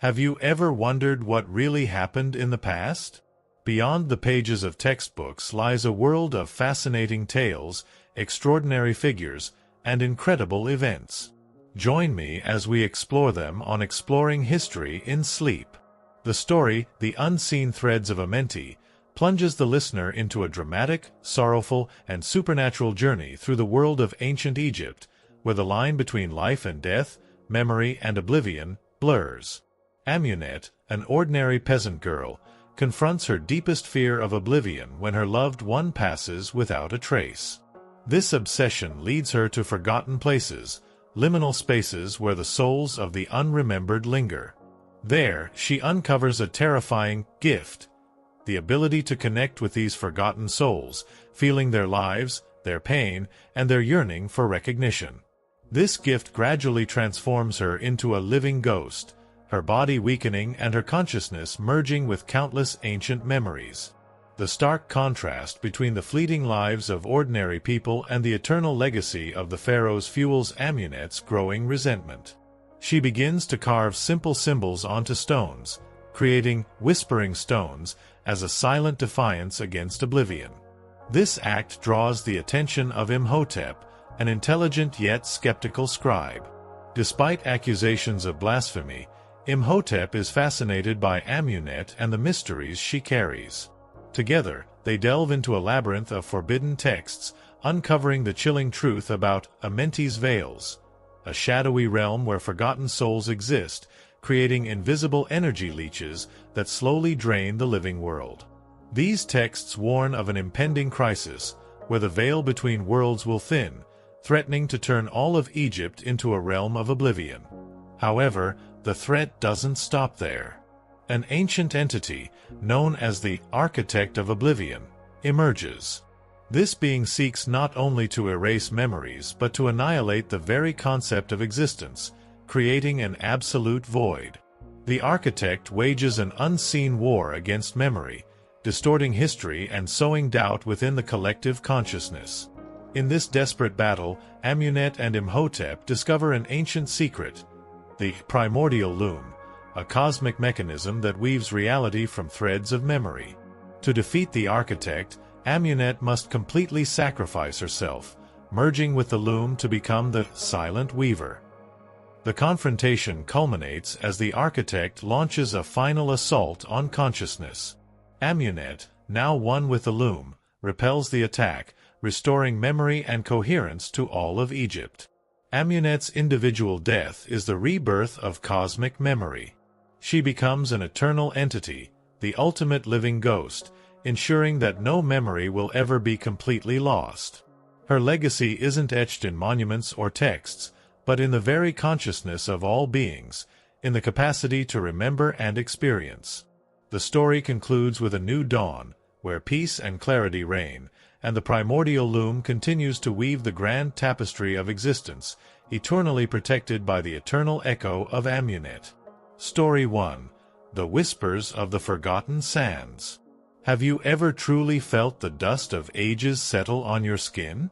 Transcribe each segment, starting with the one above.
Have you ever wondered what really happened in the past? Beyond the pages of textbooks lies a world of fascinating tales, extraordinary figures, and incredible events. Join me as we explore them on Exploring History in Sleep. The story, The Unseen Threads of Amenti, plunges the listener into a dramatic, sorrowful, and supernatural journey through the world of ancient Egypt, where the line between life and death, memory and oblivion, blurs. Amunet, an ordinary peasant girl, confronts her deepest fear of oblivion when her loved one passes without a trace. This obsession leads her to forgotten places, liminal spaces where the souls of the unremembered linger. There, she uncovers a terrifying gift, the ability to connect with these forgotten souls, feeling their lives, their pain, and their yearning for recognition. This gift gradually transforms her into a living ghost, her body weakening and her consciousness merging with countless ancient memories. The stark contrast between the fleeting lives of ordinary people and the eternal legacy of the pharaohs fuels Amunet's growing resentment. She begins to carve simple symbols onto stones, creating whispering stones as a silent defiance against oblivion. This act draws the attention of Imhotep, an intelligent yet skeptical scribe. Despite accusations of blasphemy, Imhotep is fascinated by Amunet and the mysteries she carries. Together, they delve into a labyrinth of forbidden texts, uncovering the chilling truth about Amenti's veils, a shadowy realm where forgotten souls exist, creating invisible energy leeches that slowly drain the living world. These texts warn of an impending crisis, where the veil between worlds will thin, threatening to turn all of Egypt into a realm of oblivion. However, the threat doesn't stop there. An ancient entity, known as the Architect of Oblivion, emerges. This being seeks not only to erase memories but to annihilate the very concept of existence, creating an absolute void. The Architect wages an unseen war against memory, distorting history and sowing doubt within the collective consciousness. In this desperate battle, Amunet and Imhotep discover an ancient secret, the primordial loom, a cosmic mechanism that weaves reality from threads of memory. To defeat the Architect, Amunet must completely sacrifice herself, merging with the loom to become the Silent Weaver. The confrontation culminates as the Architect launches a final assault on consciousness. Amunet, now one with the loom, repels the attack, restoring memory and coherence to all of Egypt. Amunet's individual death is the rebirth of cosmic memory. She becomes an eternal entity, the ultimate living ghost, ensuring that no memory will ever be completely lost. Her legacy isn't etched in monuments or texts, but in the very consciousness of all beings, in the capacity to remember and experience. The story concludes with a new dawn, where peace and clarity reign, and the primordial loom continues to weave the grand tapestry of existence, eternally protected by the eternal echo of Amunet. Story 1. The Whispers of the Forgotten Sands. Have you ever truly felt the dust of ages settle on your skin?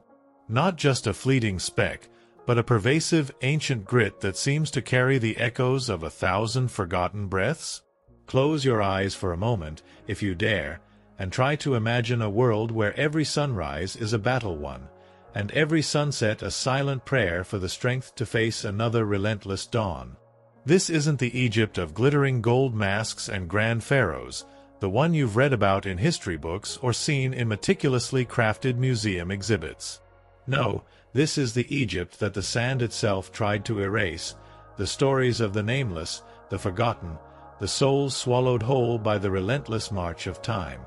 Not just a fleeting speck, but a pervasive ancient grit that seems to carry the echoes of 1,000 forgotten breaths? Close your eyes for a moment, if you dare, and try to imagine a world where every sunrise is a battle won, and every sunset a silent prayer for the strength to face another relentless dawn. This isn't the Egypt of glittering gold masks and grand pharaohs, the one you've read about in history books or seen in meticulously crafted museum exhibits. No, this is the Egypt that the sand itself tried to erase, the stories of the nameless, the forgotten, the souls swallowed whole by the relentless march of time.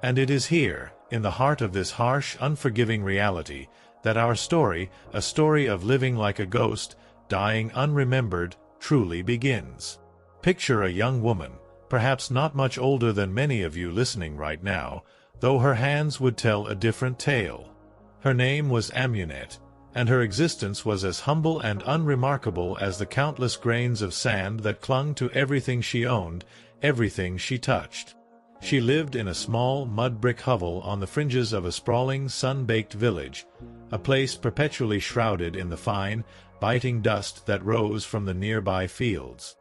And it is here, in the heart of this harsh, unforgiving reality, that our story, a story of living like a ghost, dying unremembered, truly begins. Picture a young woman, perhaps not much older than many of you listening right now, though her hands would tell a different tale. Her name was Amunet, and her existence was as humble and unremarkable as the countless grains of sand that clung to everything she owned, everything she touched. She lived in a small mud-brick hovel on the fringes of a sprawling, sun-baked village, a place perpetually shrouded in the fine, biting dust that rose from the nearby fields.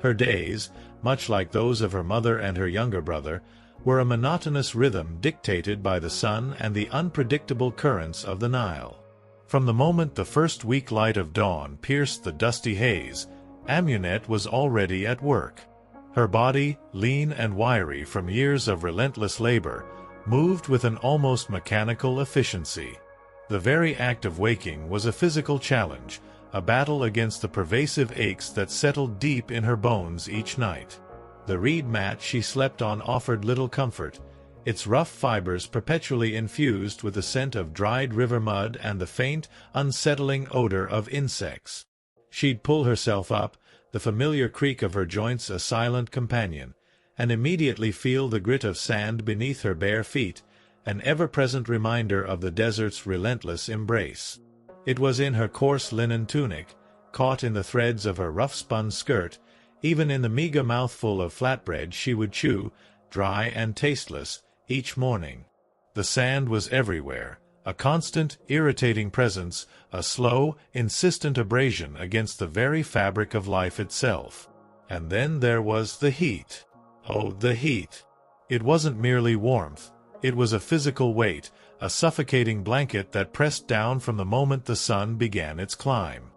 Her days, much like those of her mother and her younger brother, were a monotonous rhythm dictated by the sun and the unpredictable currents of the Nile. From the moment the first weak light of dawn pierced the dusty haze, Amunet was already at work. Her body, lean and wiry from years of relentless labor, moved with an almost mechanical efficiency. The very act of waking was a physical challenge, a battle against the pervasive aches that settled deep in her bones each night. The reed mat she slept on offered little comfort, its rough fibers perpetually infused with the scent of dried river mud and the faint, unsettling odor of insects. She'd pull herself up, the familiar creak of her joints a silent companion, and immediately feel the grit of sand beneath her bare feet, an ever-present reminder of the desert's relentless embrace. It was in her coarse linen tunic, caught in the threads of her rough-spun skirt, even in the meager mouthful of flatbread she would chew, dry and tasteless, each morning. The sand was everywhere, a constant, irritating presence, a slow, insistent abrasion against the very fabric of life itself. And then there was the heat. Oh, the heat! It wasn't merely warmth, it was a physical weight, a suffocating blanket that pressed down from the moment the sun began its climb.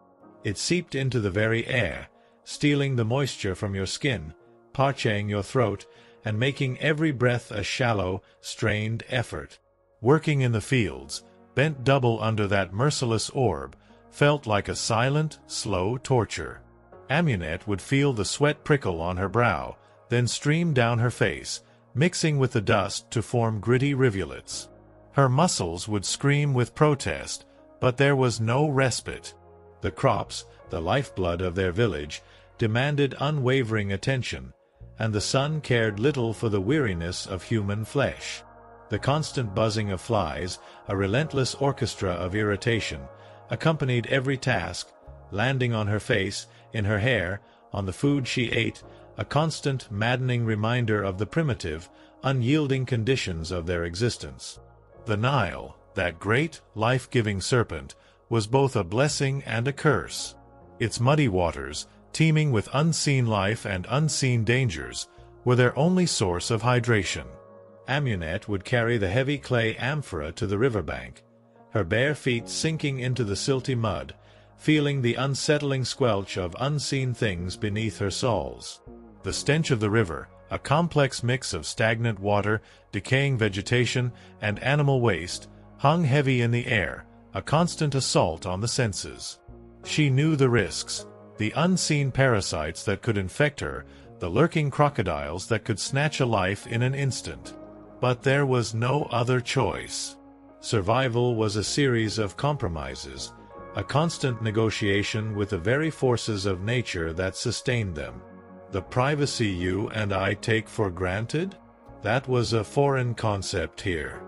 It seeped into the very air, stealing the moisture from your skin, parching your throat, and making every breath a shallow, strained effort. Working in the fields, bent double under that merciless orb, felt like a silent, slow torture. Amunet would feel the sweat prickle on her brow, then stream down her face, mixing with the dust to form gritty rivulets. Her muscles would scream with protest, but there was no respite. The crops, the lifeblood of their village, demanded unwavering attention, and the sun cared little for the weariness of human flesh. The constant buzzing of flies, a relentless orchestra of irritation, accompanied every task, landing on her face, in her hair, on the food she ate, a constant, maddening reminder of the primitive, unyielding conditions of their existence. The Nile, that great, life-giving serpent, was both a blessing and a curse. Its muddy waters, teeming with unseen life and unseen dangers, were their only source of hydration. Amunet would carry the heavy clay amphora to the riverbank, her bare feet sinking into the silty mud, feeling the unsettling squelch of unseen things beneath her soles. The stench of the river, a complex mix of stagnant water, decaying vegetation, and animal waste, hung heavy in the air, a constant assault on the senses. She knew the risks, the unseen parasites that could infect her, the lurking crocodiles that could snatch a life in an instant. But there was no other choice. Survival was a series of compromises, a constant negotiation with the very forces of nature that sustained them. The privacy you and I take for granted? That was a foreign concept here.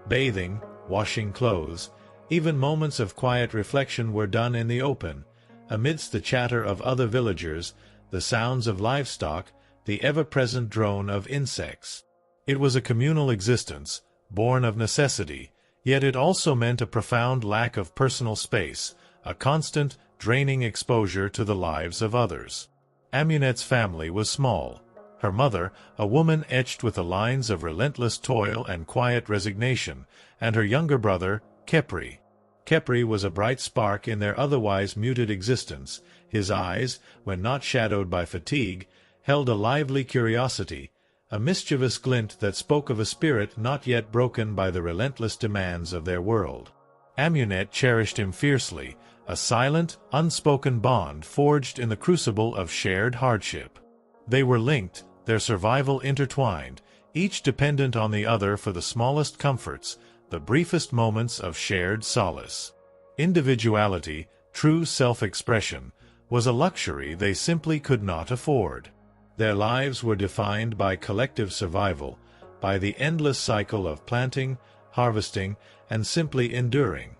Bathing, washing clothes, even moments of quiet reflection were done in the open, amidst the chatter of other villagers, the sounds of livestock, the ever-present drone of insects. It was a communal existence, born of necessity, yet it also meant a profound lack of personal space, a constant, draining exposure to the lives of others. Amunet's family was small. Her mother, a woman etched with the lines of relentless toil and quiet resignation, and her younger brother, Khepri. Khepri was a bright spark in their otherwise muted existence. His eyes, when not shadowed by fatigue, held a lively curiosity, a mischievous glint that spoke of a spirit not yet broken by the relentless demands of their world. Amunet cherished him fiercely, a silent, unspoken bond forged in the crucible of shared hardship. They were linked, their survival intertwined, each dependent on the other for the smallest comforts, the briefest moments of shared solace. Individuality, true self-expression, was a luxury they simply could not afford. Their lives were defined by collective survival, by the endless cycle of planting, harvesting, and simply enduring.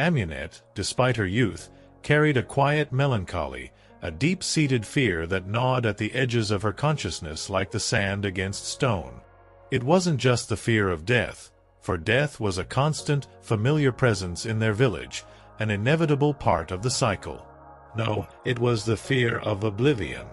Amunet, despite her youth, carried a quiet melancholy, a deep-seated fear that gnawed at the edges of her consciousness like the sand against stone. It wasn't just the fear of death, for death was a constant, familiar presence in their village, an inevitable part of the cycle. No, it was the fear of oblivion.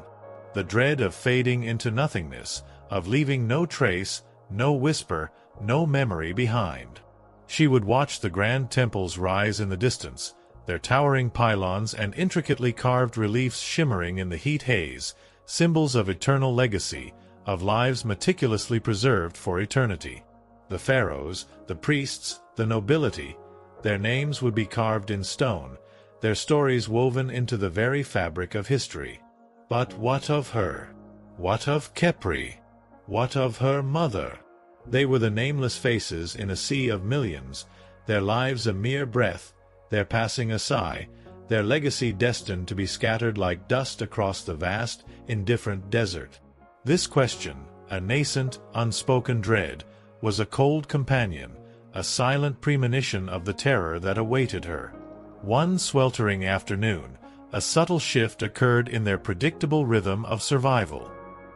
the dread of fading into nothingness, of leaving no trace, no whisper, no memory behind. She would watch the grand temples rise in the distance, their towering pylons and intricately carved reliefs shimmering in the heat haze, symbols of eternal legacy, of lives meticulously preserved for eternity. The pharaohs, the priests, the nobility, their names would be carved in stone, their stories woven into the very fabric of history. But what of her? What of Khepri? What of her mother? They were the nameless faces in a sea of millions, their lives a mere breath, their passing a sigh, their legacy destined to be scattered like dust across the vast, indifferent desert. This question, a nascent, unspoken dread, was a cold companion, a silent premonition of the terror that awaited her. One sweltering afternoon, a subtle shift occurred in their predictable rhythm of survival.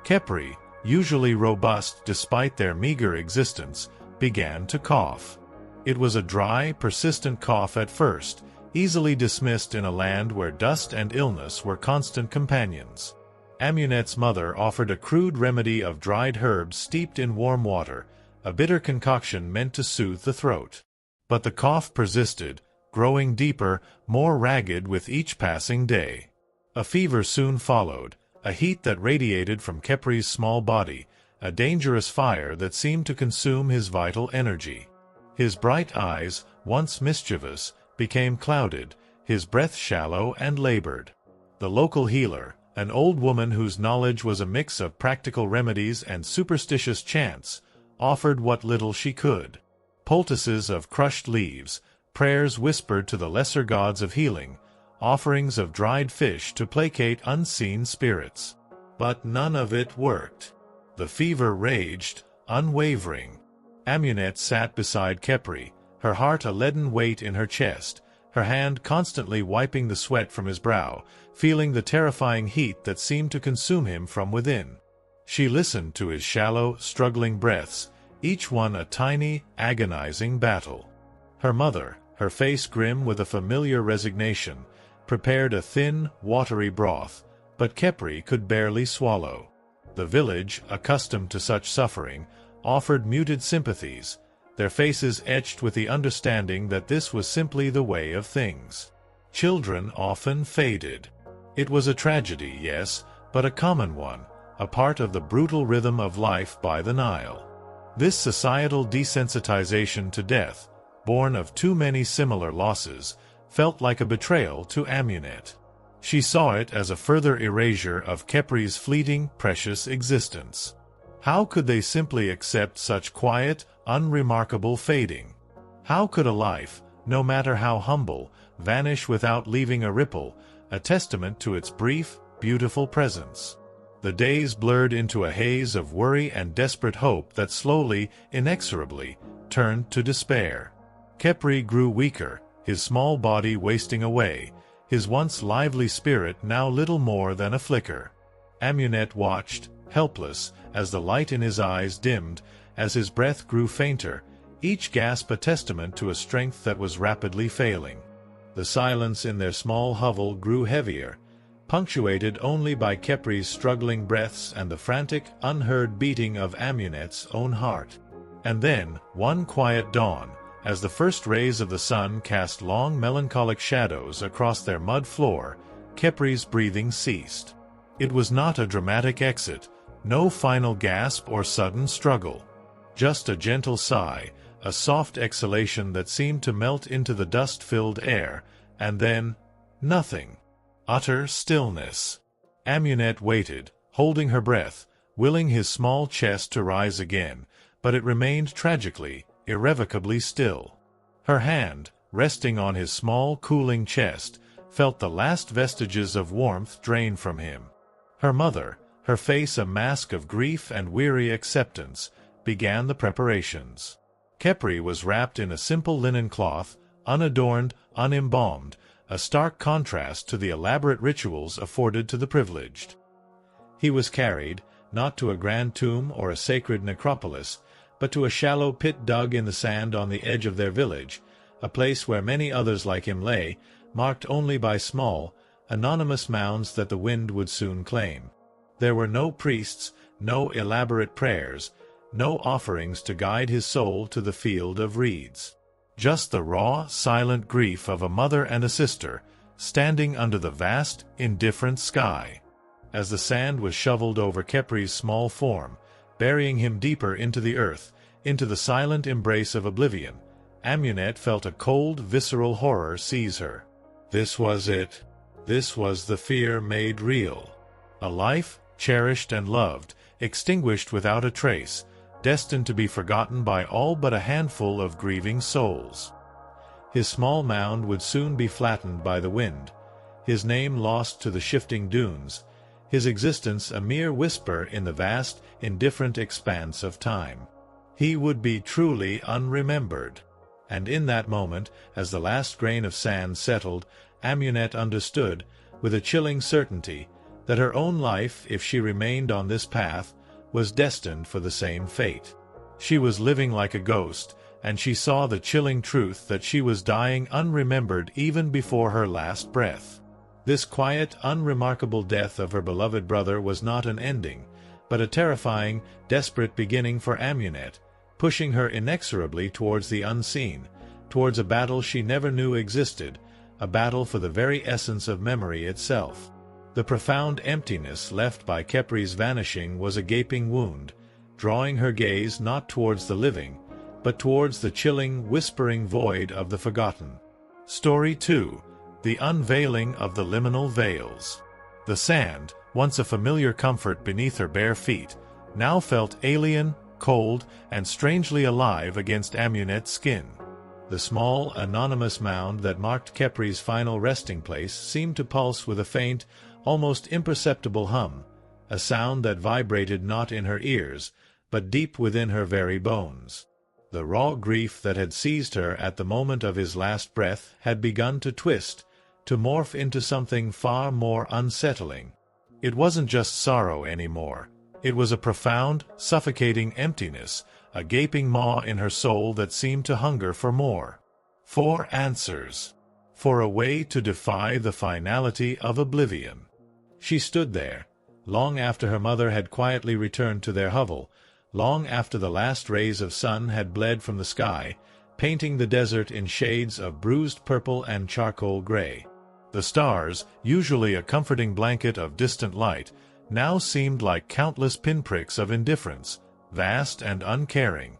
Khepri, usually robust despite their meager existence, began to cough. It was a dry, persistent cough at first, easily dismissed in a land where dust and illness were constant companions. Amunet's mother offered a crude remedy of dried herbs steeped in warm water, a bitter concoction meant to soothe the throat. But the cough persisted, growing deeper, more ragged with each passing day. A fever soon followed, a heat that radiated from Khepri's small body, a dangerous fire that seemed to consume his vital energy. His bright eyes, once mischievous, became clouded, his breath shallow and labored. The local healer, an old woman whose knowledge was a mix of practical remedies and superstitious chants, offered what little she could. Poultices of crushed leaves, prayers whispered to the lesser gods of healing, offerings of dried fish to placate unseen spirits. But none of it worked. The fever raged, unwavering. Amunet sat beside Khepri, her heart a leaden weight in her chest, her hand constantly wiping the sweat from his brow, feeling the terrifying heat that seemed to consume him from within. She listened to his shallow, struggling breaths, each one a tiny, agonizing battle. Her mother, her face grim with a familiar resignation, prepared a thin, watery broth, but Khepri could barely swallow. The village, accustomed to such suffering, offered muted sympathies, their faces etched with the understanding that this was simply the way of things. Children often faded. It was a tragedy, yes, but a common one, a part of the brutal rhythm of life by the Nile. This societal desensitization to death, born of too many similar losses, felt like a betrayal to Amunet. She saw it as a further erasure of Khepri's fleeting, precious existence. How could they simply accept such quiet, unremarkable fading? How could a life, no matter how humble, vanish without leaving a ripple, a testament to its brief, beautiful presence? The days blurred into a haze of worry and desperate hope that slowly, inexorably, turned to despair. Khepri grew weaker, his small body wasting away, his once lively spirit now little more than a flicker. Amunet watched, helpless, as the light in his eyes dimmed, as his breath grew fainter, each gasp a testament to a strength that was rapidly failing. The silence in their small hovel grew heavier, punctuated only by Khepri's struggling breaths and the frantic, unheard beating of Amunet's own heart. And then, one quiet dawn, as the first rays of the sun cast long melancholic shadows across their mud floor, Khepri's breathing ceased. It was not a dramatic exit, no final gasp or sudden struggle. Just a gentle sigh, a soft exhalation that seemed to melt into the dust-filled air, and then, nothing. Utter stillness. Amunet waited, holding her breath, willing his small chest to rise again, but it remained tragically, irrevocably still. Her hand, resting on his small, cooling chest, felt the last vestiges of warmth drain from him. Her mother, her face a mask of grief and weary acceptance, began the preparations. Khepri was wrapped in a simple linen cloth, unadorned, unembalmed, a stark contrast to the elaborate rituals afforded to the privileged. He was carried, not to a grand tomb or a sacred necropolis, but to a shallow pit dug in the sand on the edge of their village, a place where many others like him lay, marked only by small, anonymous mounds that the wind would soon claim. There were no priests, no elaborate prayers, no offerings to guide his soul to the field of reeds. Just the raw, silent grief of a mother and a sister, standing under the vast, indifferent sky. As the sand was shoveled over Khepri's small form, burying him deeper into the earth, into the silent embrace of oblivion, Amunet felt a cold, visceral horror seize her. This was it. This was the fear made real. A life, cherished and loved, extinguished without a trace, destined to be forgotten by all but a handful of grieving souls. His small mound would soon be flattened by the wind, his name lost to the shifting dunes, his existence a mere whisper in the vast, indifferent expanse of time. He would be truly unremembered. And in that moment, as the last grain of sand settled, Amunet understood, with a chilling certainty, that her own life, if she remained on this path, was destined for the same fate. She was living like a ghost, and she saw the chilling truth that she was dying unremembered even before her last breath. This quiet, unremarkable death of her beloved brother was not an ending, but a terrifying, desperate beginning for Amunet, pushing her inexorably towards the unseen, towards a battle she never knew existed, a battle for the very essence of memory itself. The profound emptiness left by Khepri's vanishing was a gaping wound, drawing her gaze not towards the living, but towards the chilling, whispering void of the forgotten. Story 2. The Unveiling of the Liminal Veils. The sand, once a familiar comfort beneath her bare feet, now felt alien, cold, and strangely alive against Amunet's skin. The small, anonymous mound that marked Khepri's final resting place seemed to pulse with a faint, almost imperceptible hum, a sound that vibrated not in her ears, but deep within her very bones. The raw grief that had seized her at the moment of his last breath had begun to twist, to morph into something far more unsettling. It wasn't just sorrow anymore. It was a profound, suffocating emptiness, a gaping maw in her soul that seemed to hunger for more. For answers. For a way to defy the finality of oblivion. She stood there, long after her mother had quietly returned to their hovel, long after the last rays of sun had bled from the sky, painting the desert in shades of bruised purple and charcoal gray. The stars, usually a comforting blanket of distant light, now seemed like countless pinpricks of indifference, vast and uncaring.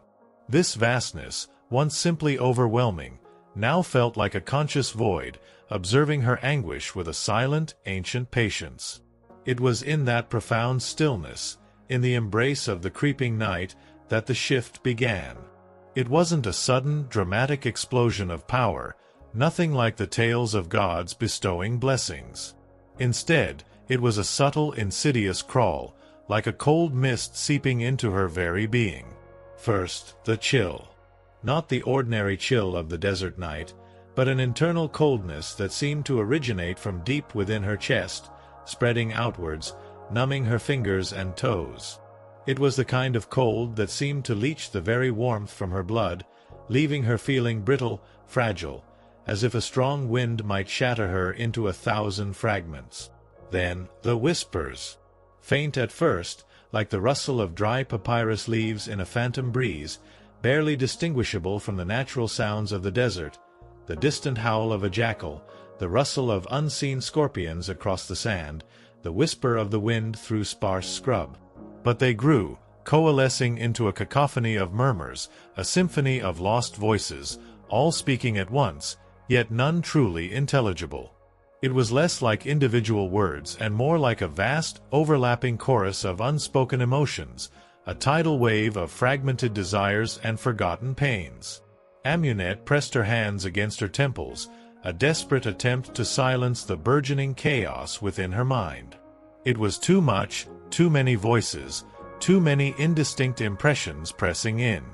This vastness, once simply overwhelming, now felt like a conscious void, observing her anguish with a silent, ancient patience. It was in that profound stillness, in the embrace of the creeping night, that the shift began. It wasn't a sudden, dramatic explosion of power, nothing like the tales of gods bestowing blessings. Instead, it was a subtle, insidious crawl, like a cold mist seeping into her very being. First, the chill. Not the ordinary chill of the desert night, but an internal coldness that seemed to originate from deep within her chest, spreading outwards, numbing her fingers and toes. It was the kind of cold that seemed to leach the very warmth from her blood, leaving her feeling brittle, fragile, as if a strong wind might shatter her into 1,000 fragments. Then, the whispers. Faint at first, like the rustle of dry papyrus leaves in a phantom breeze, barely distinguishable from the natural sounds of the desert, the distant howl of a jackal, the rustle of unseen scorpions across the sand, the whisper of the wind through sparse scrub. But they grew, coalescing into a cacophony of murmurs, a symphony of lost voices, all speaking at once, yet none truly intelligible. It was less like individual words and more like a vast, overlapping chorus of unspoken emotions, a tidal wave of fragmented desires and forgotten pains. Amunet pressed her hands against her temples, a desperate attempt to silence the burgeoning chaos within her mind. It was too much, too many voices, too many indistinct impressions pressing in.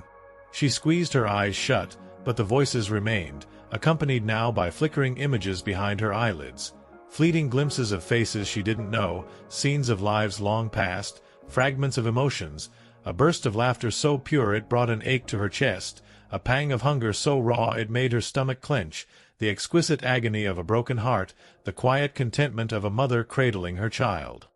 She squeezed her eyes shut, but the voices remained, accompanied now by flickering images behind her eyelids, fleeting glimpses of faces she didn't know, scenes of lives long past, fragments of emotions, a burst of laughter so pure it brought an ache to her chest, a pang of hunger so raw it made her stomach clench, the exquisite agony of a broken heart, the quiet contentment of a mother cradling her child.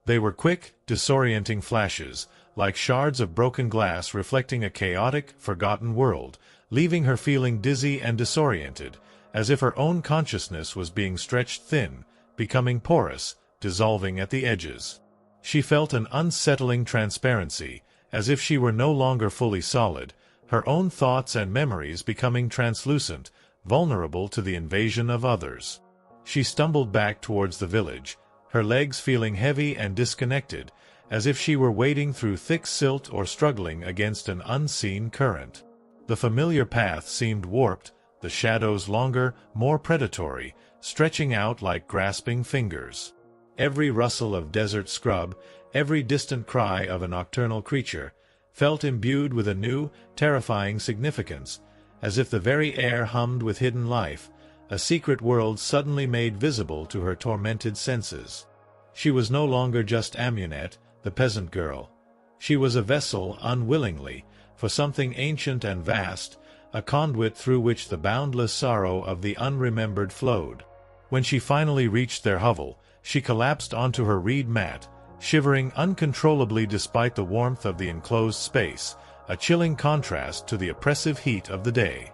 They were quick, disorienting flashes, like shards of broken glass reflecting a chaotic, forgotten world, leaving her feeling dizzy and disoriented, as if her own consciousness was being stretched thin, becoming porous, dissolving at the edges. She felt an unsettling transparency, as if she were no longer fully solid, her own thoughts and memories becoming translucent, vulnerable to the invasion of others. She stumbled back towards the village, her legs feeling heavy and disconnected, as if she were wading through thick silt or struggling against an unseen current. The familiar path seemed warped, the shadows longer, more predatory, stretching out like grasping fingers. Every rustle of desert scrub, every distant cry of a nocturnal creature, felt imbued with a new, terrifying significance, as if the very air hummed with hidden life, a secret world suddenly made visible to her tormented senses. She was no longer just Amunet, the peasant girl. She was a vessel, unwillingly, for something ancient and vast, a conduit through which the boundless sorrow of the unremembered flowed. When she finally reached their hovel, she collapsed onto her reed mat, shivering uncontrollably despite the warmth of the enclosed space, a chilling contrast to the oppressive heat of the day.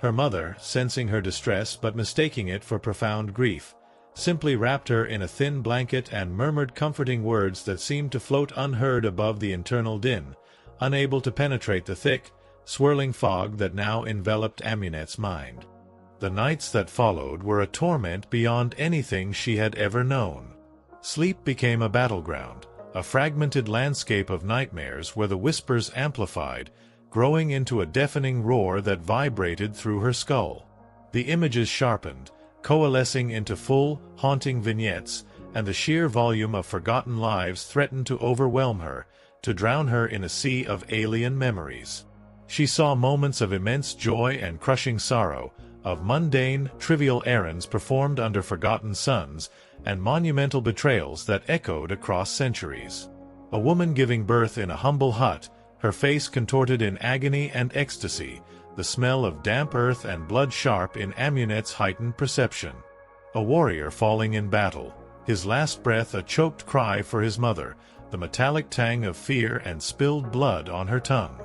Her mother, sensing her distress but mistaking it for profound grief, simply wrapped her in a thin blanket and murmured comforting words that seemed to float unheard above the internal din, unable to penetrate the thick, swirling fog that now enveloped Amunet's mind. The nights that followed were a torment beyond anything she had ever known. Sleep became a battleground, a fragmented landscape of nightmares where the whispers amplified, growing into a deafening roar that vibrated through her skull. The images sharpened, coalescing into full, haunting vignettes, and the sheer volume of forgotten lives threatened to overwhelm her, to drown her in a sea of alien memories. She saw moments of immense joy and crushing sorrow, of mundane, trivial errands performed under forgotten suns, and monumental betrayals that echoed across centuries. A woman giving birth in a humble hut, her face contorted in agony and ecstasy, the smell of damp earth and blood sharp in Amunet's heightened perception. A warrior falling in battle, his last breath a choked cry for his mother, the metallic tang of fear and spilled blood on her tongue.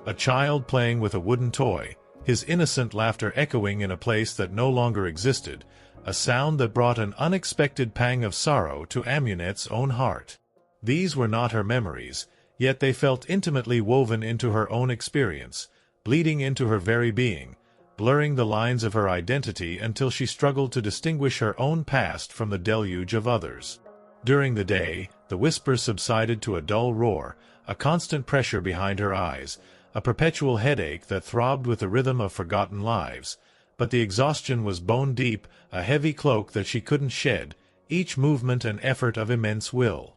A child playing with a wooden toy, his innocent laughter echoing in a place that no longer existed, a sound that brought an unexpected pang of sorrow to Amunet's own heart. These were not her memories, yet they felt intimately woven into her own experience, bleeding into her very being, blurring the lines of her identity until she struggled to distinguish her own past from the deluge of others. During the day, the whispers subsided to a dull roar, a constant pressure behind her eyes, a perpetual headache that throbbed with the rhythm of forgotten lives, but the exhaustion was bone-deep, a heavy cloak that she couldn't shed, each movement an effort of immense will.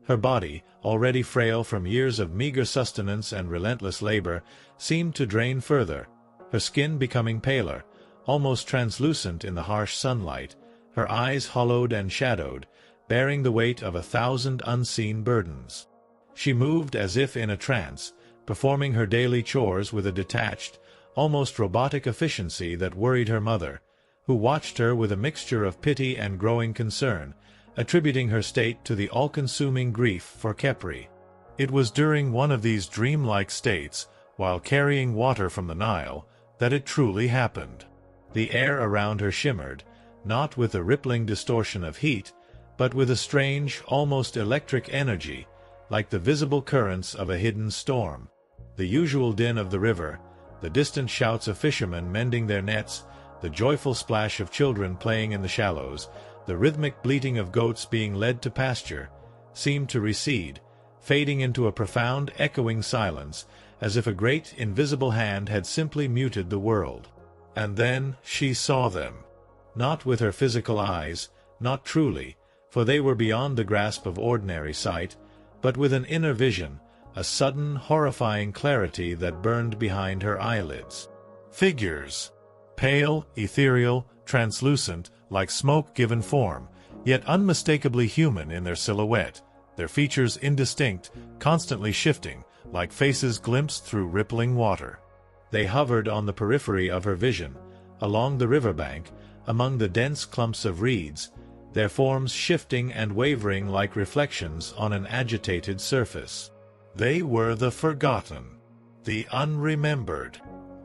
Her body, already frail from years of meager sustenance and relentless labor, seemed to drain further, her skin becoming paler, almost translucent in the harsh sunlight, her eyes hollowed and shadowed, bearing the weight of 1,000 unseen burdens. She moved as if in a trance, performing her daily chores with a detached, almost robotic efficiency that worried her mother, who watched her with a mixture of pity and growing concern, attributing her state to the all-consuming grief for Khepri. It was during one of these dreamlike states, while carrying water from the Nile, that it truly happened. The air around her shimmered, not with a rippling distortion of heat, but with a strange, almost electric energy, like the visible currents of a hidden storm. The usual din of the river, the distant shouts of fishermen mending their nets, the joyful splash of children playing in the shallows, the rhythmic bleating of goats being led to pasture, seemed to recede, fading into a profound, echoing silence, as if a great, invisible hand had simply muted the world. And then she saw them. Not with her physical eyes, not truly, for they were beyond the grasp of ordinary sight, but with an inner vision, a sudden, horrifying clarity that burned behind her eyelids. Figures. Pale, ethereal, translucent, like smoke given form, yet unmistakably human in their silhouette, their features indistinct, constantly shifting, like faces glimpsed through rippling water. They hovered on the periphery of her vision, along the riverbank, among the dense clumps of reeds, their forms shifting and wavering like reflections on an agitated surface. They were the forgotten, the unremembered.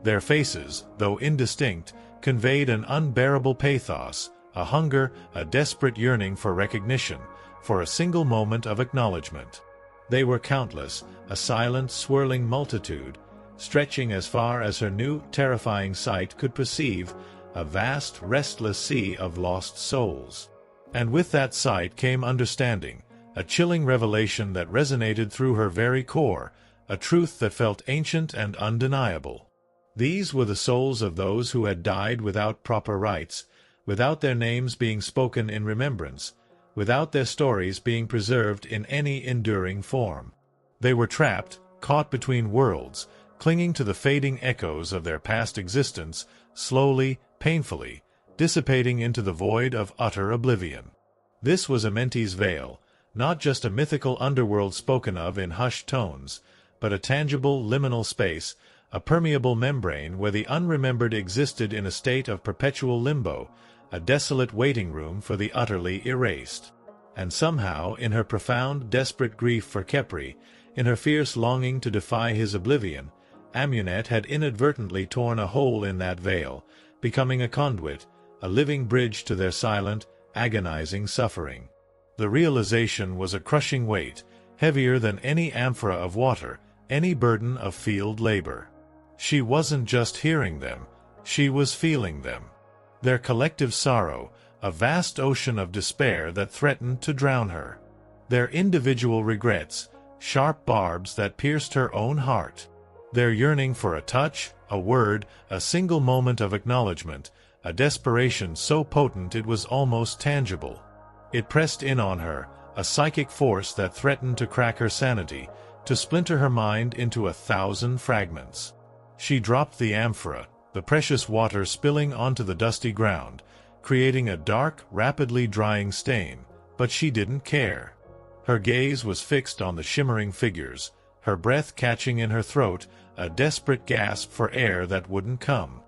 Their faces, though indistinct, conveyed an unbearable pathos, a hunger, a desperate yearning for recognition, for a single moment of acknowledgement. They were countless, a silent, swirling multitude, stretching as far as her new, terrifying sight could perceive, a vast, restless sea of lost souls. And with that sight came understanding, a chilling revelation that resonated through her very core, a truth that felt ancient and undeniable. These were the souls of those who had died without proper rites, without their names being spoken in remembrance, without their stories being preserved in any enduring form. They were trapped, caught between worlds, clinging to the fading echoes of their past existence, slowly, painfully, dissipating into the void of utter oblivion. This was Amenti's veil, not just a mythical underworld spoken of in hushed tones, but a tangible liminal space, a permeable membrane where the unremembered existed in a state of perpetual limbo, a desolate waiting room for the utterly erased. And somehow, in her profound, desperate grief for Khepri, in her fierce longing to defy his oblivion, Amunet had inadvertently torn a hole in that veil, becoming a conduit, a living bridge to their silent, agonizing suffering. The realization was a crushing weight, heavier than any amphora of water, any burden of field labor. She wasn't just hearing them, she was feeling them. Their collective sorrow, a vast ocean of despair that threatened to drown her. Their individual regrets, sharp barbs that pierced her own heart. Their yearning for a touch, a word, a single moment of acknowledgement, a desperation so potent it was almost tangible. It pressed in on her, a psychic force that threatened to crack her sanity, to splinter her mind into 1,000 fragments. She dropped the amphora, the precious water spilling onto the dusty ground, creating a dark, rapidly drying stain, but she didn't care. Her gaze was fixed on the shimmering figures, her breath catching in her throat, a desperate gasp for air that wouldn't come.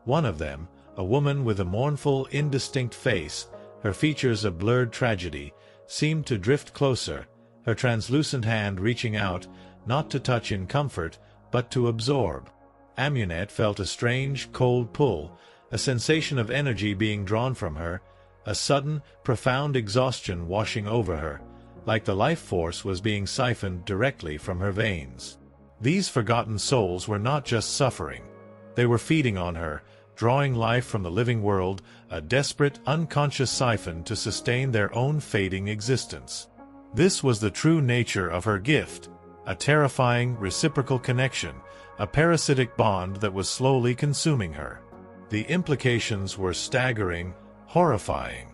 One of them, a woman with a mournful, indistinct face, her features a blurred tragedy, seemed to drift closer, her translucent hand reaching out, not to touch in comfort, but to absorb. Amunet felt a strange, cold pull, a sensation of energy being drawn from her, a sudden, profound exhaustion washing over her, like the life force was being siphoned directly from her veins. These forgotten souls were not just suffering. They were feeding on her, drawing life from the living world, a desperate, unconscious siphon to sustain their own fading existence. This was the true nature of her gift, a terrifying, reciprocal connection, a parasitic bond that was slowly consuming her. The implications were staggering, horrifying.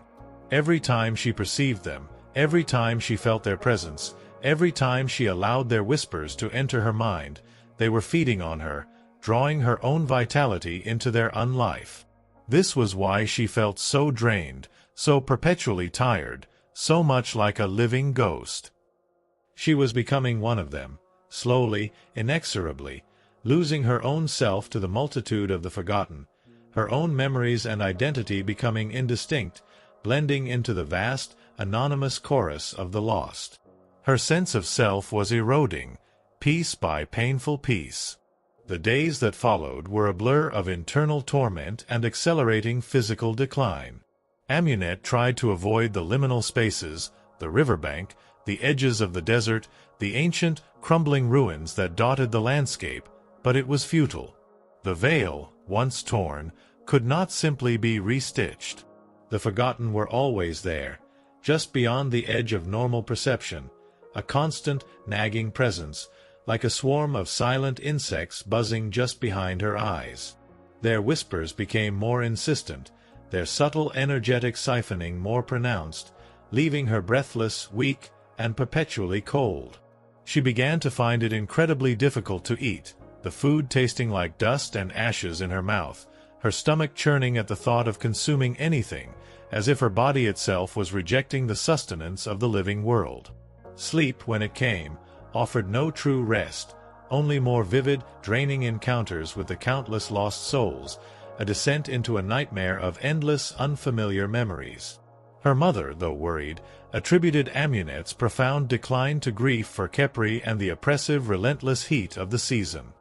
Every time she perceived them, every time she felt their presence, every time she allowed their whispers to enter her mind, they were feeding on her, drawing her own vitality into their unlife. This was why she felt so drained, so perpetually tired, so much like a living ghost. She was becoming one of them, slowly, inexorably, losing her own self to the multitude of the forgotten, her own memories and identity becoming indistinct, blending into the vast, anonymous chorus of the lost. Her sense of self was eroding, piece by painful piece. The days that followed were a blur of internal torment and accelerating physical decline. Amunet tried to avoid the liminal spaces, the riverbank, the edges of the desert, the ancient, crumbling ruins that dotted the landscape, but it was futile. The veil, once torn, could not simply be restitched. The forgotten were always there, just beyond the edge of normal perception, a constant, nagging presence, like a swarm of silent insects buzzing just behind her eyes. Their whispers became more insistent, their subtle energetic siphoning more pronounced, leaving her breathless, weak, and perpetually cold. She began to find it incredibly difficult to eat, the food tasting like dust and ashes in her mouth, her stomach churning at the thought of consuming anything, as if her body itself was rejecting the sustenance of the living world. Sleep, when it came, offered no true rest, only more vivid, draining encounters with the countless lost souls, a descent into a nightmare of endless, unfamiliar memories. Her mother, though worried, attributed Amunet's profound decline to grief for Khepri and the oppressive, relentless heat of the season.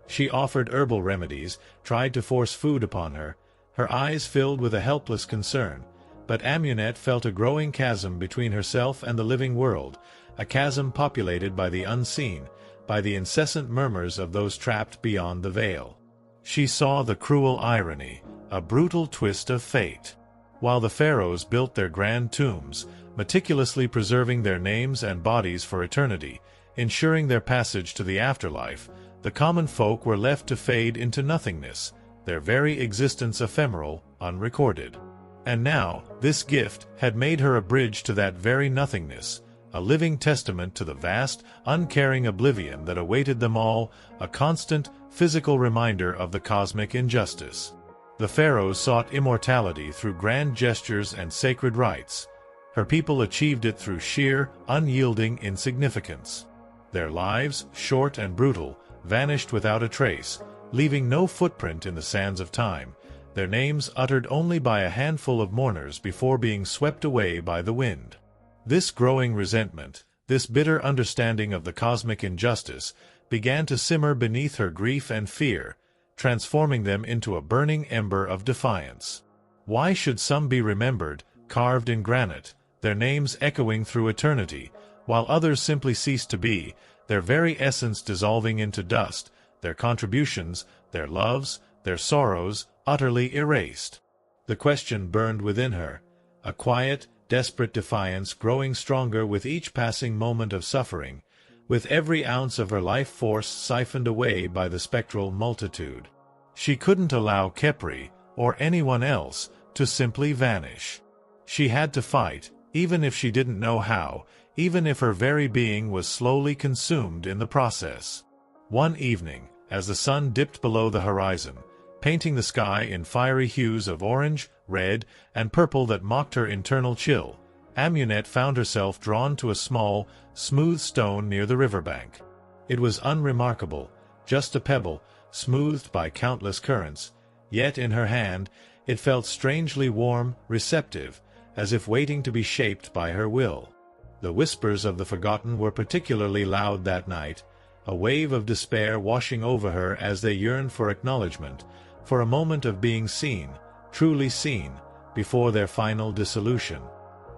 She offered herbal remedies, tried to force food upon her, her eyes filled with a helpless concern, but Amunet felt a growing chasm between herself and the living world, a chasm populated by the unseen, by the incessant murmurs of those trapped beyond the veil. She saw the cruel irony, a brutal twist of fate. While the pharaohs built their grand tombs, meticulously preserving their names and bodies for eternity, ensuring their passage to the afterlife, the common folk were left to fade into nothingness, their very existence ephemeral, unrecorded. And now, this gift had made her a bridge to that very nothingness, a living testament to the vast, uncaring oblivion that awaited them all, a constant, physical reminder of the cosmic injustice. The pharaohs sought immortality through grand gestures and sacred rites. Her people achieved it through sheer, unyielding insignificance. Their lives, short and brutal, vanished without a trace, leaving no footprint in the sands of time, their names uttered only by a handful of mourners before being swept away by the wind. This growing resentment, this bitter understanding of the cosmic injustice, began to simmer beneath her grief and fear, transforming them into a burning ember of defiance. Why should some be remembered, carved in granite, their names echoing through eternity, while others simply cease to be, their very essence dissolving into dust, their contributions, their loves, their sorrows, utterly erased? The question burned within her, a quiet, desperate defiance growing stronger with each passing moment of suffering, with every ounce of her life force siphoned away by the spectral multitude. She couldn't allow Khepri, or anyone else, to simply vanish. She had to fight, even if she didn't know how, even if her very being was slowly consumed in the process. One evening, as the sun dipped below the horizon, painting the sky in fiery hues of orange, red, and purple that mocked her internal chill, Amunet found herself drawn to a small, smooth stone near the riverbank. It was unremarkable, just a pebble, smoothed by countless currents, yet in her hand it felt strangely warm, receptive, as if waiting to be shaped by her will. The whispers of the forgotten were particularly loud that night, a wave of despair washing over her as they yearned for acknowledgement, for a moment of being seen, truly seen, before their final dissolution.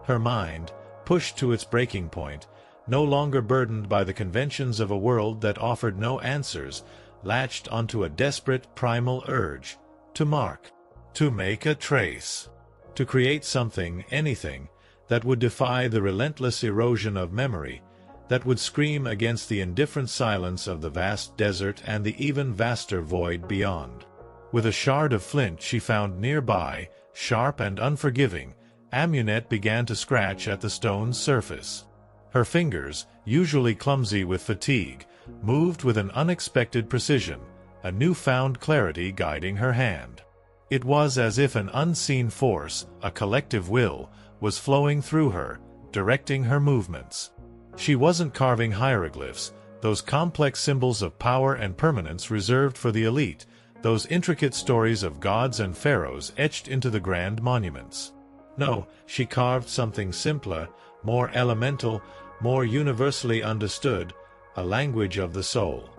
Her mind, pushed to its breaking point, no longer burdened by the conventions of a world that offered no answers, latched onto a desperate primal urge, to mark, to make a trace, to create something, anything, that would defy the relentless erosion of memory, that would scream against the indifferent silence of the vast desert and the even vaster void beyond. With a shard of flint she found nearby, sharp and unforgiving, Amunet began to scratch at the stone's surface. Her fingers, usually clumsy with fatigue, moved with an unexpected precision, a newfound clarity guiding her hand. It was as if an unseen force, a collective will, was flowing through her, directing her movements. She wasn't carving hieroglyphs, those complex symbols of power and permanence reserved for the elite, those intricate stories of gods and pharaohs etched into the grand monuments. No, she carved something simpler, more elemental, more universally understood, a language of the soul.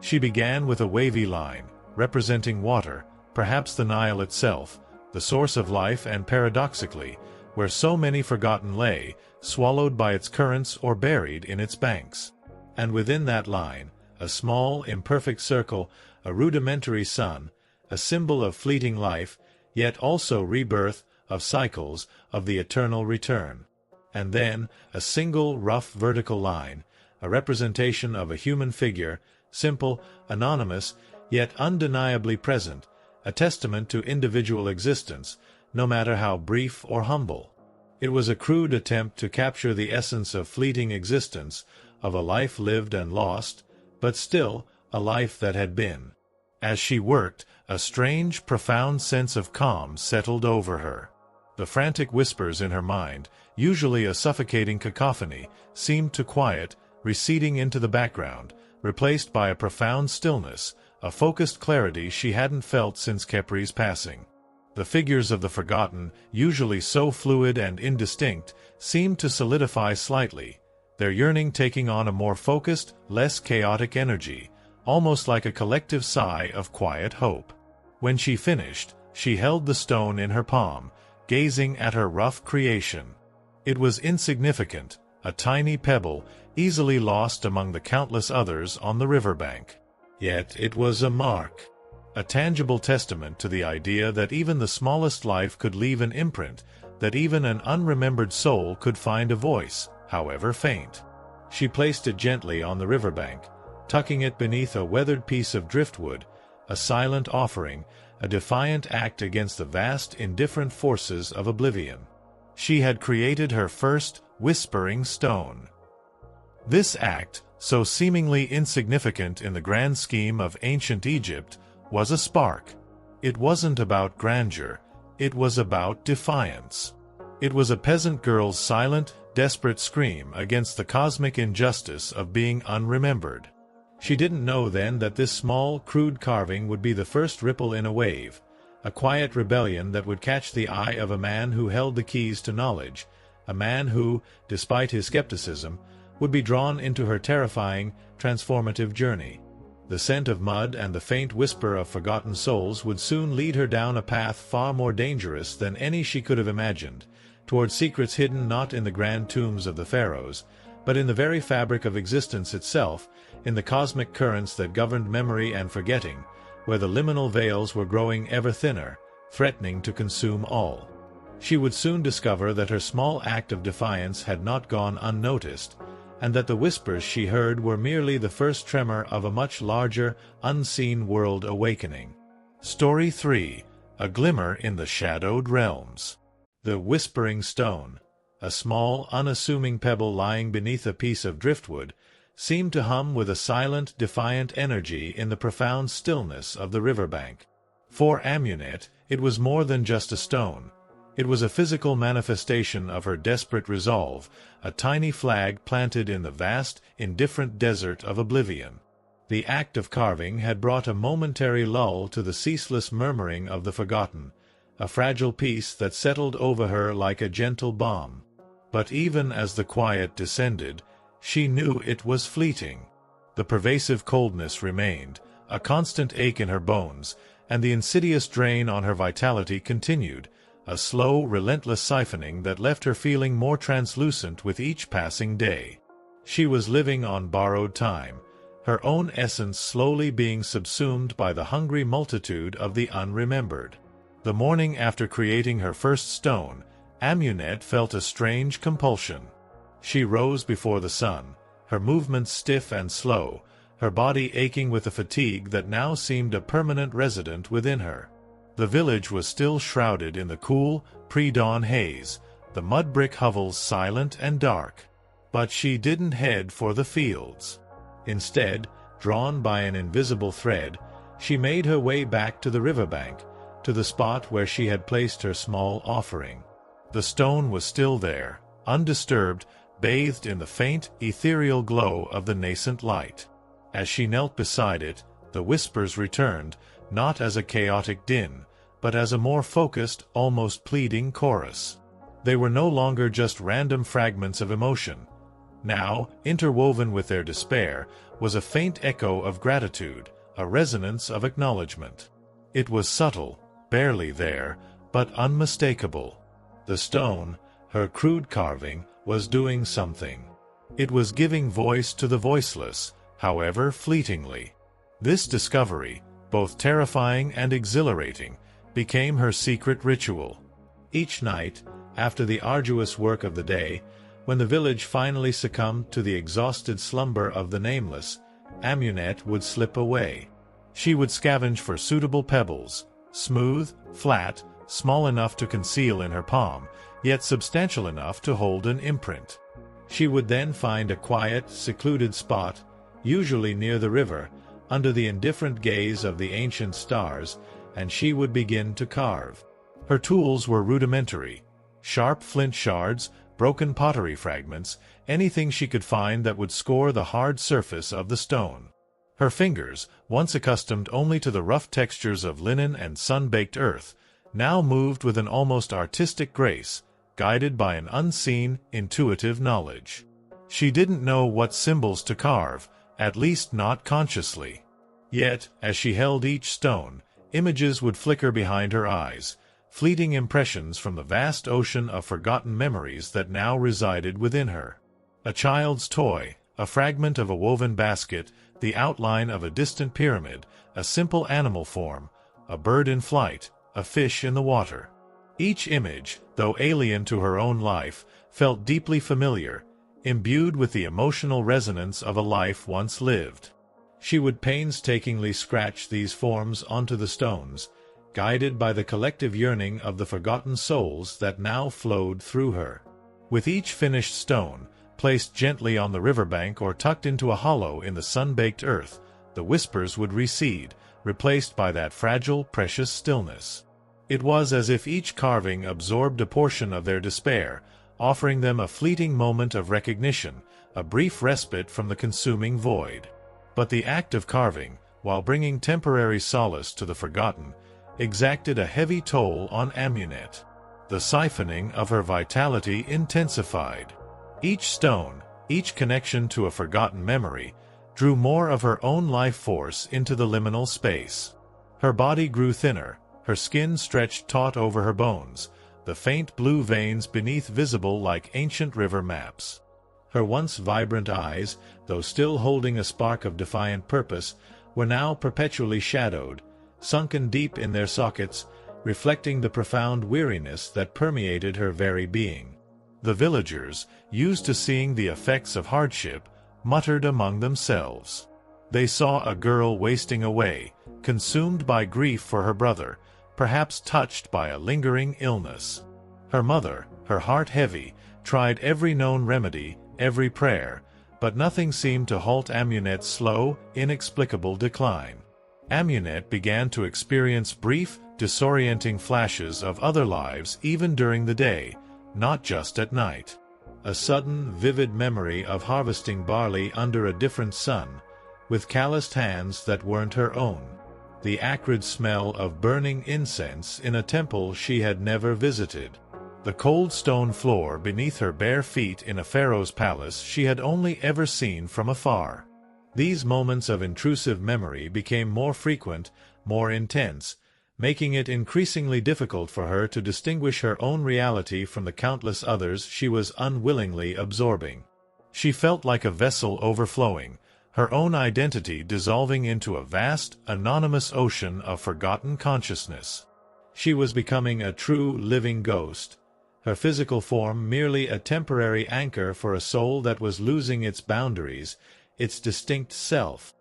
She began with a wavy line, representing water, perhaps the Nile itself, the source of life and paradoxically, where so many forgotten lay, swallowed by its currents or buried in its banks. And within that line, a small, imperfect circle, a rudimentary sun, a symbol of fleeting life, yet also rebirth, of cycles, of the eternal return. And then, a single rough vertical line, a representation of a human figure, simple, anonymous, yet undeniably present, a testament to individual existence, no matter how brief or humble. It was a crude attempt to capture the essence of fleeting existence, of a life lived and lost, but still a life that had been. As she worked, a strange, profound sense of calm settled over her. The frantic whispers in her mind, usually a suffocating cacophony, seemed to quiet, receding into the background, replaced by a profound stillness, a focused clarity she hadn't felt since Khepri's passing. The figures of the forgotten, usually so fluid and indistinct, seemed to solidify slightly, their yearning taking on a more focused, less chaotic energy, almost like a collective sigh of quiet hope. When she finished, she held the stone in her palm, gazing at her rough creation. It was insignificant, a tiny pebble, easily lost among the countless others on the riverbank. Yet it was a mark, a tangible testament to the idea that even the smallest life could leave an imprint, that even an unremembered soul could find a voice, however faint. She placed it gently on the riverbank, tucking it beneath a weathered piece of driftwood, a silent offering, a defiant act against the vast, indifferent forces of oblivion. She had created her first whispering stone. This act, so seemingly insignificant in the grand scheme of ancient Egypt, was a spark. It wasn't about grandeur, it was about defiance. It was a peasant girl's silent, desperate scream against the cosmic injustice of being unremembered. She didn't know then that this small, crude carving would be the first ripple in a wave, a quiet rebellion that would catch the eye of a man who held the keys to knowledge, a man who, despite his skepticism, would be drawn into her terrifying, transformative journey. The scent of mud and the faint whisper of forgotten souls would soon lead her down a path far more dangerous than any she could have imagined, toward secrets hidden not in the grand tombs of the pharaohs, but in the very fabric of existence itself, in the cosmic currents that governed memory and forgetting, where the liminal veils were growing ever thinner, threatening to consume all. She would soon discover that her small act of defiance had not gone unnoticed, and that the whispers she heard were merely the first tremor of a much larger, unseen world awakening. Story 3. A Glimmer in the Shadowed Realms. The Whispering Stone, a small, unassuming pebble lying beneath a piece of driftwood, seemed to hum with a silent, defiant energy in the profound stillness of the riverbank. For Amunet, it was more than just a stone. It was a physical manifestation of her desperate resolve, a tiny flag planted in the vast, indifferent desert of oblivion. The act of carving had brought a momentary lull to the ceaseless murmuring of the forgotten, a fragile peace that settled over her like a gentle balm. But even as the quiet descended, she knew it was fleeting. The pervasive coldness remained, a constant ache in her bones, and the insidious drain on her vitality continued, a slow, relentless siphoning that left her feeling more translucent with each passing day. She was living on borrowed time, her own essence slowly being subsumed by the hungry multitude of the unremembered. The morning after creating her first stone, Amunet felt a strange compulsion. She rose before the sun, her movements stiff and slow, her body aching with a fatigue that now seemed a permanent resident within her. The village was still shrouded in the cool, pre-dawn haze, the mud-brick hovels silent and dark. But she didn't head for the fields. Instead, drawn by an invisible thread, she made her way back to the riverbank, to the spot where she had placed her small offering. The stone was still there, undisturbed, bathed in the faint, ethereal glow of the nascent light. As she knelt beside it, the whispers returned, not as a chaotic din, but as a more focused, almost pleading chorus. They were no longer just random fragments of emotion. Now, interwoven with their despair, was a faint echo of gratitude, a resonance of acknowledgement. It was subtle, barely there, but unmistakable. The stone, her crude carving, was doing something. It was giving voice to the voiceless, however fleetingly. This discovery, both terrifying and exhilarating, became her secret ritual. Each night, after the arduous work of the day, when the village finally succumbed to the exhausted slumber of the nameless, Amunet would slip away. She would scavenge for suitable pebbles, smooth, flat, small enough to conceal in her palm, yet substantial enough to hold an imprint. She would then find a quiet, secluded spot, usually near the river, under the indifferent gaze of the ancient stars, and she would begin to carve. Her tools were rudimentary: sharp flint shards, broken pottery fragments, anything she could find that would score the hard surface of the stone. Her fingers, once accustomed only to the rough textures of linen and sun-baked earth, now moved with an almost artistic grace, guided by an unseen, intuitive knowledge. She didn't know what symbols to carve, at least not consciously. Yet, as she held each stone, images would flicker behind her eyes, fleeting impressions from the vast ocean of forgotten memories that now resided within her. A child's toy, a fragment of a woven basket, the outline of a distant pyramid, a simple animal form, a bird in flight, a fish in the water. Each image, though alien to her own life, felt deeply familiar, imbued with the emotional resonance of a life once lived. She would painstakingly scratch these forms onto the stones, guided by the collective yearning of the forgotten souls that now flowed through her. With each finished stone, placed gently on the riverbank or tucked into a hollow in the sun-baked earth, the whispers would recede, replaced by that fragile, precious stillness. It was as if each carving absorbed a portion of their despair, offering them a fleeting moment of recognition, a brief respite from the consuming void. But the act of carving, while bringing temporary solace to the forgotten, exacted a heavy toll on Amunet. The siphoning of her vitality intensified. Each stone, each connection to a forgotten memory, drew more of her own life force into the liminal space. Her body grew thinner, her skin stretched taut over her bones, the faint blue veins beneath visible like ancient river maps. Her once vibrant eyes, though still holding a spark of defiant purpose, were now perpetually shadowed, sunken deep in their sockets, reflecting the profound weariness that permeated her very being. The villagers, used to seeing the effects of hardship, muttered among themselves. They saw a girl wasting away, consumed by grief for her brother, perhaps touched by a lingering illness. Her mother, her heart heavy, tried every known remedy, every prayer, but nothing seemed to halt Amunet's slow, inexplicable decline. Amunet began to experience brief, disorienting flashes of other lives even during the day, not just at night. A sudden, vivid memory of harvesting barley under a different sun, with calloused hands that weren't her own. The acrid smell of burning incense in a temple she had never visited. The cold stone floor beneath her bare feet in a pharaoh's palace she had only ever seen from afar. These moments of intrusive memory became more frequent, more intense, making it increasingly difficult for her to distinguish her own reality from the countless others she was unwillingly absorbing. She felt like a vessel overflowing, her own identity dissolving into a vast, anonymous ocean of forgotten consciousness. She was becoming a true, living ghost, her physical form merely a temporary anchor for a soul that was losing its boundaries, its distinct self.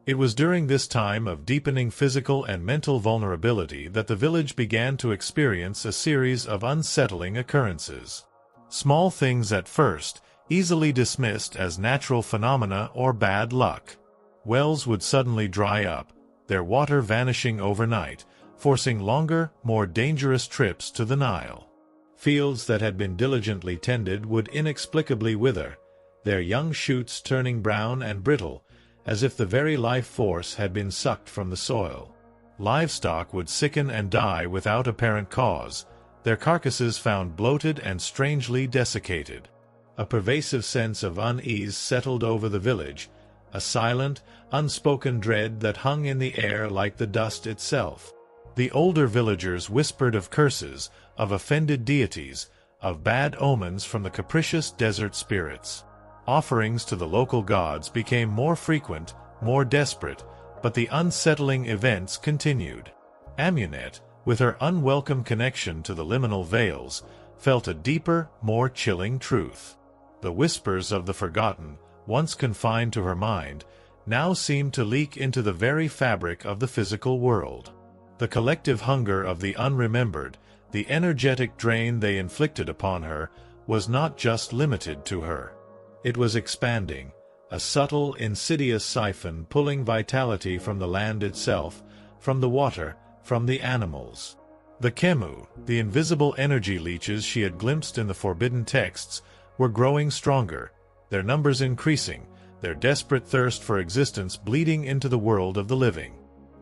It was during this time of deepening physical and mental vulnerability that the village began to experience a series of unsettling occurrences. Small things at first, easily dismissed as natural phenomena or bad luck. Wells would suddenly dry up, their water vanishing overnight, forcing longer, more dangerous trips to the Nile. Fields that had been diligently tended would inexplicably wither, their young shoots turning brown and brittle, as if the very life force had been sucked from the soil. Livestock would sicken and die without apparent cause, their carcasses found bloated and strangely desiccated. A pervasive sense of unease settled over the village, a silent, unspoken dread that hung in the air like the dust itself. The older villagers whispered of curses, of offended deities, of bad omens from the capricious desert spirits. Offerings to the local gods became more frequent, more desperate, but the unsettling events continued. Amunet, with her unwelcome connection to the liminal veils, felt a deeper, more chilling truth. The whispers of the forgotten, once confined to her mind, now seemed to leak into the very fabric of the physical world. The collective hunger of the unremembered, the energetic drain they inflicted upon her, was not just limited to her. It was expanding, a subtle, insidious siphon pulling vitality from the land itself, from the water, from the animals. The Kemu, the invisible energy leeches she had glimpsed in the forbidden texts, were growing stronger, their numbers increasing, their desperate thirst for existence bleeding into the world of the living.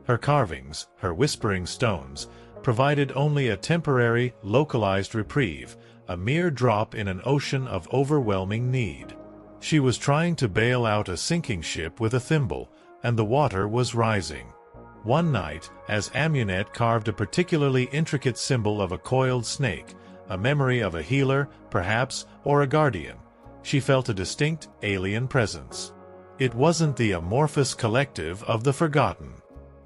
Her carvings, her whispering stones, provided only a temporary, localized reprieve, a mere drop in an ocean of overwhelming need. She was trying to bail out a sinking ship with a thimble, and the water was rising. One night, as Amunet carved a particularly intricate symbol of a coiled snake, a memory of a healer, perhaps, or a guardian, she felt a distinct, alien presence. It wasn't the amorphous collective of the forgotten.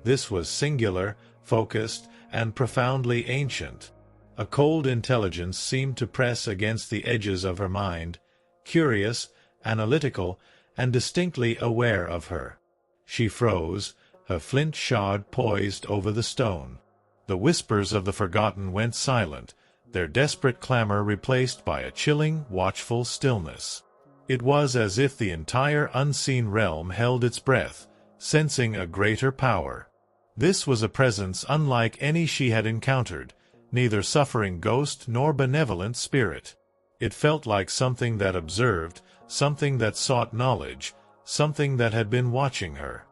This was singular, focused, and profoundly ancient. A cold intelligence seemed to press against the edges of her mind, curious, analytical, and distinctly aware of her. She froze, her flint shard poised over the stone. The whispers of the forgotten went silent, their desperate clamor replaced by a chilling, watchful stillness. It was as if the entire unseen realm held its breath, sensing a greater power. This was a presence unlike any she had encountered, neither suffering ghost nor benevolent spirit. It felt like something that observed, something that sought knowledge, something that had been watching her.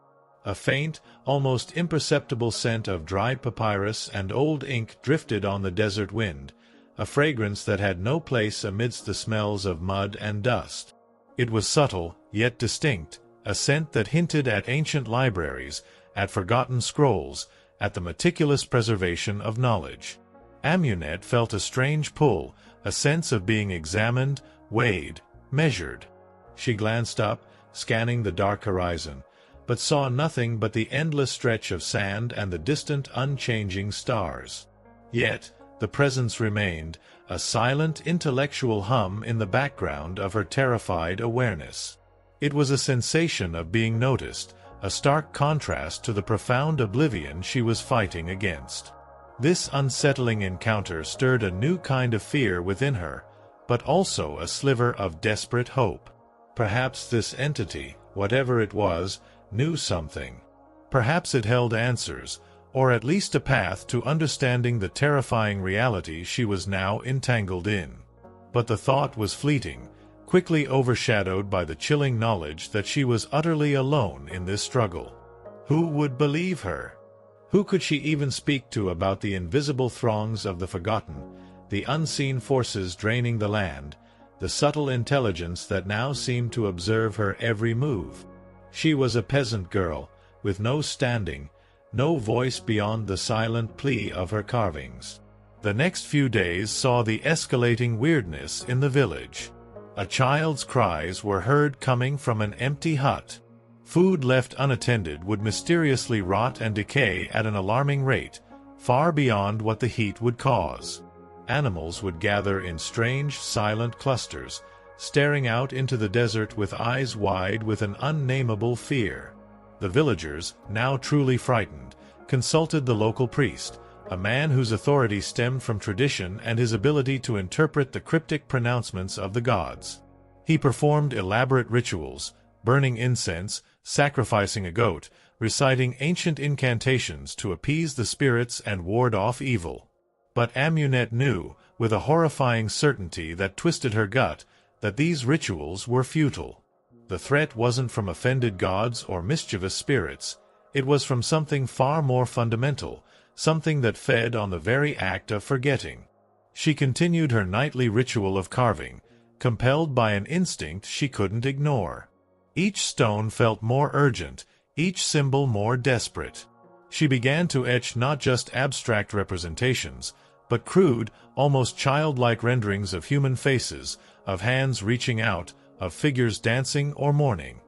A faint, almost imperceptible scent of dried papyrus and old ink drifted on the desert wind, a fragrance that had no place amidst the smells of mud and dust. It was subtle, yet distinct, a scent that hinted at ancient libraries, at forgotten scrolls, at the meticulous preservation of knowledge. Amunet felt a strange pull, a sense of being examined, weighed, measured. She glanced up, scanning the dark horizon, but saw nothing but the endless stretch of sand and the distant, unchanging stars. Yet, the presence remained, a silent, intellectual hum in the background of her terrified awareness. It was a sensation of being noticed, a stark contrast to the profound oblivion she was fighting against. This unsettling encounter stirred a new kind of fear within her, but also a sliver of desperate hope. Perhaps this entity, whatever it was, knew something. Perhaps it held answers, or at least a path to understanding the terrifying reality she was now entangled in. But the thought was fleeting, quickly overshadowed by the chilling knowledge that she was utterly alone in this struggle. Who would believe her? Who could she even speak to about the invisible throngs of the forgotten, the unseen forces draining the land, the subtle intelligence that now seemed to observe her every move? She was a peasant girl, with no standing, no voice beyond the silent plea of her carvings. The next few days saw the escalating weirdness in the village. A child's cries were heard coming from an empty hut. Food left unattended would mysteriously rot and decay at an alarming rate, far beyond what the heat would cause. Animals would gather in strange, silent clusters, staring out into the desert with eyes wide with an unnameable fear. The villagers, now truly frightened, consulted the local priest, a man whose authority stemmed from tradition and his ability to interpret the cryptic pronouncements of the gods. He performed elaborate rituals, burning incense, sacrificing a goat, reciting ancient incantations to appease the spirits and ward off evil. But Amunet knew, with a horrifying certainty that twisted her gut, that these rituals were futile. The threat wasn't from offended gods or mischievous spirits. It was from something far more fundamental, something that fed on the very act of forgetting. She continued her nightly ritual of carving, compelled by an instinct she couldn't ignore. Each stone felt more urgent, each symbol more desperate. She began to etch not just abstract representations, but crude, almost childlike renderings of human faces, of hands reaching out, of figures dancing or mourning.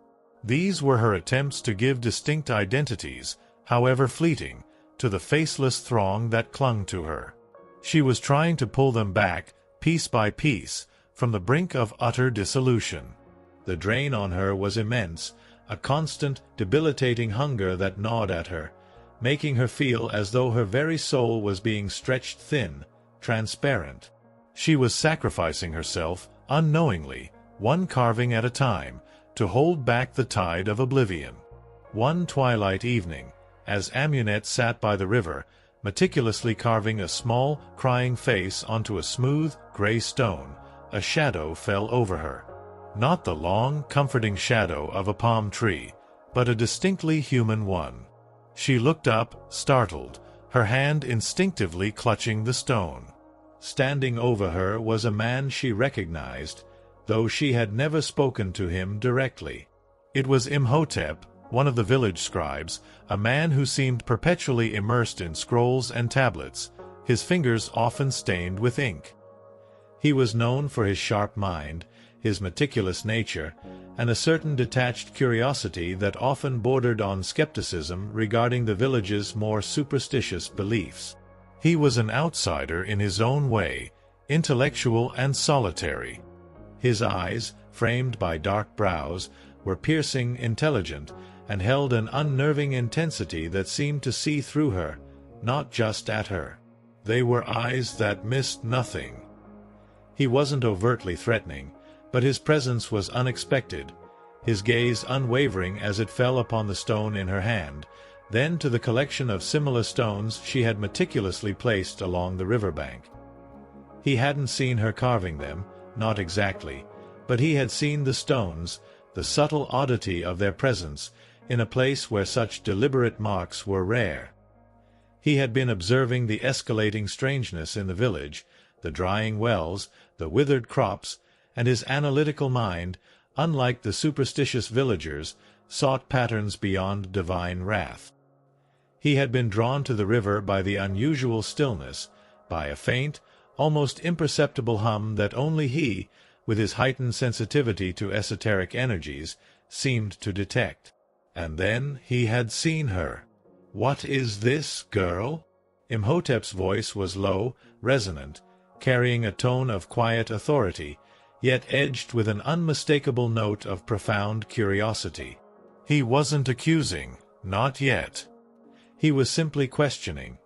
These were her attempts to give distinct identities, however fleeting, to the faceless throng that clung to her. She was trying to pull them back, piece by piece, from the brink of utter dissolution. The drain on her was immense, a constant, debilitating hunger that gnawed at her, making her feel as though her very soul was being stretched thin, transparent. She was sacrificing herself, unknowingly, one carving at a time, to hold back the tide of oblivion. One twilight evening, as Amunet sat by the river, meticulously carving a small, crying face onto a smooth, gray stone, a shadow fell over her. Not the long, comforting shadow of a palm tree, but a distinctly human one. She looked up, startled, her hand instinctively clutching the stone. Standing over her was a man she recognized, though she had never spoken to him directly. It was Imhotep, one of the village scribes, a man who seemed perpetually immersed in scrolls and tablets, his fingers often stained with ink. He was known for his sharp mind, his meticulous nature, and a certain detached curiosity that often bordered on skepticism regarding the village's more superstitious beliefs. He was an outsider in his own way, intellectual and solitary. His eyes, framed by dark brows, were piercing, intelligent, and held an unnerving intensity that seemed to see through her, not just at her. They were eyes that missed nothing. He wasn't overtly threatening, but his presence was unexpected, his gaze unwavering as it fell upon the stone in her hand, then to the collection of similar stones she had meticulously placed along the riverbank. He hadn't seen her carving them, not exactly, but he had seen the stones, the subtle oddity of their presence, in a place where such deliberate marks were rare. He had been observing the escalating strangeness in the village, the drying wells, the withered crops, and his analytical mind, unlike the superstitious villagers, sought patterns beyond divine wrath. He had been drawn to the river by the unusual stillness, by a faint, almost imperceptible hum that only he, with his heightened sensitivity to esoteric energies, seemed to detect. And then he had seen her. "What is this, girl?" Imhotep's voice was low, resonant, carrying a tone of quiet authority, yet edged with an unmistakable note of profound curiosity. He wasn't accusing, not yet. He was simply questioning,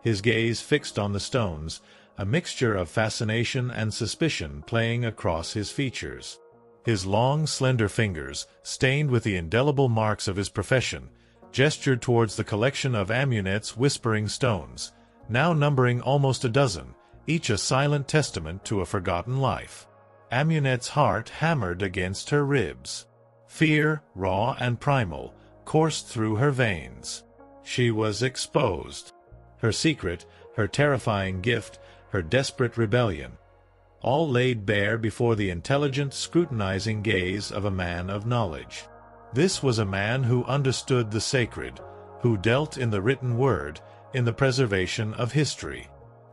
his gaze fixed on the stones, a mixture of fascination and suspicion playing across his features. His long, slender fingers, stained with the indelible marks of his profession, gestured towards the collection of Amunet's whispering stones, now numbering almost a dozen, each a silent testament to a forgotten life. Amunet's heart hammered against her ribs. Fear, raw and primal, coursed through her veins. She was exposed. Her secret, her terrifying gift, her desperate rebellion, all laid bare before the intelligent, scrutinizing gaze of a man of knowledge. This was a man who understood the sacred, who dealt in the written word, in the preservation of history.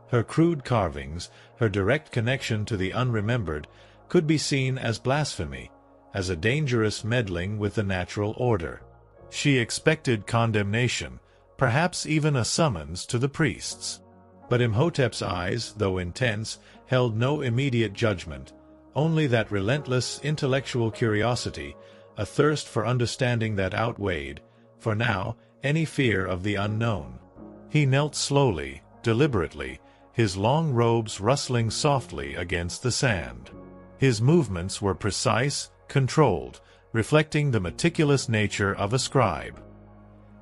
Her crude carvings, her direct connection to the unremembered, could be seen as blasphemy, as a dangerous meddling with the natural order. She expected condemnation, perhaps even a summons to the priests. But Imhotep's eyes, though intense, held no immediate judgment, only that relentless intellectual curiosity, a thirst for understanding that outweighed, for now, any fear of the unknown. He knelt slowly, deliberately, his long robes rustling softly against the sand. His movements were precise, controlled, reflecting the meticulous nature of a scribe.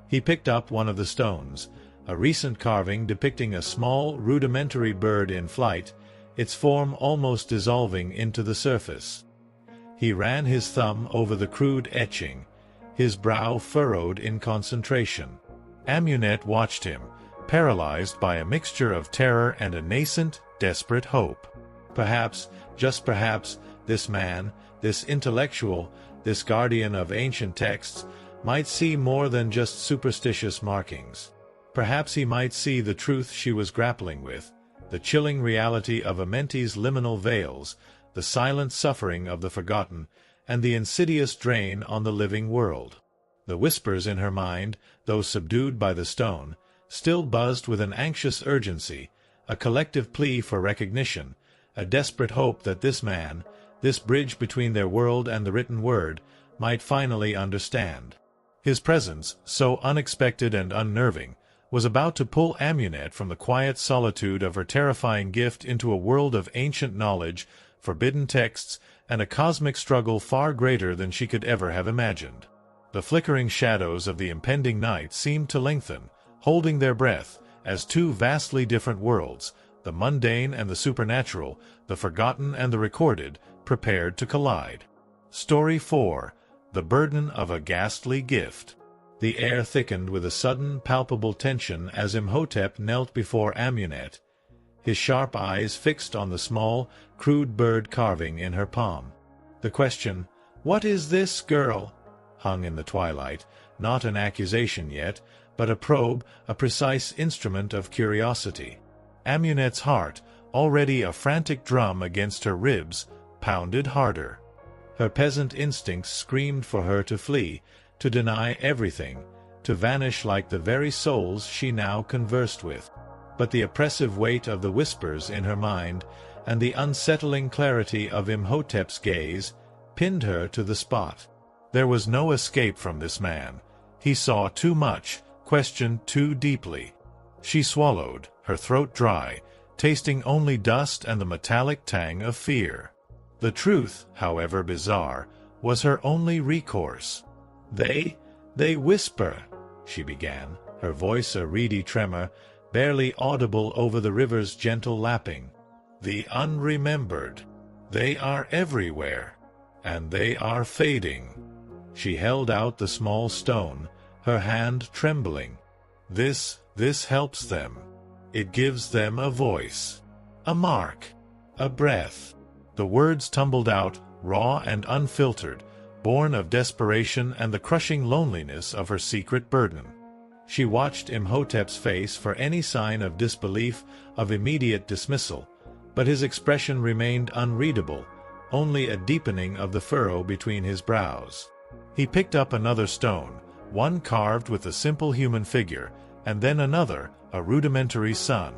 He picked up one of the stones, a recent carving depicting a small, rudimentary bird in flight, its form almost dissolving into the surface. He ran his thumb over the crude etching, his brow furrowed in concentration. Amunet watched him, paralyzed by a mixture of terror and a nascent, desperate hope. Perhaps, just perhaps, this man, this intellectual, this guardian of ancient texts, might see more than just superstitious markings. Perhaps he might see the truth she was grappling with, the chilling reality of Amenti's liminal veils, the silent suffering of the forgotten, and the insidious drain on the living world. The whispers in her mind, though subdued by the stone, still buzzed with an anxious urgency, a collective plea for recognition, a desperate hope that this man, this bridge between their world and the written word, might finally understand. His presence, so unexpected and unnerving, was about to pull Amunet from the quiet solitude of her terrifying gift into a world of ancient knowledge, forbidden texts, and a cosmic struggle far greater than she could ever have imagined. The flickering shadows of the impending night seemed to lengthen, holding their breath, as two vastly different worlds, the mundane and the supernatural, the forgotten and the recorded, prepared to collide. Story 4. The Burden of a Ghastly Gift. The air thickened with a sudden, palpable tension as Imhotep knelt before Amunet, his sharp eyes fixed on the small, crude bird carving in her palm. The question, "What is this, girl?" hung in the twilight, not an accusation yet, but a probe, a precise instrument of curiosity. Amunet's heart, already a frantic drum against her ribs, pounded harder. Her peasant instincts screamed for her to flee, to deny everything, to vanish like the very souls she now conversed with. But the oppressive weight of the whispers in her mind, and the unsettling clarity of Imhotep's gaze, pinned her to the spot. There was no escape from this man. He saw too much, questioned too deeply. She swallowed, her throat dry, tasting only dust and the metallic tang of fear. The truth, however bizarre, was her only recourse. They whisper," she began, her voice a reedy tremor, barely audible over the river's gentle lapping. "The unremembered. They are everywhere, and they are fading." She held out the small stone, her hand trembling. This helps them. It gives them a voice, a mark, a breath." The words tumbled out, raw and unfiltered, born of desperation and the crushing loneliness of her secret burden. She watched Imhotep's face for any sign of disbelief, of immediate dismissal, but his expression remained unreadable, only a deepening of the furrow between his brows. He picked up another stone, one carved with a simple human figure, and then another, a rudimentary sun.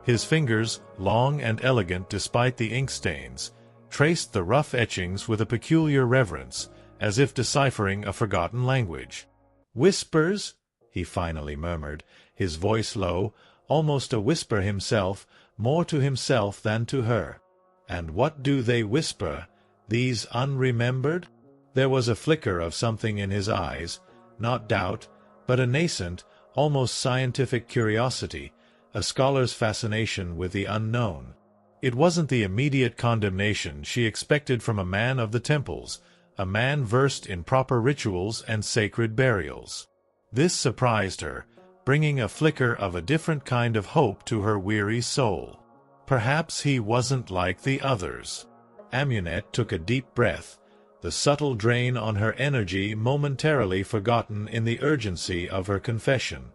His fingers, long and elegant despite the ink stains, traced the rough etchings with a peculiar reverence, as if deciphering a forgotten language. "Whispers?" he finally murmured, his voice low, almost a whisper himself, more to himself than to her. "And what do they whisper, these unremembered?" There was a flicker of something in his eyes, not doubt, but a nascent, almost scientific curiosity, a scholar's fascination with the unknown. It wasn't the immediate condemnation she expected from a man of the temples, a man versed in proper rituals and sacred burials. This surprised her, bringing a flicker of a different kind of hope to her weary soul. Perhaps he wasn't like the others. Amunet took a deep breath, the subtle drain on her energy momentarily forgotten in the urgency of her confession.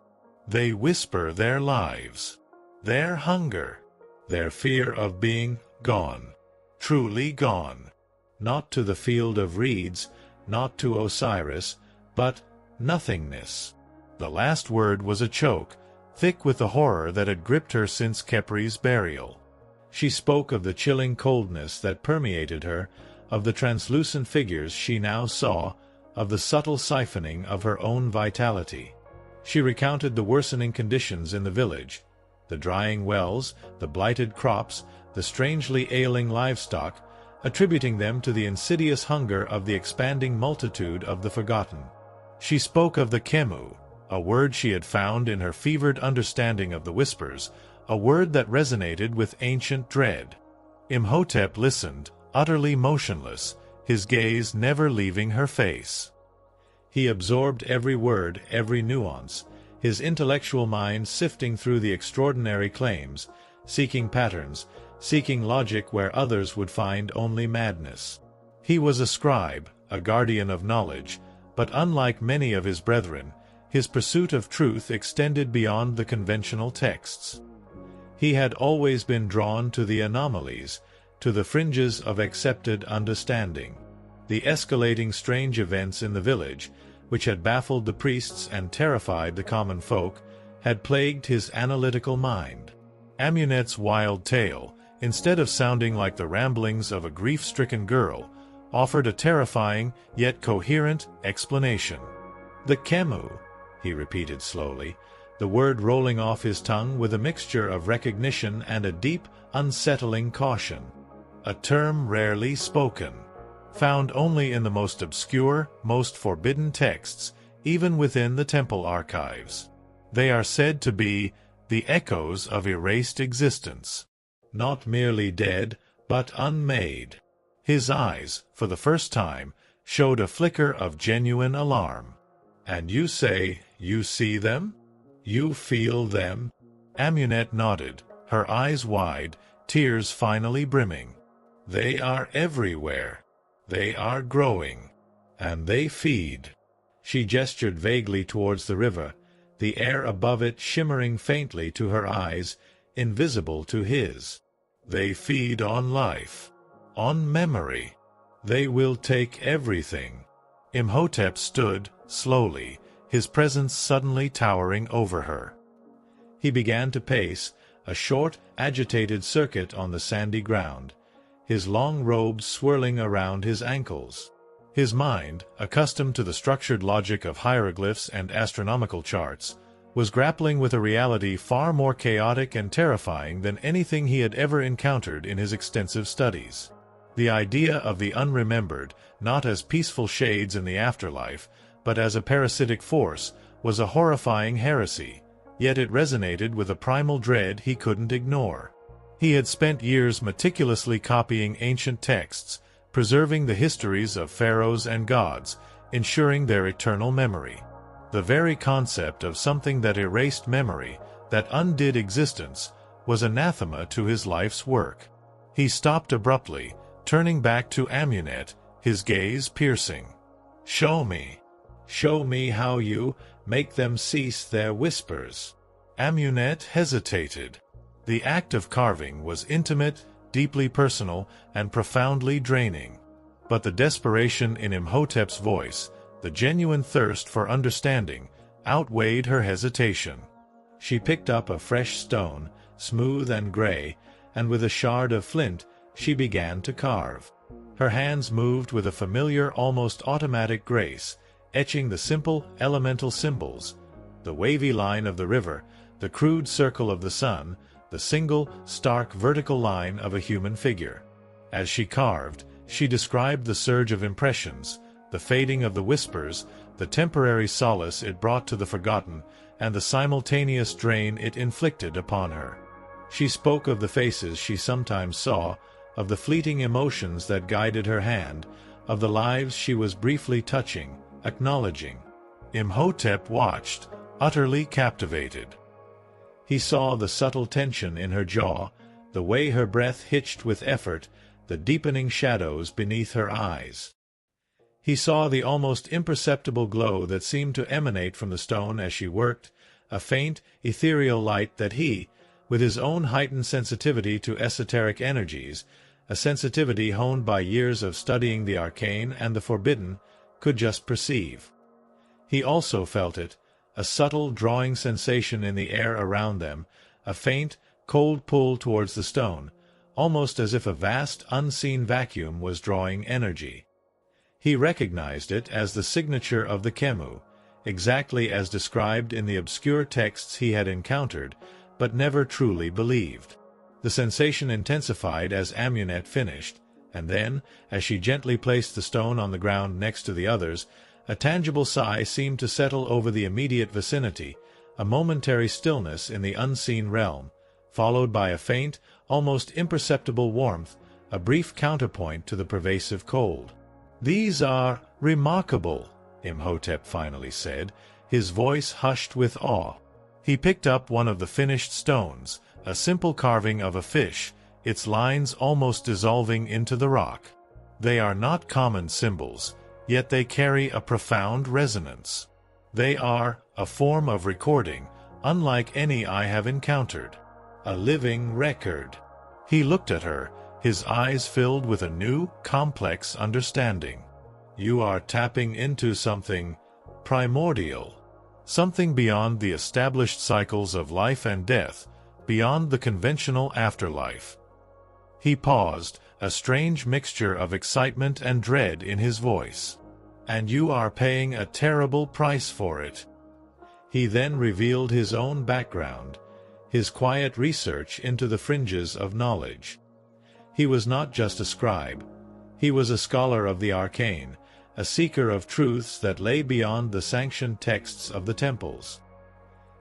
They whisper their lives, their hunger, their fear of being gone, truly gone. Not to the field of reeds, not to Osiris, but nothingness. The last word was a choke, thick with the horror that had gripped her since Khepri's burial. She spoke of the chilling coldness that permeated her, of the translucent figures she now saw, of the subtle siphoning of her own vitality. She recounted the worsening conditions in the village, the drying wells, the blighted crops, the strangely ailing livestock, attributing them to the insidious hunger of the expanding multitude of the forgotten. She spoke of the Khemu, a word she had found in her fevered understanding of the whispers, a word that resonated with ancient dread. Imhotep listened, utterly motionless, his gaze never leaving her face. He absorbed every word, every nuance, his intellectual mind sifting through the extraordinary claims, seeking patterns, seeking logic where others would find only madness. He was a scribe, a guardian of knowledge, but unlike many of his brethren, his pursuit of truth extended beyond the conventional texts. He had always been drawn to the anomalies, to the fringes of accepted understanding. The escalating strange events in the village, which had baffled the priests and terrified the common folk, had plagued his analytical mind. Amunet's wild tale, instead of sounding like the ramblings of a grief-stricken girl, offered a terrifying, yet coherent, explanation. "The Khemu," he repeated slowly, the word rolling off his tongue with a mixture of recognition and a deep, unsettling caution. A term rarely spoken, found only in the most obscure, most forbidden texts, even within the temple archives. They are said to be the echoes of erased existence, not merely dead, but unmade. His eyes, for the first time, showed a flicker of genuine alarm. And you say you see them? You feel them? Amunet nodded, her eyes wide, tears finally brimming. They are everywhere. They are growing. And they feed. She gestured vaguely towards the river, the air above it shimmering faintly to her eyes, invisible to his. They feed on life. On memory. They will take everything. Imhotep stood, slowly, his presence suddenly towering over her. He began to pace, a short, agitated circuit on the sandy ground, his long robes swirling around his ankles. His mind, accustomed to the structured logic of hieroglyphs and astronomical charts, was grappling with a reality far more chaotic and terrifying than anything he had ever encountered in his extensive studies. The idea of the unremembered, not as peaceful shades in the afterlife, but as a parasitic force, was a horrifying heresy, yet it resonated with a primal dread he couldn't ignore. He had spent years meticulously copying ancient texts, preserving the histories of pharaohs and gods, ensuring their eternal memory. The very concept of something that erased memory, that undid existence, was anathema to his life's work. He stopped abruptly, turning back to Amunet, his gaze piercing. "Show me. Show me how you make them cease their whispers." Amunet hesitated. The act of carving was intimate, deeply personal, and profoundly draining. But the desperation in Imhotep's voice, the genuine thirst for understanding, outweighed her hesitation. She picked up a fresh stone, smooth and gray, and with a shard of flint, she began to carve. Her hands moved with a familiar, almost automatic grace, etching the simple, elemental symbols, the wavy line of the river, the crude circle of the sun, the single, stark vertical line of a human figure. As she carved, she described the surge of impressions, the fading of the whispers, the temporary solace it brought to the forgotten, and the simultaneous drain it inflicted upon her. She spoke of the faces she sometimes saw, of the fleeting emotions that guided her hand, of the lives she was briefly touching, acknowledging. Imhotep watched, utterly captivated. He saw the subtle tension in her jaw, the way her breath hitched with effort, the deepening shadows beneath her eyes. He saw the almost imperceptible glow that seemed to emanate from the stone as she worked, a faint, ethereal light that he, with his own heightened sensitivity to esoteric energies, a sensitivity honed by years of studying the arcane and the forbidden, could just perceive. He also felt it, a subtle drawing sensation in the air around them, a faint, cold pull towards the stone, almost as if a vast, unseen vacuum was drawing energy. He recognized it as the signature of the Khemu, exactly as described in the obscure texts he had encountered, but never truly believed. The sensation intensified as Amunet finished, and then, as she gently placed the stone on the ground next to the others, a tangible sigh seemed to settle over the immediate vicinity, a momentary stillness in the unseen realm, followed by a faint, almost imperceptible warmth, a brief counterpoint to the pervasive cold. "These are remarkable," Imhotep finally said, his voice hushed with awe. He picked up one of the finished stones, a simple carving of a fish, its lines almost dissolving into the rock. "They are not common symbols, yet they carry a profound resonance. They are a form of recording, unlike any I have encountered. A living record." He looked at her, his eyes filled with a new, complex understanding. "You are tapping into something primordial. Something beyond the established cycles of life and death, beyond the conventional afterlife." He paused, a strange mixture of excitement and dread in his voice. "And you are paying a terrible price for it." He then revealed his own background, his quiet research into the fringes of knowledge. He was not just a scribe. He was a scholar of the arcane, a seeker of truths that lay beyond the sanctioned texts of the temples.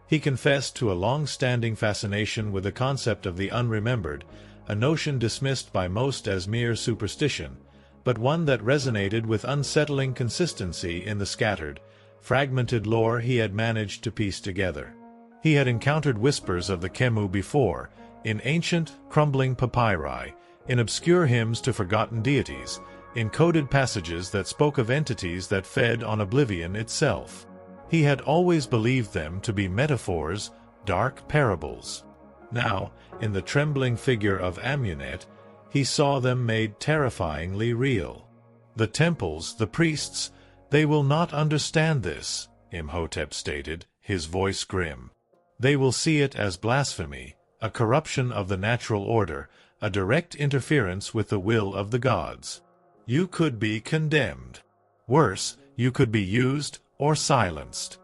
He confessed to a long-standing fascination with the concept of the unremembered, a notion dismissed by most as mere superstition, but one that resonated with unsettling consistency in the scattered, fragmented lore he had managed to piece together. He had encountered whispers of the Kemu before, in ancient, crumbling papyri, in obscure hymns to forgotten deities, in coded passages that spoke of entities that fed on oblivion itself. He had always believed them to be metaphors, dark parables. Now, in the trembling figure of Amunet, he saw them made terrifyingly real. The temples, the priests, they will not understand this, Imhotep stated, his voice grim. They will see it as blasphemy, a corruption of the natural order, a direct interference with the will of the gods. You could be condemned. Worse, you could be used or silenced.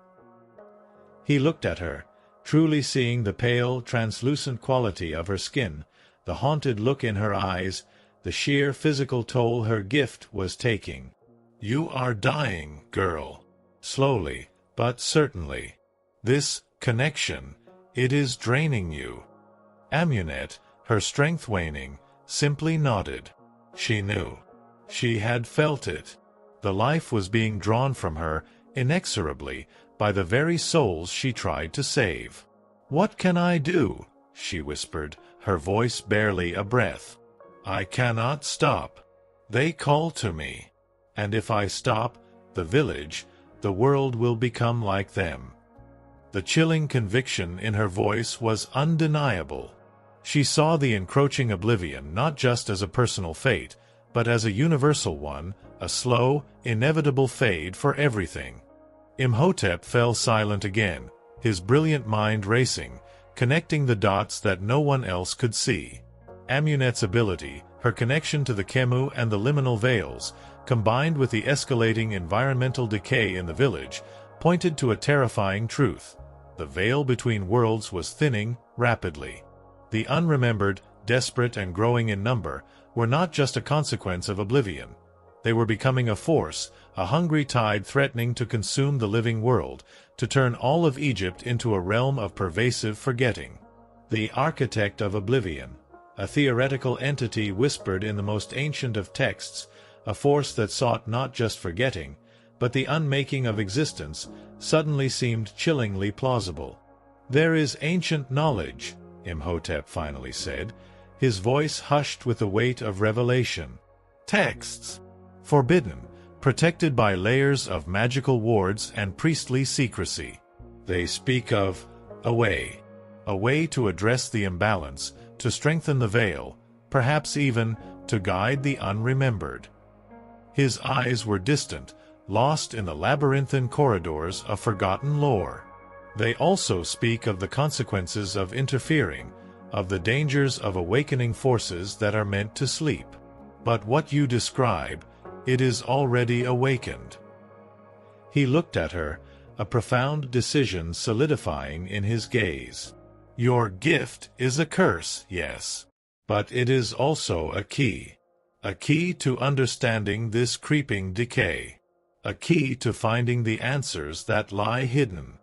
He looked at her, truly seeing the pale, translucent quality of her skin, the haunted look in her eyes, the sheer physical toll her gift was taking. You are dying, girl. Slowly, but certainly. This connection, it is draining you. Amunet, her strength waning, simply nodded. She knew. She had felt it. The life was being drawn from her, inexorably, by the very souls she tried to save. "What can I do?" she whispered, her voice barely a breath. "I cannot stop. They call to me. And if I stop, the village, the world will become like them." The chilling conviction in her voice was undeniable. She saw the encroaching oblivion not just as a personal fate, but as a universal one, a slow, inevitable fade for everything. Imhotep fell silent again, his brilliant mind racing, connecting the dots that no one else could see. Amunet's ability, her connection to the Kemu and the liminal veils, combined with the escalating environmental decay in the village, pointed to a terrifying truth. The veil between worlds was thinning rapidly. The unremembered, desperate and growing in number, were not just a consequence of oblivion. They were becoming a force, a hungry tide threatening to consume the living world, to turn all of Egypt into a realm of pervasive forgetting. The architect of oblivion, a theoretical entity whispered in the most ancient of texts, a force that sought not just forgetting, but the unmaking of existence, suddenly seemed chillingly plausible. "There is ancient knowledge," Imhotep finally said, his voice hushed with the weight of revelation. "Texts. Forbidden, protected by layers of magical wards and priestly secrecy. They speak of a way to address the imbalance, to strengthen the veil, perhaps even to guide the unremembered." His eyes were distant, lost in the labyrinthine corridors of forgotten lore. They also speak of the consequences of interfering, of the dangers of awakening forces that are meant to sleep. But what you describe, it is already awakened. He looked at her, a profound decision solidifying in his gaze. "Your gift is a curse, yes. But it is also a key to understanding this creeping decay. A key to finding the answers that lie hidden."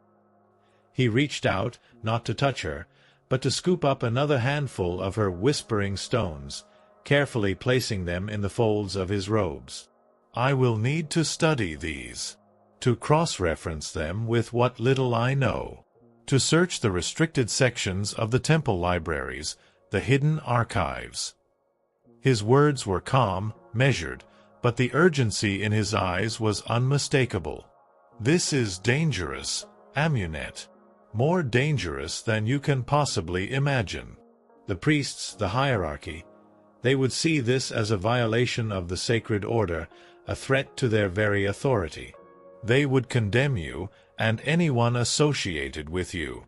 He reached out, not to touch her, but to scoop up another handful of her whispering stones, carefully placing them in the folds of his robes. "I will need to study these, to cross-reference them with what little I know, to search the restricted sections of the temple libraries, the hidden archives." His words were calm, measured, but the urgency in his eyes was unmistakable. "This is dangerous, Amunet. More dangerous than you can possibly imagine." The priests, the hierarchy, they would see this as a violation of the sacred order, a threat to their very authority. They would condemn you and anyone associated with you.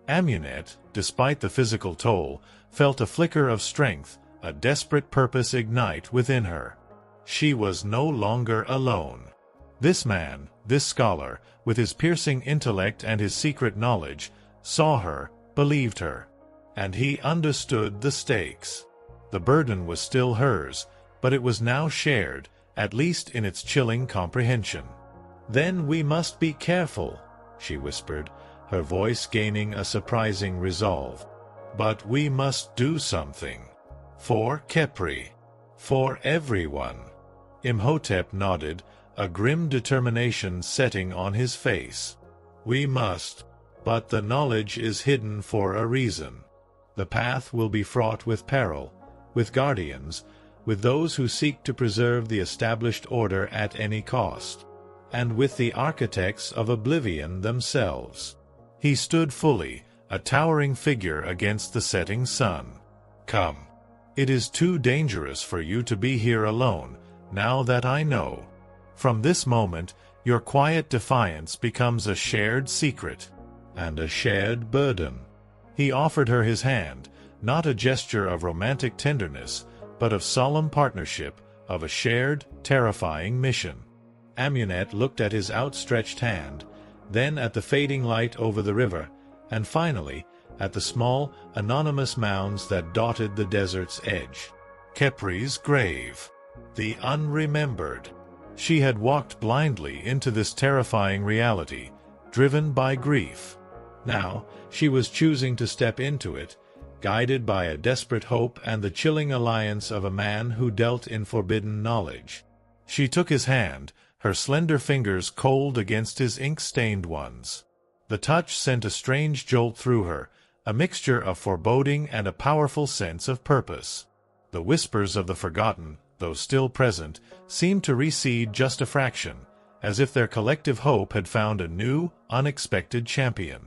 Amunet, despite the physical toll, felt a flicker of strength, a desperate purpose ignite within her. She was no longer alone. This man, this scholar, with his piercing intellect and his secret knowledge, saw her, believed her. And he understood the stakes. The burden was still hers, but it was now shared, at least in its chilling comprehension. "Then we must be careful," she whispered, her voice gaining a surprising resolve. "But we must do something. For Khepri. For everyone." Imhotep nodded, a grim determination setting on his face. "We must. But the knowledge is hidden for a reason. The path will be fraught with peril, with guardians, with those who seek to preserve the established order at any cost, and with the architects of oblivion themselves." He stood fully, a towering figure against the setting sun. "Come. It is too dangerous for you to be here alone, now that I know. From this moment, your quiet defiance becomes a shared secret, and a shared burden." He offered her his hand, not a gesture of romantic tenderness, but of solemn partnership, of a shared, terrifying mission. Amunet looked at his outstretched hand, then at the fading light over the river, and finally at the small, anonymous mounds that dotted the desert's edge. Khepri's grave. The unremembered. She had walked blindly into this terrifying reality, driven by grief. Now, she was choosing to step into it, guided by a desperate hope and the chilling alliance of a man who dealt in forbidden knowledge. She took his hand, her slender fingers cold against his ink-stained ones. The touch sent a strange jolt through her, a mixture of foreboding and a powerful sense of purpose. The whispers of the forgotten, though still present, seemed to recede just a fraction, as if their collective hope had found a new, unexpected champion.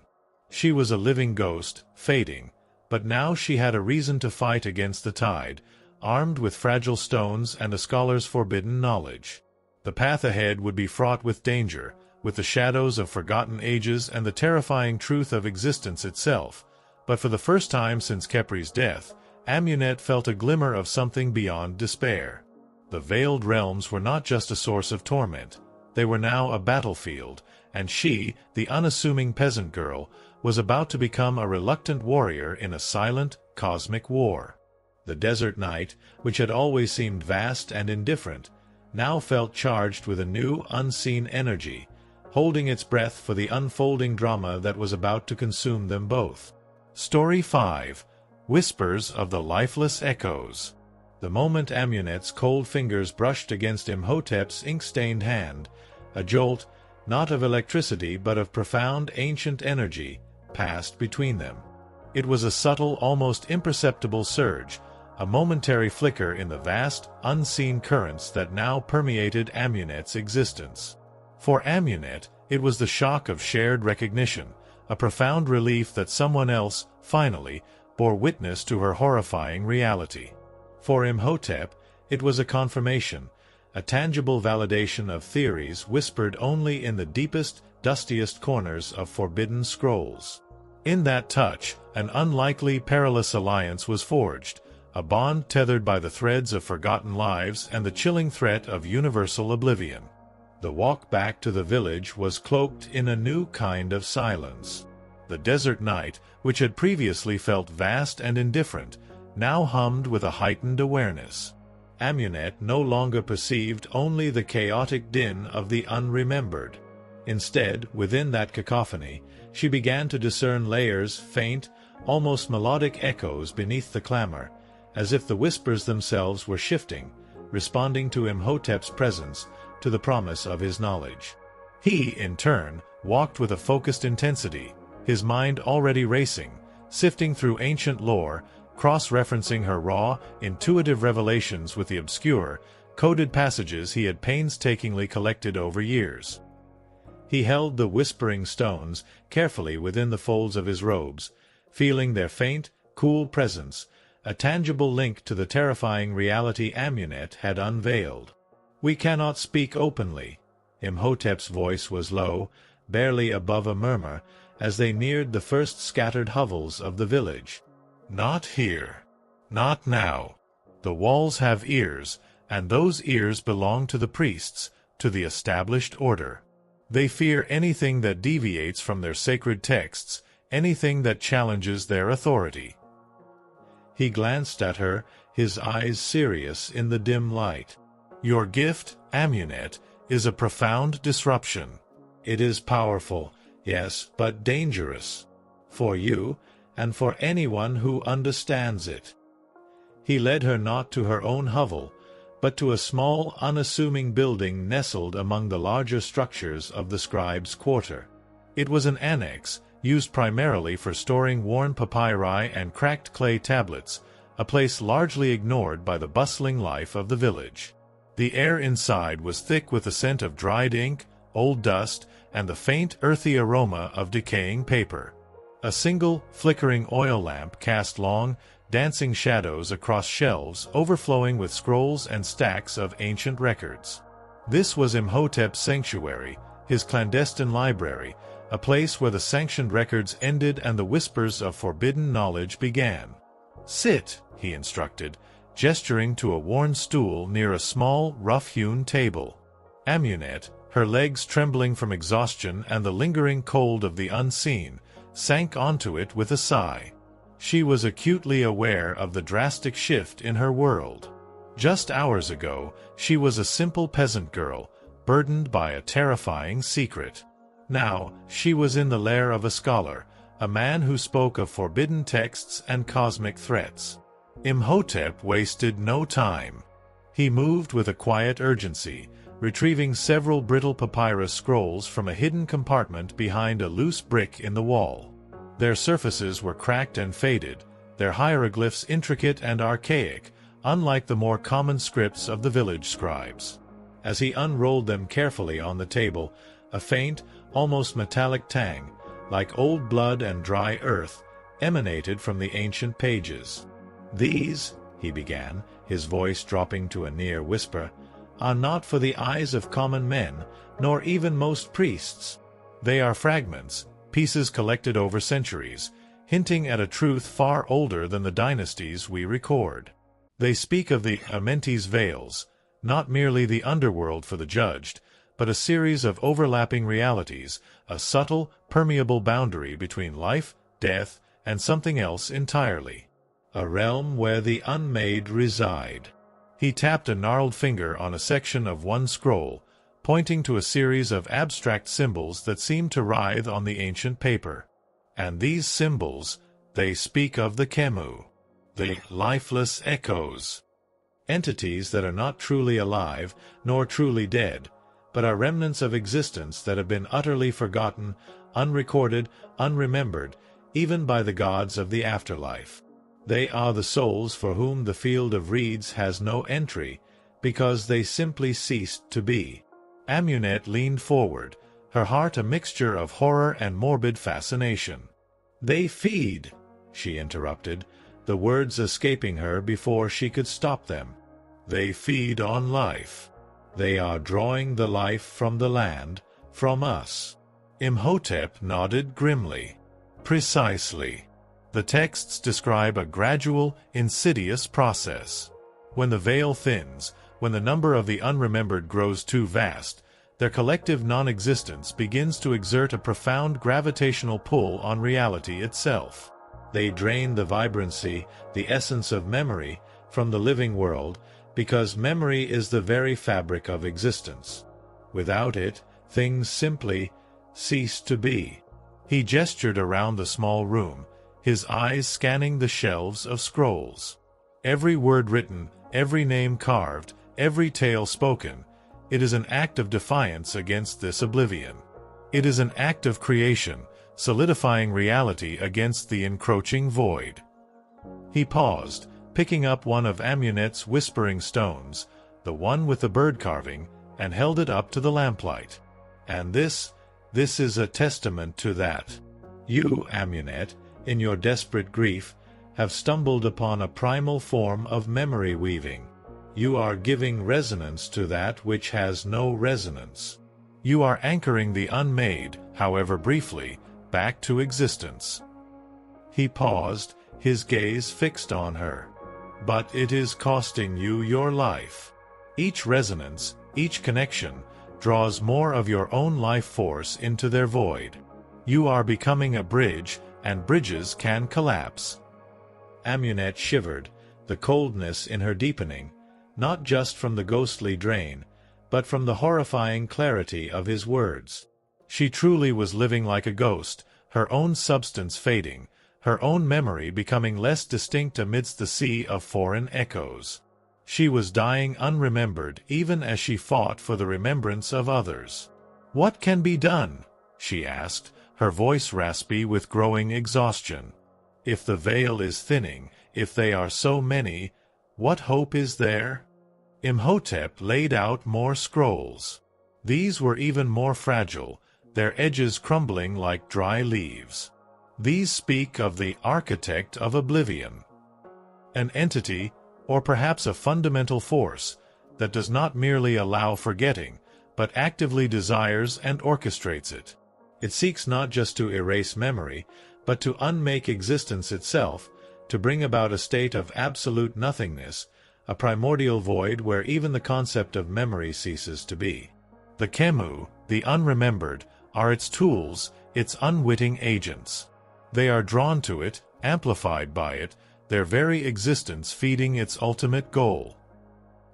She was a living ghost, fading, but now she had a reason to fight against the tide, armed with fragile stones and a scholar's forbidden knowledge. The path ahead would be fraught with danger, with the shadows of forgotten ages and the terrifying truth of existence itself, but for the first time since Khepri's death, Amunet felt a glimmer of something beyond despair. The veiled realms were not just a source of torment. They were now a battlefield, and she, the unassuming peasant girl, was about to become a reluctant warrior in a silent, cosmic war. The desert night, which had always seemed vast and indifferent, now felt charged with a new, unseen energy, holding its breath for the unfolding drama that was about to consume them both. Story 5. Whispers of the Lifeless Echoes. The moment Amunet's cold fingers brushed against Imhotep's ink-stained hand, a jolt, not of electricity but of profound ancient energy, passed between them. It was a subtle, almost imperceptible surge, a momentary flicker in the vast, unseen currents that now permeated Amunet's existence. For Amunet, it was the shock of shared recognition, a profound relief that someone else, finally, bore witness to her horrifying reality. For Imhotep, it was a confirmation, a tangible validation of theories whispered only in the deepest, dustiest corners of forbidden scrolls. In that touch, an unlikely, perilous alliance was forged, a bond tethered by the threads of forgotten lives and the chilling threat of universal oblivion. The walk back to the village was cloaked in a new kind of silence. The desert night, which had previously felt vast and indifferent, now hummed with a heightened awareness. Amunet no longer perceived only the chaotic din of the unremembered. Instead, within that cacophony, she began to discern layers, faint, almost melodic echoes beneath the clamor, as if the whispers themselves were shifting, responding to Imhotep's presence, to the promise of his knowledge. He, in turn, walked with a focused intensity, his mind already racing, sifting through ancient lore, cross-referencing her raw, intuitive revelations with the obscure, coded passages he had painstakingly collected over years. He held the whispering stones carefully within the folds of his robes, feeling their faint, cool presence, a tangible link to the terrifying reality Amunet had unveiled. "We cannot speak openly." Imhotep's voice was low, barely above a murmur, as they neared the first scattered hovels of the village. "Not here. Not now. The walls have ears, and those ears belong to the priests, to the established order. They fear anything that deviates from their sacred texts, anything that challenges their authority." He glanced at her, his eyes serious in the dim light. "Your gift, Amunet, is a profound disruption. It is powerful, yes, but dangerous. For you, and for anyone who understands it." He led her not to her own hovel, but to a small, unassuming building nestled among the larger structures of the scribe's quarter. It was an annex, used primarily for storing worn papyri and cracked clay tablets, a place largely ignored by the bustling life of the village. The air inside was thick with the scent of dried ink, old dust, and the faint, earthy aroma of decaying paper. A single, flickering oil lamp cast long, dancing shadows across shelves overflowing with scrolls and stacks of ancient records. This was Imhotep's sanctuary, his clandestine library, a place where the sanctioned records ended and the whispers of forbidden knowledge began. "Sit," he instructed, gesturing to a worn stool near a small, rough-hewn table. Amunet, her legs trembling from exhaustion and the lingering cold of the unseen, sank onto it with a sigh. She was acutely aware of the drastic shift in her world. Just hours ago, she was a simple peasant girl, burdened by a terrifying secret. Now, she was in the lair of a scholar, a man who spoke of forbidden texts and cosmic threats. Imhotep wasted no time. He moved with a quiet urgency, retrieving several brittle papyrus scrolls from a hidden compartment behind a loose brick in the wall. Their surfaces were cracked and faded, their hieroglyphs intricate and archaic, unlike the more common scripts of the village scribes. As he unrolled them carefully on the table, a faint, almost metallic tang, like old blood and dry earth, emanated from the ancient pages. "These," he began, his voice dropping to a near whisper, "are not for the eyes of common men, nor even most priests. They are fragments, pieces collected over centuries, hinting at a truth far older than the dynasties we record. They speak of the Amenti's veils, not merely the underworld for the judged, but a series of overlapping realities, a subtle, permeable boundary between life, death, and something else entirely. A realm where the unmade reside." He tapped a gnarled finger on a section of one scroll, pointing to a series of abstract symbols that seemed to writhe on the ancient paper. "And these symbols, they speak of the Kemu, the lifeless echoes. Entities that are not truly alive, nor truly dead, but are remnants of existence that have been utterly forgotten, unrecorded, unremembered, even by the gods of the afterlife. They are the souls for whom the field of reeds has no entry, because they simply ceased to be." Amunet leaned forward, her heart a mixture of horror and morbid fascination. "They feed," she interrupted, the words escaping her before she could stop them. "They feed on life. They are drawing the life from the land, from us." Imhotep nodded grimly. "Precisely. The texts describe a gradual, insidious process. When the veil thins, when the number of the unremembered grows too vast, their collective non-existence begins to exert a profound gravitational pull on reality itself. They drain the vibrancy, the essence of memory, from the living world, because memory is the very fabric of existence. Without it, things simply cease to be." He gestured around the small room, his eyes scanning the shelves of scrolls. "Every word written, every name carved, every tale spoken, it is an act of defiance against this oblivion. It is an act of creation, solidifying reality against the encroaching void." He paused, picking up one of Amunet's whispering stones, the one with the bird carving, and held it up to the lamplight. "And this is a testament to that. You, Amunet, in your desperate grief, have stumbled upon a primal form of memory weaving. You are giving resonance to that which has no resonance. You are anchoring the unmade, however briefly, back to existence." He paused, his gaze fixed on her. "But it is costing you your life. Each resonance, each connection, draws more of your own life force into their void. You are becoming a bridge, and bridges can collapse." Amunet shivered, the coldness in her deepening, not just from the ghostly drain, but from the horrifying clarity of his words. She truly was living like a ghost, her own substance fading, her own memory becoming less distinct amidst the sea of foreign echoes. She was dying unremembered even as she fought for the remembrance of others. "What can be done?" she asked, her voice raspy with growing exhaustion. "If the veil is thinning, if they are so many, what hope is there?" Imhotep laid out more scrolls. These were even more fragile, their edges crumbling like dry leaves. These speak of the architect of oblivion. An entity, or perhaps a fundamental force, that does not merely allow forgetting, but actively desires and orchestrates it. It seeks not just to erase memory, but to unmake existence itself, to bring about a state of absolute nothingness, a primordial void where even the concept of memory ceases to be. The Khemu, the unremembered, are its tools, its unwitting agents. They are drawn to it, amplified by it, their very existence feeding its ultimate goal.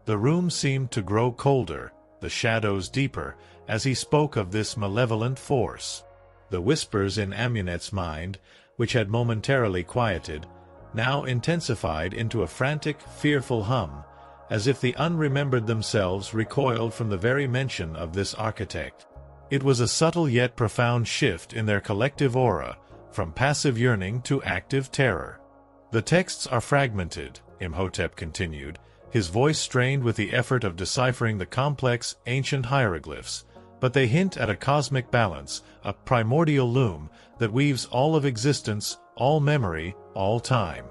The room seemed to grow colder, the shadows deeper, as he spoke of this malevolent force. The whispers in Amunet's mind, which had momentarily quieted, now intensified into a frantic, fearful hum, as if the unremembered themselves recoiled from the very mention of this architect. It was a subtle yet profound shift in their collective aura, from passive yearning to active terror. "The texts are fragmented," Imhotep continued, his voice strained with the effort of deciphering the complex, ancient hieroglyphs, "but they hint at a cosmic balance, a primordial loom that weaves all of existence, all memory, all time.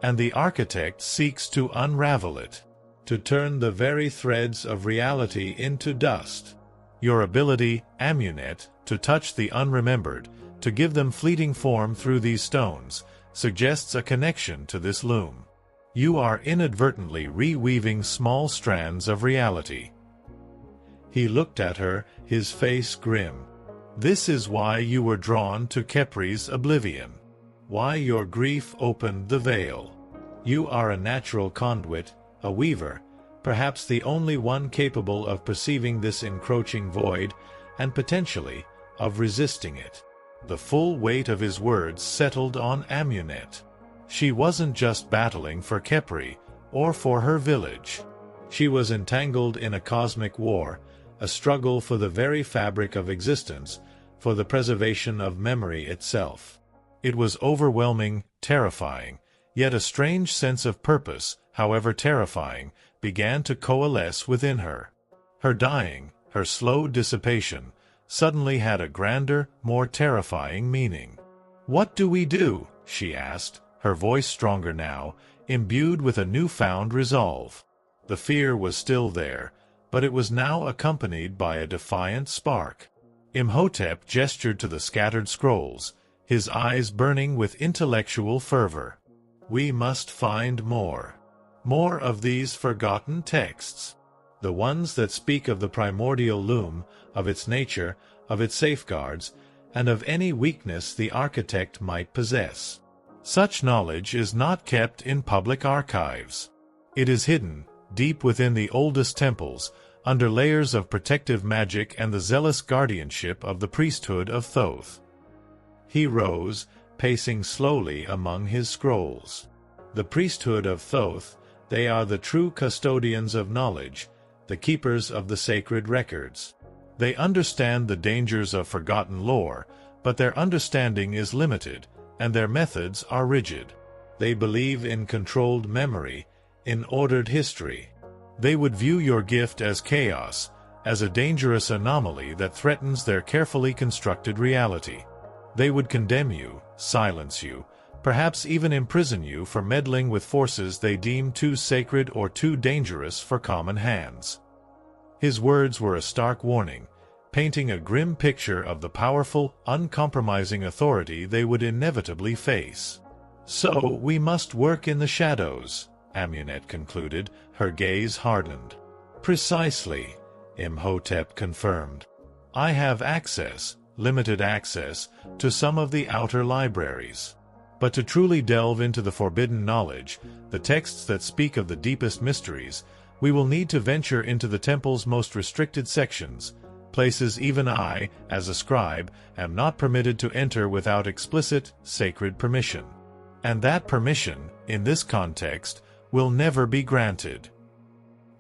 And the architect seeks to unravel it, to turn the very threads of reality into dust. Your ability, Amunet, to touch the unremembered, to give them fleeting form through these stones, suggests a connection to this loom. You are inadvertently reweaving small strands of reality." He looked at her, his face grim. "This is why you were drawn to Khepri's oblivion. Why your grief opened the veil. You are a natural conduit, a weaver, perhaps the only one capable of perceiving this encroaching void, and potentially, of resisting it." The full weight of his words settled on Amunet. She wasn't just battling for Khepri, or for her village. She was entangled in a cosmic war, a struggle for the very fabric of existence, for the preservation of memory itself. It was overwhelming, terrifying, yet a strange sense of purpose, however terrifying, began to coalesce within her. Her dying, her slow dissipation, suddenly had a grander, more terrifying meaning. "What do we do?" she asked, her voice stronger now, imbued with a newfound resolve. The fear was still there, but it was now accompanied by a defiant spark. Imhotep gestured to the scattered scrolls, his eyes burning with intellectual fervor. "We must find more. More of these forgotten texts. The ones that speak of the primordial loom, of its nature, of its safeguards, and of any weakness the architect might possess. Such knowledge is not kept in public archives. It is hidden, deep within the oldest temples, under layers of protective magic and the zealous guardianship of the priesthood of Thoth." He rose, pacing slowly among his scrolls. "The priesthood of Thoth, they are the true custodians of knowledge, the keepers of the sacred records. They understand the dangers of forgotten lore, but their understanding is limited, and their methods are rigid. They believe in controlled memory, in ordered history. They would view your gift as chaos, as a dangerous anomaly that threatens their carefully constructed reality. They would condemn you, silence you, perhaps even imprison you for meddling with forces they deem too sacred or too dangerous for common hands." His words were a stark warning, painting a grim picture of the powerful, uncompromising authority they would inevitably face. "So we must work in the shadows," Amunet concluded, her gaze hardened. "Precisely," Imhotep confirmed. "I have access, limited access, to some of the outer libraries. But to truly delve into the forbidden knowledge, the texts that speak of the deepest mysteries, we will need to venture into the temple's most restricted sections, places even I, as a scribe, am not permitted to enter without explicit, sacred permission. And that permission, in this context, will never be granted."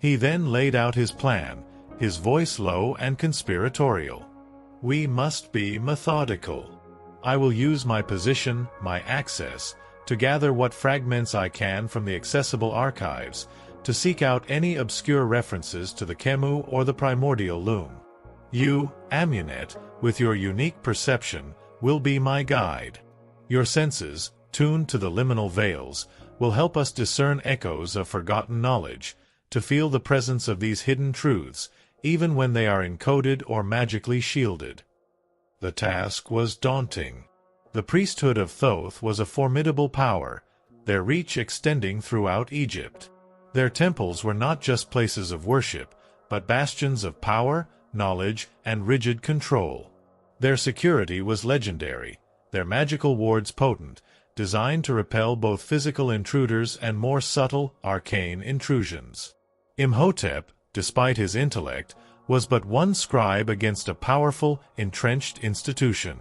He then laid out his plan, his voice low and conspiratorial. "We must be methodical. I will use my position, my access, to gather what fragments I can from the accessible archives, to seek out any obscure references to the Kemu or the primordial loom. You, Amunet, with your unique perception, will be my guide. Your senses, tuned to the liminal veils, will help us discern echoes of forgotten knowledge, to feel the presence of these hidden truths, even when they are encoded or magically shielded." The task was daunting. The priesthood of Thoth was a formidable power, their reach extending throughout Egypt. Their temples were not just places of worship, but bastions of power, knowledge, and rigid control. Their security was legendary, their magical wards potent, designed to repel both physical intruders and more subtle, arcane intrusions. Imhotep, despite his intellect, was but one scribe against a powerful, entrenched institution.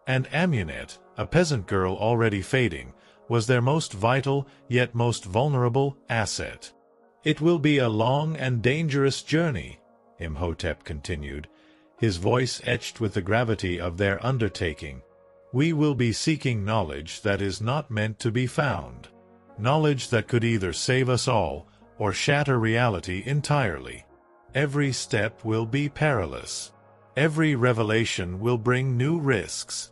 And Amunet, a peasant girl already fading, was their most vital, yet most vulnerable, asset. "It will be a long and dangerous journey," Imhotep continued, his voice etched with the gravity of their undertaking. "We will be seeking knowledge that is not meant to be found. Knowledge that could either save us all, or shatter reality entirely. Every step will be perilous. Every revelation will bring new risks."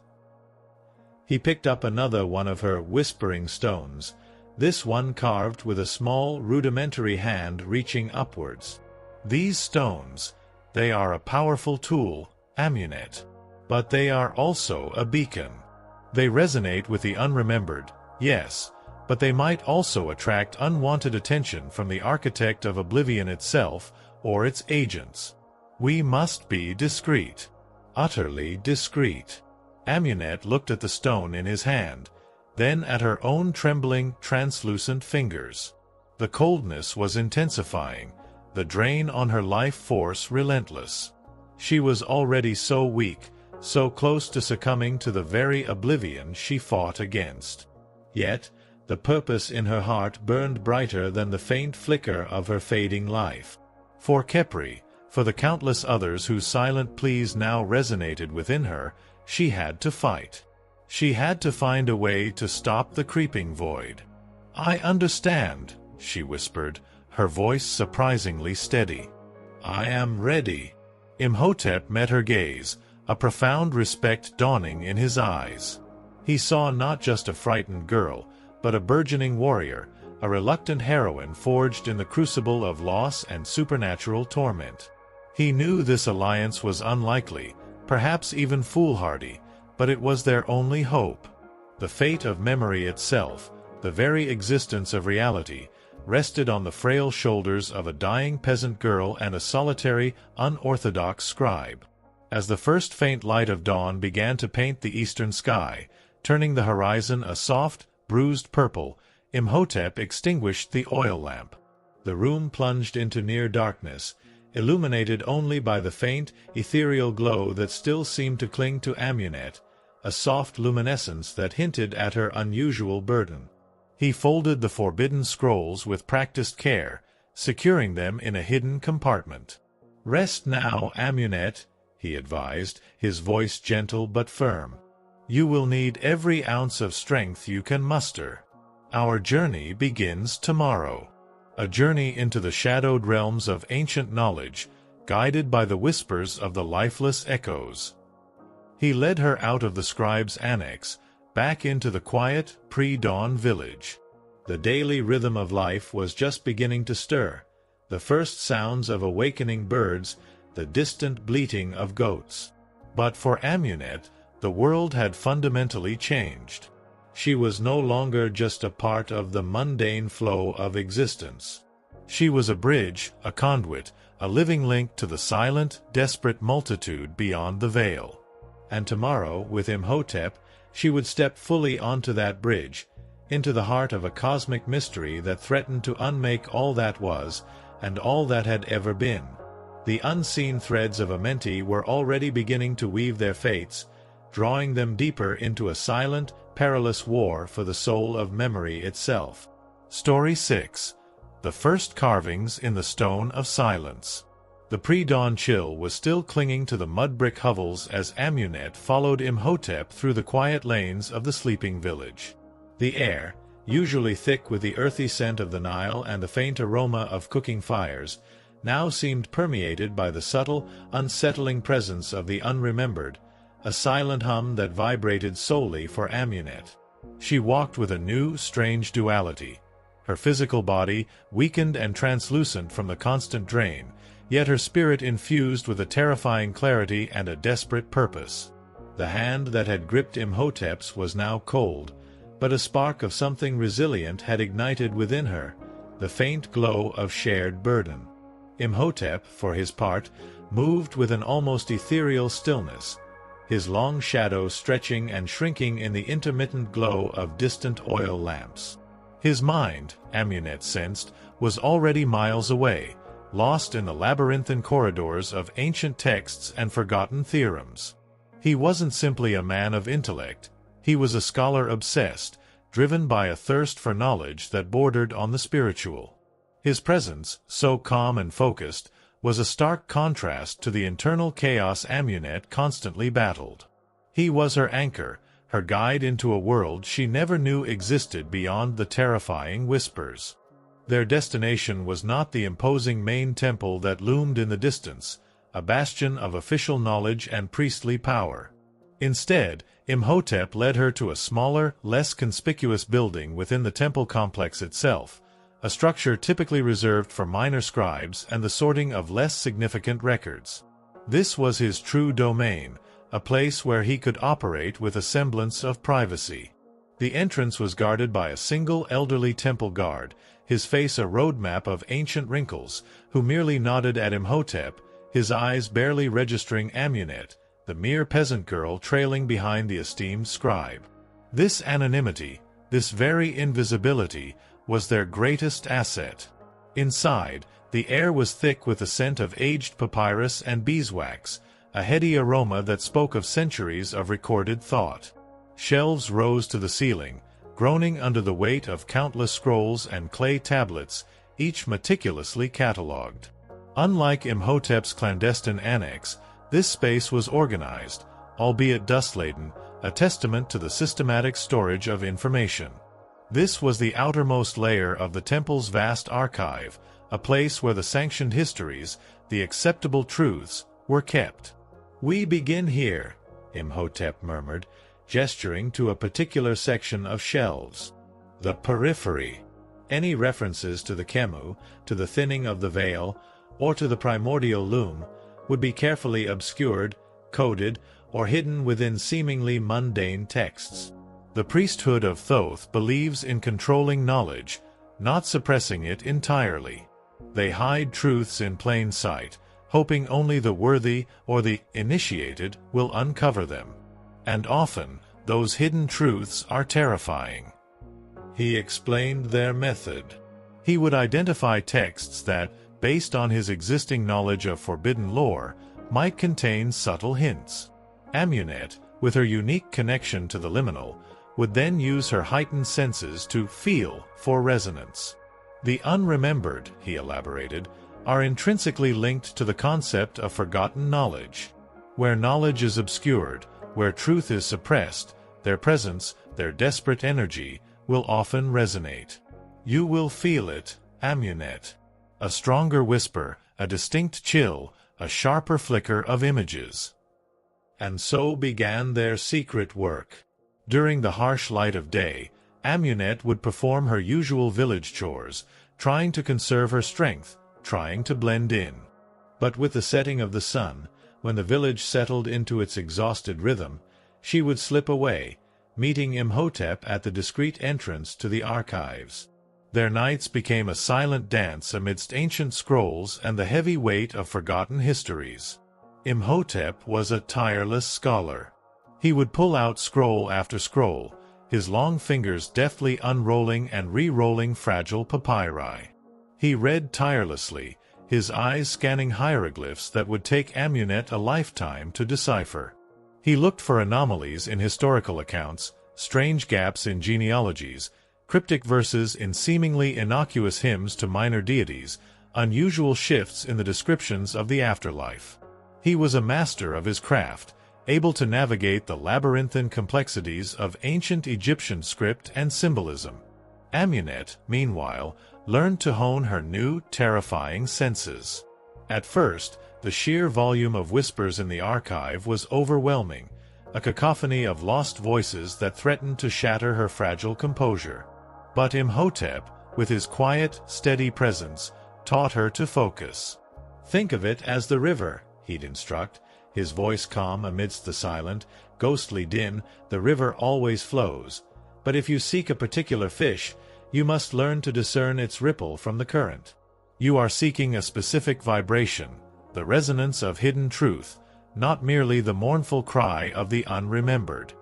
He picked up another one of her whispering stones, this one carved with a small, rudimentary hand reaching upwards. "These stones, they are a powerful tool, Amunet. But they are also a beacon. They resonate with the unremembered, yes, but they might also attract unwanted attention from the architect of oblivion itself, or its agents. We must be discreet. Utterly discreet." Amunet looked at the stone in his hand, then at her own trembling, translucent fingers. The coldness was intensifying, the drain on her life force relentless. She was already so weak, so close to succumbing to the very oblivion she fought against. Yet, the purpose in her heart burned brighter than the faint flicker of her fading life. For Khepri, for the countless others whose silent pleas now resonated within her, she had to fight. She had to find a way to stop the creeping void. "I understand," she whispered, her voice surprisingly steady. "I am ready." Imhotep met her gaze, a profound respect dawning in his eyes. He saw not just a frightened girl, but a burgeoning warrior, a reluctant heroine forged in the crucible of loss and supernatural torment. He knew this alliance was unlikely, perhaps even foolhardy, but it was their only hope. The fate of memory itself, the very existence of reality, rested on the frail shoulders of a dying peasant girl and a solitary, unorthodox scribe. As the first faint light of dawn began to paint the eastern sky, turning the horizon a soft, bruised purple, Imhotep extinguished the oil lamp. The room plunged into near darkness, illuminated only by the faint, ethereal glow that still seemed to cling to Amunet, a soft luminescence that hinted at her unusual burden. He folded the forbidden scrolls with practiced care, securing them in a hidden compartment. "Rest now, Amunet," he advised, his voice gentle but firm. "You will need every ounce of strength you can muster. Our journey begins tomorrow. A journey into the shadowed realms of ancient knowledge, guided by the whispers of the lifeless echoes." He led her out of the scribe's annex, back into the quiet, pre-dawn village. The daily rhythm of life was just beginning to stir, the first sounds of awakening birds, the distant bleating of goats. But for Amunet, the world had fundamentally changed. She was no longer just a part of the mundane flow of existence. She was a bridge, a conduit, a living link to the silent, desperate multitude beyond the veil. And tomorrow, with Imhotep, she would step fully onto that bridge, into the heart of a cosmic mystery that threatened to unmake all that was, and all that had ever been. The unseen threads of Amenti were already beginning to weave their fates, drawing them deeper into a silent, perilous war for the soul of memory itself. Story 6. the first carvings in the Stone of Silence. The pre-dawn chill was still clinging to the mud-brick hovels as Amunet followed Imhotep through the quiet lanes of the sleeping village. The air, usually thick with the earthy scent of the Nile and the faint aroma of cooking fires, now seemed permeated by the subtle, unsettling presence of the unremembered, a silent hum that vibrated solely for Amunet. She walked with a new, strange duality. Her physical body, weakened and translucent from the constant drain, yet her spirit infused with a terrifying clarity and a desperate purpose. The hand that had gripped Imhotep's was now cold, but a spark of something resilient had ignited within her, the faint glow of shared burden. Imhotep, for his part, moved with an almost ethereal stillness, his long shadow stretching and shrinking in the intermittent glow of distant oil lamps. His mind, Amunet sensed, was already miles away, lost in the labyrinthine corridors of ancient texts and forgotten theorems. He wasn't simply a man of intellect, he was a scholar obsessed, driven by a thirst for knowledge that bordered on the spiritual. His presence, so calm and focused, was a stark contrast to the internal chaos Amunet constantly battled. He was her anchor, her guide into a world she never knew existed beyond the terrifying whispers. Their destination was not the imposing main temple that loomed in the distance, a bastion of official knowledge and priestly power. Instead, Imhotep led her to a smaller, less conspicuous building within the temple complex itself, a structure typically reserved for minor scribes and the sorting of less significant records. This was his true domain, a place where he could operate with a semblance of privacy. The entrance was guarded by a single elderly temple guard, his face a roadmap of ancient wrinkles, who merely nodded at Imhotep, his eyes barely registering Amunet, the mere peasant girl trailing behind the esteemed scribe. This anonymity, this very invisibility, was their greatest asset. Inside, the air was thick with the scent of aged papyrus and beeswax, a heady aroma that spoke of centuries of recorded thought. Shelves rose to the ceiling, groaning under the weight of countless scrolls and clay tablets, each meticulously catalogued. Unlike Imhotep's clandestine annex, this space was organized, albeit dust-laden, a testament to the systematic storage of information. This was the outermost layer of the temple's vast archive, a place where the sanctioned histories, the acceptable truths, were kept. "We begin here," Imhotep murmured, gesturing to a particular section of shelves. The periphery. Any references to the Khemu, to the thinning of the veil, or to the primordial loom, would be carefully obscured, coded, or hidden within seemingly mundane texts. The priesthood of Thoth believes in controlling knowledge, not suppressing it entirely. They hide truths in plain sight, hoping only the worthy or the initiated will uncover them. And often, those hidden truths are terrifying. He explained their method. He would identify texts that, based on his existing knowledge of forbidden lore, might contain subtle hints. Amunet, with her unique connection to the liminal, would then use her heightened senses to feel for resonance. The unremembered, he elaborated, are intrinsically linked to the concept of forgotten knowledge. Where knowledge is obscured, where truth is suppressed, their presence, their desperate energy, will often resonate. You will feel it, Amunet. A stronger whisper, a distinct chill, a sharper flicker of images. And so began their secret work. During the harsh light of day, Amunet would perform her usual village chores, trying to conserve her strength, trying to blend in. But with the setting of the sun, when the village settled into its exhausted rhythm, she would slip away, meeting Imhotep at the discreet entrance to the archives. Their nights became a silent dance amidst ancient scrolls and the heavy weight of forgotten histories. Imhotep was a tireless scholar. He would pull out scroll after scroll, his long fingers deftly unrolling and re-rolling fragile papyri. He read tirelessly, his eyes scanning hieroglyphs that would take Amunet a lifetime to decipher. He looked for anomalies in historical accounts, strange gaps in genealogies, cryptic verses in seemingly innocuous hymns to minor deities, unusual shifts in the descriptions of the afterlife. He was a master of his craft, able to navigate the labyrinthine complexities of ancient Egyptian script and symbolism. Amunet, meanwhile, learned to hone her new, terrifying senses. At first, the sheer volume of whispers in the archive was overwhelming, a cacophony of lost voices that threatened to shatter her fragile composure. But Imhotep, with his quiet, steady presence, taught her to focus. "Think of it as the river," he'd instruct, his voice calm amidst the silent, ghostly din. "The river always flows. But if you seek a particular fish, you must learn to discern its ripple from the current. You are seeking a specific vibration, the resonance of hidden truth, not merely the mournful cry of the unremembered."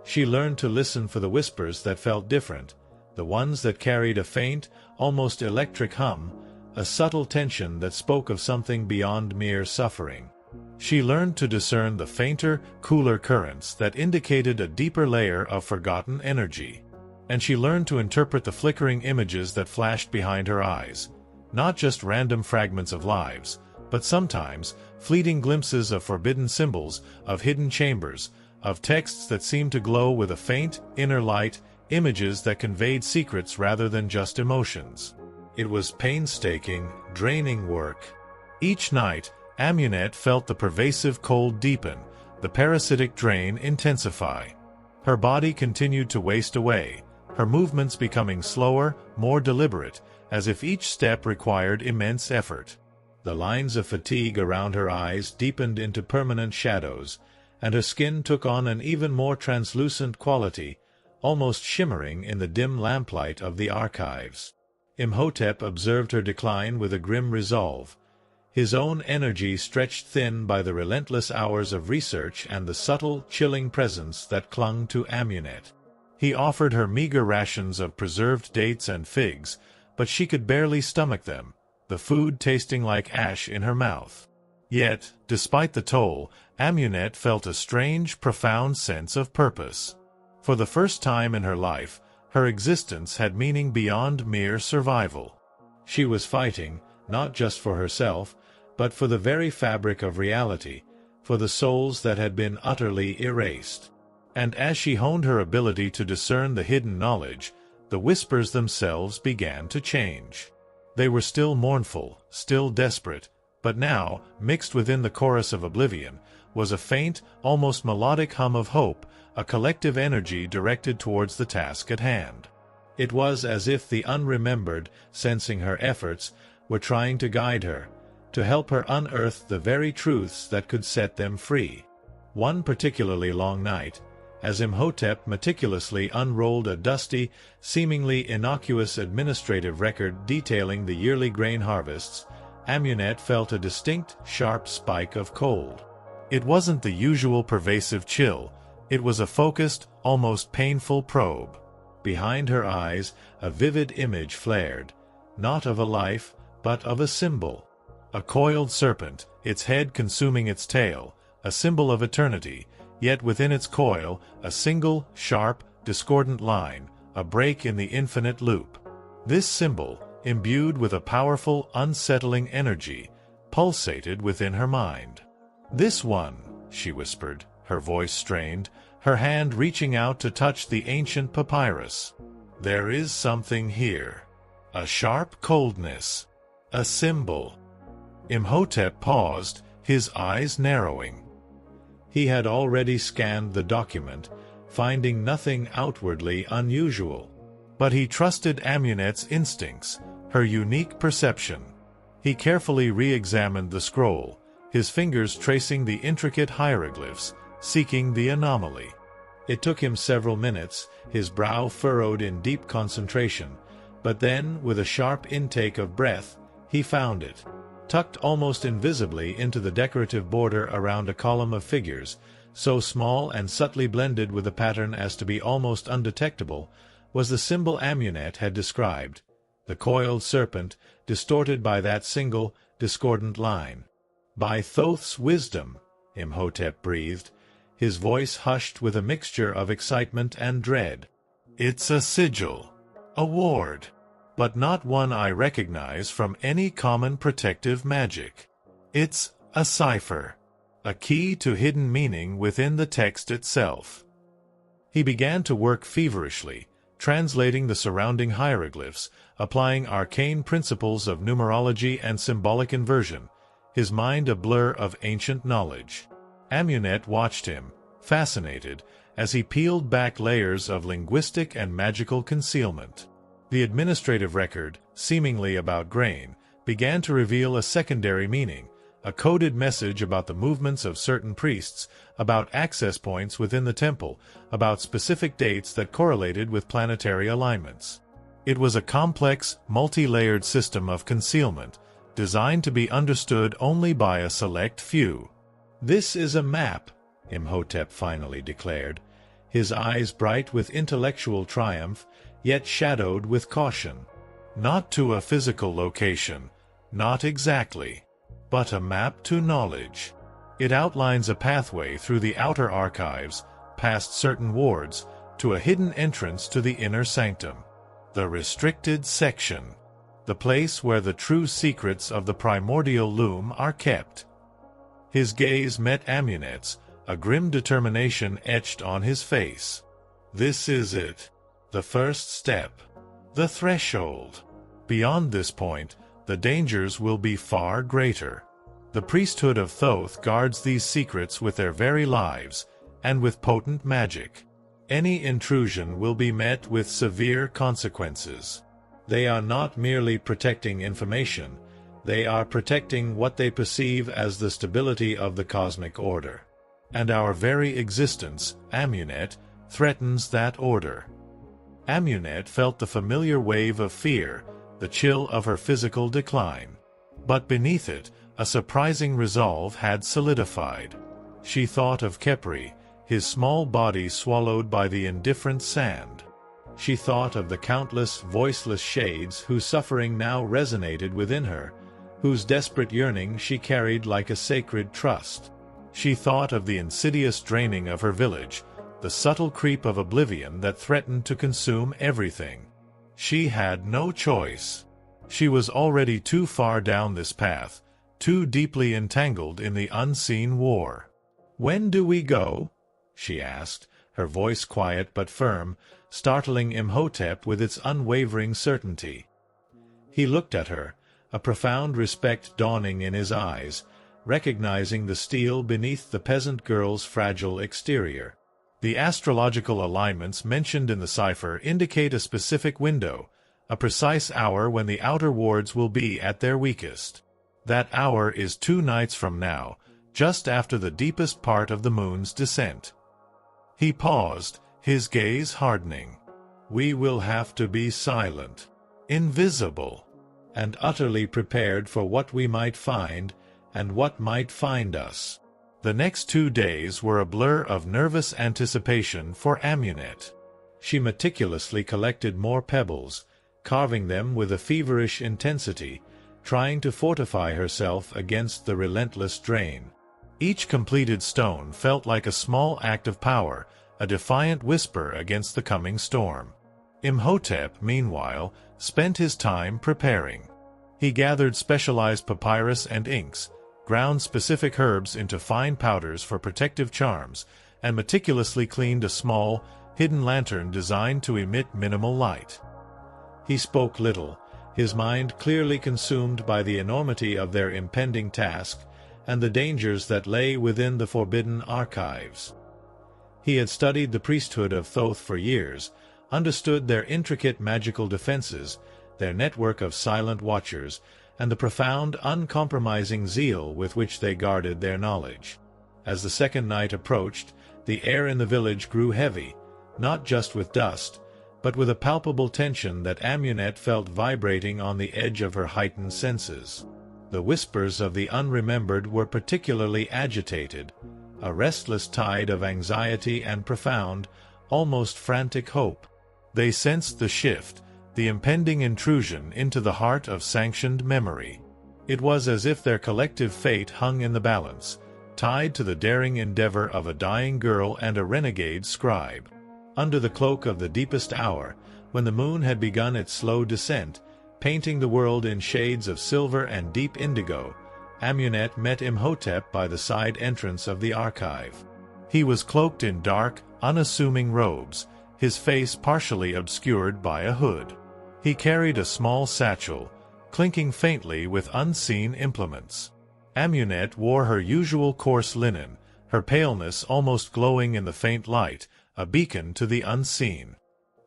She learned to listen for the whispers that felt different, the ones that carried a faint, almost electric hum, a subtle tension that spoke of something beyond mere suffering. She learned to discern the fainter, cooler currents that indicated a deeper layer of forgotten energy. And she learned to interpret the flickering images that flashed behind her eyes, not just random fragments of lives, but sometimes fleeting glimpses of forbidden symbols, of hidden chambers, of texts that seemed to glow with a faint, inner light, images that conveyed secrets rather than just emotions. It was painstaking, draining work. Each night, Amunet felt the pervasive cold deepen, the parasitic drain intensify. Her body continued to waste away, her movements becoming slower, more deliberate, as if each step required immense effort. The lines of fatigue around her eyes deepened into permanent shadows, and her skin took on an even more translucent quality, almost shimmering in the dim lamplight of the archives. Imhotep observed her decline with a grim resolve, his own energy stretched thin by the relentless hours of research and the subtle, chilling presence that clung to Amunet. He offered her meager rations of preserved dates and figs, but she could barely stomach them, the food tasting like ash in her mouth. Yet, despite the toll, Amunet felt a strange, profound sense of purpose. For the first time in her life, her existence had meaning beyond mere survival. She was fighting, not just for herself, but for the very fabric of reality, for the souls that had been utterly erased. And as she honed her ability to discern the hidden knowledge, the whispers themselves began to change. They were still mournful, still desperate, but now, mixed within the chorus of oblivion, was a faint, almost melodic hum of hope, a collective energy directed towards the task at hand. It was as if the unremembered, sensing her efforts, were trying to guide her, to help her unearth the very truths that could set them free. One particularly long night, as Imhotep meticulously unrolled a dusty, seemingly innocuous administrative record detailing the yearly grain harvests, Amunet felt a distinct, sharp spike of cold. It wasn't the usual pervasive chill, it was a focused, almost painful probe. Behind her eyes, a vivid image flared, not of a life, but of a symbol. A coiled serpent, its head consuming its tail, a symbol of eternity, yet within its coil, a single, sharp, discordant line, a break in the infinite loop. This symbol, imbued with a powerful, unsettling energy, pulsated within her mind. "This one," she whispered, her voice strained, her hand reaching out to touch the ancient papyrus. "There is something here. A sharp coldness. A symbol." Imhotep paused, his eyes narrowing. He had already scanned the document, finding nothing outwardly unusual. But he trusted Amunet's instincts, her unique perception. He carefully re-examined the scroll, his fingers tracing the intricate hieroglyphs, seeking the anomaly. It took him several minutes, his brow furrowed in deep concentration, but then, with a sharp intake of breath, he found it. Tucked almost invisibly into the decorative border around a column of figures, so small and subtly blended with the pattern as to be almost undetectable, was the symbol Amunet had described, the coiled serpent, distorted by that single, discordant line. "By Thoth's wisdom," Imhotep breathed, his voice hushed with a mixture of excitement and dread. "It's a sigil. A ward. But not one I recognize from any common protective magic. It's a cipher. A key to hidden meaning within the text itself. He began to work feverishly, translating the surrounding hieroglyphs, applying arcane principles of numerology and symbolic inversion, his mind a blur of ancient knowledge. Amunet watched him, fascinated, as he peeled back layers of linguistic and magical concealment. The administrative record, seemingly about grain, began to reveal a secondary meaning, a coded message about the movements of certain priests, about access points within the temple, about specific dates that correlated with planetary alignments. It was a complex, multi-layered system of concealment, designed to be understood only by a select few. "This is a map," Imhotep finally declared, his eyes bright with intellectual triumph, yet shadowed with caution. "Not to a physical location, not exactly. But a map to knowledge. It outlines a pathway through the outer archives, past certain wards, to a hidden entrance to the inner sanctum. The restricted section. The place where the true secrets of the primordial loom are kept." His gaze met Amunet's, a grim determination etched on his face. "This is it. The first step. The threshold. Beyond this point, the dangers will be far greater. The priesthood of Thoth guards these secrets with their very lives, and with potent magic. Any intrusion will be met with severe consequences. They are not merely protecting information, they are protecting what they perceive as the stability of the cosmic order. And our very existence, Amunet, threatens that order." Amunet felt the familiar wave of fear, the chill of her physical decline. But beneath it, a surprising resolve had solidified. She thought of Khepri, his small body swallowed by the indifferent sand. She thought of the countless voiceless shades whose suffering now resonated within her, whose desperate yearning she carried like a sacred trust. She thought of the insidious draining of her village, the subtle creep of oblivion that threatened to consume everything. She had no choice. She was already too far down this path, too deeply entangled in the unseen war. "When do we go?" she asked, her voice quiet but firm, startling Imhotep with its unwavering certainty. He looked at her, a profound respect dawning in his eyes, recognizing the steel beneath the peasant girl's fragile exterior. The astrological alignments mentioned in the cipher indicate a specific window, a precise hour when the outer wards will be at their weakest. That hour is 2 nights from now, just after the deepest part of the moon's descent. He paused, his gaze hardening. "We will have to be silent, invisible, and utterly prepared for what we might find, and what might find us." The next 2 days were a blur of nervous anticipation for Amunet. She meticulously collected more pebbles, carving them with a feverish intensity, trying to fortify herself against the relentless drain. Each completed stone felt like a small act of power, a defiant whisper against the coming storm. Imhotep, meanwhile, spent his time preparing. He gathered specialized papyrus and inks, ground specific herbs into fine powders for protective charms, and meticulously cleaned a small, hidden lantern designed to emit minimal light. He spoke little, his mind clearly consumed by the enormity of their impending task and the dangers that lay within the forbidden archives. He had studied the priesthood of Thoth for years, understood their intricate magical defenses, their network of silent watchers, and the profound, uncompromising zeal with which they guarded their knowledge. As the second night approached, the air in the village grew heavy, not just with dust, but with a palpable tension that Amunet felt vibrating on the edge of her heightened senses. The whispers of the unremembered were particularly agitated, a restless tide of anxiety and profound, almost frantic hope. They sensed the shift, the impending intrusion into the heart of sanctioned memory. It was as if their collective fate hung in the balance, tied to the daring endeavor of a dying girl and a renegade scribe. Under the cloak of the deepest hour, When the moon had begun its slow descent, painting the world in shades of silver and deep indigo, Amunet met Imhotep by the side entrance of the archive. He was cloaked in dark, unassuming robes, his face partially obscured by a hood. He carried a small satchel, clinking faintly with unseen implements. Amunet wore her usual coarse linen, her paleness almost glowing in the faint light, a beacon to the unseen.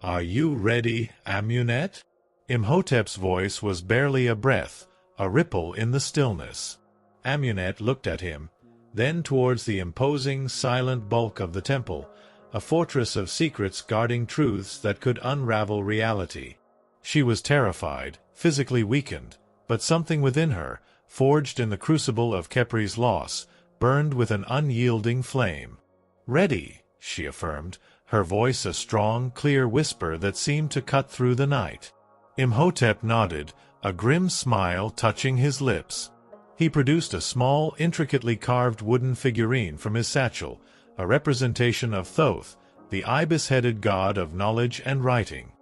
"Are you ready, Amunet?" Imhotep's voice was barely a breath, a ripple in the stillness. Amunet looked at him, then towards the imposing, silent bulk of the temple, a fortress of secrets guarding truths that could unravel reality. She was terrified, physically weakened, but something within her, forged in the crucible of Khepri's loss, burned with an unyielding flame. "Ready," she affirmed, her voice a strong, clear whisper that seemed to cut through the night. Imhotep nodded, a grim smile touching his lips. He produced a small, intricately carved wooden figurine from his satchel, a representation of Thoth, the ibis-headed god of knowledge and writing.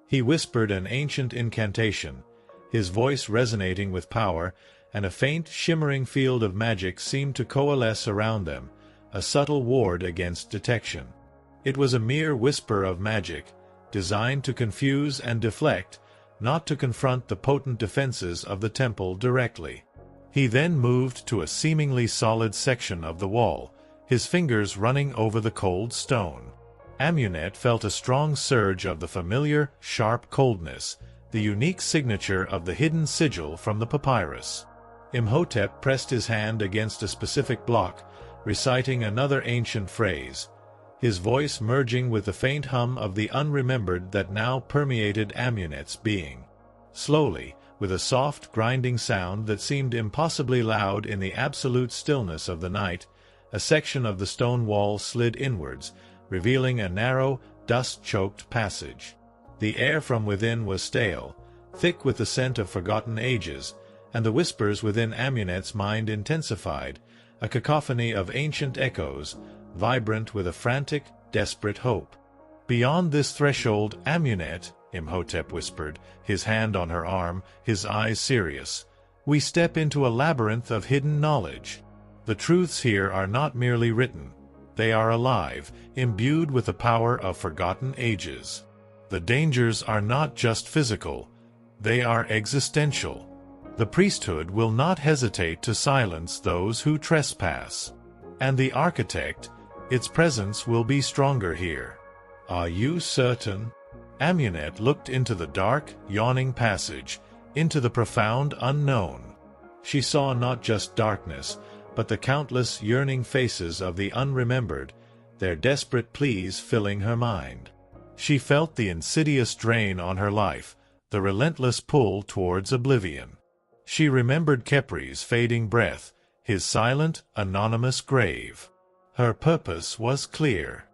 He whispered an ancient incantation, his voice resonating with power, and a faint, shimmering field of magic seemed to coalesce around them, a subtle ward against detection. It was a mere whisper of magic, designed to confuse and deflect, not to confront the potent defenses of the temple directly. He then moved to a seemingly solid section of the wall, his fingers running over the cold stone. Amunet felt a strong surge of the familiar, sharp coldness, the unique signature of the hidden sigil from the papyrus. Imhotep pressed his hand against a specific block, reciting another ancient phrase, his voice merging with the faint hum of the unremembered that now permeated Amunet's being. Slowly, with a soft, grinding sound that seemed impossibly loud in the absolute stillness of the night, a section of the stone wall slid inwards, revealing a narrow, dust-choked passage. The air from within was stale, thick with the scent of forgotten ages, and the whispers within Amunet's mind intensified, a cacophony of ancient echoes, vibrant with a frantic, desperate hope. "Beyond this threshold, Amunet," Imhotep whispered, his hand on her arm, his eyes serious, "we step into a labyrinth of hidden knowledge. The truths here are not merely written. They are alive, imbued with the power of forgotten ages. The dangers are not just physical. They are existential. The priesthood will not hesitate to silence those who trespass. And the architect, its presence will be stronger here. Are you certain?" Amunet looked into the dark, yawning passage, into the profound unknown. She saw not just darkness, but the countless yearning faces of the unremembered, their desperate pleas filling her mind. She felt the insidious drain on her life, the relentless pull towards oblivion. She remembered Khepri's fading breath, his silent, anonymous grave. Her purpose was clear.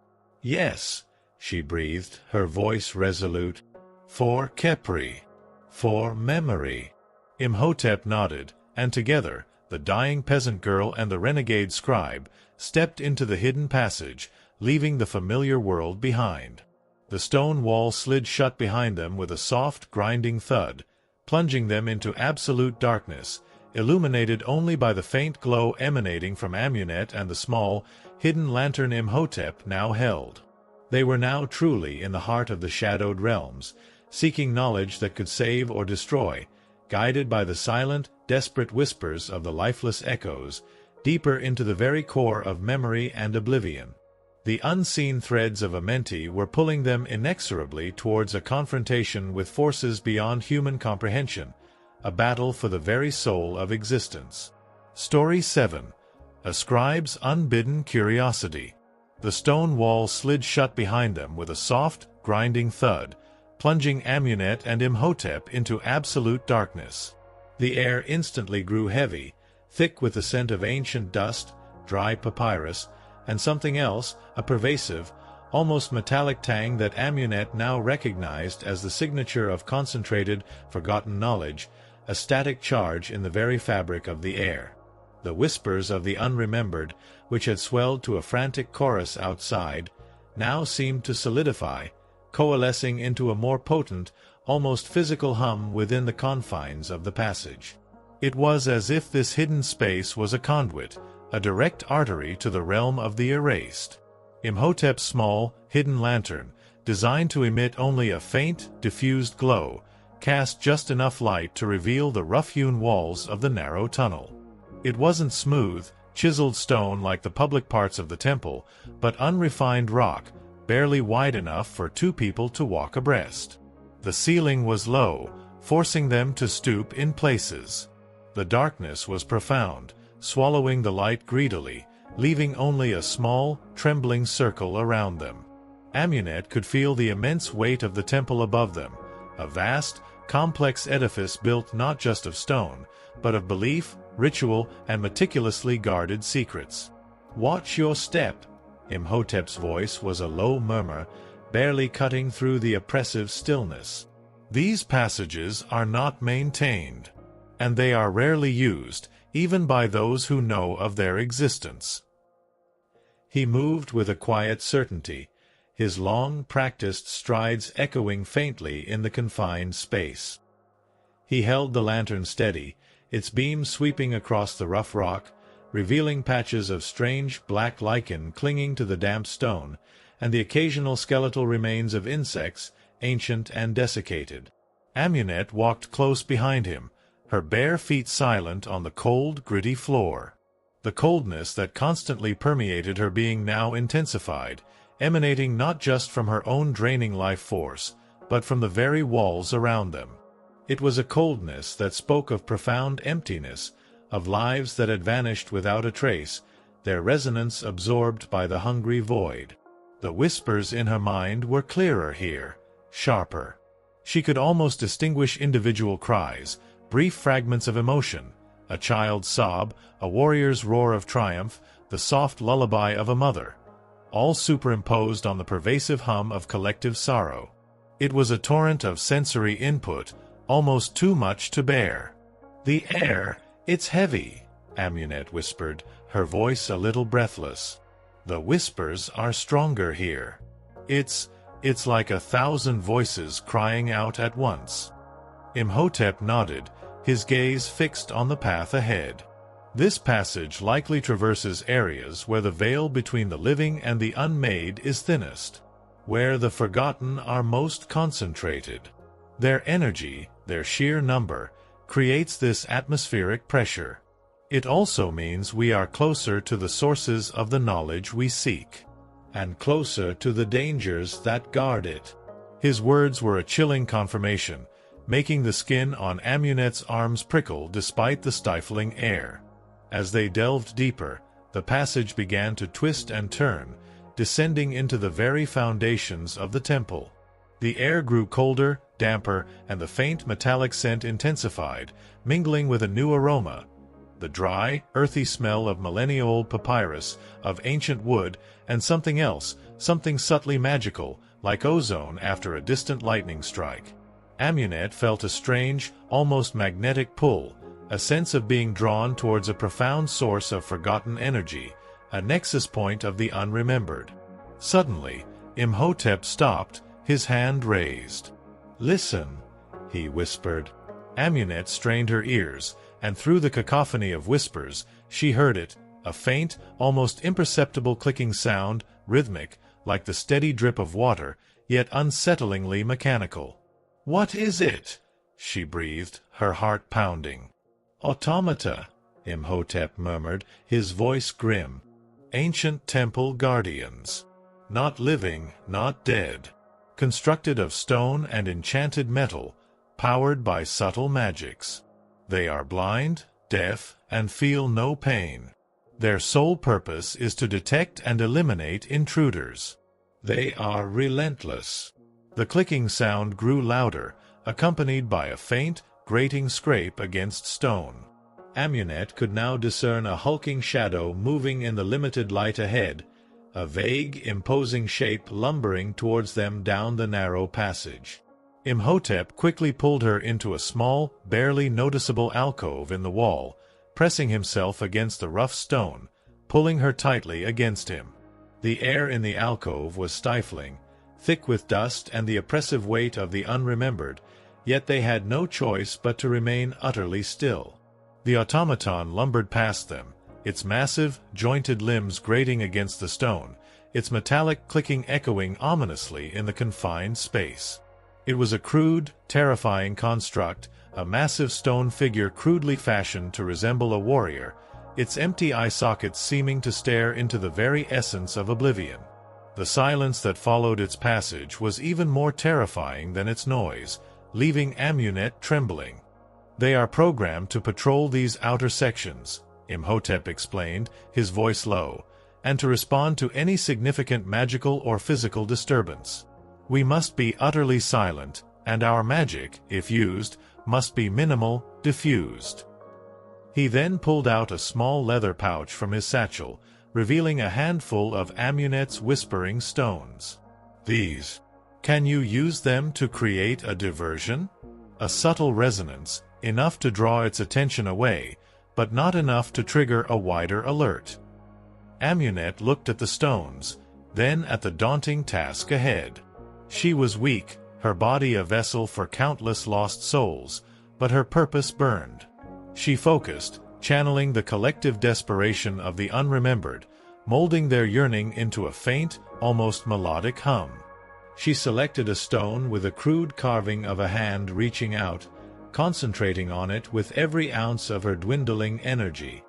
"Yes," she breathed, her voice resolute. "For Khepri. For memory." Imhotep nodded, and together, the dying peasant girl and the renegade scribe stepped into the hidden passage, leaving the familiar world behind. The stone wall slid shut behind them with a soft, grinding thud, plunging them into absolute darkness, illuminated only by the faint glow emanating from Amunet and the small, hidden lantern Imhotep now held. They were now truly in the heart of the shadowed realms, seeking knowledge that could save or destroy, guided by the silent, desperate whispers of the lifeless echoes, deeper into the very core of memory and oblivion. The unseen threads of Amenti were pulling them inexorably towards a confrontation with forces beyond human comprehension, a battle for the very soul of existence. Story 7. A Scribe's Unbidden Curiosity. The stone wall slid shut behind them with a soft, grinding thud, plunging Amunet and Imhotep into absolute darkness. The air instantly grew heavy, thick with the scent of ancient dust, dry papyrus, and something else, a pervasive, almost metallic tang that Amunet now recognized as the signature of concentrated, forgotten knowledge, a static charge in the very fabric of the air. The whispers of the unremembered, which had swelled to a frantic chorus outside, now seemed to solidify, coalescing into a more potent, almost physical hum within the confines of the passage. It was as if this hidden space was a conduit, a direct artery to the realm of the erased. Imhotep's small, hidden lantern, designed to emit only a faint, diffused glow, cast just enough light to reveal the rough-hewn walls of the narrow tunnel. It wasn't smooth, chiseled stone like the public parts of the temple, but unrefined rock, barely wide enough for two people to walk abreast. The ceiling was low, forcing them to stoop in places. The darkness was profound, swallowing the light greedily, leaving only a small, trembling circle around them. Amunet could feel the immense weight of the temple above them, a vast, complex edifice built not just of stone, but of belief, ritual, and meticulously guarded secrets. "Watch your step." Imhotep's voice was a low murmur, barely cutting through the oppressive stillness. "These passages are not maintained, and they are rarely used, even by those who know of their existence." He moved with a quiet certainty, his long, practiced strides echoing faintly in the confined space. He held the lantern steady, its beam sweeping across the rough rock, revealing patches of strange black lichen clinging to the damp stone, and the occasional skeletal remains of insects, ancient and desiccated. Amunet walked close behind him, her bare feet silent on the cold, gritty floor. The coldness that constantly permeated her being now intensified, emanating not just from her own draining life force, but from the very walls around them. It was a coldness that spoke of profound emptiness, of lives that had vanished without a trace, their resonance absorbed by the hungry void. The whispers in her mind were clearer here, sharper. She could almost distinguish individual cries, brief fragments of emotion, a child's sob, a warrior's roar of triumph, the soft lullaby of a mother, all superimposed on the pervasive hum of collective sorrow. It was a torrent of sensory input, almost too much to bear. "The air, it's heavy," Amunet whispered, her voice a little breathless. "The whispers are stronger here. It's like 1,000 voices crying out at once." Imhotep nodded, his gaze fixed on the path ahead. This passage likely traverses areas where the veil between the living and the unmade is thinnest, where the forgotten are most concentrated. Their energy, their sheer number, creates this atmospheric pressure. It also means we are closer to the sources of the knowledge we seek, and closer to the dangers that guard it. His words were a chilling confirmation, making the skin on Amunet's arms prickle despite the stifling air. As they delved deeper, the passage began to twist and turn, descending into the very foundations of the temple. The air grew colder, damper, and the faint metallic scent intensified, mingling with a new aroma. The dry, earthy smell of millennia-old papyrus, of ancient wood, and something else, something subtly magical, like ozone after a distant lightning strike. Amunet felt a strange, almost magnetic pull, a sense of being drawn towards a profound source of forgotten energy, a nexus point of the unremembered. Suddenly, Imhotep stopped, his hand raised. "Listen," he whispered. Amunet strained her ears, and through the cacophony of whispers, she heard it, a faint, almost imperceptible clicking sound, rhythmic, like the steady drip of water, yet unsettlingly mechanical. "What is it?" she breathed, her heart pounding. "Automata," Imhotep murmured, his voice grim. "Ancient temple guardians. Not living, not dead. Constructed of stone and enchanted metal, powered by subtle magics. They are blind, deaf, and feel no pain. Their sole purpose is to detect and eliminate intruders. They are relentless." The clicking sound grew louder, accompanied by a faint, grating scrape against stone. Amunet could now discern a hulking shadow moving in the limited light ahead, a vague, imposing shape lumbering towards them down the narrow passage. Imhotep quickly pulled her into a small, barely noticeable alcove in the wall, pressing himself against the rough stone, pulling her tightly against him. The air in the alcove was stifling, thick with dust and the oppressive weight of the unremembered, yet they had no choice but to remain utterly still. The automaton lumbered past them, its massive, jointed limbs grating against the stone, its metallic clicking echoing ominously in the confined space. It was a crude, terrifying construct, a massive stone figure crudely fashioned to resemble a warrior, its empty eye sockets seeming to stare into the very essence of oblivion. The silence that followed its passage was even more terrifying than its noise, leaving Amunet trembling. "They are programmed to patrol these outer sections," Imhotep explained, his voice low, "and to respond to any significant magical or physical disturbance. We must be utterly silent, and our magic, if used, must be minimal, diffused." He then pulled out a small leather pouch from his satchel, revealing a handful of Amunet's whispering stones. "These. Can you use them to create a diversion?" A subtle resonance, enough to draw its attention away, but not enough to trigger a wider alert. Amunet looked at the stones, then at the daunting task ahead. She was weak, her body a vessel for countless lost souls, but her purpose burned. She focused, channeling the collective desperation of the unremembered, molding their yearning into a faint, almost melodic hum. She selected a stone with a crude carving of a hand reaching out, concentrating on it with every ounce of her dwindling energy.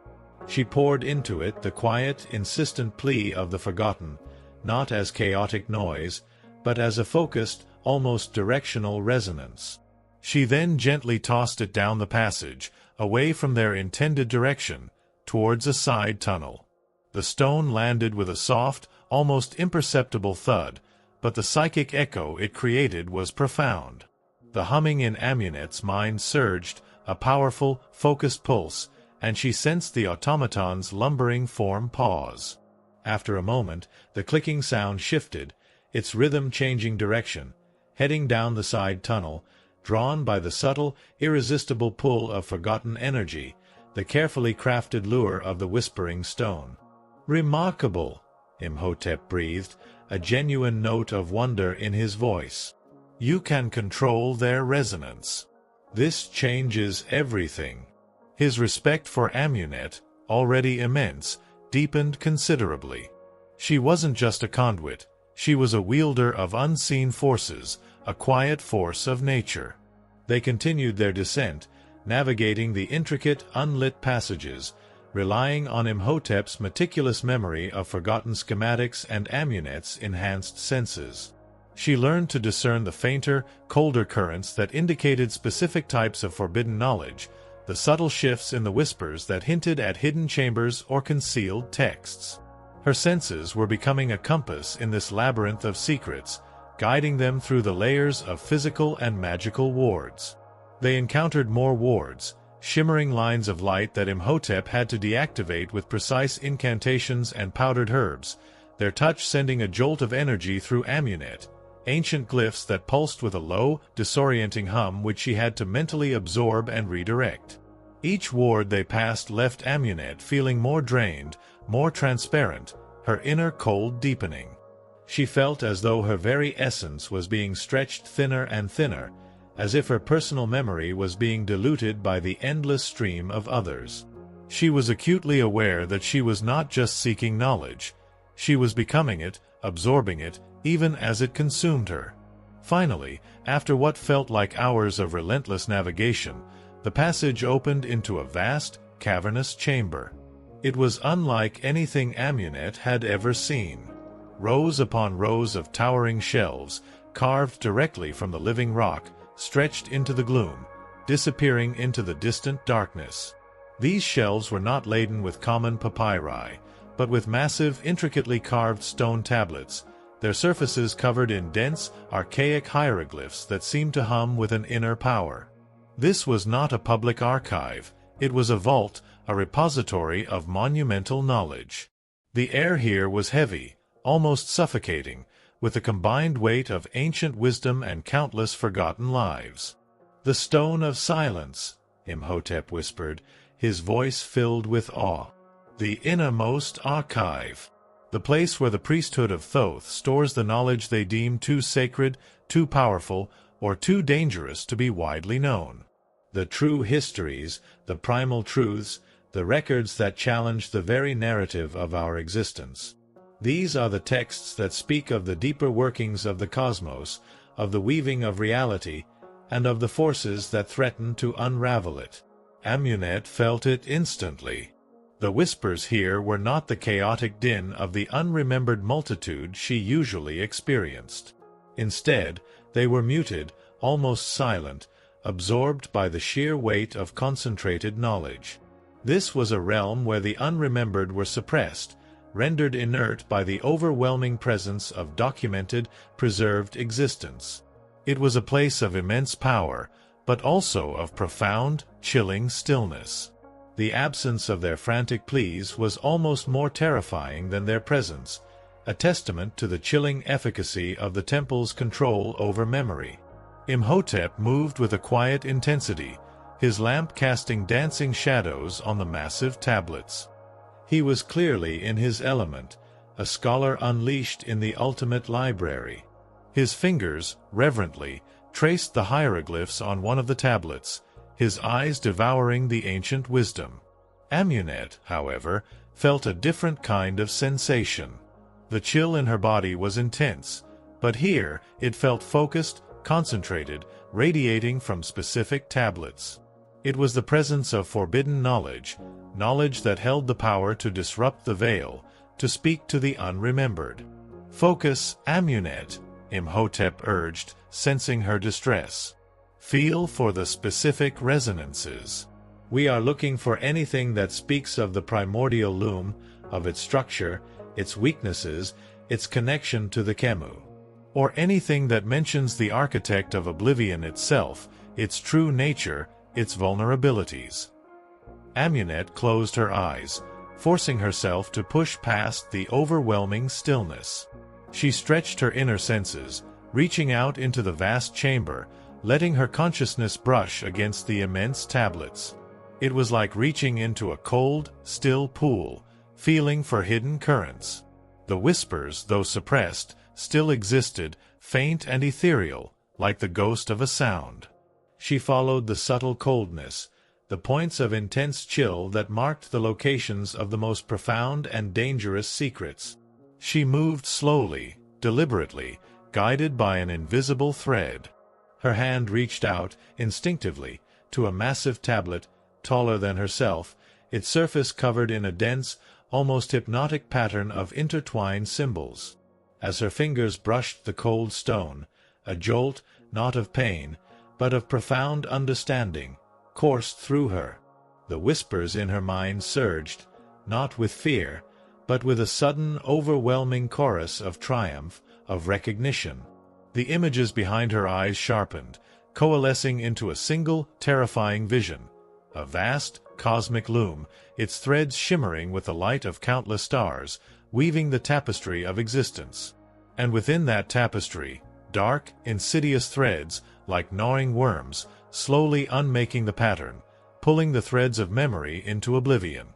She poured into it the quiet, insistent plea of the forgotten, not as chaotic noise, but as a focused, almost directional resonance. She then gently tossed it down the passage, away from their intended direction, towards a side tunnel. The stone landed with a soft, almost imperceptible thud, but the psychic echo it created was profound. The humming in Amunet's mind surged, a powerful, focused pulse, and she sensed the automaton's lumbering form pause. After a moment, the clicking sound shifted, its rhythm changing direction, heading down the side tunnel, drawn by the subtle, irresistible pull of forgotten energy, the carefully crafted lure of the whispering stone. "Remarkable," Imhotep breathed, a genuine note of wonder in his voice. "You can control their resonance. This changes everything." His respect for Amunet, already immense, deepened considerably. She wasn't just a conduit, she was a wielder of unseen forces, a quiet force of nature. They continued their descent, navigating the intricate, unlit passages, relying on Imhotep's meticulous memory of forgotten schematics and Amunet's enhanced senses. She learned to discern the fainter, colder currents that indicated specific types of forbidden knowledge, the subtle shifts in the whispers that hinted at hidden chambers or concealed texts. Her senses were becoming a compass in this labyrinth of secrets, guiding them through the layers of physical and magical wards. They encountered more wards, shimmering lines of light that Imhotep had to deactivate with precise incantations and powdered herbs, their touch sending a jolt of energy through Amunet, ancient glyphs that pulsed with a low, disorienting hum which she had to mentally absorb and redirect. Each ward they passed left Amunet feeling more drained, more transparent, her inner cold deepening. She felt as though her very essence was being stretched thinner and thinner, as if her personal memory was being diluted by the endless stream of others. She was acutely aware that she was not just seeking knowledge, she was becoming it, absorbing it, even as it consumed her. Finally, after what felt like hours of relentless navigation, the passage opened into a vast, cavernous chamber. It was unlike anything Amunet had ever seen. Rows upon rows of towering shelves, carved directly from the living rock, stretched into the gloom, disappearing into the distant darkness. These shelves were not laden with common papyri, but with massive, intricately carved stone tablets, their surfaces covered in dense, archaic hieroglyphs that seemed to hum with an inner power. This was not a public archive, it was a vault, a repository of monumental knowledge. The air here was heavy, almost suffocating, with the combined weight of ancient wisdom and countless forgotten lives. "The Stone of Silence," Imhotep whispered, his voice filled with awe. "The innermost archive." the place where the priesthood of Thoth stores the knowledge they deem too sacred, too powerful, or too dangerous to be widely known. The true histories, the primal truths, the records that challenge the very narrative of our existence. These are the texts that speak of the deeper workings of the cosmos, of the weaving of reality, and of the forces that threaten to unravel it. Amunet felt it instantly. The whispers here were not the chaotic din of the unremembered multitude she usually experienced. Instead, they were muted, almost silent, absorbed by the sheer weight of concentrated knowledge. This was a realm where the unremembered were suppressed, rendered inert by the overwhelming presence of documented, preserved existence. It was a place of immense power, but also of profound, chilling stillness. The absence of their frantic pleas was almost more terrifying than their presence, a testament to the chilling efficacy of the temple's control over memory. Imhotep moved with a quiet intensity, his lamp casting dancing shadows on the massive tablets. He was clearly in his element, a scholar unleashed in the ultimate library. His fingers, reverently, traced the hieroglyphs on one of the tablets, his eyes devouring the ancient wisdom. Amunet, however, felt a different kind of sensation. The chill in her body was intense, but here it felt focused, concentrated, radiating from specific tablets. It was the presence of forbidden knowledge, knowledge that held the power to disrupt the veil, to speak to the unremembered. "Focus, Amunet," Imhotep urged, sensing her distress. "Feel for the specific resonances. We are looking for anything that speaks of the primordial loom, of its structure, its weaknesses, its connection to the Khemu. Or anything that mentions the architect of oblivion itself, its true nature, its vulnerabilities." Amunet closed her eyes, forcing herself to push past the overwhelming stillness. She stretched her inner senses, reaching out into the vast chamber, letting her consciousness brush against the immense tablets. It was like reaching into a cold, still pool, feeling for hidden currents. The whispers, though suppressed, still existed, faint and ethereal, like the ghost of a sound. She followed the subtle coldness, the points of intense chill that marked the locations of the most profound and dangerous secrets. She moved slowly, deliberately, guided by an invisible thread. Her hand reached out, instinctively, to a massive tablet, taller than herself, its surface covered in a dense, almost hypnotic pattern of intertwined symbols. As her fingers brushed the cold stone, a jolt, not of pain, but of profound understanding, coursed through her. The whispers in her mind surged, not with fear, but with a sudden, overwhelming chorus of triumph, of recognition. The images behind her eyes sharpened, coalescing into a single, terrifying vision. A vast, cosmic loom, its threads shimmering with the light of countless stars, weaving the tapestry of existence. And within that tapestry, dark, insidious threads, like gnawing worms, slowly unmaking the pattern, pulling the threads of memory into oblivion.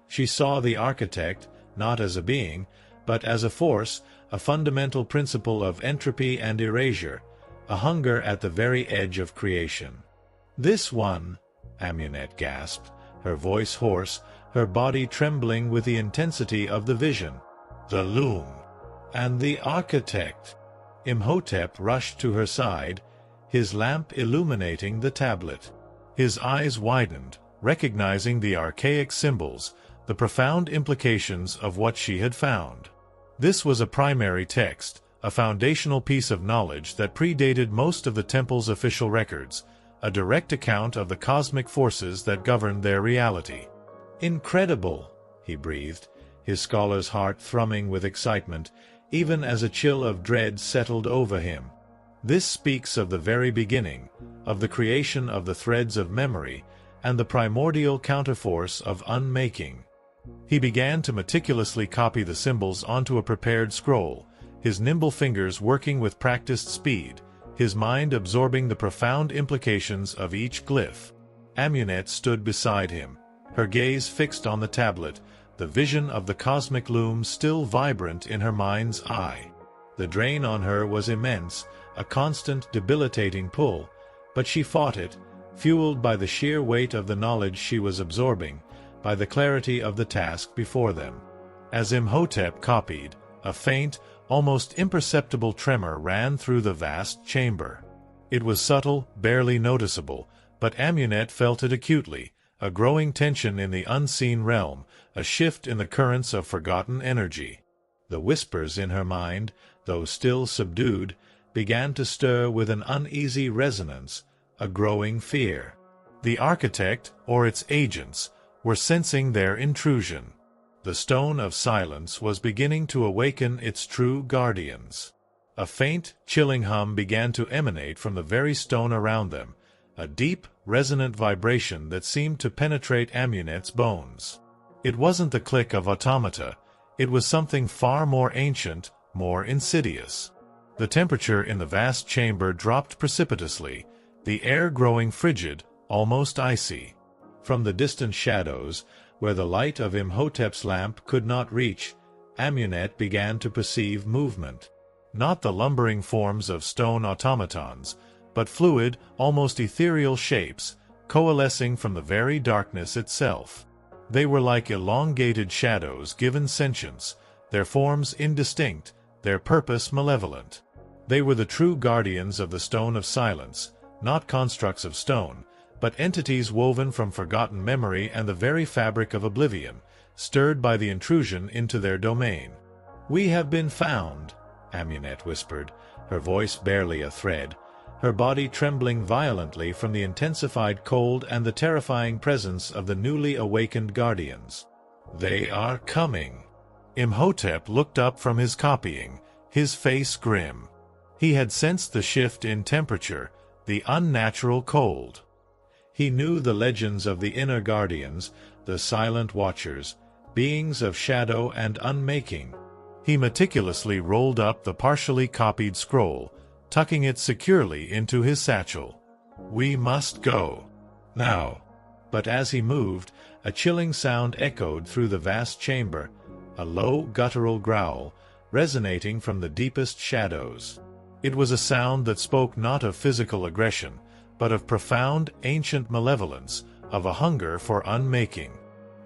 She saw the architect, not as a being, but as a force, a fundamental principle of entropy and erasure, a hunger at the very edge of creation. "This one," Amunet gasped, her voice hoarse, her body trembling with the intensity of the vision. "The loom. And the architect." Imhotep rushed to her side, his lamp illuminating the tablet. His eyes widened, recognizing the archaic symbols, the profound implications of what she had found. This was a primary text, a foundational piece of knowledge that predated most of the temple's official records, a direct account of the cosmic forces that governed their reality. "Incredible," he breathed, his scholar's heart thrumming with excitement, even as a chill of dread settled over him. This speaks of the very beginning, of the creation of the threads of memory, and the primordial counterforce of unmaking. He began to meticulously copy the symbols onto a prepared scroll, his nimble fingers working with practiced speed, his mind absorbing the profound implications of each glyph. Amunet stood beside him, her gaze fixed on the tablet, the vision of the cosmic loom still vibrant in her mind's eye. The drain on her was immense, a constant debilitating pull, but she fought it, fueled by the sheer weight of the knowledge she was absorbing, by the clarity of the task before them. As Imhotep copied, a faint, almost imperceptible tremor ran through the vast chamber. It was subtle, barely noticeable, but Amunet felt it acutely, a growing tension in the unseen realm, a shift in the currents of forgotten energy. The whispers in her mind, though still subdued, began to stir with an uneasy resonance, a growing fear. The architect, or its agents, were sensing their intrusion. The stone of silence was beginning to awaken its true guardians. A faint, chilling hum began to emanate from the very stone around them, a deep, resonant vibration that seemed to penetrate Amunet's bones. It wasn't the click of automata, it was something far more ancient, more insidious. The temperature in the vast chamber dropped precipitously, the air growing frigid, almost icy. From the distant shadows, where the light of Imhotep's lamp could not reach, Amunet began to perceive movement. Not the lumbering forms of stone automatons, but fluid, almost ethereal shapes, coalescing from the very darkness itself. They were like elongated shadows given sentience, their forms indistinct, their purpose malevolent. They were the true guardians of the stone of silence, not constructs of stone, but entities woven from forgotten memory and the very fabric of oblivion, stirred by the intrusion into their domain. "We have been found," Amunet whispered, her voice barely a thread, her body trembling violently from the intensified cold and the terrifying presence of the newly awakened guardians. "They are coming." Imhotep looked up from his copying, his face grim. He had sensed the shift in temperature, the unnatural cold. He knew the legends of the inner guardians, the silent watchers, beings of shadow and unmaking. He meticulously rolled up the partially copied scroll, tucking it securely into his satchel. "We must go. Now." But as he moved, a chilling sound echoed through the vast chamber, a low guttural growl, resonating from the deepest shadows. It was a sound that spoke not of physical aggression, but of profound, ancient malevolence, of a hunger for unmaking.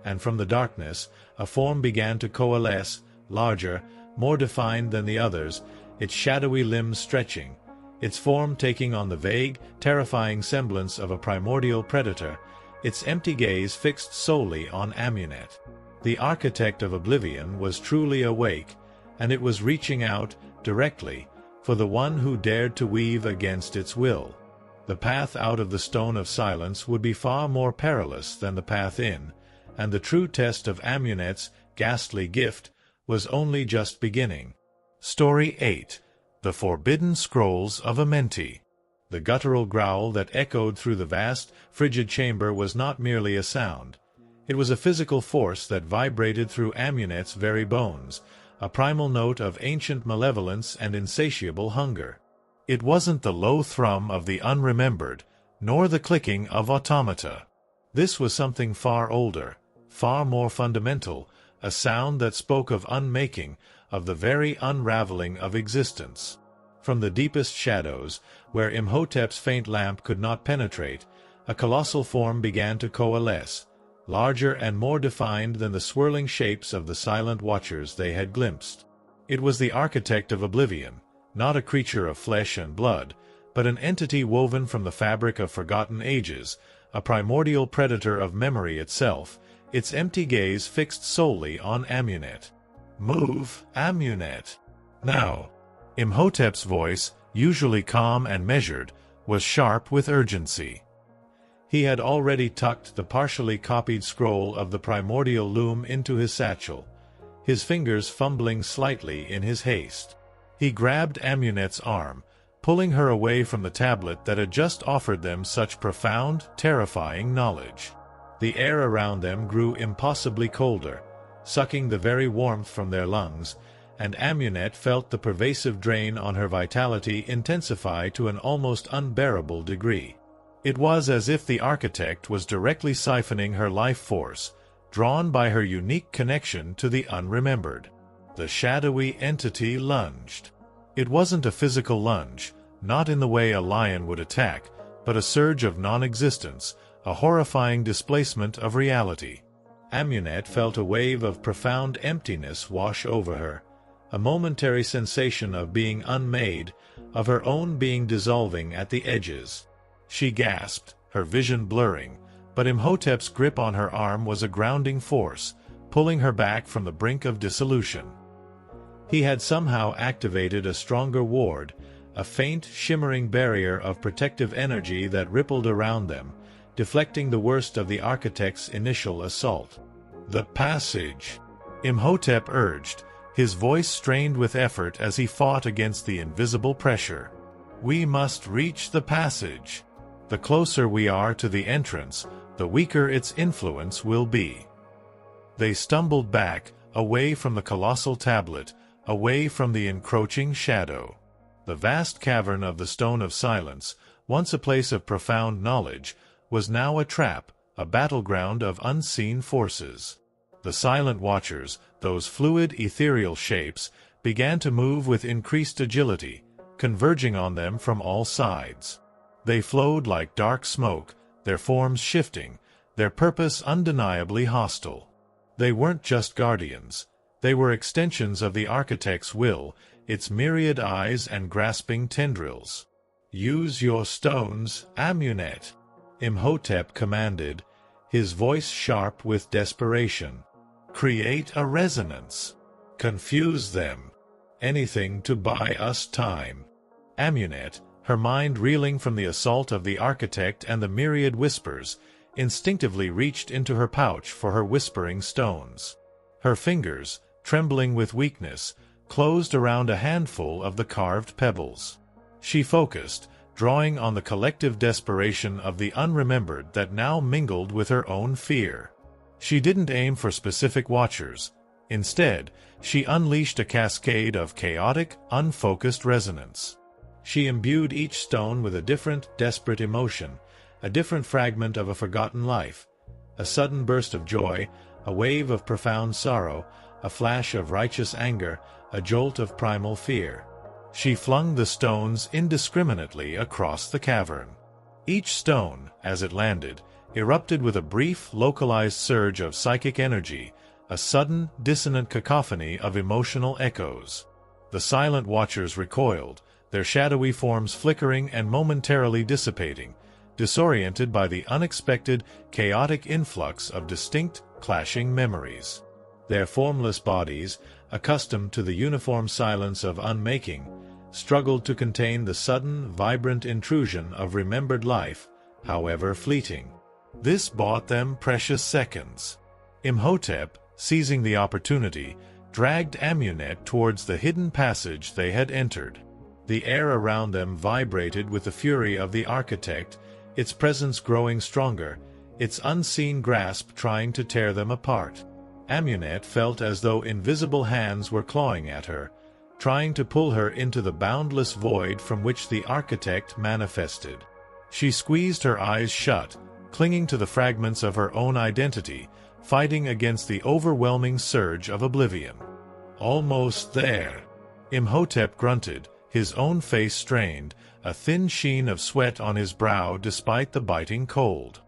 And from the darkness, a form began to coalesce, larger, more defined than the others, its shadowy limbs stretching, its form taking on the vague, terrifying semblance of a primordial predator, its empty gaze fixed solely on Amunet. The architect of oblivion was truly awake, and it was reaching out, directly, for the one who dared to weave against its will. The path out of the stone of silence would be far more perilous than the path in, and the true test of Amunet's ghastly gift was only just beginning. Story 8. The Forbidden Scrolls of Amenti. The guttural growl that echoed through the vast, frigid chamber was not merely a sound. It was a physical force that vibrated through Amunet's very bones, a primal note of ancient malevolence and insatiable hunger. It wasn't the low thrum of the unremembered, nor the clicking of automata. This was something far older, far more fundamental, a sound that spoke of unmaking, of the very unraveling of existence. From the deepest shadows, where Imhotep's faint lamp could not penetrate, a colossal form began to coalesce, larger and more defined than the swirling shapes of the silent watchers they had glimpsed. It was the architect of oblivion, not a creature of flesh and blood, but an entity woven from the fabric of forgotten ages, a primordial predator of memory itself, its empty gaze fixed solely on Amunet. "Move, Amunet. Now." Imhotep's voice, usually calm and measured, was sharp with urgency. He had already tucked the partially copied scroll of the primordial loom into his satchel, his fingers fumbling slightly in his haste. He grabbed Amunet's arm, pulling her away from the tablet that had just offered them such profound, terrifying knowledge. The air around them grew impossibly colder, sucking the very warmth from their lungs, and Amunet felt the pervasive drain on her vitality intensify to an almost unbearable degree. It was as if the architect was directly siphoning her life force, drawn by her unique connection to the unremembered. The shadowy entity lunged. It wasn't a physical lunge, not in the way a lion would attack, but a surge of non-existence, a horrifying displacement of reality. Amunet felt a wave of profound emptiness wash over her, a momentary sensation of being unmade, of her own being dissolving at the edges. She gasped, her vision blurring, but Imhotep's grip on her arm was a grounding force, pulling her back from the brink of dissolution. He had somehow activated a stronger ward, a faint, shimmering barrier of protective energy that rippled around them, deflecting the worst of the architect's initial assault. "The passage," Imhotep urged, his voice strained with effort as he fought against the invisible pressure. "We must reach the passage. The closer we are to the entrance, the weaker its influence will be." They stumbled back, away from the colossal tablet, away from the encroaching shadow. The vast cavern of the Stone of Silence, once a place of profound knowledge, was now a trap, a battleground of unseen forces. The silent watchers, those fluid ethereal shapes, began to move with increased agility, converging on them from all sides. They flowed like dark smoke, their forms shifting, their purpose undeniably hostile. They weren't just guardians. They were extensions of the architect's will, its myriad eyes and grasping tendrils. "Use your stones, Amunet," Imhotep commanded, his voice sharp with desperation. "Create a resonance. Confuse them. Anything to buy us time." Amunet, her mind reeling from the assault of the architect and the myriad whispers, instinctively reached into her pouch for her whispering stones. Her fingers, trembling with weakness, closed around a handful of the carved pebbles. She focused, drawing on the collective desperation of the unremembered that now mingled with her own fear. She didn't aim for specific watchers. Instead, she unleashed a cascade of chaotic, unfocused resonance. She imbued each stone with a different, desperate emotion, a different fragment of a forgotten life, a sudden burst of joy, a wave of profound sorrow, a flash of righteous anger, a jolt of primal fear. She flung the stones indiscriminately across the cavern. Each stone, as it landed, erupted with a brief, localized surge of psychic energy, a sudden, dissonant cacophony of emotional echoes. The silent watchers recoiled, their shadowy forms flickering and momentarily dissipating, disoriented by the unexpected, chaotic influx of distinct, clashing memories. Their formless bodies, accustomed to the uniform silence of unmaking, struggled to contain the sudden, vibrant intrusion of remembered life, however fleeting. This bought them precious seconds. Imhotep, seizing the opportunity, dragged Amunet towards the hidden passage they had entered. The air around them vibrated with the fury of the architect, its presence growing stronger, its unseen grasp trying to tear them apart. Amunet felt as though invisible hands were clawing at her, trying to pull her into the boundless void from which the architect manifested. She squeezed her eyes shut, clinging to the fragments of her own identity, fighting against the overwhelming surge of oblivion. "Almost there," Imhotep grunted, his own face strained, a thin sheen of sweat on his brow despite the biting cold.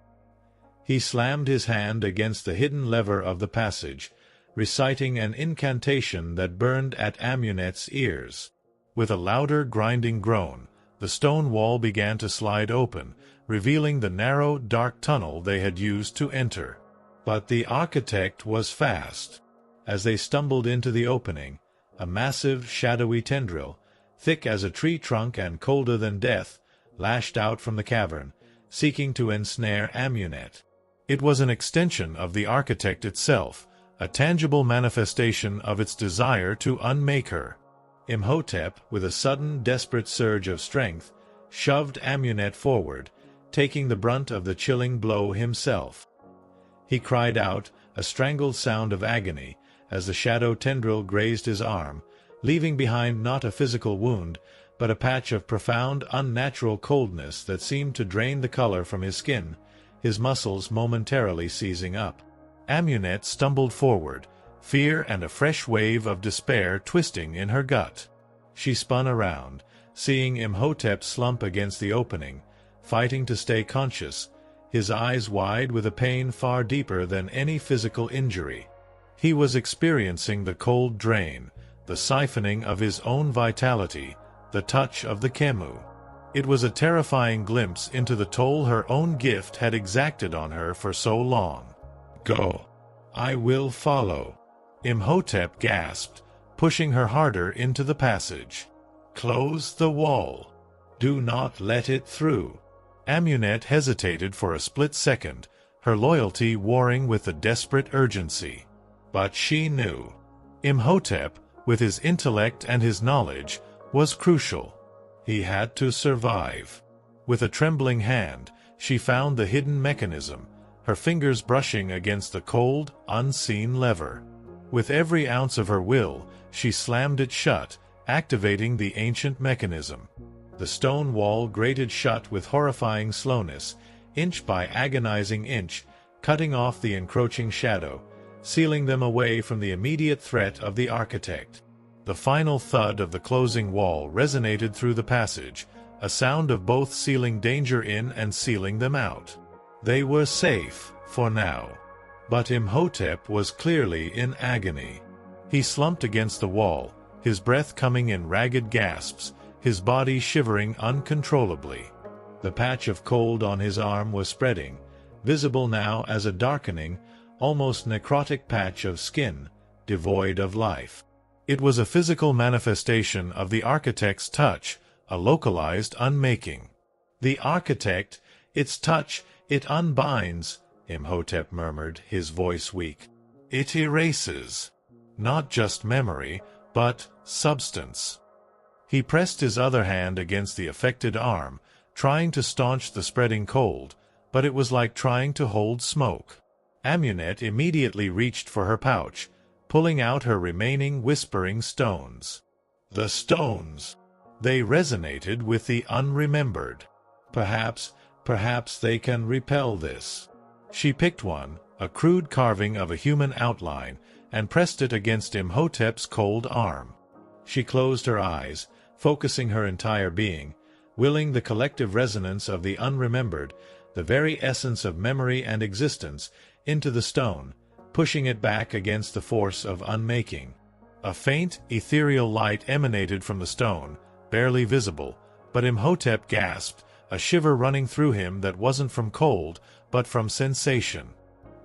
He slammed his hand against the hidden lever of the passage, reciting an incantation that burned at Amunet's ears. With a louder, grinding groan, the stone wall began to slide open, revealing the narrow, dark tunnel they had used to enter. But the architect was fast. As they stumbled into the opening, a massive, shadowy tendril, thick as a tree trunk and colder than death, lashed out from the cavern, seeking to ensnare Amunet. It was an extension of the architect itself, a tangible manifestation of its desire to unmake her. Imhotep, with a sudden, desperate surge of strength, shoved Amunet forward, taking the brunt of the chilling blow himself. He cried out, a strangled sound of agony, as the shadow tendril grazed his arm, leaving behind not a physical wound, but a patch of profound, unnatural coldness that seemed to drain the color from his skin, his muscles momentarily seizing up. Amunet stumbled forward, fear and a fresh wave of despair twisting in her gut. She spun around, seeing Imhotep slump against the opening, fighting to stay conscious, his eyes wide with a pain far deeper than any physical injury. He was experiencing the cold drain, the siphoning of his own vitality, the touch of the Kemu. It was a terrifying glimpse into the toll her own gift had exacted on her for so long. "Go. I will follow," Imhotep gasped, pushing her harder into the passage. "Close the wall. Do not let it through." Amunet hesitated for a split second, her loyalty warring with a desperate urgency. But she knew. Imhotep, with his intellect and his knowledge, was crucial. He had to survive. With a trembling hand, she found the hidden mechanism, her fingers brushing against the cold, unseen lever. With every ounce of her will, she slammed it shut, activating the ancient mechanism. The stone wall grated shut with horrifying slowness, inch by agonizing inch, cutting off the encroaching shadow, sealing them away from the immediate threat of the architect. The final thud of the closing wall resonated through the passage, a sound of both sealing danger in and sealing them out. They were safe, for now. But Imhotep was clearly in agony. He slumped against the wall, his breath coming in ragged gasps, his body shivering uncontrollably. The patch of cold on his arm was spreading, visible now as a darkening, almost necrotic patch of skin, devoid of life. It was a physical manifestation of the architect's touch, a localized unmaking. "The architect, its touch, it unbinds," Imhotep murmured, his voice weak. "It erases. Not just memory, but substance." He pressed his other hand against the affected arm, trying to staunch the spreading cold, but it was like trying to hold smoke. Amunet immediately reached for her pouch, pulling out her remaining whispering stones. The stones! They resonated with the unremembered. Perhaps they can repel this. She picked one, a crude carving of a human outline, and pressed it against Imhotep's cold arm. She closed her eyes, focusing her entire being, willing the collective resonance of the unremembered, the very essence of memory and existence, into the stone, pushing it back against the force of unmaking. A faint, ethereal light emanated from the stone, barely visible, but Imhotep gasped, a shiver running through him that wasn't from cold, but from sensation.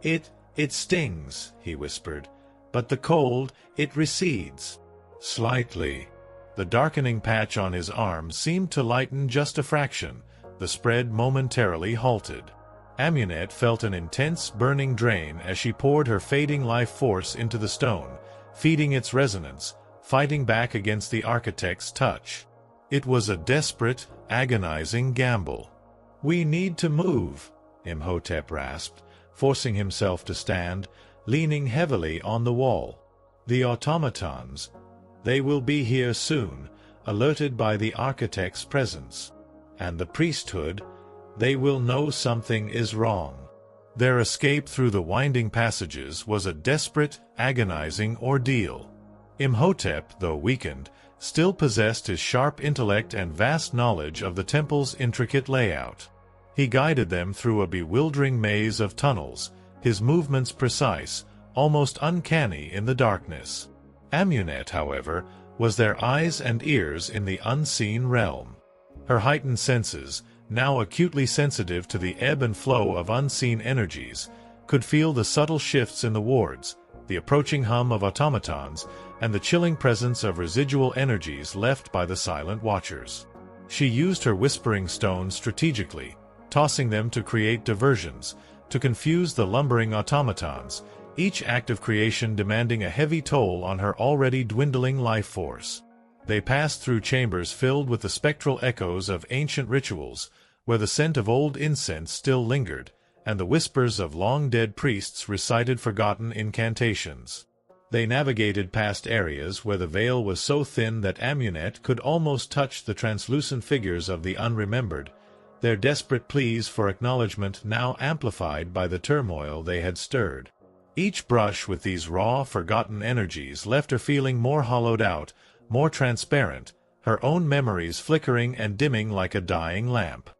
It stings," he whispered, "but the cold, it recedes." Slightly. The darkening patch on his arm seemed to lighten just a fraction, the spread momentarily halted. Amunet felt an intense, burning drain as she poured her fading life force into the stone, feeding its resonance, fighting back against the architect's touch. It was a desperate, agonizing gamble. "We need to move," Imhotep rasped, forcing himself to stand, leaning heavily on the wall. "The automatons, they will be here soon, alerted by the architect's presence. And the priesthood, they will know something is wrong." Their escape through the winding passages was a desperate, agonizing ordeal. Imhotep, though weakened, still possessed his sharp intellect and vast knowledge of the temple's intricate layout. He guided them through a bewildering maze of tunnels, his movements precise, almost uncanny in the darkness. Amunet, however, was their eyes and ears in the unseen realm. Her heightened senses, now acutely sensitive to the ebb and flow of unseen energies, could feel the subtle shifts in the wards, the approaching hum of automatons, and the chilling presence of residual energies left by the silent watchers. She used her whispering stones strategically, tossing them to create diversions, to confuse the lumbering automatons, each act of creation demanding a heavy toll on her already dwindling life force. They passed through chambers filled with the spectral echoes of ancient rituals, where the scent of old incense still lingered, and the whispers of long-dead priests recited forgotten incantations. They navigated past areas where the veil was so thin that Amunet could almost touch the translucent figures of the unremembered, their desperate pleas for acknowledgement now amplified by the turmoil they had stirred. Each brush with these raw, forgotten energies left her feeling more hollowed out, more transparent, her own memories flickering and dimming like a dying lamp.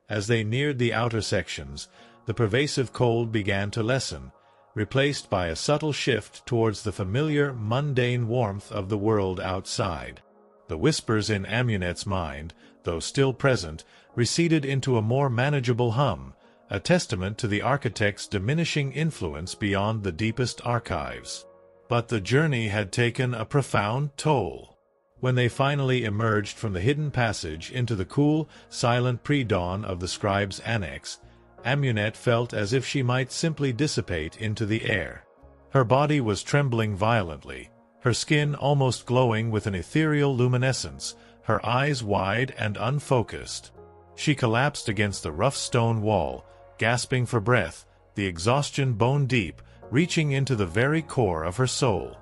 As they neared the outer sections, the pervasive cold began to lessen, replaced by a subtle shift towards the familiar, mundane warmth of the world outside. The whispers in Amunet's mind, though still present, receded into a more manageable hum, a testament to the architect's diminishing influence beyond the deepest archives. But the journey had taken a profound toll. When they finally emerged from the hidden passage into the cool, silent pre-dawn of the scribe's annex, Amunet felt as if she might simply dissipate into the air. Her body was trembling violently, her skin almost glowing with an ethereal luminescence, her eyes wide and unfocused. She collapsed against the rough stone wall, gasping for breath, the exhaustion bone-deep, reaching into the very core of her soul.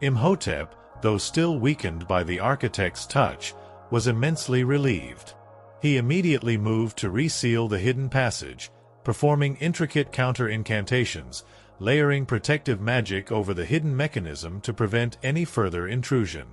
Imhotep, though still weakened by the architect's touch, was immensely relieved. He immediately moved to reseal the hidden passage, performing intricate counter-incantations, layering protective magic over the hidden mechanism to prevent any further intrusion.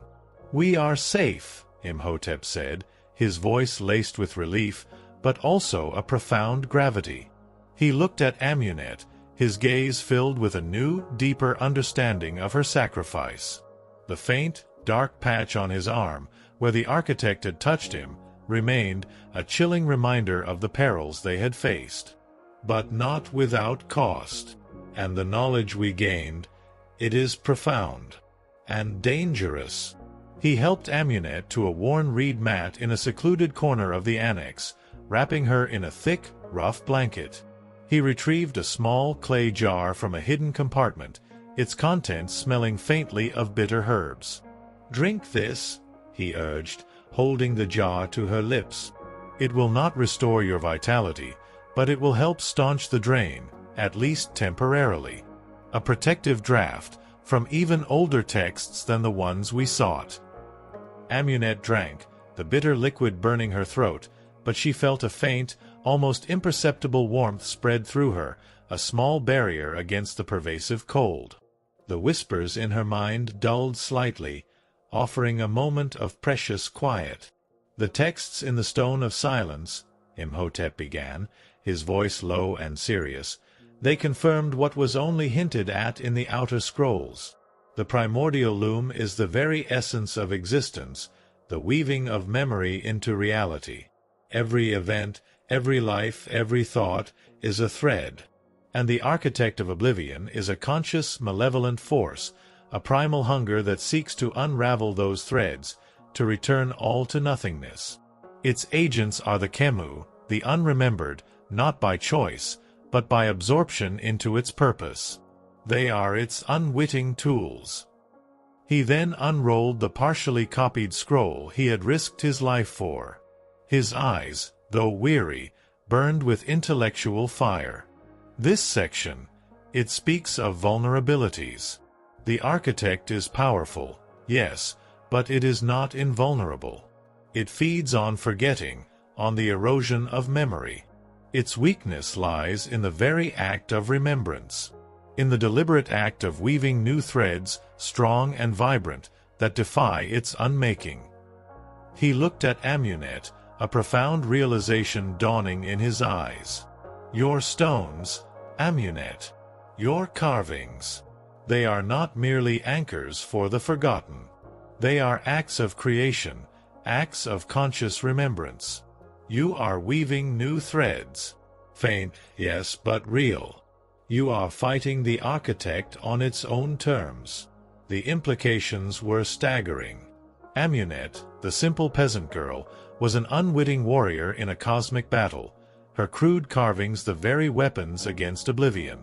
"We are safe," Imhotep said, his voice laced with relief, but also a profound gravity. He looked at Amunet, his gaze filled with a new, deeper understanding of her sacrifice. The faint, dark patch on his arm, where the architect had touched him, remained, a chilling reminder of the perils they had faced. But not without cost. And the knowledge we gained, it is profound. And dangerous. He helped Amunet to a worn reed mat in a secluded corner of the annex, wrapping her in a thick, rough blanket. He retrieved a small clay jar from a hidden compartment, its contents smelling faintly of bitter herbs. "Drink this," he urged, holding the jar to her lips. "It will not restore your vitality, but it will help staunch the drain, at least temporarily. A protective draft, from even older texts than the ones we sought." Amunet drank, the bitter liquid burning her throat, but she felt a faint, almost imperceptible warmth spread through her, a small barrier against the pervasive cold. The whispers in her mind dulled slightly, offering a moment of precious quiet. "The texts in the Stone of Silence," Imhotep began, his voice low and serious, "they confirmed what was only hinted at in the outer scrolls. The primordial loom is the very essence of existence, the weaving of memory into reality. Every event, every life, every thought is a thread. And the architect of oblivion is a conscious, malevolent force, a primal hunger that seeks to unravel those threads, to return all to nothingness. Its agents are the Kemu, the unremembered, not by choice, but by absorption into its purpose. They are its unwitting tools." He then unrolled the partially copied scroll he had risked his life for. His eyes, though weary, burned with intellectual fire. "This section, it speaks of vulnerabilities. The architect is powerful, yes, but it is not invulnerable. It feeds on forgetting, on the erosion of memory. Its weakness lies in the very act of remembrance, in the deliberate act of weaving new threads, strong and vibrant, that defy its unmaking." He looked at Amunet, a profound realization dawning in his eyes. "Your stones, Amunet, your carvings, they are not merely anchors for the forgotten. They are acts of creation, acts of conscious remembrance. You are weaving new threads. Faint, yes, but real. You are fighting the architect on its own terms." The implications were staggering. Amunet, the simple peasant girl, was an unwitting warrior in a cosmic battle, her crude carvings the very weapons against oblivion.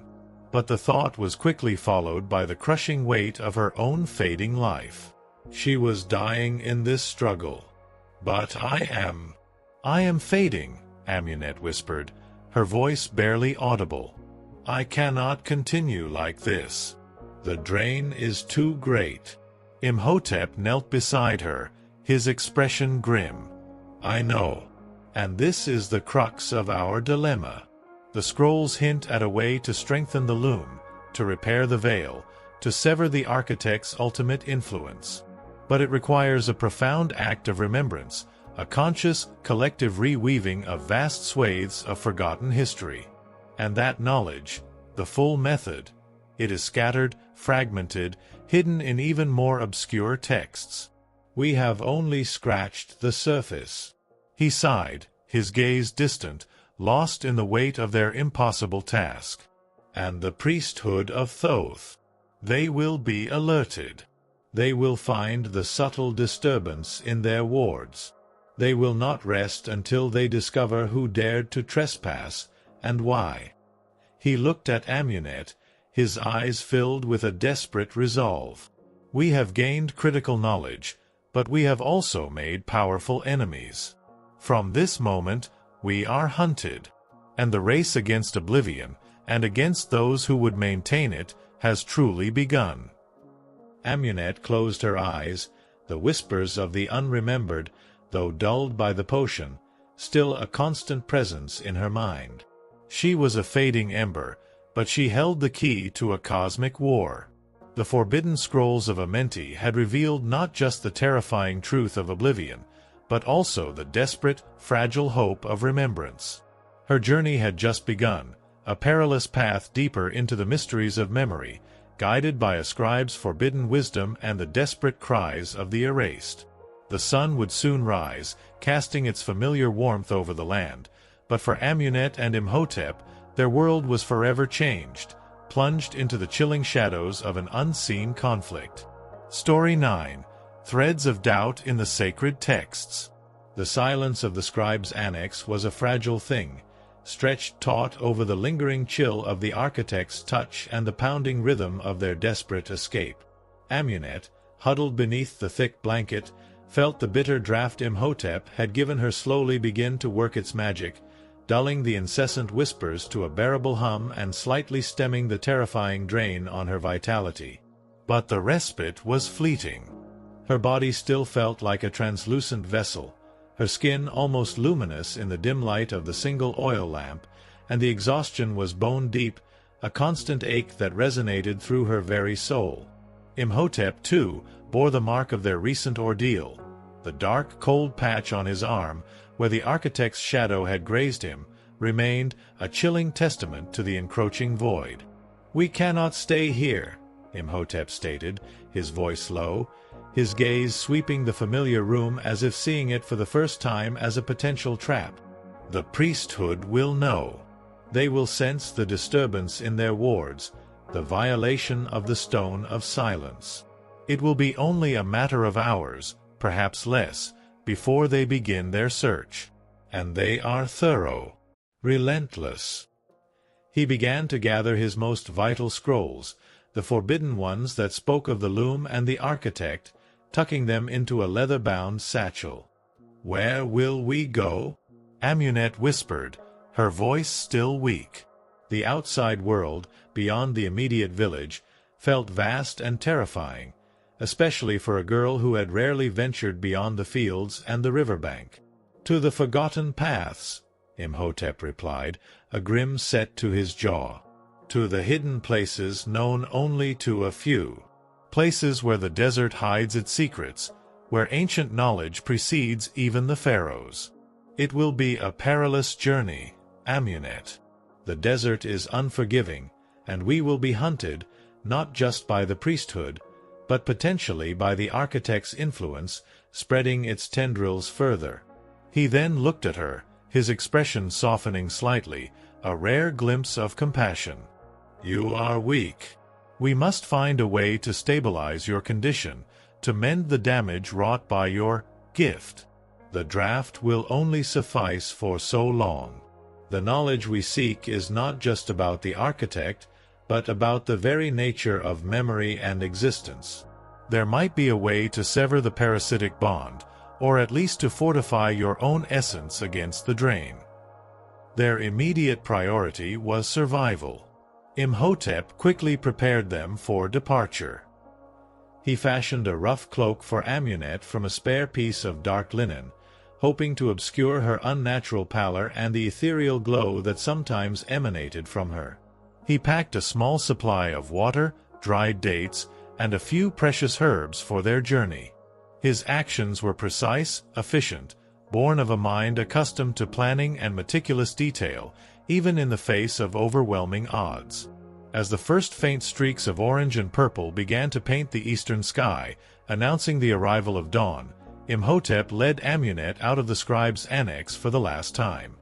But the thought was quickly followed by the crushing weight of her own fading life. She was dying in this struggle. "But I am fading," Amunet whispered, her voice barely audible. "I cannot continue like this. The drain is too great." Imhotep knelt beside her, his expression grim. "I know. And this is the crux of our dilemma. The scrolls hint at a way to strengthen the loom, to repair the veil, to sever the architect's ultimate influence. But it requires a profound act of remembrance, a conscious, collective reweaving of vast swathes of forgotten history. And that knowledge, the full method, it is scattered, fragmented, hidden in even more obscure texts. We have only scratched the surface. He sighed, his gaze distant, lost in the weight of their impossible task. And the priesthood of Thoth. They will be alerted. They will find the subtle disturbance in their wards. They will not rest until they discover who dared to trespass, and why. He looked at Amunet, his eyes filled with a desperate resolve. We have gained critical knowledge, but we have also made powerful enemies. From this moment, we are hunted. And the race against oblivion, and against those who would maintain it, has truly begun. Amunet closed her eyes, the whispers of the unremembered, though dulled by the potion, still a constant presence in her mind. She was a fading ember, but she held the key to a cosmic war. The forbidden scrolls of Amenti had revealed not just the terrifying truth of oblivion, but also the desperate, fragile hope of remembrance. Her journey had just begun, a perilous path deeper into the mysteries of memory, guided by a scribe's forbidden wisdom and the desperate cries of the erased. The sun would soon rise, casting its familiar warmth over the land, but for Amunet and Imhotep, their world was forever changed, plunged into the chilling shadows of an unseen conflict. Story 9. Threads of Doubt in the Sacred Texts. The silence of the scribe's annex was a fragile thing, stretched taut over the lingering chill of the architect's touch and the pounding rhythm of their desperate escape. Amunet, huddled beneath the thick blanket, felt the bitter draught Imhotep had given her slowly begin to work its magic, dulling the incessant whispers to a bearable hum and slightly stemming the terrifying drain on her vitality. But the respite was fleeting. Her body still felt like a translucent vessel, her skin almost luminous in the dim light of the single oil lamp, and the exhaustion was bone-deep, a constant ache that resonated through her very soul. Imhotep, too, bore the mark of their recent ordeal. The dark, cold patch on his arm, where the architect's shadow had grazed him, remained a chilling testament to the encroaching void. "We cannot stay here," Imhotep stated, his voice low, his gaze sweeping the familiar room as if seeing it for the first time as a potential trap. "The priesthood will know. They will sense the disturbance in their wards, the violation of the stone of silence. It will be only a matter of hours, perhaps less, before they begin their search. And they are thorough, relentless." He began to gather his most vital scrolls, the forbidden ones that spoke of the loom and the architect, tucking them into a leather-bound satchel. "Where will we go?" Amunet whispered, her voice still weak. The outside world, beyond the immediate village, felt vast and terrifying, especially for a girl who had rarely ventured beyond the fields and the riverbank. "To the forgotten paths," Imhotep replied, a grim set to his jaw. "To the hidden places known only to a few. Places where the desert hides its secrets, where ancient knowledge precedes even the pharaohs. It will be a perilous journey, Amunet. The desert is unforgiving, and we will be hunted, not just by the priesthood, but potentially by the architect's influence, spreading its tendrils further." He then looked at her, his expression softening slightly, a rare glimpse of compassion. "You are weak. We must find a way to stabilize your condition, to mend the damage wrought by your gift. The draft will only suffice for so long. The knowledge we seek is not just about the architect, but about the very nature of memory and existence. There might be a way to sever the parasitic bond, or at least to fortify your own essence against the drain." Their immediate priority was survival. Imhotep quickly prepared them for departure. He fashioned a rough cloak for Amunet from a spare piece of dark linen, hoping to obscure her unnatural pallor and the ethereal glow that sometimes emanated from her. He packed a small supply of water, dried dates, and a few precious herbs for their journey. His actions were precise, efficient, born of a mind accustomed to planning and meticulous detail, even in the face of overwhelming odds. As the first faint streaks of orange and purple began to paint the eastern sky, announcing the arrival of dawn, Imhotep led Amunet out of the scribe's annex for the last time.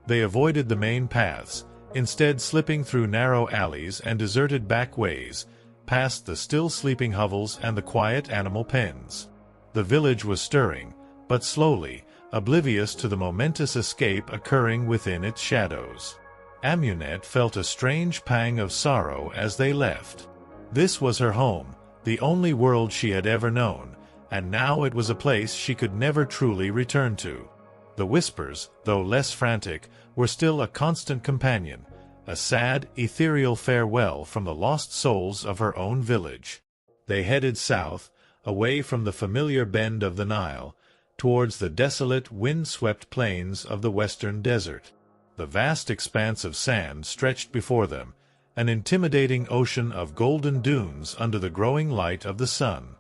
They avoided the main paths, instead slipping through narrow alleys and deserted back ways, past the still sleeping hovels and the quiet animal pens. The village was stirring, but slowly, oblivious to the momentous escape occurring within its shadows. Amunet felt a strange pang of sorrow as they left. This was her home, the only world she had ever known, and now it was a place she could never truly return to. The whispers, though less frantic, were still a constant companion, a sad, ethereal farewell from the lost souls of her own village. They headed south, away from the familiar bend of the Nile, towards the desolate, wind-swept plains of the western desert. The vast expanse of sand stretched before them, an intimidating ocean of golden dunes under the growing light of the sun.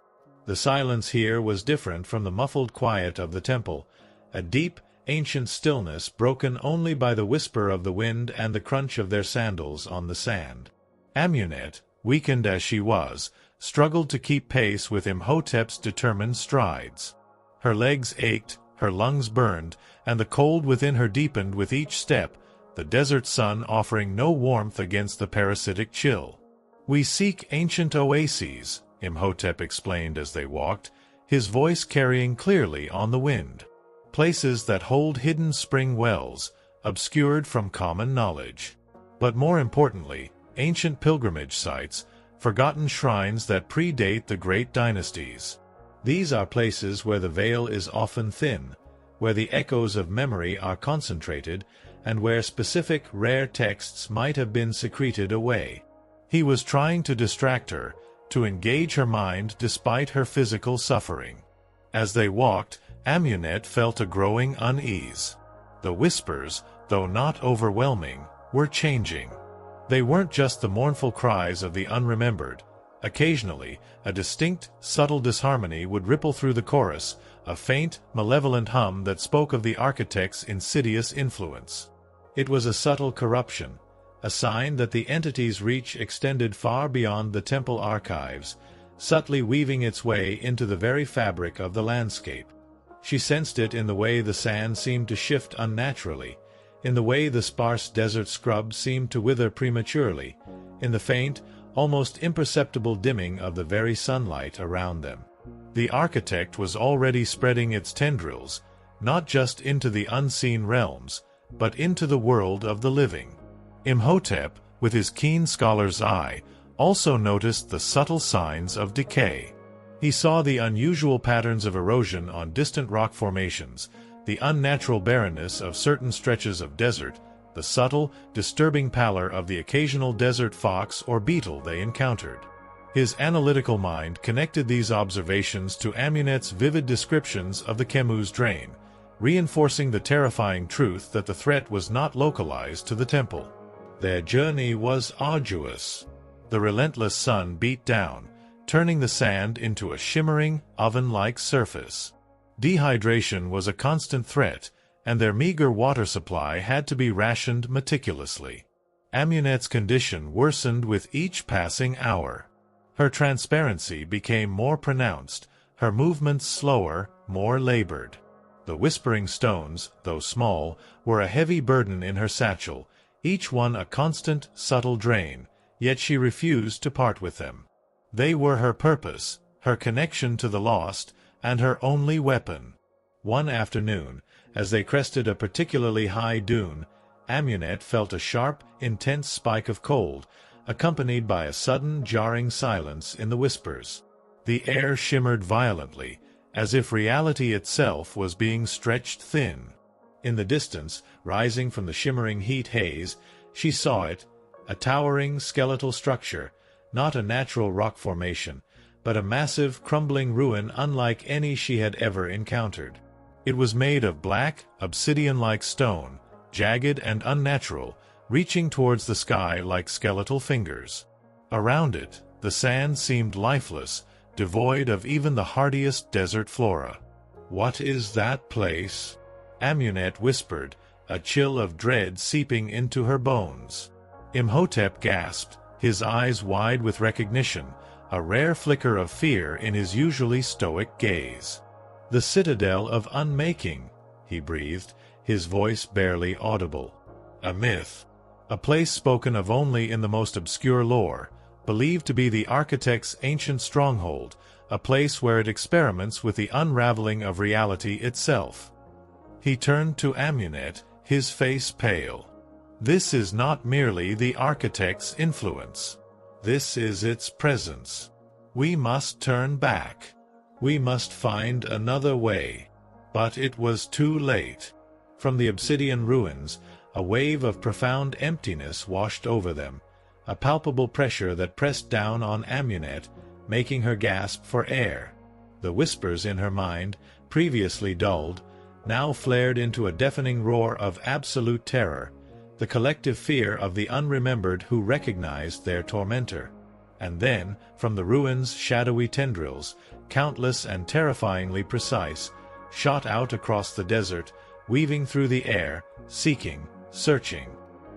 The silence here was different from the muffled quiet of the temple, a deep, ancient stillness broken only by the whisper of the wind and the crunch of their sandals on the sand. Amunet, weakened as she was, struggled to keep pace with Imhotep's determined strides. Her legs ached, her lungs burned, and the cold within her deepened with each step, the desert sun offering no warmth against the parasitic chill. "We seek ancient oases," Imhotep explained as they walked, his voice carrying clearly on the wind. "Places that hold hidden spring wells, obscured from common knowledge. But more importantly, ancient pilgrimage sites, forgotten shrines that predate the great dynasties. These are places where the veil is often thin, where the echoes of memory are concentrated, and where specific, rare texts might have been secreted away." He was trying to distract her, to engage her mind despite her physical suffering. As they walked, Amunet felt a growing unease. The whispers, though not overwhelming, were changing. They weren't just the mournful cries of the unremembered. Occasionally, a distinct, subtle disharmony would ripple through the chorus, a faint, malevolent hum that spoke of the architect's insidious influence. It was a subtle corruption, a sign that the entity's reach extended far beyond the temple archives, subtly weaving its way into the very fabric of the landscape. She sensed it in the way the sand seemed to shift unnaturally, in the way the sparse desert scrub seemed to wither prematurely, in the faint, almost imperceptible dimming of the very sunlight around them. The architect was already spreading its tendrils, not just into the unseen realms, but into the world of the living. Imhotep, with his keen scholar's eye, also noticed the subtle signs of decay. He saw the unusual patterns of erosion on distant rock formations, the unnatural barrenness of certain stretches of desert, the subtle, disturbing pallor of the occasional desert fox or beetle they encountered. His analytical mind connected these observations to Amunet's vivid descriptions of the Kemu's drain, reinforcing the terrifying truth that the threat was not localized to the temple. Their journey was arduous. The relentless sun beat down, turning the sand into a shimmering, oven-like surface. Dehydration was a constant threat, and their meager water supply had to be rationed meticulously. Amunet's condition worsened with each passing hour. Her transparency became more pronounced, her movements slower, more labored. The whispering stones, though small, were a heavy burden in her satchel, each one a constant, subtle drain, yet she refused to part with them. They were her purpose, her connection to the lost, and her only weapon. One afternoon, as they crested a particularly high dune, Amunet felt a sharp, intense spike of cold, accompanied by a sudden, jarring silence in the whispers. The air shimmered violently, as if reality itself was being stretched thin. In the distance, rising from the shimmering heat haze, she saw it, a towering, skeletal structure, not a natural rock formation, but a massive, crumbling ruin unlike any she had ever encountered. It was made of black, obsidian-like stone, jagged and unnatural, reaching towards the sky like skeletal fingers. Around it, the sand seemed lifeless, devoid of even the hardiest desert flora. "What is that place?" Amunet whispered, a chill of dread seeping into her bones. Imhotep gasped, his eyes wide with recognition, a rare flicker of fear in his usually stoic gaze. "The Citadel of Unmaking," he breathed, his voice barely audible. "A myth. A place spoken of only in the most obscure lore, believed to be the architect's ancient stronghold, a place where it experiments with the unraveling of reality itself." He turned to Amunet, his face pale. "This is not merely the architect's influence. This is its presence. We must turn back. We must find another way." But it was too late. From the obsidian ruins, a wave of profound emptiness washed over them, a palpable pressure that pressed down on Amunet, making her gasp for air. The whispers in her mind, previously dulled, now flared into a deafening roar of absolute terror, the collective fear of the unremembered who recognized their tormentor. And then, from the ruins' shadowy tendrils, countless and terrifyingly precise, shot out across the desert, weaving through the air, seeking, searching.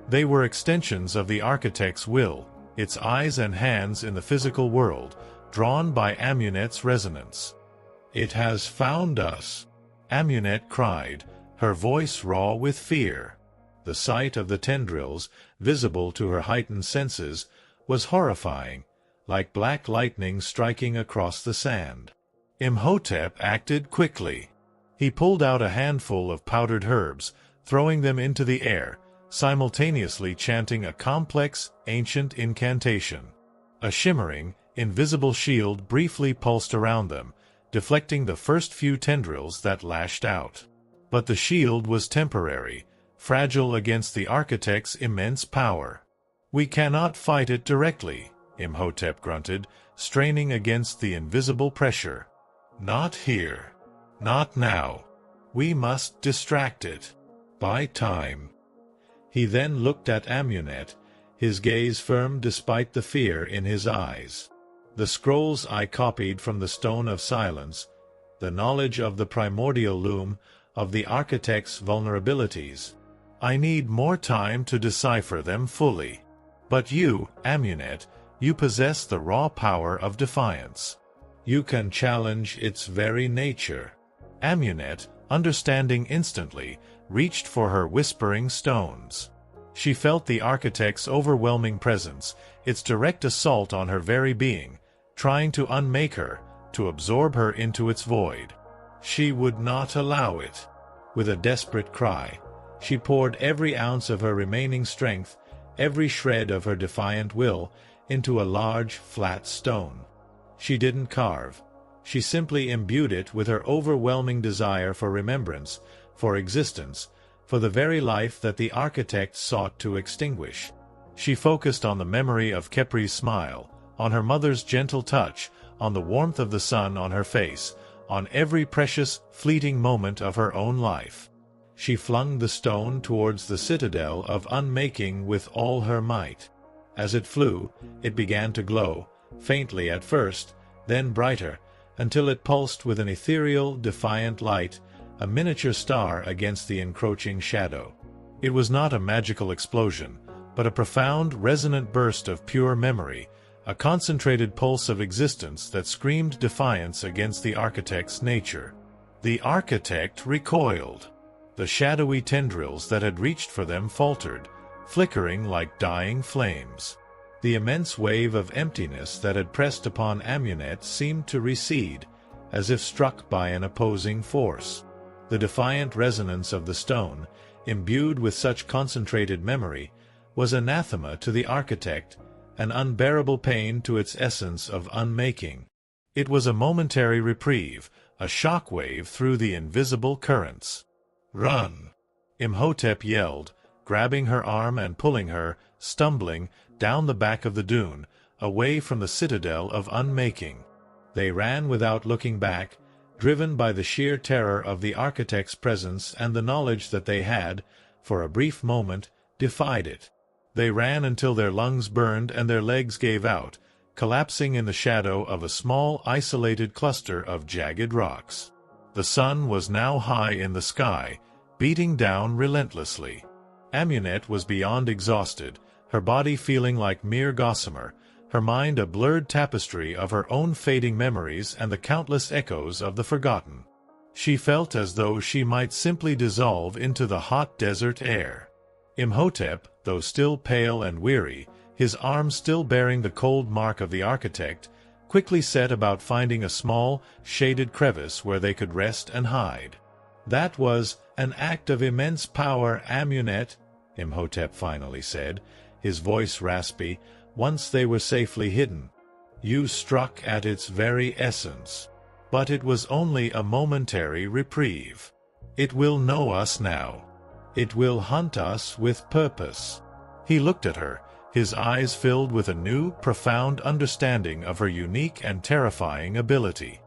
They were extensions of the architect's will, its eyes and hands in the physical world, drawn by Amunet's resonance. "It has found us," Amunet cried, her voice raw with fear. The sight of the tendrils, visible to her heightened senses, was horrifying, like black lightning striking across the sand. Imhotep acted quickly. He pulled out a handful of powdered herbs, throwing them into the air, simultaneously chanting a complex, ancient incantation. A shimmering, invisible shield briefly pulsed around them, deflecting the first few tendrils that lashed out. But the shield was temporary, fragile against the architect's immense power. "We cannot fight it directly," Imhotep grunted, straining against the invisible pressure. "Not here. Not now. We must distract it. Buy time." He then looked at Amunet, his gaze firm despite the fear in his eyes. "The scrolls I copied from the Stone of Silence, the knowledge of the primordial loom, of the architect's vulnerabilities. I need more time to decipher them fully. But you, Amunet, you possess the raw power of defiance. You can challenge its very nature." Amunet, understanding instantly, reached for her whispering stones. She felt the architect's overwhelming presence, its direct assault on her very being, trying to unmake her, to absorb her into its void. She would not allow it. With a desperate cry, she poured every ounce of her remaining strength, every shred of her defiant will, into a large, flat stone. She didn't carve. She simply imbued it with her overwhelming desire for remembrance, for existence, for the very life that the architect sought to extinguish. She focused on the memory of Kepri's smile, on her mother's gentle touch, on the warmth of the sun on her face, on every precious, fleeting moment of her own life. She flung the stone towards the citadel of Unmaking with all her might. As it flew, it began to glow, faintly at first, then brighter, until it pulsed with an ethereal, defiant light, a miniature star against the encroaching shadow. It was not a magical explosion, but a profound, resonant burst of pure memory, a concentrated pulse of existence that screamed defiance against the architect's nature. The architect recoiled. The shadowy tendrils that had reached for them faltered, flickering like dying flames. The immense wave of emptiness that had pressed upon Amunet seemed to recede, as if struck by an opposing force. The defiant resonance of the stone, imbued with such concentrated memory, was anathema to the architect, an unbearable pain to its essence of unmaking. It was a momentary reprieve, a shock wave through the invisible currents. "Run!" Imhotep yelled, grabbing her arm and pulling her, stumbling, down the back of the dune, away from the citadel of Unmaking. They ran without looking back, driven by the sheer terror of the architect's presence and the knowledge that they had, for a brief moment, defied it. They ran until their lungs burned and their legs gave out, collapsing in the shadow of a small isolated cluster of jagged rocks. The sun was now high in the sky, beating down relentlessly. Amunet was beyond exhausted, her body feeling like mere gossamer, her mind a blurred tapestry of her own fading memories and the countless echoes of the forgotten. She felt as though she might simply dissolve into the hot desert air. Imhotep, though still pale and weary, his arms still bearing the cold mark of the architect, quickly set about finding a small, shaded crevice where they could rest and hide. "That was an act of immense power, Amunet," Imhotep finally said, his voice raspy, once they were safely hidden. "You struck at its very essence. But it was only a momentary reprieve. It will know us now. It will hunt us with purpose." He looked at her, his eyes filled with a new, profound understanding of her unique and terrifying ability.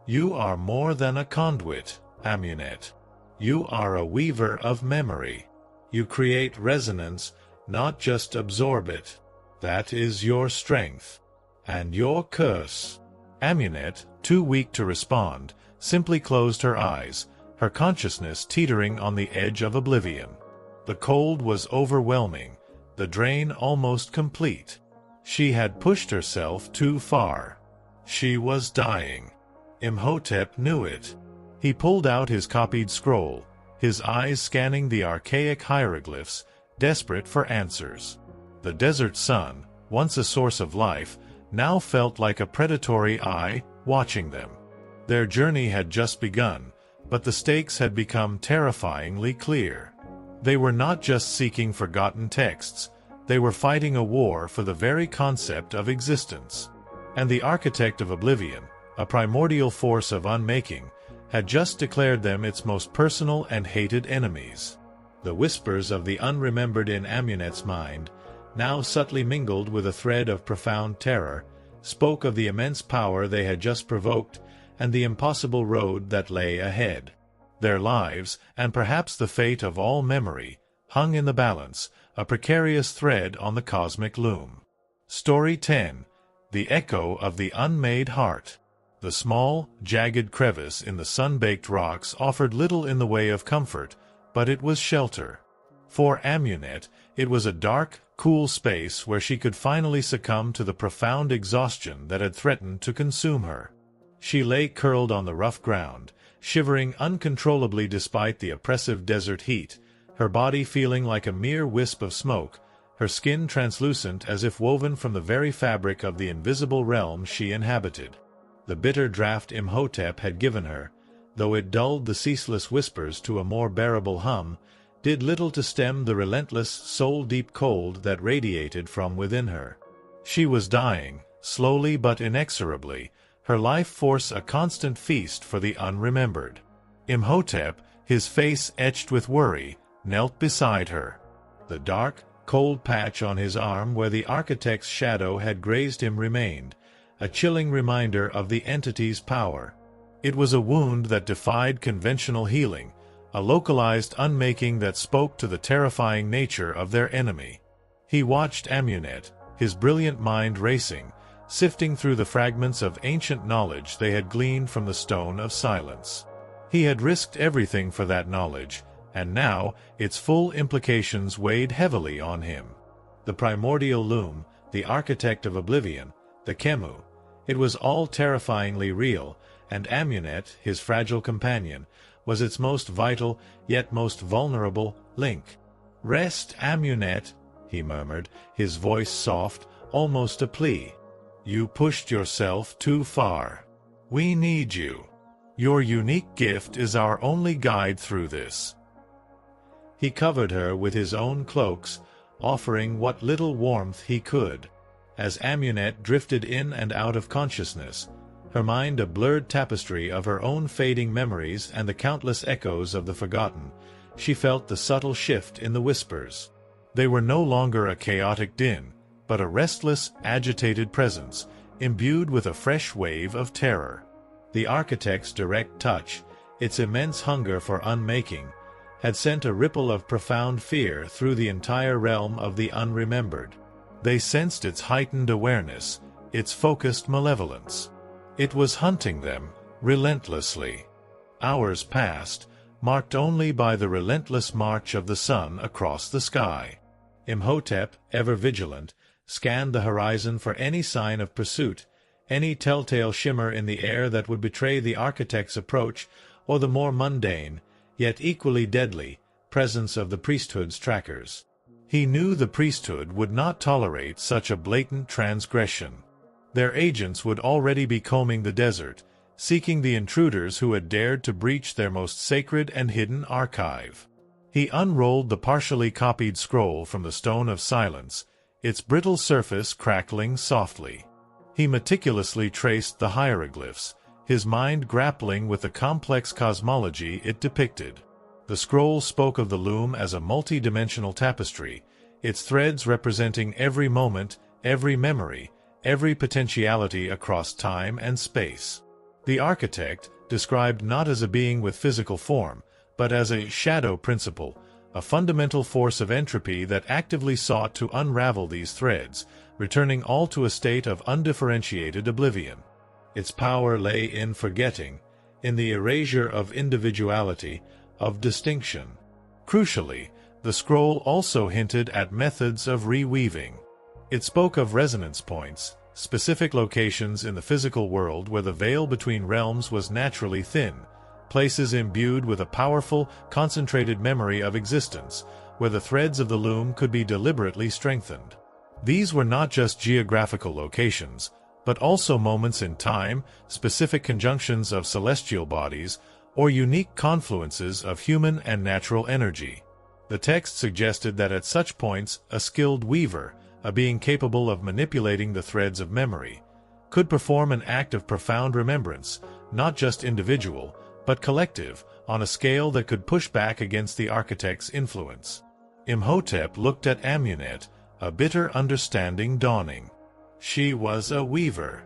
"You are more than a conduit, Amunet. You are a weaver of memory. You create resonance, not just absorb it. That is your strength. And your curse." Amunet, too weak to respond, simply closed her eyes, her consciousness teetering on the edge of oblivion. The cold was overwhelming, the drain almost complete. She had pushed herself too far. She was dying. Imhotep knew it. He pulled out his copied scroll, his eyes scanning the archaic hieroglyphs, desperate for answers. The desert sun, once a source of life, now felt like a predatory eye watching them. Their journey had just begun, but the stakes had become terrifyingly clear. They were not just seeking forgotten texts, they were fighting a war for the very concept of existence. And the architect of oblivion, a primordial force of unmaking, had just declared them its most personal and hated enemies. The whispers of the unremembered in Amunet's mind, now subtly mingled with a thread of profound terror, spoke of the immense power they had just provoked and the impossible road that lay ahead. Their lives, and perhaps the fate of all memory, hung in the balance, a precarious thread on the cosmic loom. Story 10. The Echo of the Unmade Heart. The small, jagged crevice in the sun-baked rocks offered little in the way of comfort, but it was shelter. For Amunet, it was a dark, cool space where she could finally succumb to the profound exhaustion that had threatened to consume her. She lay curled on the rough ground, shivering uncontrollably despite the oppressive desert heat, her body feeling like a mere wisp of smoke, her skin translucent as if woven from the very fabric of the invisible realm she inhabited. The bitter draught Imhotep had given her, though it dulled the ceaseless whispers to a more bearable hum, did little to stem the relentless, soul-deep cold that radiated from within her. She was dying, slowly but inexorably, her life force a constant feast for the unremembered. Imhotep, his face etched with worry, knelt beside her. The dark, cold patch on his arm where the architect's shadow had grazed him remained, a chilling reminder of the entity's power. It was a wound that defied conventional healing, a localized unmaking that spoke to the terrifying nature of their enemy. He watched Amunet, his brilliant mind racing, sifting through the fragments of ancient knowledge they had gleaned from the Stone of Silence. He had risked everything for that knowledge, and now its full implications weighed heavily on him. The primordial loom, the architect of oblivion, the Khemu, it was all terrifyingly real, and Amunet, his fragile companion, was its most vital, yet most vulnerable, link. "Rest, Amunet," he murmured, his voice soft, almost a plea. "You pushed yourself too far. We need you. Your unique gift is our only guide through this." He covered her with his own cloaks, offering what little warmth he could. As Amunet drifted in and out of consciousness, her mind a blurred tapestry of her own fading memories and the countless echoes of the forgotten, she felt the subtle shift in the whispers. They were no longer a chaotic din, but a restless, agitated presence, imbued with a fresh wave of terror. The architect's direct touch, its immense hunger for unmaking, had sent a ripple of profound fear through the entire realm of the unremembered. They sensed its heightened awareness, its focused malevolence. It was hunting them, relentlessly. Hours passed, marked only by the relentless march of the sun across the sky. Imhotep, ever vigilant, scanned the horizon for any sign of pursuit, any telltale shimmer in the air that would betray the architect's approach, or the more mundane, yet equally deadly, presence of the priesthood's trackers. He knew the priesthood would not tolerate such a blatant transgression. Their agents would already be combing the desert, seeking the intruders who had dared to breach their most sacred and hidden archive. He unrolled the partially copied scroll from the Stone of Silence, its brittle surface crackling softly. He meticulously traced the hieroglyphs, his mind grappling with the complex cosmology it depicted. The scroll spoke of the loom as a multi-dimensional tapestry, its threads representing every moment, every memory, every potentiality across time and space. The architect, described not as a being with physical form, but as a shadow principle, a fundamental force of entropy that actively sought to unravel these threads, returning all to a state of undifferentiated oblivion. Its power lay in forgetting, in the erasure of individuality, of distinction. Crucially, the scroll also hinted at methods of reweaving. It spoke of resonance points, specific locations in the physical world where the veil between realms was naturally thin, places imbued with a powerful, concentrated memory of existence, where the threads of the loom could be deliberately strengthened. These were not just geographical locations, but also moments in time, specific conjunctions of celestial bodies, or unique confluences of human and natural energy. The text suggested that at such points, a skilled weaver, a being capable of manipulating the threads of memory, could perform an act of profound remembrance, not just individual, but collective, on a scale that could push back against the architect's influence. Imhotep looked at Amunet, a bitter understanding dawning. She was a weaver.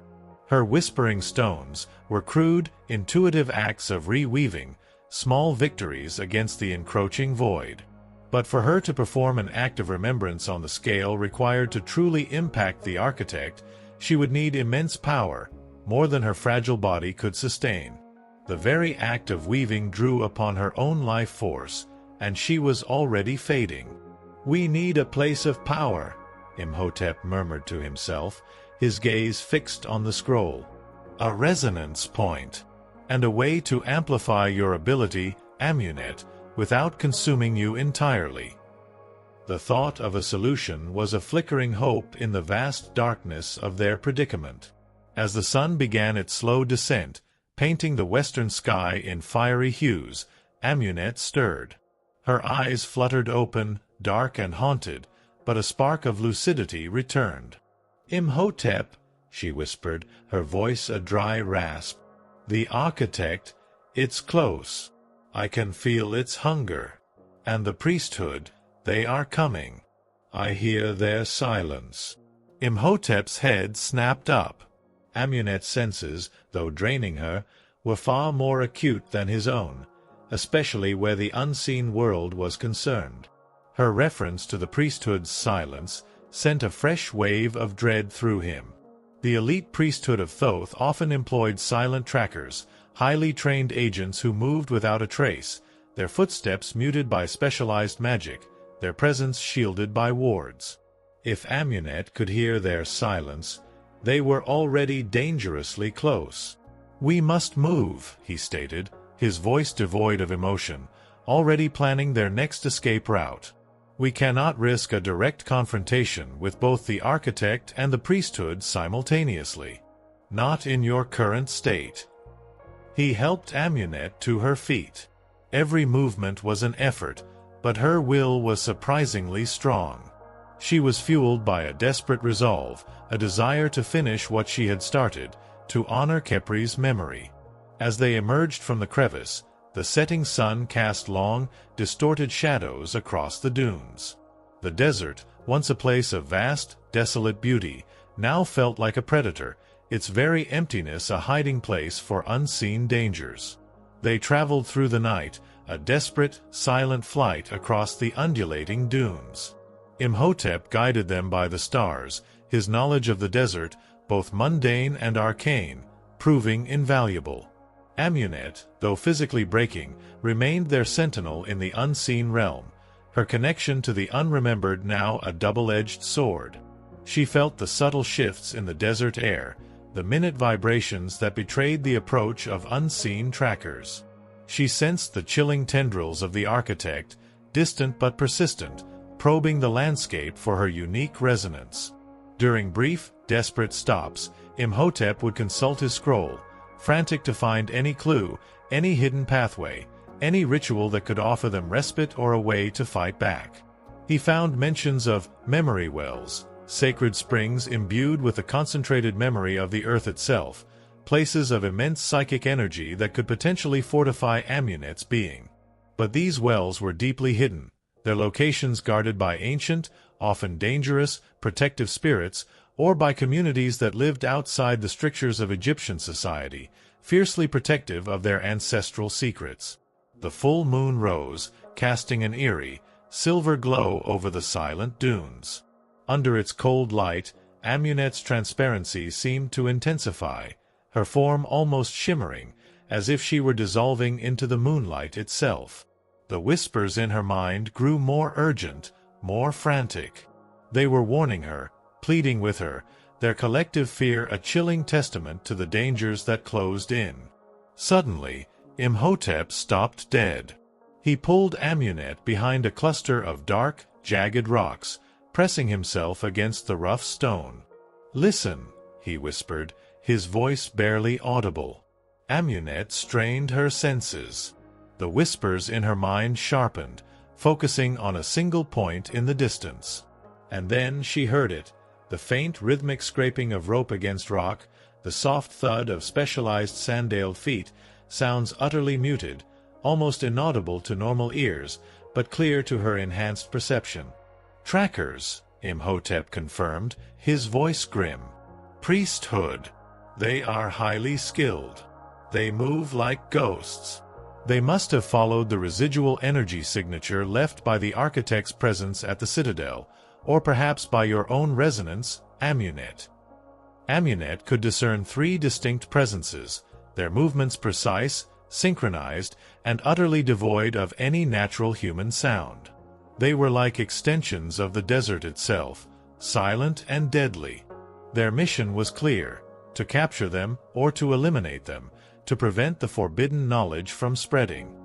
Her whispering stones were crude, intuitive acts of reweaving, small victories against the encroaching void. But for her to perform an act of remembrance on the scale required to truly impact the architect, she would need immense power, more than her fragile body could sustain. The very act of weaving drew upon her own life force, and she was already fading. "We need a place of power," Imhotep murmured to himself, his gaze fixed on the scroll. "A resonance point, and a way to amplify your ability, Amunet, without consuming you entirely." The thought of a solution was a flickering hope in the vast darkness of their predicament. As the sun began its slow descent, painting the western sky in fiery hues, Amunet stirred. Her eyes fluttered open, dark and haunted, but a spark of lucidity returned. "Imhotep," she whispered, her voice a dry rasp. "The architect, it's close. I can feel its hunger. And the priesthood, they are coming. I hear their silence." Imhotep's head snapped up. Amunet's senses, though draining her, were far more acute than his own, especially where the unseen world was concerned. Her reference to the priesthood's silence sent a fresh wave of dread through him. The elite priesthood of Thoth often employed silent trackers, highly trained agents who moved without a trace, their footsteps muted by specialized magic, their presence shielded by wards. If Amunet could hear their silence, they were already dangerously close. "We must move," he stated, his voice devoid of emotion, already planning their next escape route. "We cannot risk a direct confrontation with both the architect and the priesthood simultaneously. Not in your current state." He helped Amunet to her feet. Every movement was an effort, but her will was surprisingly strong. She was fueled by a desperate resolve, a desire to finish what she had started, to honor Khepri's memory. As they emerged from the crevice, the setting sun cast long, distorted shadows across the dunes. The desert, once a place of vast, desolate beauty, now felt like a predator, its very emptiness a hiding place for unseen dangers. They traveled through the night, a desperate, silent flight across the undulating dunes. Imhotep guided them by the stars, his knowledge of the desert, both mundane and arcane, proving invaluable. Amunet, though physically breaking, remained their sentinel in the unseen realm, her connection to the unremembered now a double-edged sword. She felt the subtle shifts in the desert air, the minute vibrations that betrayed the approach of unseen trackers. She sensed the chilling tendrils of the architect, distant but persistent, probing the landscape for her unique resonance. During brief, desperate stops, Imhotep would consult his scroll, frantic to find any clue, any hidden pathway, any ritual that could offer them respite or a way to fight back. He found mentions of memory wells, sacred springs imbued with the concentrated memory of the earth itself, places of immense psychic energy that could potentially fortify Amunet's being. But these wells were deeply hidden, their locations guarded by ancient, often dangerous, protective spirits, or by communities that lived outside the strictures of Egyptian society, fiercely protective of their ancestral secrets. The full moon rose, casting an eerie, silver glow over the silent dunes. Under its cold light, Amunet's transparency seemed to intensify, her form almost shimmering, as if she were dissolving into the moonlight itself. The whispers in her mind grew more urgent, more frantic. They were warning her, pleading with her, their collective fear a chilling testament to the dangers that closed in. Suddenly, Imhotep stopped dead. He pulled Amunet behind a cluster of dark, jagged rocks, pressing himself against the rough stone. "Listen," he whispered, his voice barely audible. Amunet strained her senses. The whispers in her mind sharpened, focusing on a single point in the distance. And then she heard it, the faint rhythmic scraping of rope against rock, the soft thud of specialized sandaled feet, sounds utterly muted, almost inaudible to normal ears, but clear to her enhanced perception. "Trackers," Imhotep confirmed, his voice grim. "Priesthood. They are highly skilled. They move like ghosts. They must have followed the residual energy signature left by the architect's presence at the citadel, or perhaps by your own resonance, Amunet." Amunet could discern 3 distinct presences, their movements precise, synchronized, and utterly devoid of any natural human sound. They were like extensions of the desert itself, silent and deadly. Their mission was clear: to capture them or to eliminate them, to prevent the forbidden knowledge from spreading.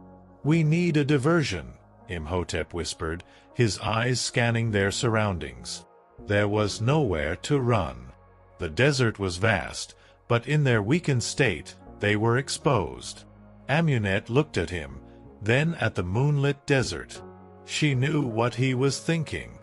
"We need a diversion," Imhotep whispered, his eyes scanning their surroundings. There was nowhere to run. The desert was vast, but in their weakened state, they were exposed. Amunet looked at him, then at the moonlit desert. She knew what he was thinking.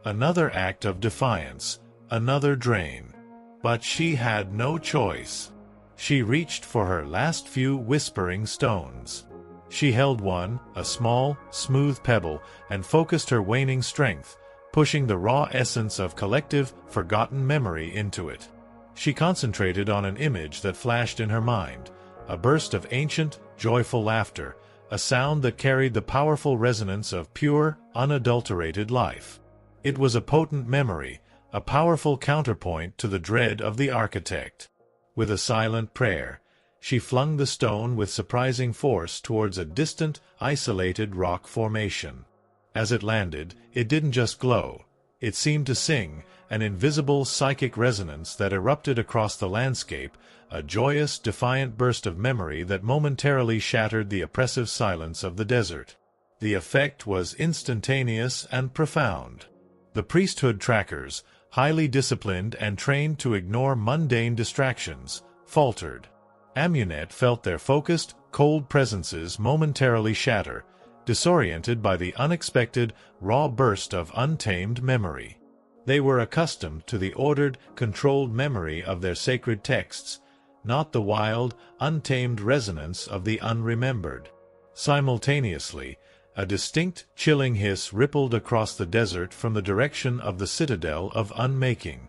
Another act of defiance, another drain. But she had no choice. She reached for her last few whispering stones. She held one, a small, smooth pebble, and focused her waning strength, pushing the raw essence of collective, forgotten memory into it. She concentrated on an image that flashed in her mind, a burst of ancient, joyful laughter, a sound that carried the powerful resonance of pure, unadulterated life. It was a potent memory, a powerful counterpoint to the dread of the architect. With a silent prayer, she flung the stone with surprising force towards a distant, isolated rock formation. As it landed, it didn't just glow. It seemed to sing, an invisible psychic resonance that erupted across the landscape, a joyous, defiant burst of memory that momentarily shattered the oppressive silence of the desert. The effect was instantaneous and profound. The priesthood trackers, highly disciplined and trained to ignore mundane distractions, faltered. Amunet felt their focused, cold presences momentarily shatter, disoriented by the unexpected, raw burst of untamed memory. They were accustomed to the ordered, controlled memory of their sacred texts, not the wild, untamed resonance of the unremembered. Simultaneously, a distinct, chilling hiss rippled across the desert from the direction of the citadel of Unmaking.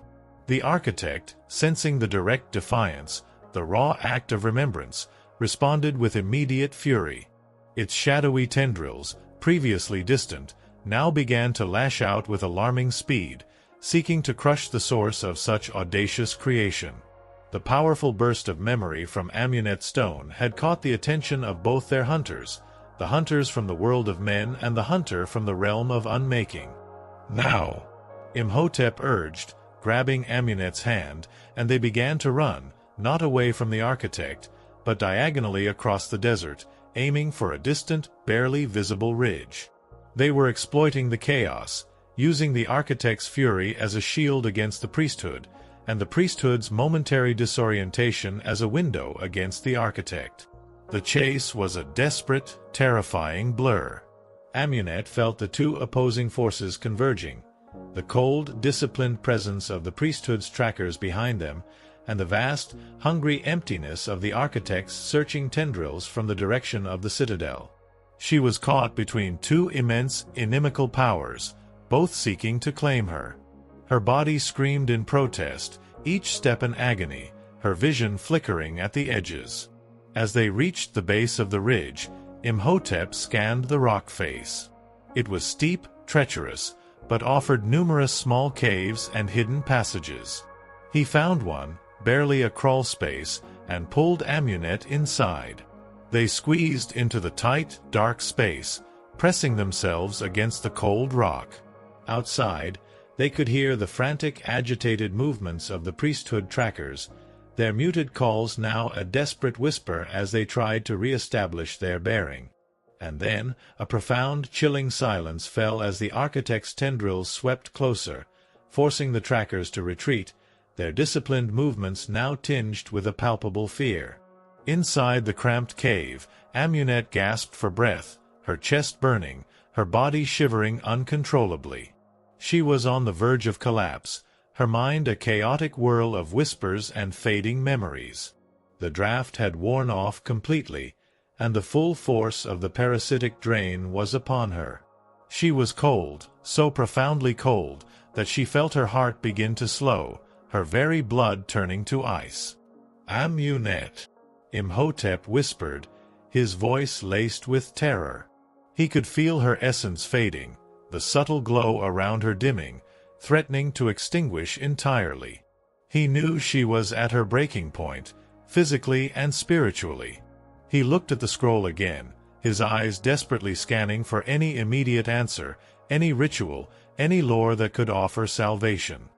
The architect, sensing the direct defiance, the raw act of remembrance, responded with immediate fury. Its shadowy tendrils, previously distant, now began to lash out with alarming speed, seeking to crush the source of such audacious creation. The powerful burst of memory from Amunet stone had caught the attention of both their hunters, the hunters from the world of men and the hunter from the realm of unmaking. "Now!" Imhotep urged, grabbing Amunet's hand, and they began to run, not away from the architect, but diagonally across the desert, aiming for a distant, barely visible ridge. They were exploiting the chaos, using the architect's fury as a shield against the priesthood, and the priesthood's momentary disorientation as a window against the architect. The chase was a desperate, terrifying blur. Amunet felt the two opposing forces converging, the cold, disciplined presence of the priesthood's trackers behind them, and the vast, hungry emptiness of the architect's searching tendrils from the direction of the citadel. She was caught between two immense, inimical powers, both seeking to claim her. Her body screamed in protest, each step an agony, her vision flickering at the edges. As they reached the base of the ridge, Imhotep scanned the rock face. It was steep, treacherous, but offered numerous small caves and hidden passages. He found one, barely a crawl space, and pulled Amunet inside. They squeezed into the tight, dark space, pressing themselves against the cold rock. Outside, they could hear the frantic, agitated movements of the priesthood trackers, their muted calls now a desperate whisper as they tried to re-establish their bearing. And then, a profound, chilling silence fell as the architect's tendrils swept closer, forcing the trackers to retreat, their disciplined movements now tinged with a palpable fear. Inside the cramped cave, Amunet gasped for breath, her chest burning, her body shivering uncontrollably. She was on the verge of collapse, her mind a chaotic whirl of whispers and fading memories. The draft had worn off completely, and the full force of the parasitic drain was upon her. She was cold, so profoundly cold, that she felt her heart begin to slow, her very blood turning to ice. "Amunet," Imhotep whispered, his voice laced with terror. He could feel her essence fading, the subtle glow around her dimming, threatening to extinguish entirely. He knew she was at her breaking point, physically and spiritually. He looked at the scroll again, his eyes desperately scanning for any immediate answer, any ritual, any lore that could offer salvation.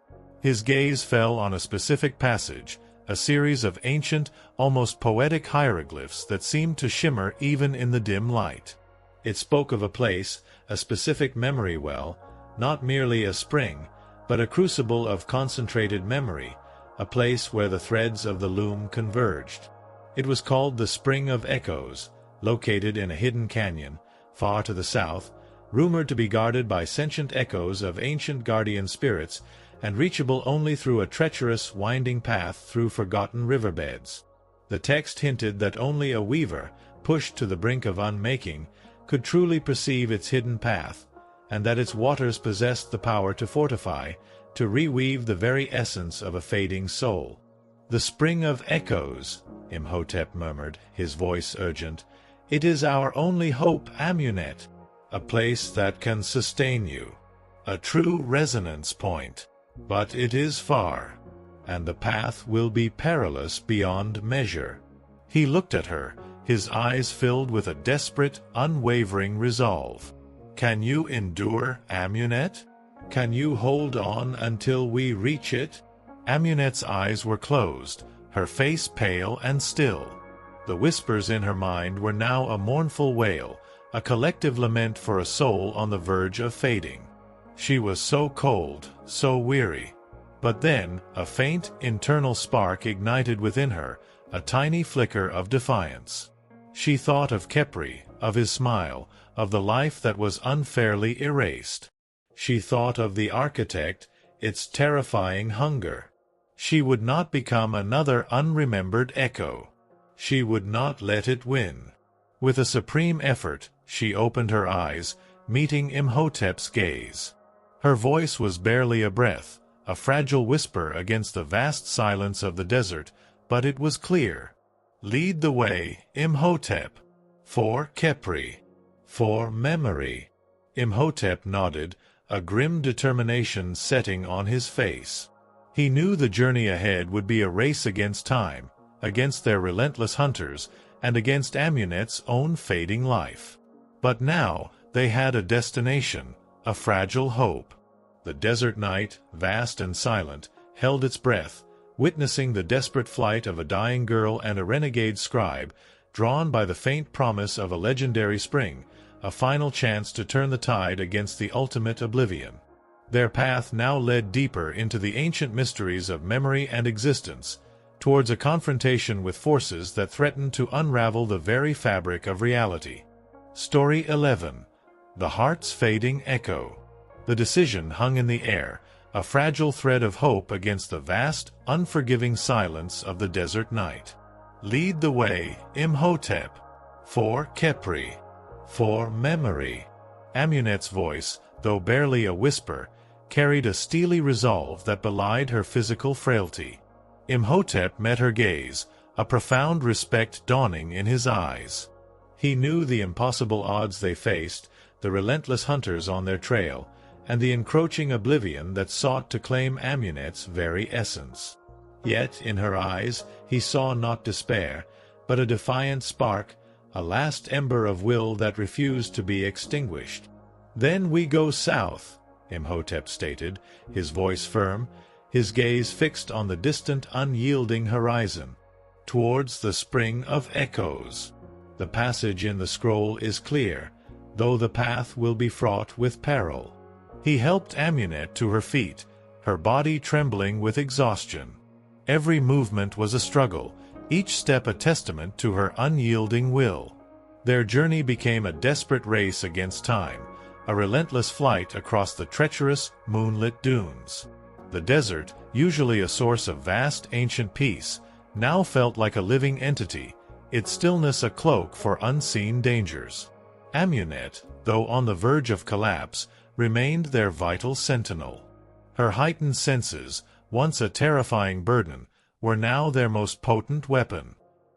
His gaze fell on a specific passage, a series of ancient, almost poetic hieroglyphs that seemed to shimmer even in the dim light. It spoke of a place, a specific memory well, not merely a spring, but a crucible of concentrated memory, a place where the threads of the loom converged. It was called the Spring of Echoes, located in a hidden canyon, far to the south, rumored to be guarded by sentient echoes of ancient guardian spirits, and reachable only through a treacherous, winding path through forgotten riverbeds. The text hinted that only a weaver, pushed to the brink of unmaking, could truly perceive its hidden path, and that its waters possessed the power to fortify, to reweave the very essence of a fading soul. "The Spring of Echoes," Imhotep murmured, his voice urgent. "It is our only hope, Amunet. A place that can sustain you. A true resonance point. But it is far, and the path will be perilous beyond measure." He looked at her, his eyes filled with a desperate, unwavering resolve. "Can you endure, Amunet? Can you hold on until we reach it?" Amunet's eyes were closed, her face pale and still. The whispers in her mind were now a mournful wail, a collective lament for a soul on the verge of fading. She was so cold, so weary. But then, a faint, internal spark ignited within her, a tiny flicker of defiance. She thought of Khepri, of his smile, of the life that was unfairly erased. She thought of the architect, its terrifying hunger. She would not become another unremembered echo. She would not let it win. With a supreme effort, she opened her eyes, meeting Imhotep's gaze. Her voice was barely a breath, a fragile whisper against the vast silence of the desert, but it was clear. "Lead the way, Imhotep. for Khepri, for memory. Imhotep nodded, a grim determination setting on his face. He knew the journey ahead would be a race against time, against their relentless hunters, and against Amunet's own fading life. But now they had a destination, a fragile hope. The desert night, vast and silent, held its breath, witnessing the desperate flight of a dying girl and a renegade scribe, drawn by the faint promise of a legendary spring, a final chance to turn the tide against the ultimate oblivion. Their path now led deeper into the ancient mysteries of memory and existence, towards a confrontation with forces that threatened to unravel the very fabric of reality. Story 11. The Heart's Fading Echo. The decision hung in the air, a fragile thread of hope against the vast, unforgiving silence of the desert night. Lead the way, Imhotep, for Khepri, for memory. Amunet's voice, though barely a whisper, carried a steely resolve that belied her physical frailty. Imhotep met her gaze, a profound respect dawning in his eyes. He knew the impossible odds they faced, the relentless hunters on their trail, and the encroaching oblivion that sought to claim Amunet's very essence. Yet in her eyes he saw not despair, but a defiant spark, a last ember of will that refused to be extinguished. "Then we go south," Imhotep stated, his voice firm, his gaze fixed on the distant, unyielding horizon. "Towards the Spring of Echoes. The passage in the scroll is clear, though the path will be fraught with peril." He helped Amunet to her feet, her body trembling with exhaustion. Every movement was a struggle, each step a testament to her unyielding will. Their journey became a desperate race against time, a relentless flight across the treacherous, moonlit dunes. The desert, usually a source of vast ancient peace, now felt like a living entity, its stillness a cloak for unseen dangers. Amunet, though on the verge of collapse, remained their vital sentinel. Her heightened senses, once a terrifying burden, were now their most potent weapon.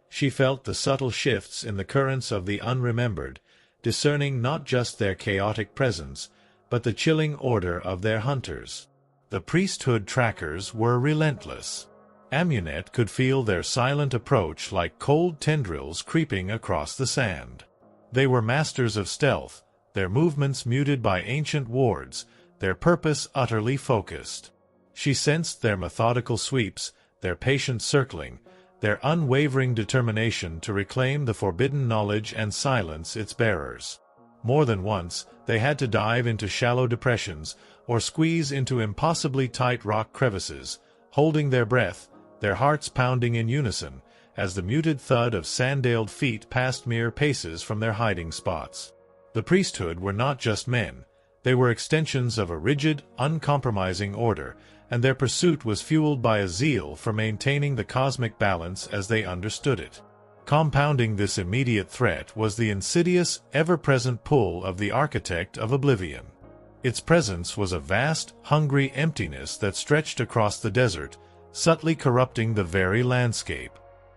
She felt the subtle shifts in the currents of the unremembered, discerning not just their chaotic presence, but the chilling order of their hunters. The priesthood trackers were relentless. Amunet could feel their silent approach like cold tendrils creeping across the sand. They were masters of stealth, their movements muted by ancient wards, their purpose utterly focused. She sensed their methodical sweeps, their patient circling, their unwavering determination to reclaim the forbidden knowledge and silence its bearers. More than once, they had to dive into shallow depressions, or squeeze into impossibly tight rock crevices, holding their breath, their hearts pounding in unison, as the muted thud of sandaled feet passed mere paces from their hiding spots. The priesthood were not just men. They were extensions of a rigid, uncompromising order, and their pursuit was fueled by a zeal for maintaining the cosmic balance as they understood it. Compounding this immediate threat was the insidious, ever-present pull of the architect of oblivion. Its presence was a vast, hungry emptiness that stretched across the desert, subtly corrupting the very landscape.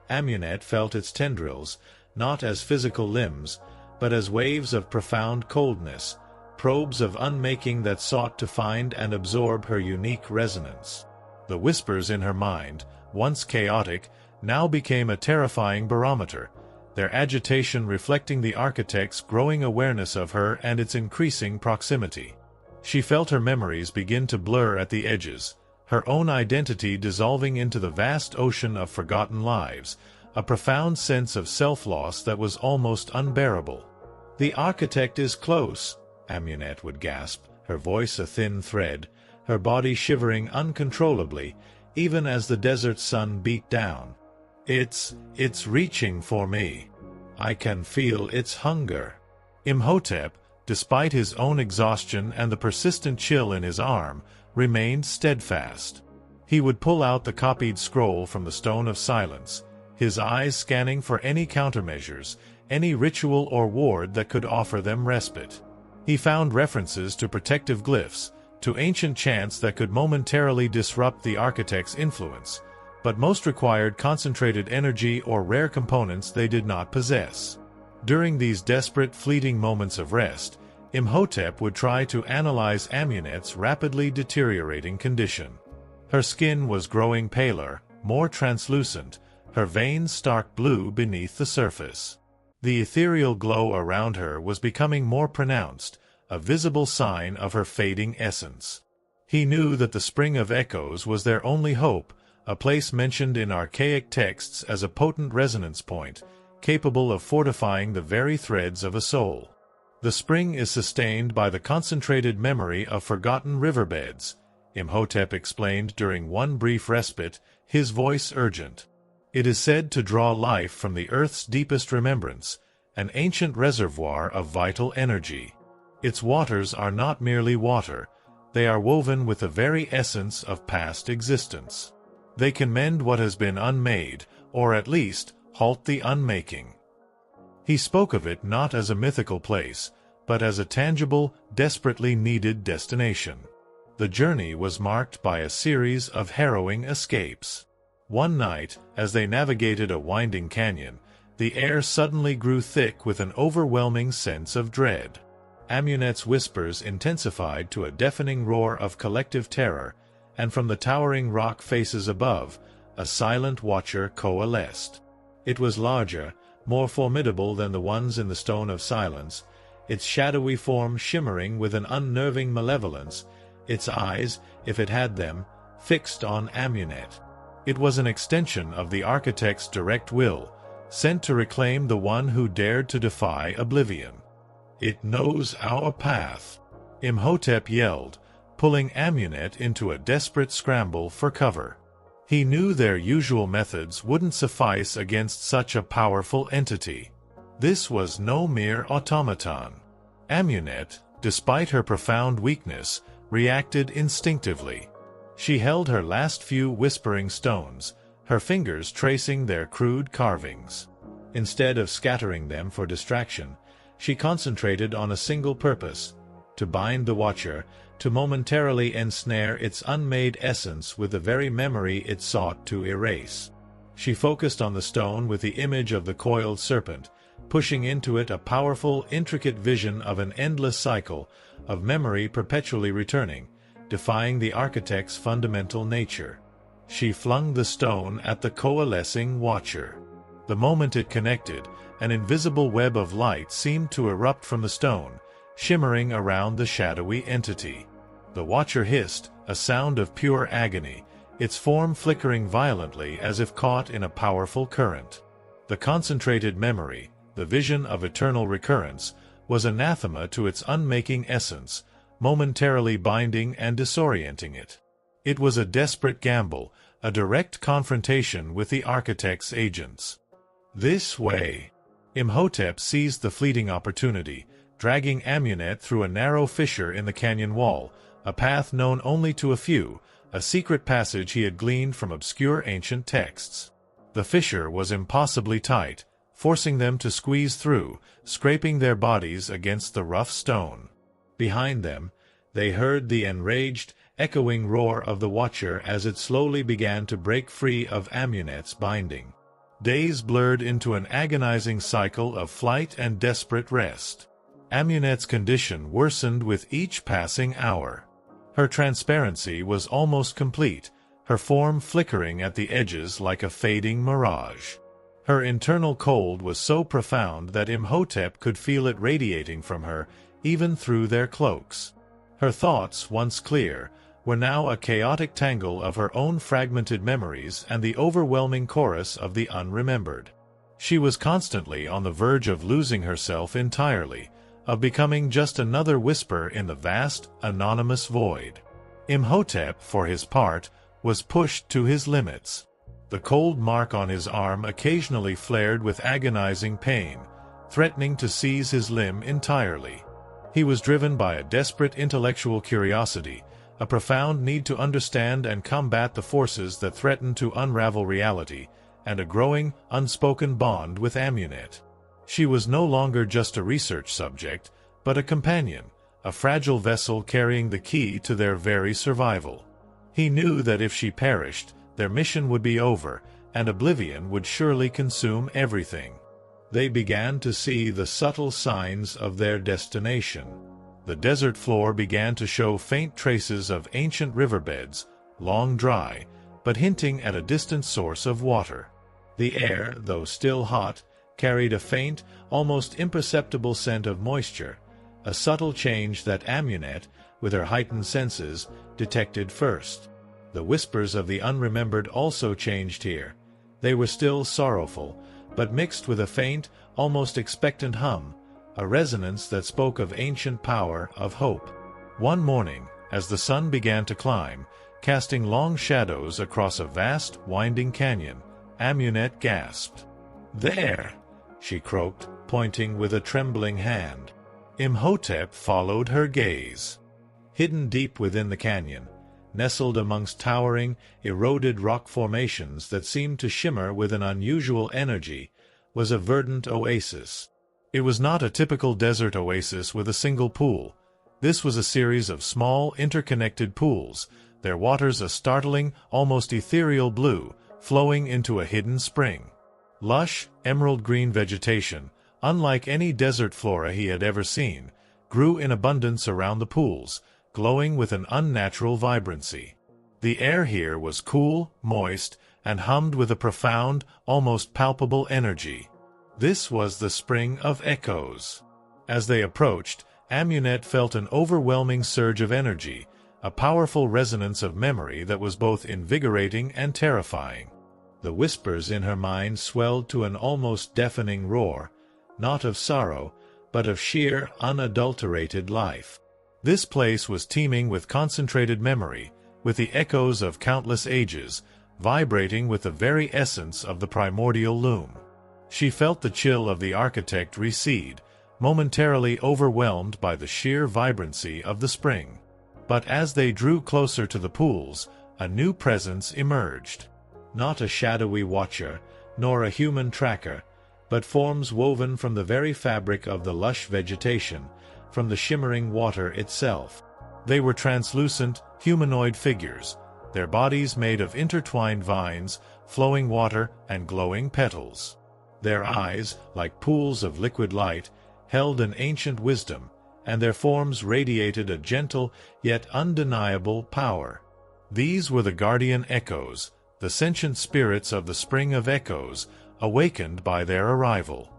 Amunet felt its tendrils, not as physical limbs, but as waves of profound coldness, probes of unmaking that sought to find and absorb her unique resonance. The whispers in her mind, once chaotic, now became a terrifying barometer, their agitation reflecting the architect's growing awareness of her and its increasing proximity. She felt her memories begin to blur at the edges, her own identity dissolving into the vast ocean of forgotten lives, a profound sense of self-loss that was almost unbearable. "The architect is close," Amunet would gasp, her voice a thin thread, her body shivering uncontrollably, even as the desert sun beat down. It's reaching for me. I can feel its hunger." Imhotep, despite his own exhaustion and the persistent chill in his arm, remained steadfast. He would pull out the copied scroll from the stone of silence, his eyes scanning for any countermeasures, any ritual or ward that could offer them respite. He found references to protective glyphs, to ancient chants that could momentarily disrupt the architect's influence, but most required concentrated energy or rare components they did not possess. During these desperate, fleeting moments of rest, Imhotep would try to analyze Amunet's rapidly deteriorating condition. Her skin was growing paler, more translucent, her veins stark blue beneath the surface. The ethereal glow around her was becoming more pronounced, a visible sign of her fading essence. He knew that the Spring of Echoes was their only hope, a place mentioned in archaic texts as a potent resonance point, capable of fortifying the very threads of a soul. The spring is sustained by the concentrated memory of forgotten riverbeds, Imhotep explained during one brief respite, his voice urgent. It is said to draw life from the earth's deepest remembrance, an ancient reservoir of vital energy. Its waters are not merely water, they are woven with the very essence of past existence. They can mend what has been unmade, or at least halt the unmaking. He spoke of it not as a mythical place, but as a tangible, desperately needed destination. The journey was marked by a series of harrowing escapes. One night, as they navigated a winding canyon, the air suddenly grew thick with an overwhelming sense of dread. Amunet's whispers intensified to a deafening roar of collective terror, and from the towering rock faces above, a silent watcher coalesced. It was larger, more formidable than the ones in the Stone of Silence, its shadowy form shimmering with an unnerving malevolence, its eyes, if it had them, fixed on Amunet. It was an extension of the architect's direct will, sent to reclaim the one who dared to defy oblivion. "It knows our path," Imhotep yelled, pulling Amunet into a desperate scramble for cover. He knew their usual methods wouldn't suffice against such a powerful entity. This was no mere automaton. Amunet, despite her profound weakness, reacted instinctively. She held her last few whispering stones, her fingers tracing their crude carvings. Instead of scattering them for distraction, she concentrated on a single purpose: to bind the watcher, to momentarily ensnare its unmade essence with the very memory it sought to erase. She focused on the stone with the image of the coiled serpent, pushing into it a powerful, intricate vision of an endless cycle, of memory perpetually returning, defying the architect's fundamental nature. She flung the stone at the coalescing watcher. The moment it connected, an invisible web of light seemed to erupt from the stone, shimmering around the shadowy entity. The watcher hissed, a sound of pure agony, its form flickering violently as if caught in a powerful current. The concentrated memory, the vision of eternal recurrence, was anathema to its unmaking essence, momentarily binding and disorienting it. It was a desperate gamble, a direct confrontation with the architect's agents. "This way." Imhotep seized the fleeting opportunity, dragging Amunet through a narrow fissure in the canyon wall, a path known only to a few, a secret passage he had gleaned from obscure ancient texts. The fissure was impossibly tight, forcing them to squeeze through, scraping their bodies against the rough stone. Behind them, they heard the enraged, echoing roar of the watcher as it slowly began to break free of Amunet's binding. Days blurred into an agonizing cycle of flight and desperate rest. Amunet's condition worsened with each passing hour. Her transparency was almost complete, her form flickering at the edges like a fading mirage. Her internal cold was so profound that Imhotep could feel it radiating from her, even through their cloaks. Her thoughts, once clear, were now a chaotic tangle of her own fragmented memories and the overwhelming chorus of the unremembered. She was constantly on the verge of losing herself entirely, of becoming just another whisper in the vast, anonymous void. Imhotep, for his part, was pushed to his limits. The cold mark on his arm occasionally flared with agonizing pain, threatening to seize his limb entirely. He was driven by a desperate intellectual curiosity, a profound need to understand and combat the forces that threatened to unravel reality, and a growing, unspoken bond with Amunet. She was no longer just a research subject, but a companion, a fragile vessel carrying the key to their very survival. He knew that if she perished, their mission would be over, and oblivion would surely consume everything. They began to see the subtle signs of their destination. The desert floor began to show faint traces of ancient riverbeds, long dry, but hinting at a distant source of water. The air, though still hot, carried a faint, almost imperceptible scent of moisture, a subtle change that Amunet, with her heightened senses, detected first. The whispers of the unremembered also changed here. They were still sorrowful, but mixed with a faint, almost expectant hum, a resonance that spoke of ancient power, of hope. One morning, as the sun began to climb, casting long shadows across a vast, winding canyon, Amunet gasped. "There!" she croaked, pointing with a trembling hand. Imhotep followed her gaze. Hidden deep within the canyon, nestled amongst towering, eroded rock formations that seemed to shimmer with an unusual energy, was a verdant oasis. It was not a typical desert oasis with a single pool. This was a series of small, interconnected pools, their waters a startling, almost ethereal blue, flowing into a hidden spring. Lush, emerald-green vegetation, unlike any desert flora he had ever seen, grew in abundance around the pools, glowing with an unnatural vibrancy. The air here was cool, moist, and hummed with a profound, almost palpable energy. This was the Spring of Echoes. As they approached, Amunet felt an overwhelming surge of energy, a powerful resonance of memory that was both invigorating and terrifying. The whispers in her mind swelled to an almost deafening roar, not of sorrow, but of sheer, unadulterated life. This place was teeming with concentrated memory, with the echoes of countless ages, vibrating with the very essence of the primordial loom. She felt the chill of the architect recede, momentarily overwhelmed by the sheer vibrancy of the spring. But as they drew closer to the pools, a new presence emerged. Not a shadowy watcher, nor a human tracker, but forms woven from the very fabric of the lush vegetation, from the shimmering water itself. They were translucent, humanoid figures, their bodies made of intertwined vines, flowing water, and glowing petals. Their eyes, like pools of liquid light, held an ancient wisdom, and their forms radiated a gentle, yet undeniable power. These were the guardian echoes, the sentient spirits of the Spring of Echoes, awakened by their arrival.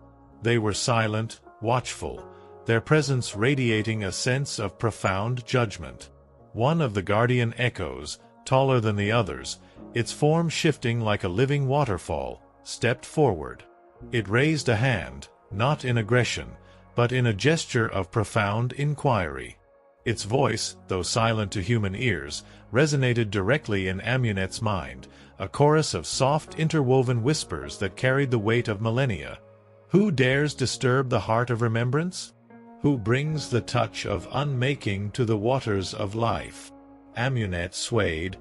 They were silent, watchful, their presence radiating a sense of profound judgment. One of the guardian echoes, taller than the others, its form shifting like a living waterfall, stepped forward. It raised a hand, not in aggression, but in a gesture of profound inquiry. Its voice, though silent to human ears, resonated directly in Amunet's mind, a chorus of soft interwoven whispers that carried the weight of millennia. Who dares disturb the heart of remembrance? Who brings the touch of unmaking to the waters of life? Amunet swayed,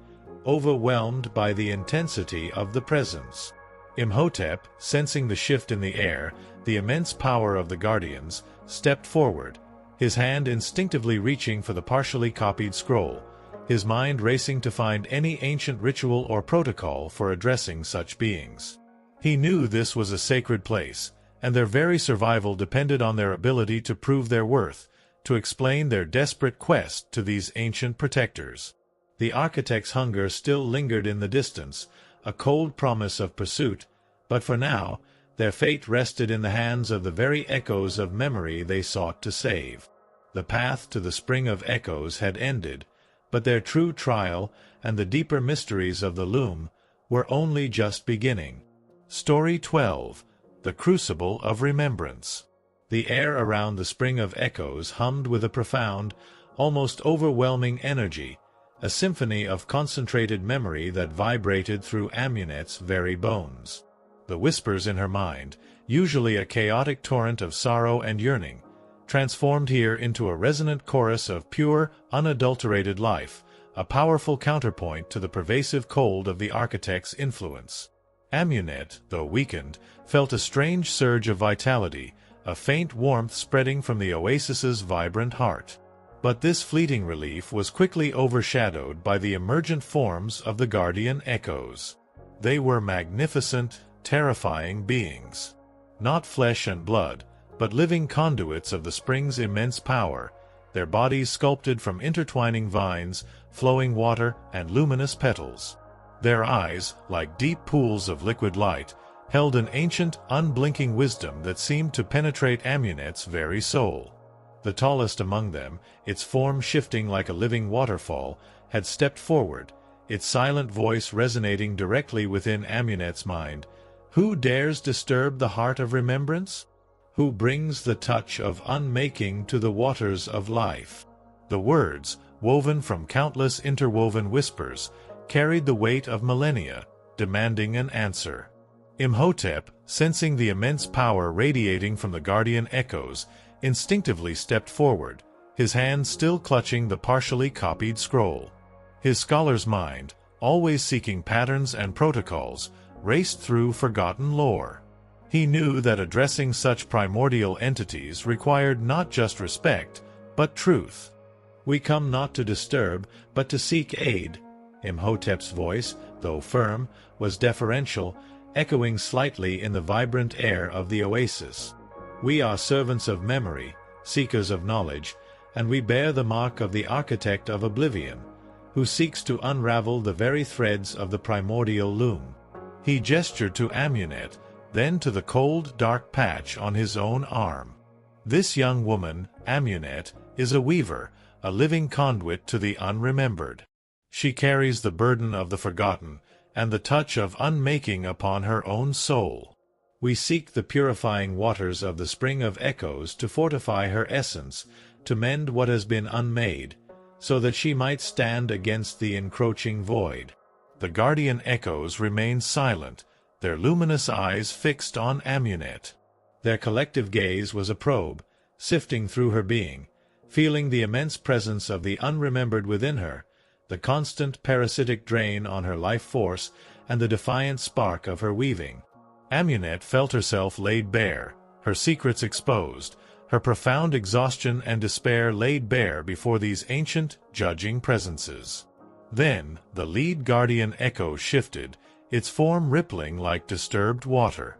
overwhelmed by the intensity of the presence. Imhotep, sensing the shift in the air, the immense power of the guardians, stepped forward, his hand instinctively reaching for the partially copied scroll, his mind racing to find any ancient ritual or protocol for addressing such beings. He knew this was a sacred place, and their very survival depended on their ability to prove their worth, to explain their desperate quest to these ancient protectors. The architect's hunger still lingered in the distance, a cold promise of pursuit, but for now, their fate rested in the hands of the very echoes of memory they sought to save. The path to the Spring of Echoes had ended, but their true trial and the deeper mysteries of the loom were only just beginning. Story 12. The Crucible of Remembrance. The air around the Spring of Echoes hummed with a profound, almost overwhelming energy, a symphony of concentrated memory that vibrated through Amunet's very bones. The whispers in her mind, usually a chaotic torrent of sorrow and yearning, transformed here into a resonant chorus of pure, unadulterated life, a powerful counterpoint to the pervasive cold of the architect's influence. Amunet, though weakened, felt a strange surge of vitality, a faint warmth spreading from the oasis's vibrant heart. But this fleeting relief was quickly overshadowed by the emergent forms of the guardian echoes. They were magnificent, terrifying beings. not flesh and blood, but living conduits of the spring's immense power, their bodies sculpted from intertwining vines, flowing water, and luminous petals. Their eyes, like deep pools of liquid light, held an ancient, unblinking wisdom that seemed to penetrate Amunet's very soul. The tallest among them, its form shifting like a living waterfall, had stepped forward, its silent voice resonating directly within Amunet's mind. Who dares disturb the heart of remembrance? Who brings the touch of unmaking to the waters of life? The words, woven from countless interwoven whispers, carried the weight of millennia, demanding an answer. Imhotep, sensing the immense power radiating from the guardian echoes, instinctively stepped forward, his hand still clutching the partially copied scroll. His scholar's mind, always seeking patterns and protocols, raced through forgotten lore. He knew that addressing such primordial entities required not just respect, but truth. "We come not to disturb, but to seek aid." Imhotep's voice, though firm, was deferential, echoing slightly in the vibrant air of the oasis. "We are servants of memory, seekers of knowledge, and we bear the mark of the architect of oblivion, who seeks to unravel the very threads of the primordial loom." He gestured to Amunet, then to the cold, dark patch on his own arm. "This young woman, Amunet, is a weaver, a living conduit to the unremembered. She carries the burden of the forgotten, and the touch of unmaking upon her own soul. We seek the purifying waters of the spring of echoes to fortify her essence, to mend what has been unmade, so that she might stand against the encroaching void." The guardian echoes remained silent, their luminous eyes fixed on Amunet. Their collective gaze was a probe, sifting through her being, feeling the immense presence of the unremembered within her, the constant parasitic drain on her life force, and the defiant spark of her weaving. Amunet felt herself laid bare, her secrets exposed, her profound exhaustion and despair laid bare before these ancient, judging presences. Then the lead guardian echo shifted, its form rippling like disturbed water.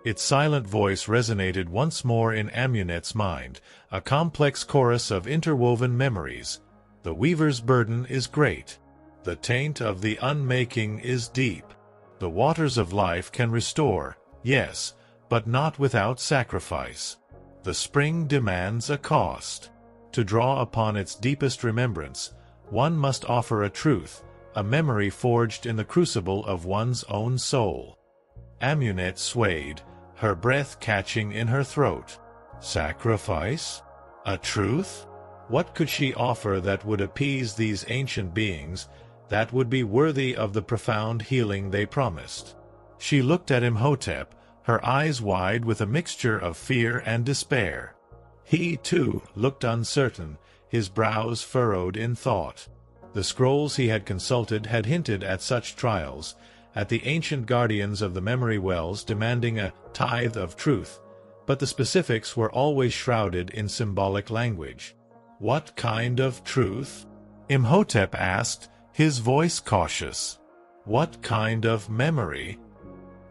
Its silent voice resonated once more in Amunet's mind, a complex chorus of interwoven memories. The weaver's burden is great. The taint of the unmaking is deep. The waters of life can restore, yes, but not without sacrifice. The spring demands a cost. To draw upon its deepest remembrance, one must offer a truth, a memory forged in the crucible of one's own soul. Amunet swayed, her breath catching in her throat. Sacrifice? A truth? What could she offer that would appease these ancient beings, that would be worthy of the profound healing they promised? She looked at Imhotep, her eyes wide with a mixture of fear and despair. He, too, looked uncertain, his brows furrowed in thought. The scrolls he had consulted had hinted at such trials, at the ancient guardians of the memory wells demanding a tithe of truth, but the specifics were always shrouded in symbolic language. "What kind of truth?" Imhotep asked, his voice cautious. "What kind of memory?"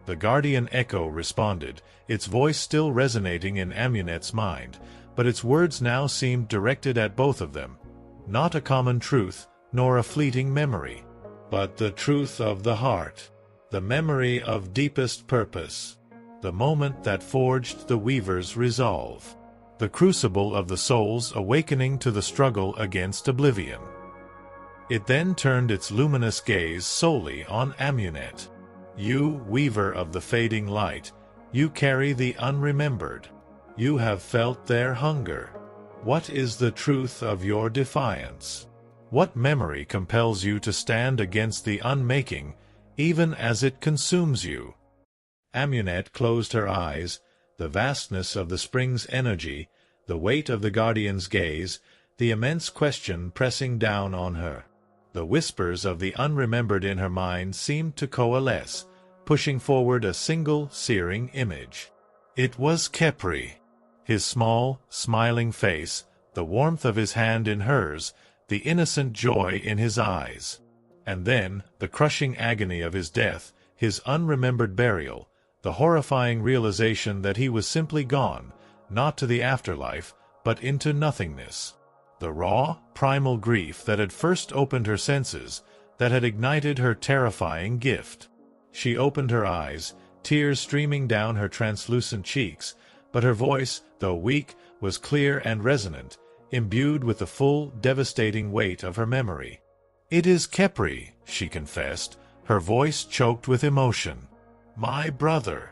The guardian echo responded, its voice still resonating in Amunet's mind, but its words now seemed directed at both of them. "Not a common truth, nor a fleeting memory, but the truth of the heart, the memory of deepest purpose, the moment that forged the weaver's resolve, the crucible of the soul's awakening to the struggle against oblivion." It then turned its luminous gaze solely on Amunet. "You, weaver of the fading light, you carry the unremembered. You have felt their hunger. What is the truth of your defiance? What memory compels you to stand against the unmaking, even as it consumes you?" Amunet closed her eyes, the vastness of the spring's energy, the weight of the guardian's gaze, the immense question pressing down on her. The whispers of the unremembered in her mind seemed to coalesce, pushing forward a single, searing image. It was Khepri. His small, smiling face, the warmth of his hand in hers, the innocent joy in his eyes. And then, the crushing agony of his death, his unremembered burial, the horrifying realization that he was simply gone, not to the afterlife, but into nothingness. The raw, primal grief that had first opened her senses, that had ignited her terrifying gift. She opened her eyes, tears streaming down her translucent cheeks, but her voice, though weak, was clear and resonant, imbued with the full, devastating weight of her memory. "It is Khepri," she confessed, her voice choked with emotion. "My brother.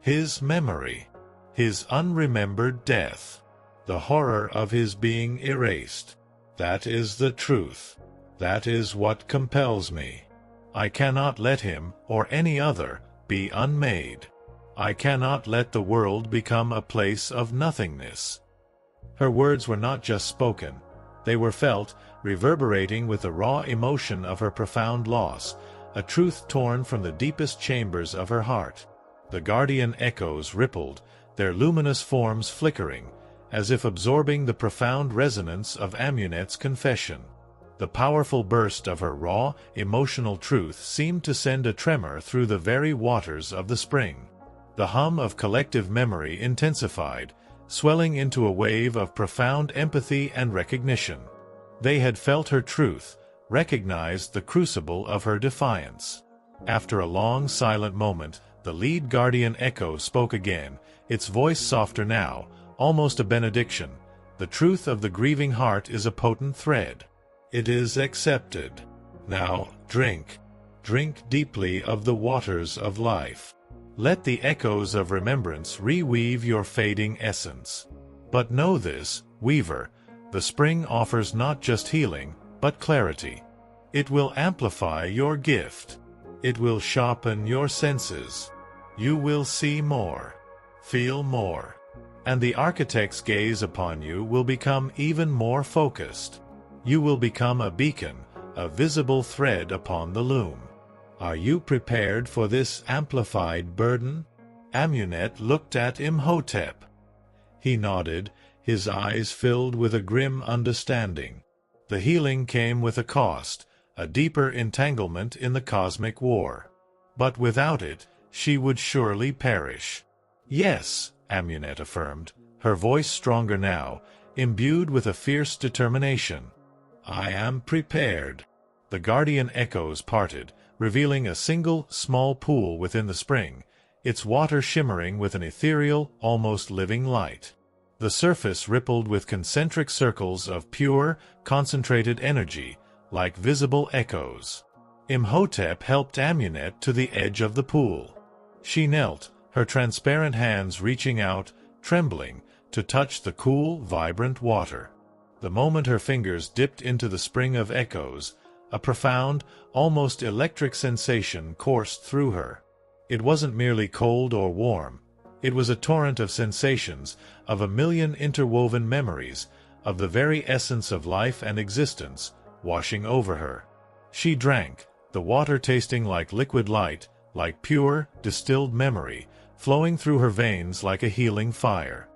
His memory. His unremembered death. The horror of his being erased. That is the truth. That is what compels me. I cannot let him, or any other, be unmade. I cannot let the world become a place of nothingness." Her words were not just spoken. They were felt, reverberating with the raw emotion of her profound loss, a truth torn from the deepest chambers of her heart. The guardian echoes rippled, their luminous forms flickering, as if absorbing the profound resonance of Amunet's confession. The powerful burst of her raw, emotional truth seemed to send a tremor through the very waters of the spring. The hum of collective memory intensified, swelling into a wave of profound empathy and recognition. They had felt her truth, recognized the crucible of her defiance. After a long silent moment, the lead guardian echo spoke again, its voice softer now, almost a benediction. "The truth of the grieving heart is a potent thread. It is accepted. Now, drink. Drink deeply of the waters of life. Let the echoes of remembrance reweave your fading essence. But know this, Weaver, the spring offers not just healing, but clarity. It will amplify your gift. It will sharpen your senses. You will see more, feel more, and the architect's gaze upon you will become even more focused. You will become a beacon, a visible thread upon the loom. Are you prepared for this amplified burden?" Amunet looked at Imhotep. He nodded, his eyes filled with a grim understanding. The healing came with a cost, a deeper entanglement in the cosmic war. But without it, she would surely perish. "Yes," Amunet affirmed, her voice stronger now, imbued with a fierce determination. "I am prepared." The guardian echoes parted, revealing a single, small pool within the spring, its water shimmering with an ethereal, almost living light. The surface rippled with concentric circles of pure, concentrated energy, like visible echoes. Imhotep helped Amunet to the edge of the pool. She knelt, her transparent hands reaching out, trembling, to touch the cool, vibrant water. The moment her fingers dipped into the spring of echoes, a profound, almost electric sensation coursed through her. It wasn't merely cold or warm. It was a torrent of sensations, of a million interwoven memories, of the very essence of life and existence, washing over her. She drank, the water tasting like liquid light, like pure, distilled memory, flowing through her veins like a healing fire.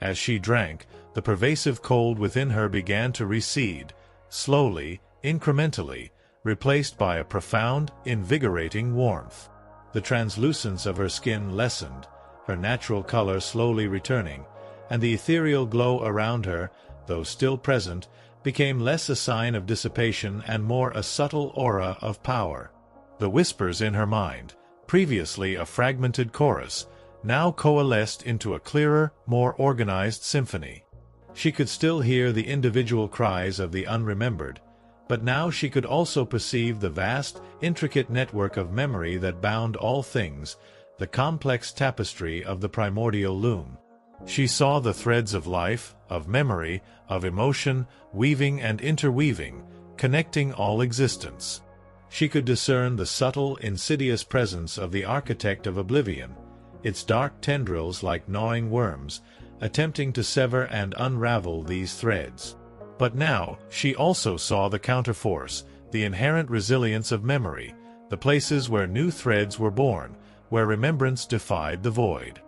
As she drank, the pervasive cold within her began to recede, slowly, incrementally, replaced by a profound, invigorating warmth. The translucence of her skin lessened, her natural color slowly returning, and the ethereal glow around her, though still present, became less a sign of dissipation and more a subtle aura of power. The whispers in her mind, previously a fragmented chorus, now coalesced into a clearer, more organized symphony. She could still hear the individual cries of the unremembered, but now she could also perceive the vast, intricate network of memory that bound all things, the complex tapestry of the primordial loom. She saw the threads of life, of memory, of emotion, weaving and interweaving, connecting all existence. She could discern the subtle, insidious presence of the architect of oblivion, its dark tendrils like gnawing worms, attempting to sever and unravel these threads. But now, she also saw the counterforce, the inherent resilience of memory, the places where new threads were born, where remembrance defied the void.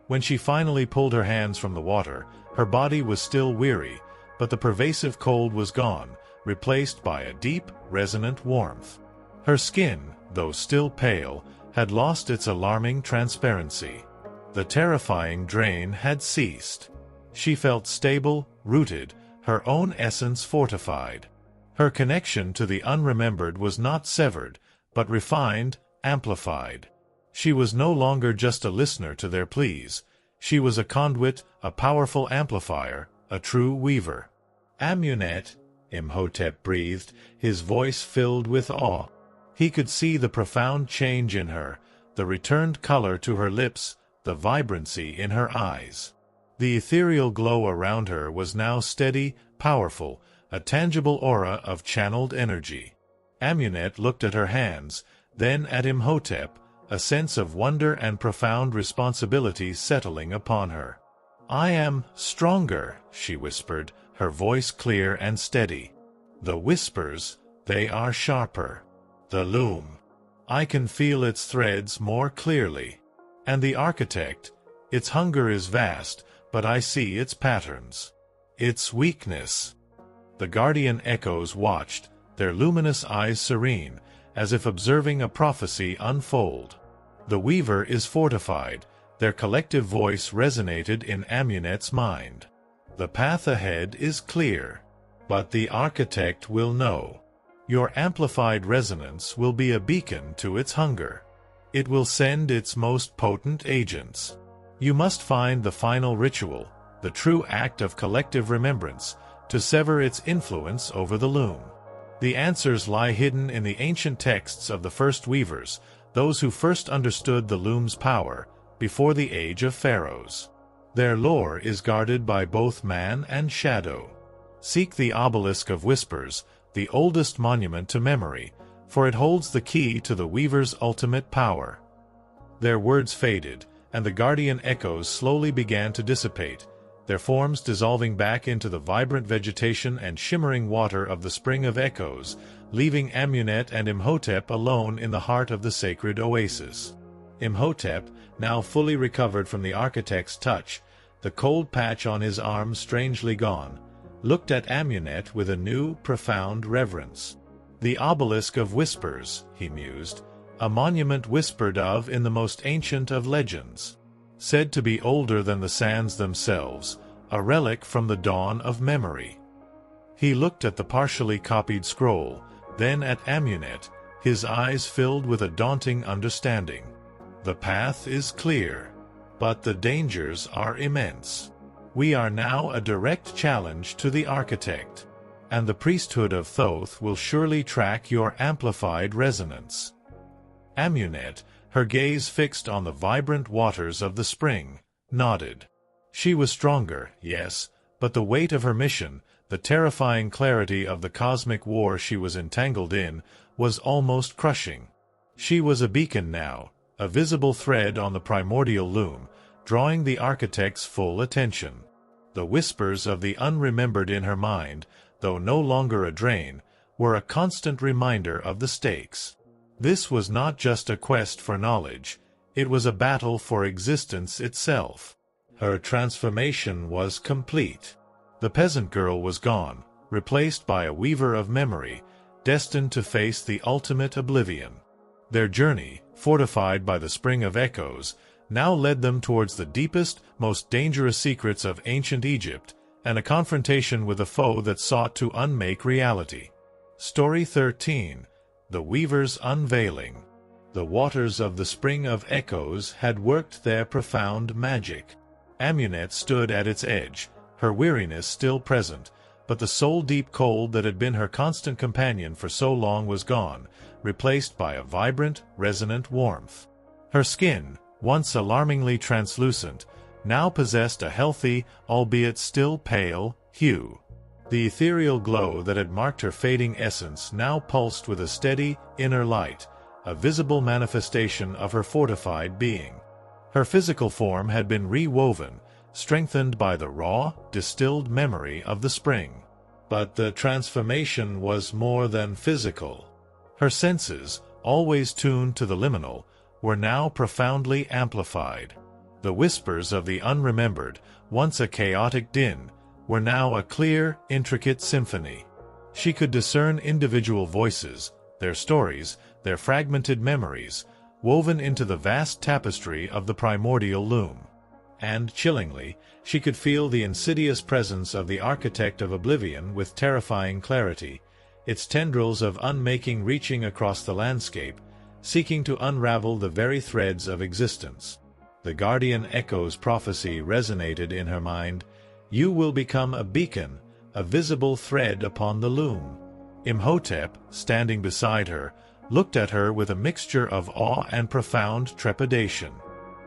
When she finally pulled her hands from the water, her body was still weary, but the pervasive cold was gone, replaced by a deep, resonant warmth. Her skin, though still pale, had lost its alarming transparency. The terrifying drain had ceased. She felt stable, rooted, her own essence fortified. Her connection to the unremembered was not severed, but refined, amplified. She was no longer just a listener to their pleas. She was a conduit, a powerful amplifier, a true weaver. "Amunet," Imhotep breathed, his voice filled with awe. He could see the profound change in her, the returned color to her lips, the vibrancy in her eyes. The ethereal glow around her was now steady, powerful, a tangible aura of channeled energy. Amunet looked at her hands, then at Imhotep, a sense of wonder and profound responsibility settling upon her. "I am stronger," she whispered, her voice clear and steady. "The whispers, they are sharper. The loom, I can feel its threads more clearly. And the architect, its hunger is vast, but I see its patterns. Its weakness." The guardian echoes watched, their luminous eyes serene, as if observing a prophecy unfold. The weaver is fortified, their collective voice resonated in Amunet's mind. The path ahead is clear. But the architect will know. Your amplified resonance will be a beacon to its hunger. It will send its most potent agents. You must find the final ritual, the true act of collective remembrance, to sever its influence over the loom. The answers lie hidden in the ancient texts of the first weavers, those who first understood the loom's power, before the age of pharaohs. Their lore is guarded by both man and shadow. Seek the obelisk of whispers, the oldest monument to memory, for it holds the key to the weaver's ultimate power. Their words faded, and the guardian echoes slowly began to dissipate, their forms dissolving back into the vibrant vegetation and shimmering water of the Spring of Echoes, leaving Amunet and Imhotep alone in the heart of the sacred oasis. Imhotep, now fully recovered from the architect's touch, the cold patch on his arm strangely gone, looked at Amunet with a new, profound reverence. "The obelisk of whispers," he mused, "a monument whispered of in the most ancient of legends. Said to be older than the sands themselves, a relic from the dawn of memory." He looked at the partially copied scroll, then at Amunet, his eyes filled with a daunting understanding. The path is clear, but the dangers are immense. We are now a direct challenge to the architect, and the priesthood of Thoth will surely track your amplified resonance. Amunet, her gaze fixed on the vibrant waters of the spring, nodded. She was stronger, yes, but the weight of her mission, the terrifying clarity of the cosmic war she was entangled in, was almost crushing. She was a beacon now, a visible thread on the primordial loom, drawing the architect's full attention. The whispers of the unremembered in her mind, though no longer a drain, were a constant reminder of the stakes. This was not just a quest for knowledge, it was a battle for existence itself. Her transformation was complete. The peasant girl was gone, replaced by a weaver of memory, destined to face the ultimate oblivion. Their journey, fortified by the Spring of Echoes, now led them towards the deepest, most dangerous secrets of ancient Egypt, and a confrontation with a foe that sought to unmake reality. Story 13. The Weaver's Unveiling. The waters of the Spring of Echoes had worked their profound magic. Amunet stood at its edge, her weariness still present, but the soul-deep cold that had been her constant companion for so long was gone, replaced by a vibrant, resonant warmth. Her skin, once alarmingly translucent, now possessed a healthy, albeit still pale, hue. The ethereal glow that had marked her fading essence now pulsed with a steady, inner light, a visible manifestation of her fortified being. Her physical form had been rewoven, strengthened by the raw, distilled memory of the spring. But the transformation was more than physical. Her senses, always tuned to the liminal, were now profoundly amplified. The whispers of the unremembered, once a chaotic din, were now a clear, intricate symphony. She could discern individual voices, their stories, their fragmented memories, woven into the vast tapestry of the primordial loom. And, chillingly, she could feel the insidious presence of the architect of oblivion with terrifying clarity, its tendrils of unmaking reaching across the landscape, seeking to unravel the very threads of existence. The guardian echo's prophecy resonated in her mind. You will become a beacon, a visible thread upon the loom. Imhotep, standing beside her, looked at her with a mixture of awe and profound trepidation.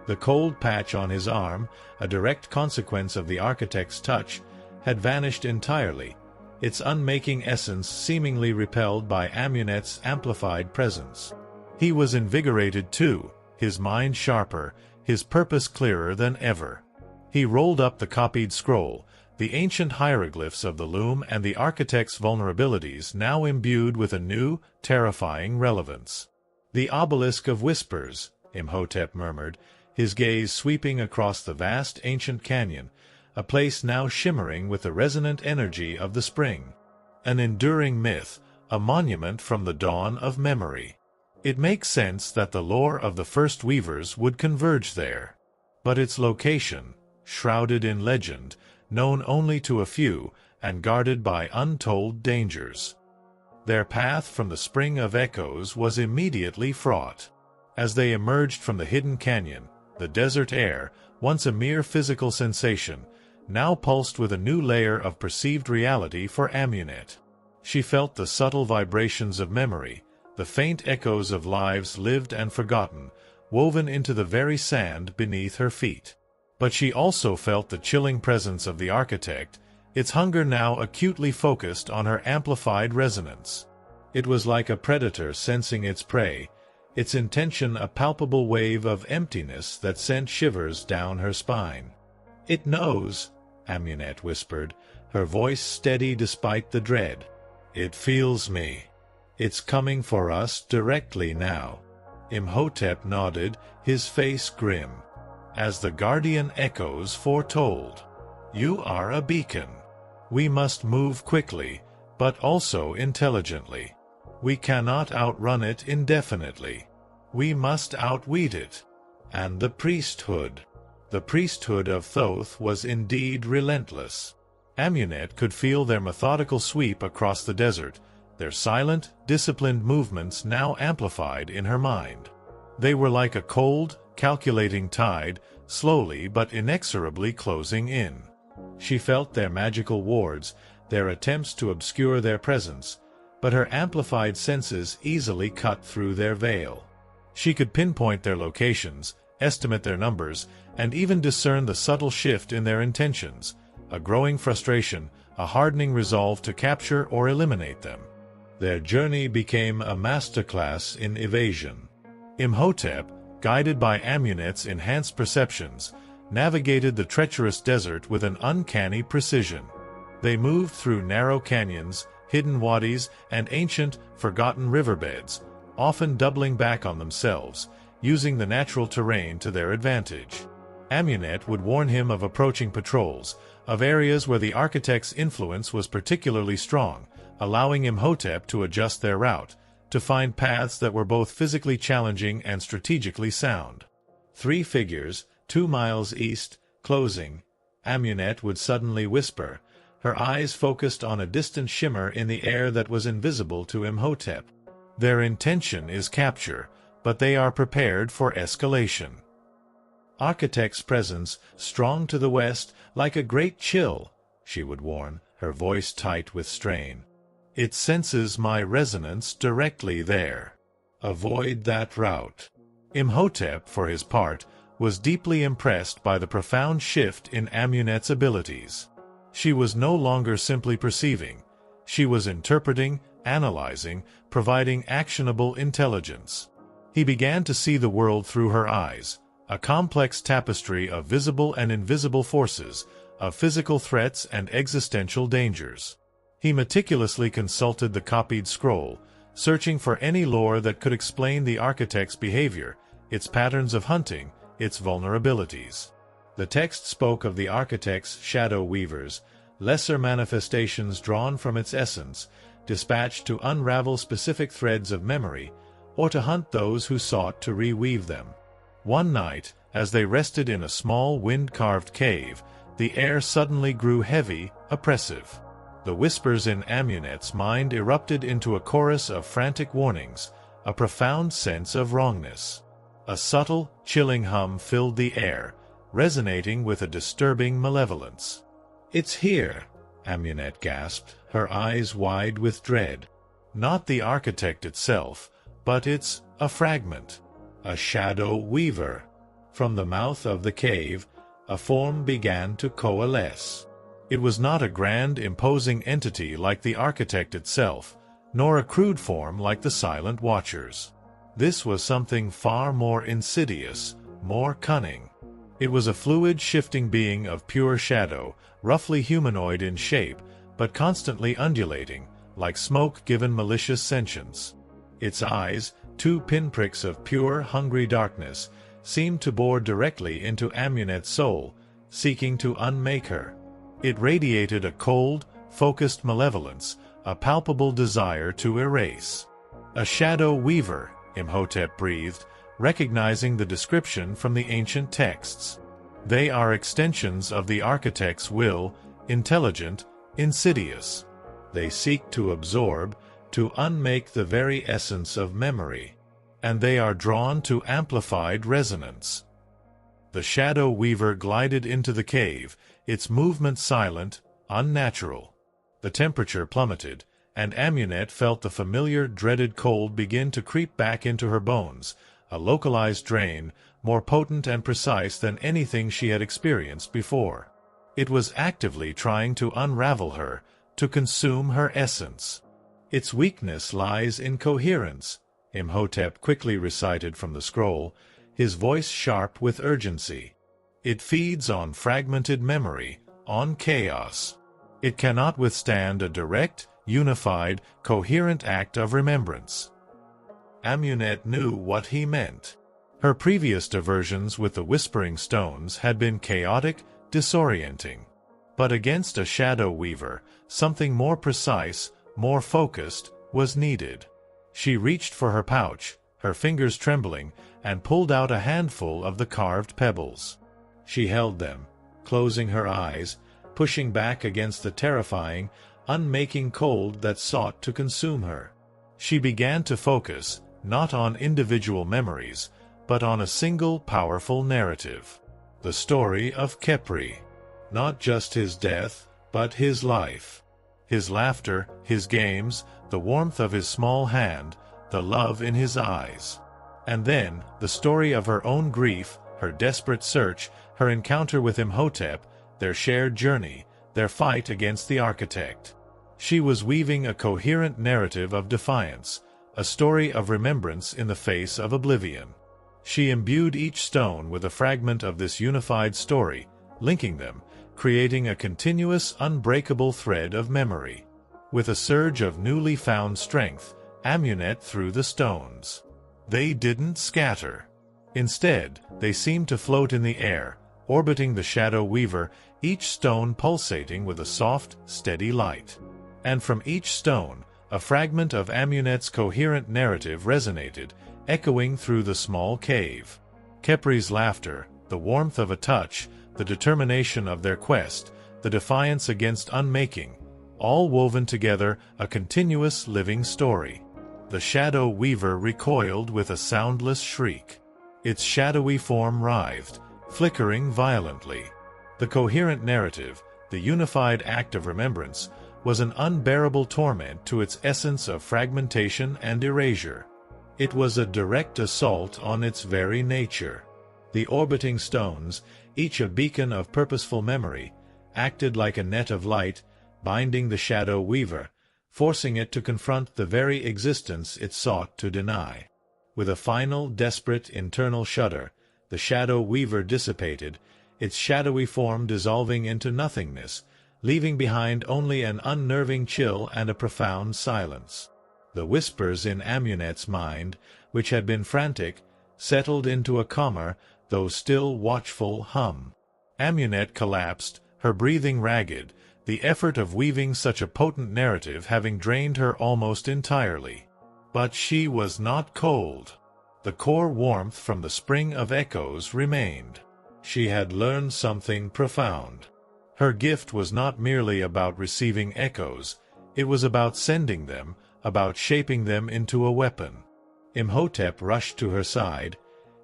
The cold patch on his arm, a direct consequence of the architect's touch, had vanished entirely, its unmaking essence seemingly repelled by Amunet's amplified presence. He was invigorated too, his mind sharper, his purpose clearer than ever. He rolled up the copied scroll, the ancient hieroglyphs of the loom and the architect's vulnerabilities now imbued with a new, terrifying relevance. The obelisk of whispers, Imhotep murmured, his gaze sweeping across the vast ancient canyon, a place now shimmering with the resonant energy of the spring. An enduring myth, a monument from the dawn of memory. It makes sense that the lore of the first weavers would converge there. But its location, shrouded in legend, known only to a few, and guarded by untold dangers. Their path from the Spring of Echoes was immediately fraught. As they emerged from the hidden canyon, the desert air, once a mere physical sensation, now pulsed with a new layer of perceived reality for Amunet. She felt the subtle vibrations of memory, the faint echoes of lives lived and forgotten, woven into the very sand beneath her feet. But she also felt the chilling presence of the architect, its hunger now acutely focused on her amplified resonance. It was like a predator sensing its prey, its intention a palpable wave of emptiness that sent shivers down her spine. "It knows," Amunet whispered, her voice steady despite the dread. "It feels me. It's coming for us directly now." Imhotep nodded, his face grim. "As the guardian echoes foretold. You are a beacon. We must move quickly, but also intelligently. We cannot outrun it indefinitely. We must outweed it." And the priesthood of Thoth was indeed relentless. Amunet could feel their methodical sweep across the desert, their silent, disciplined movements now amplified in her mind. They were like a cold, calculating tide, slowly but inexorably closing in. She felt their magical wards, their attempts to obscure their presence, but her amplified senses easily cut through their veil. She could pinpoint their locations, estimate their numbers, and even discern the subtle shift in their intentions, a growing frustration, a hardening resolve to capture or eliminate them. Their journey became a masterclass in evasion. Imhotep, guided by Amunet's enhanced perceptions, navigated the treacherous desert with an uncanny precision. They moved through narrow canyons, hidden wadis, and ancient, forgotten riverbeds, often doubling back on themselves, using the natural terrain to their advantage. Amunet would warn him of approaching patrols, of areas where the architect's influence was particularly strong, allowing Imhotep to adjust their route, to find paths that were both physically challenging and strategically sound. 3 figures, 2 miles east, closing, Amunet would suddenly whisper, her eyes focused on a distant shimmer in the air that was invisible to Imhotep. Their intention is capture, but they are prepared for escalation. Architect's presence, strong to the west, like a great chill, she would warn, her voice tight with strain. It senses my resonance directly there. Avoid that route. Imhotep, for his part, was deeply impressed by the profound shift in Amunet's abilities. She was no longer simply perceiving. She was interpreting, analyzing, providing actionable intelligence. He began to see the world through her eyes, a complex tapestry of visible and invisible forces, of physical threats and existential dangers. He meticulously consulted the copied scroll, searching for any lore that could explain the architect's behavior, its patterns of hunting, its vulnerabilities. The text spoke of the architect's shadow weavers, lesser manifestations drawn from its essence, dispatched to unravel specific threads of memory, or to hunt those who sought to reweave them. One night, as they rested in a small wind-carved cave, the air suddenly grew heavy, oppressive. The whispers in Amunet's mind erupted into a chorus of frantic warnings, a profound sense of wrongness. A subtle, chilling hum filled the air, resonating with a disturbing malevolence. "It's here," Amunet gasped, her eyes wide with dread. Not the architect itself, but it's a fragment, a shadow weaver. From the mouth of the cave, a form began to coalesce. It was not a grand, imposing entity like the architect itself, nor a crude form like the Silent Watchers. This was something far more insidious, more cunning. It was a fluid, shifting being of pure shadow, roughly humanoid in shape, but constantly undulating, like smoke given malicious sentience. Its eyes, two pinpricks of pure, hungry darkness, seemed to bore directly into Amunet's soul, seeking to unmake her. It radiated a cold, focused malevolence, a palpable desire to erase. "A shadow weaver," Imhotep breathed, recognizing the description from the ancient texts. "They are extensions of the architect's will, intelligent, insidious. They seek to absorb, to unmake the very essence of memory. And they are drawn to amplified resonance." The shadow weaver glided into the cave, its movement silent, unnatural. The temperature plummeted, and Amunet felt the familiar, dreaded cold begin to creep back into her bones, a localized drain, more potent and precise than anything she had experienced before. It was actively trying to unravel her, to consume her essence. "Its weakness lies in coherence," Imhotep quickly recited from the scroll, his voice sharp with urgency. "It feeds on fragmented memory, on chaos. It cannot withstand a direct, unified, coherent act of remembrance." Amunet knew what he meant. Her previous diversions with the Whispering Stones had been chaotic, disorienting. But against a shadow weaver, something more precise, more focused, was needed. She reached for her pouch, her fingers trembling, and pulled out a handful of the carved pebbles. She held them, closing her eyes, pushing back against the terrifying, unmaking cold that sought to consume her. She began to focus, not on individual memories, but on a single powerful narrative. The story of Khepri. Not just his death, but his life. His laughter, his games, the warmth of his small hand, the love in his eyes. And then, the story of her own grief, her desperate search, her encounter with Imhotep, their shared journey, their fight against the architect. She was weaving a coherent narrative of defiance, a story of remembrance in the face of oblivion. She imbued each stone with a fragment of this unified story, linking them, creating a continuous, unbreakable thread of memory. With a surge of newly found strength, Amunet threw the stones. They didn't scatter. Instead, they seemed to float in the air, orbiting the shadow weaver, each stone pulsating with a soft, steady light. And from each stone, a fragment of Amunet's coherent narrative resonated, echoing through the small cave. Khepri's laughter, the warmth of a touch, the determination of their quest, the defiance against unmaking, all woven together, a continuous living story. The shadow weaver recoiled with a soundless shriek. Its shadowy form writhed, flickering violently. The coherent narrative, the unified act of remembrance, was an unbearable torment to its essence of fragmentation and erasure. It was a direct assault on its very nature. The orbiting stones, each a beacon of purposeful memory, acted like a net of light, binding the shadow weaver, forcing it to confront the very existence it sought to deny. With a final, desperate, internal shudder, the shadow weaver dissipated, its shadowy form dissolving into nothingness, leaving behind only an unnerving chill and a profound silence. The whispers in Amunet's mind, which had been frantic, settled into a calmer, though still watchful hum. Amunet collapsed, her breathing ragged, the effort of weaving such a potent narrative having drained her almost entirely. But she was not cold. The core warmth from the spring of echoes remained. She had learned something profound. Her gift was not merely about receiving echoes, it was about sending them, about shaping them into a weapon. Imhotep rushed to her side,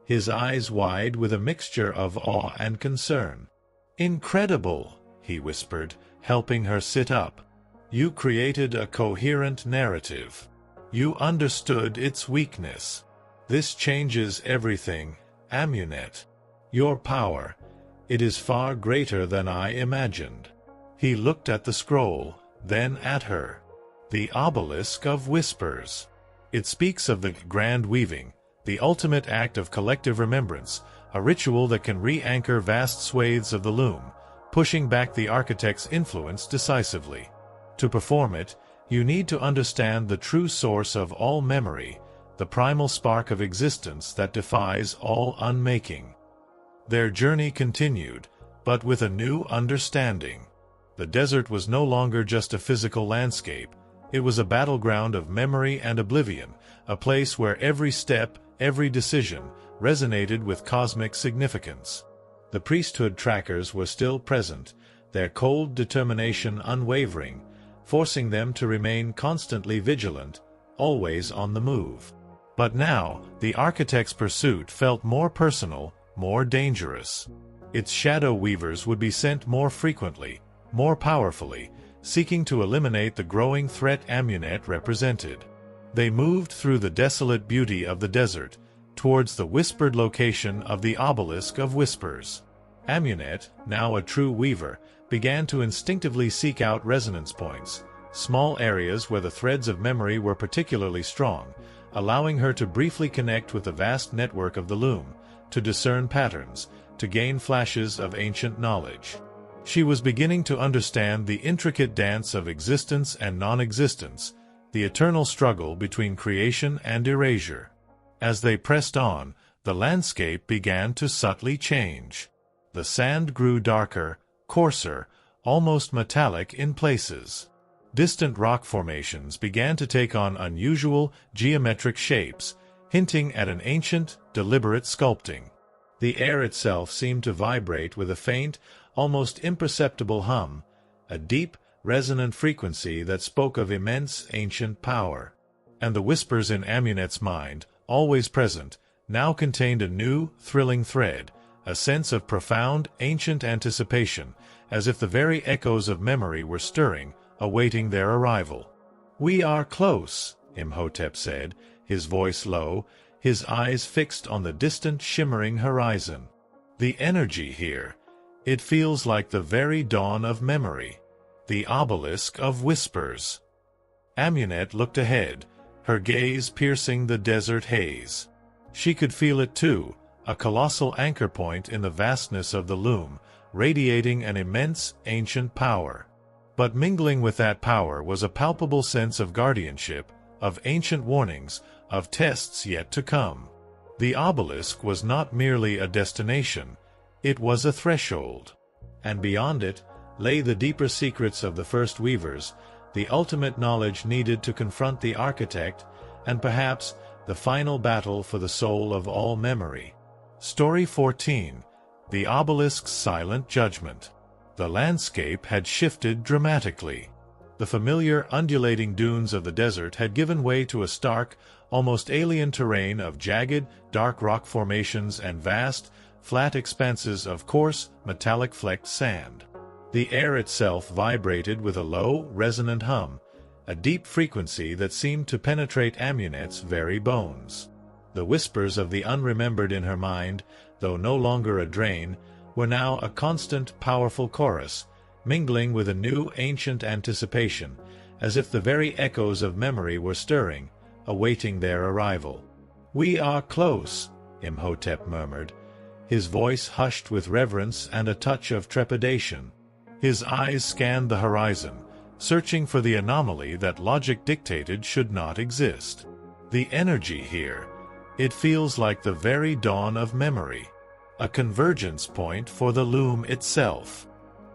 his eyes wide with a mixture of awe and concern. "Incredible," he whispered, helping her sit up. "You created a coherent narrative. You understood its weakness. This changes everything, Amunet. Your power, it is far greater than I imagined." He looked at the scroll, then at her. The Obelisk of Whispers. It speaks of the grand weaving, the ultimate act of collective remembrance, a ritual that can re-anchor vast swathes of the loom, pushing back the architect's influence decisively. To perform it, you need to understand the true source of all memory, the primal spark of existence that defies all unmaking. Their journey continued, but with a new understanding. The desert was no longer just a physical landscape. It was a battleground of memory and oblivion, a place where every step, every decision, resonated with cosmic significance. The priesthood trackers were still present, their cold determination unwavering, forcing them to remain constantly vigilant, always on the move. But now, the architect's pursuit felt more personal, more dangerous. Its shadow weavers would be sent more frequently, more powerfully, seeking to eliminate the growing threat Amunet represented. They moved through the desolate beauty of the desert, towards the whispered location of the Obelisk of Whispers. Amunet, now a true weaver, began to instinctively seek out resonance points, small areas where the threads of memory were particularly strong, allowing her to briefly connect with the vast network of the loom, to discern patterns, to gain flashes of ancient knowledge. She was beginning to understand the intricate dance of existence and non-existence, the eternal struggle between creation and erasure. As they pressed on, the landscape began to subtly change. The sand grew darker, coarser, almost metallic in places. Distant rock formations began to take on unusual, geometric shapes, hinting at an ancient, deliberate sculpting. The air itself seemed to vibrate with a faint, almost imperceptible hum, a deep, resonant frequency that spoke of immense, ancient power. And the whispers in Amunet's mind, always present, now contained a new, thrilling thread, a sense of profound, ancient anticipation, as if the very echoes of memory were stirring, awaiting their arrival. "We are close," Imhotep said, his voice low, his eyes fixed on the distant, shimmering horizon. "The energy here, it feels like the very dawn of memory. The Obelisk of Whispers." Amunet looked ahead, her gaze piercing the desert haze. She could feel it too, a colossal anchor point in the vastness of the loom, radiating an immense, ancient power. But mingling with that power was a palpable sense of guardianship, of ancient warnings, of tests yet to come. The obelisk was not merely a destination, it was a threshold. And beyond it lay the deeper secrets of the first weavers, the ultimate knowledge needed to confront the architect, and perhaps the final battle for the soul of all memory. Story 14. The Obelisk's Silent Judgment. The landscape had shifted dramatically. The familiar undulating dunes of the desert had given way to a stark, almost alien terrain of jagged, dark rock formations and vast, flat expanses of coarse, metallic-flecked sand. The air itself vibrated with a low, resonant hum, a deep frequency that seemed to penetrate Amunet's very bones. The whispers of the unremembered in her mind, though no longer a drain, were now a constant, powerful chorus, mingling with a new, ancient anticipation, as if the very echoes of memory were stirring, awaiting their arrival. "We are close," Imhotep murmured, his voice hushed with reverence and a touch of trepidation. His eyes scanned the horizon, searching for the anomaly that logic dictated should not exist. The energy here, it feels like the very dawn of memory, a convergence point for the loom itself.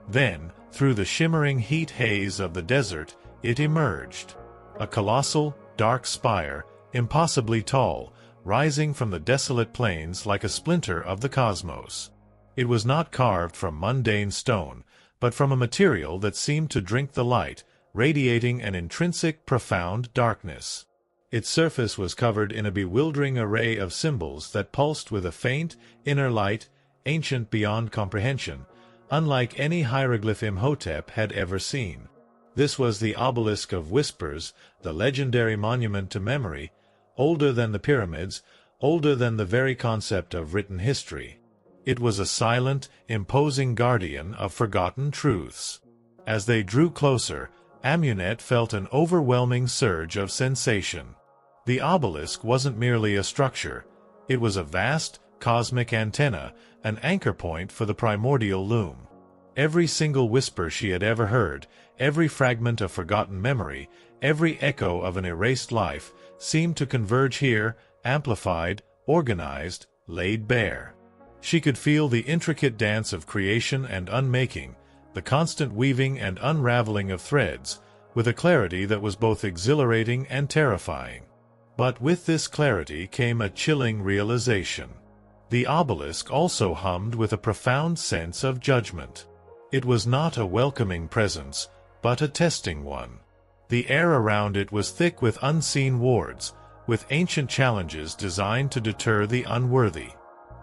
Then, through the shimmering heat haze of the desert, it emerged. A colossal, dark spire, impossibly tall, rising from the desolate plains like a splinter of the cosmos. It was not carved from mundane stone, but from a material that seemed to drink the light, radiating an intrinsic, profound darkness. Its surface was covered in a bewildering array of symbols that pulsed with a faint, inner light, ancient beyond comprehension, unlike any hieroglyph Imhotep had ever seen. This was the obelisk of whispers, the legendary monument to memory, older than the pyramids, older than the very concept of written history. It was a silent, imposing guardian of forgotten truths. As they drew closer, Amunet felt an overwhelming surge of sensation. The obelisk wasn't merely a structure. It was a vast, cosmic antenna, an anchor point for the primordial loom. Every single whisper she had ever heard, every fragment of forgotten memory, every echo of an erased life, seemed to converge here, amplified, organized, laid bare. She could feel the intricate dance of creation and unmaking, the constant weaving and unraveling of threads, with a clarity that was both exhilarating and terrifying. But with this clarity came a chilling realization. The obelisk also hummed with a profound sense of judgment. It was not a welcoming presence, but a testing one. The air around it was thick with unseen wards, with ancient challenges designed to deter the unworthy.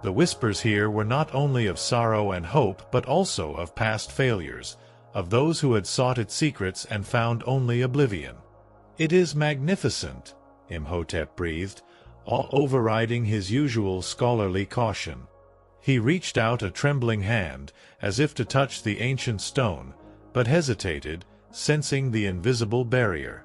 The whispers here were not only of sorrow and hope but also of past failures, of those who had sought its secrets and found only oblivion. "It is magnificent," Imhotep breathed, all overriding his usual scholarly caution. He reached out a trembling hand, as if to touch the ancient stone, but hesitated, sensing the invisible barrier.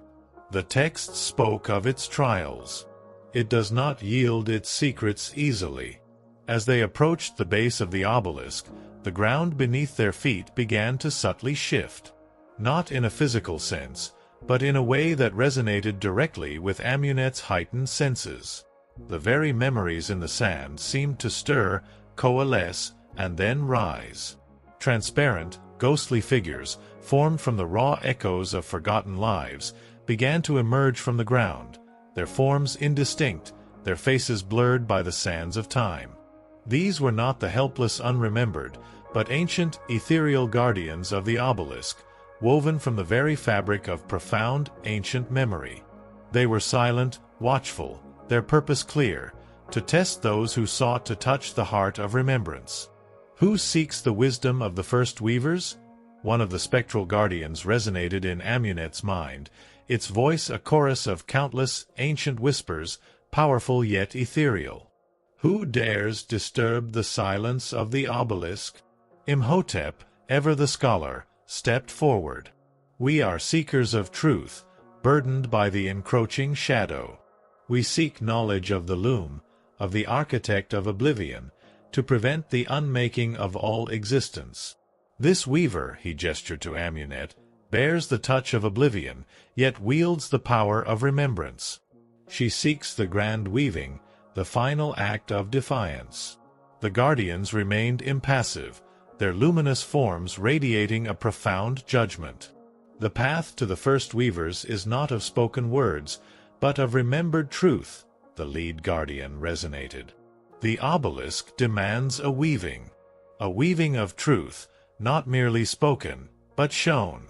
The text spoke of its trials. It does not yield its secrets easily. As they approached the base of the obelisk, the ground beneath their feet began to subtly shift. Not in a physical sense, but in a way that resonated directly with Amunet's heightened senses. The very memories in the sand seemed to stir, coalesce, and then rise. Transparent, ghostly figures, formed from the raw echoes of forgotten lives, began to emerge from the ground, their forms indistinct, their faces blurred by the sands of time. These were not the helpless unremembered, but ancient, ethereal guardians of the obelisk, woven from the very fabric of profound, ancient memory. They were silent, watchful, their purpose clear, to test those who sought to touch the heart of remembrance. "Who seeks the wisdom of the first weavers?" One of the spectral guardians resonated in Amunet's mind, its voice a chorus of countless, ancient whispers, powerful yet ethereal. "Who dares disturb the silence of the obelisk?" Imhotep, ever the scholar, stepped forward. "We are seekers of truth, burdened by the encroaching shadow. We seek knowledge of the loom, of the architect of oblivion, to prevent the unmaking of all existence. This weaver," he gestured to Amunet, "bears the touch of oblivion, yet wields the power of remembrance. She seeks the grand weaving, the final act of defiance." The guardians remained impassive, their luminous forms radiating a profound judgment. "The path to the first weavers is not of spoken words, but of remembered truth," the lead guardian resonated. "The obelisk demands a weaving of truth, not merely spoken, but shown.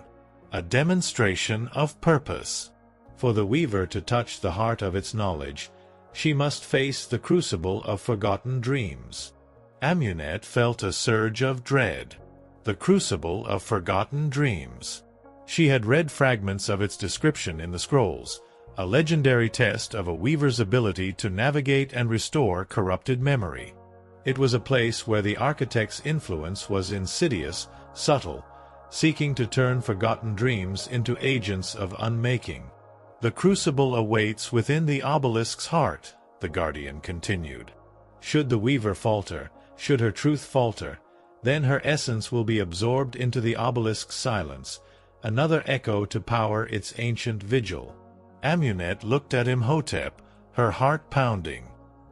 A demonstration of purpose. For the weaver to touch the heart of its knowledge, she must face the crucible of forgotten dreams." Amunet felt a surge of dread. The crucible of forgotten dreams. She had read fragments of its description in the scrolls, a legendary test of a weaver's ability to navigate and restore corrupted memory. It was a place where the architect's influence was insidious, subtle, seeking to turn forgotten dreams into agents of unmaking. "The crucible awaits within the obelisk's heart," the guardian continued. "Should the weaver falter, should her truth falter, then her essence will be absorbed into the obelisk's silence, another echo to power its ancient vigil." Amunet looked at Imhotep, her heart pounding.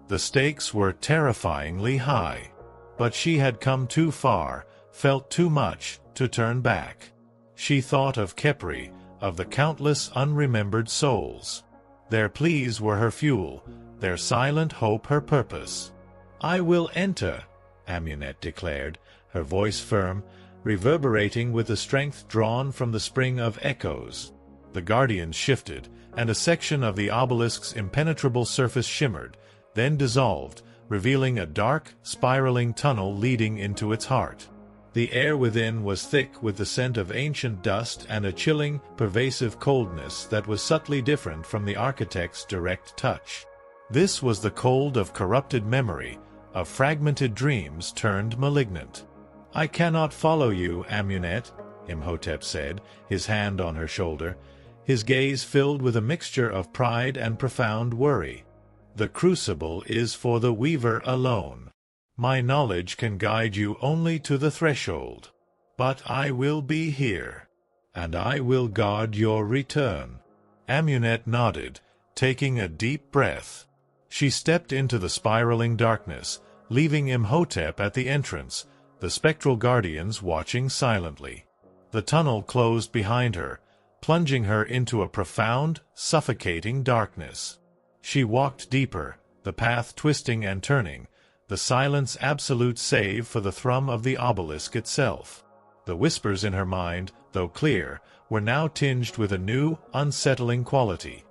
The stakes were terrifyingly high. But she had come too far, felt too much, to turn back. She thought of Khepri, of the countless unremembered souls. Their pleas were her fuel, their silent hope her purpose. "I will enter," Amunet declared, her voice firm, reverberating with the strength drawn from the spring of echoes. The guardians shifted, and a section of the obelisk's impenetrable surface shimmered, then dissolved, revealing a dark, spiraling tunnel leading into its heart. The air within was thick with the scent of ancient dust and a chilling, pervasive coldness that was subtly different from the architect's direct touch. This was the cold of corrupted memory, of fragmented dreams turned malignant. "I cannot follow you, Amunet," Imhotep said, his hand on her shoulder, his gaze filled with a mixture of pride and profound worry. "The crucible is for the weaver alone. My knowledge can guide you only to the threshold. But I will be here, and I will guard your return." Amunet nodded, taking a deep breath. She stepped into the spiraling darkness, leaving Imhotep at the entrance, the spectral guardians watching silently. The tunnel closed behind her, plunging her into a profound, suffocating darkness. She walked deeper, the path twisting and turning, the silence absolute save for the thrum of the obelisk itself. The whispers in her mind, though clear, were now tinged with a new, unsettling quality.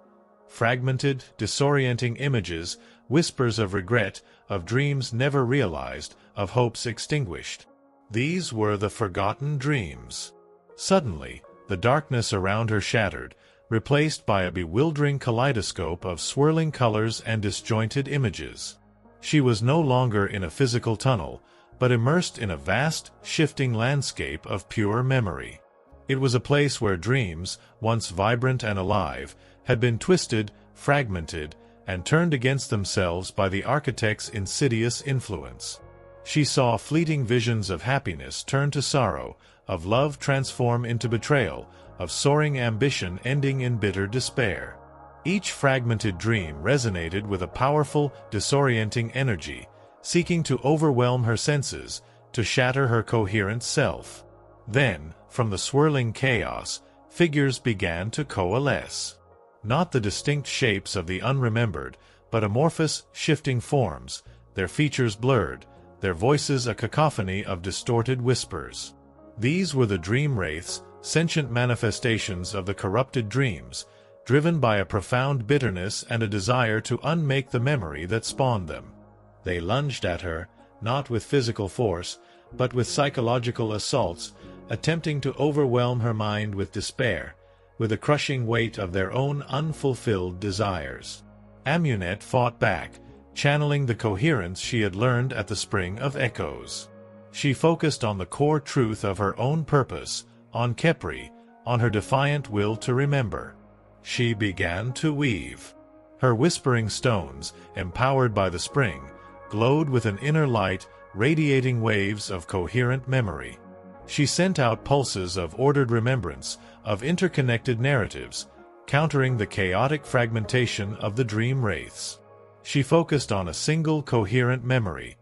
Fragmented, disorienting images, whispers of regret, of dreams never realized, of hopes extinguished. These were the forgotten dreams. Suddenly, the darkness around her shattered, replaced by a bewildering kaleidoscope of swirling colors and disjointed images. She was no longer in a physical tunnel, but immersed in a vast, shifting landscape of pure memory. It was a place where dreams, once vibrant and alive, had been twisted, fragmented, and turned against themselves by the architect's insidious influence. She saw fleeting visions of happiness turn to sorrow, of love transform into betrayal, of soaring ambition ending in bitter despair. Each fragmented dream resonated with a powerful, disorienting energy, seeking to overwhelm her senses, to shatter her coherent self. Then, from the swirling chaos, figures began to coalesce. Not the distinct shapes of the unremembered, but amorphous, shifting forms, their features blurred, their voices a cacophony of distorted whispers. These were the dream wraiths, sentient manifestations of the corrupted dreams, driven by a profound bitterness and a desire to unmake the memory that spawned them. They lunged at her, not with physical force, but with psychological assaults, attempting to overwhelm her mind with despair, with the crushing weight of their own unfulfilled desires. Amunet fought back, channeling the coherence she had learned at the Spring of Echoes. She focused on the core truth of her own purpose, on Khepri, on her defiant will to remember. She began to weave. Her whispering stones, empowered by the spring, glowed with an inner light, radiating waves of coherent memory. She sent out pulses of ordered remembrance, of interconnected narratives, countering the chaotic fragmentation of the dream wraiths. She focused on a single coherent memory,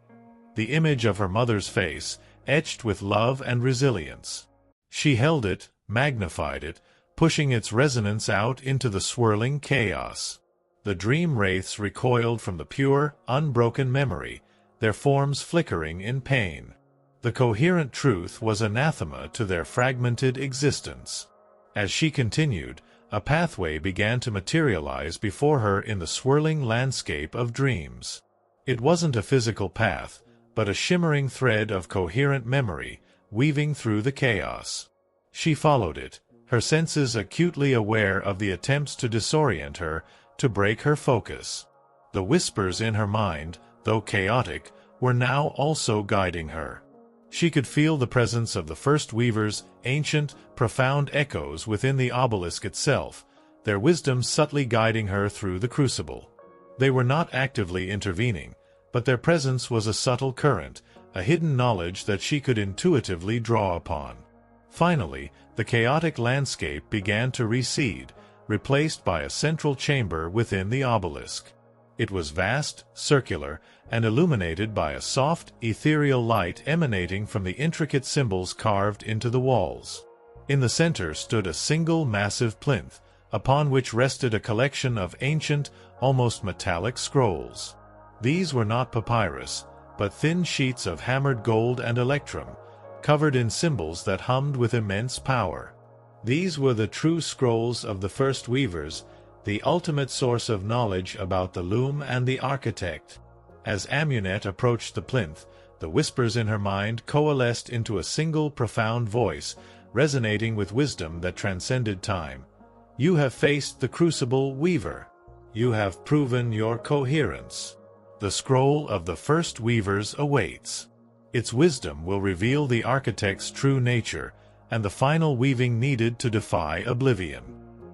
the image of her mother's face, etched with love and resilience. She held it, magnified it, pushing its resonance out into the swirling chaos. The dream wraiths recoiled from the pure, unbroken memory, their forms flickering in pain. The coherent truth was anathema to their fragmented existence. As she continued, a pathway began to materialize before her in the swirling landscape of dreams. It wasn't a physical path, but a shimmering thread of coherent memory, weaving through the chaos. She followed it, her senses acutely aware of the attempts to disorient her, to break her focus. The whispers in her mind, though chaotic, were now also guiding her. She could feel the presence of the first weavers, ancient, profound echoes within the obelisk itself, their wisdom subtly guiding her through the crucible. They were not actively intervening, but their presence was a subtle current, a hidden knowledge that she could intuitively draw upon. Finally, the chaotic landscape began to recede, replaced by a central chamber within the obelisk. It was vast, circular, and illuminated by a soft, ethereal light emanating from the intricate symbols carved into the walls. In the center stood a single massive plinth, upon which rested a collection of ancient, almost metallic scrolls. These were not papyrus, but thin sheets of hammered gold and electrum, covered in symbols that hummed with immense power. These were the true scrolls of the first weavers, the ultimate source of knowledge about the loom and the architect. As Amunet approached the plinth, the whispers in her mind coalesced into a single profound voice, resonating with wisdom that transcended time. You have faced the crucible, weaver. You have proven your coherence. The scroll of the first weavers awaits. Its wisdom will reveal the architect's true nature, and the final weaving needed to defy oblivion.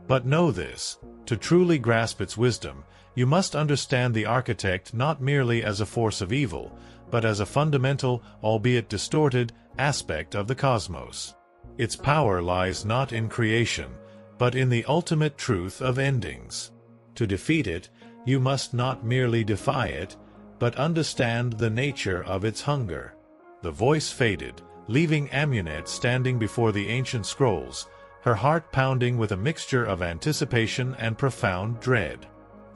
But know this, to truly grasp its wisdom, you must understand the architect not merely as a force of evil, but as a fundamental, albeit distorted, aspect of the cosmos. Its power lies not in creation, but in the ultimate truth of endings. To defeat it, you must not merely defy it, but understand the nature of its hunger. The voice faded, leaving Amunet standing before the ancient scrolls, her heart pounding with a mixture of anticipation and profound dread.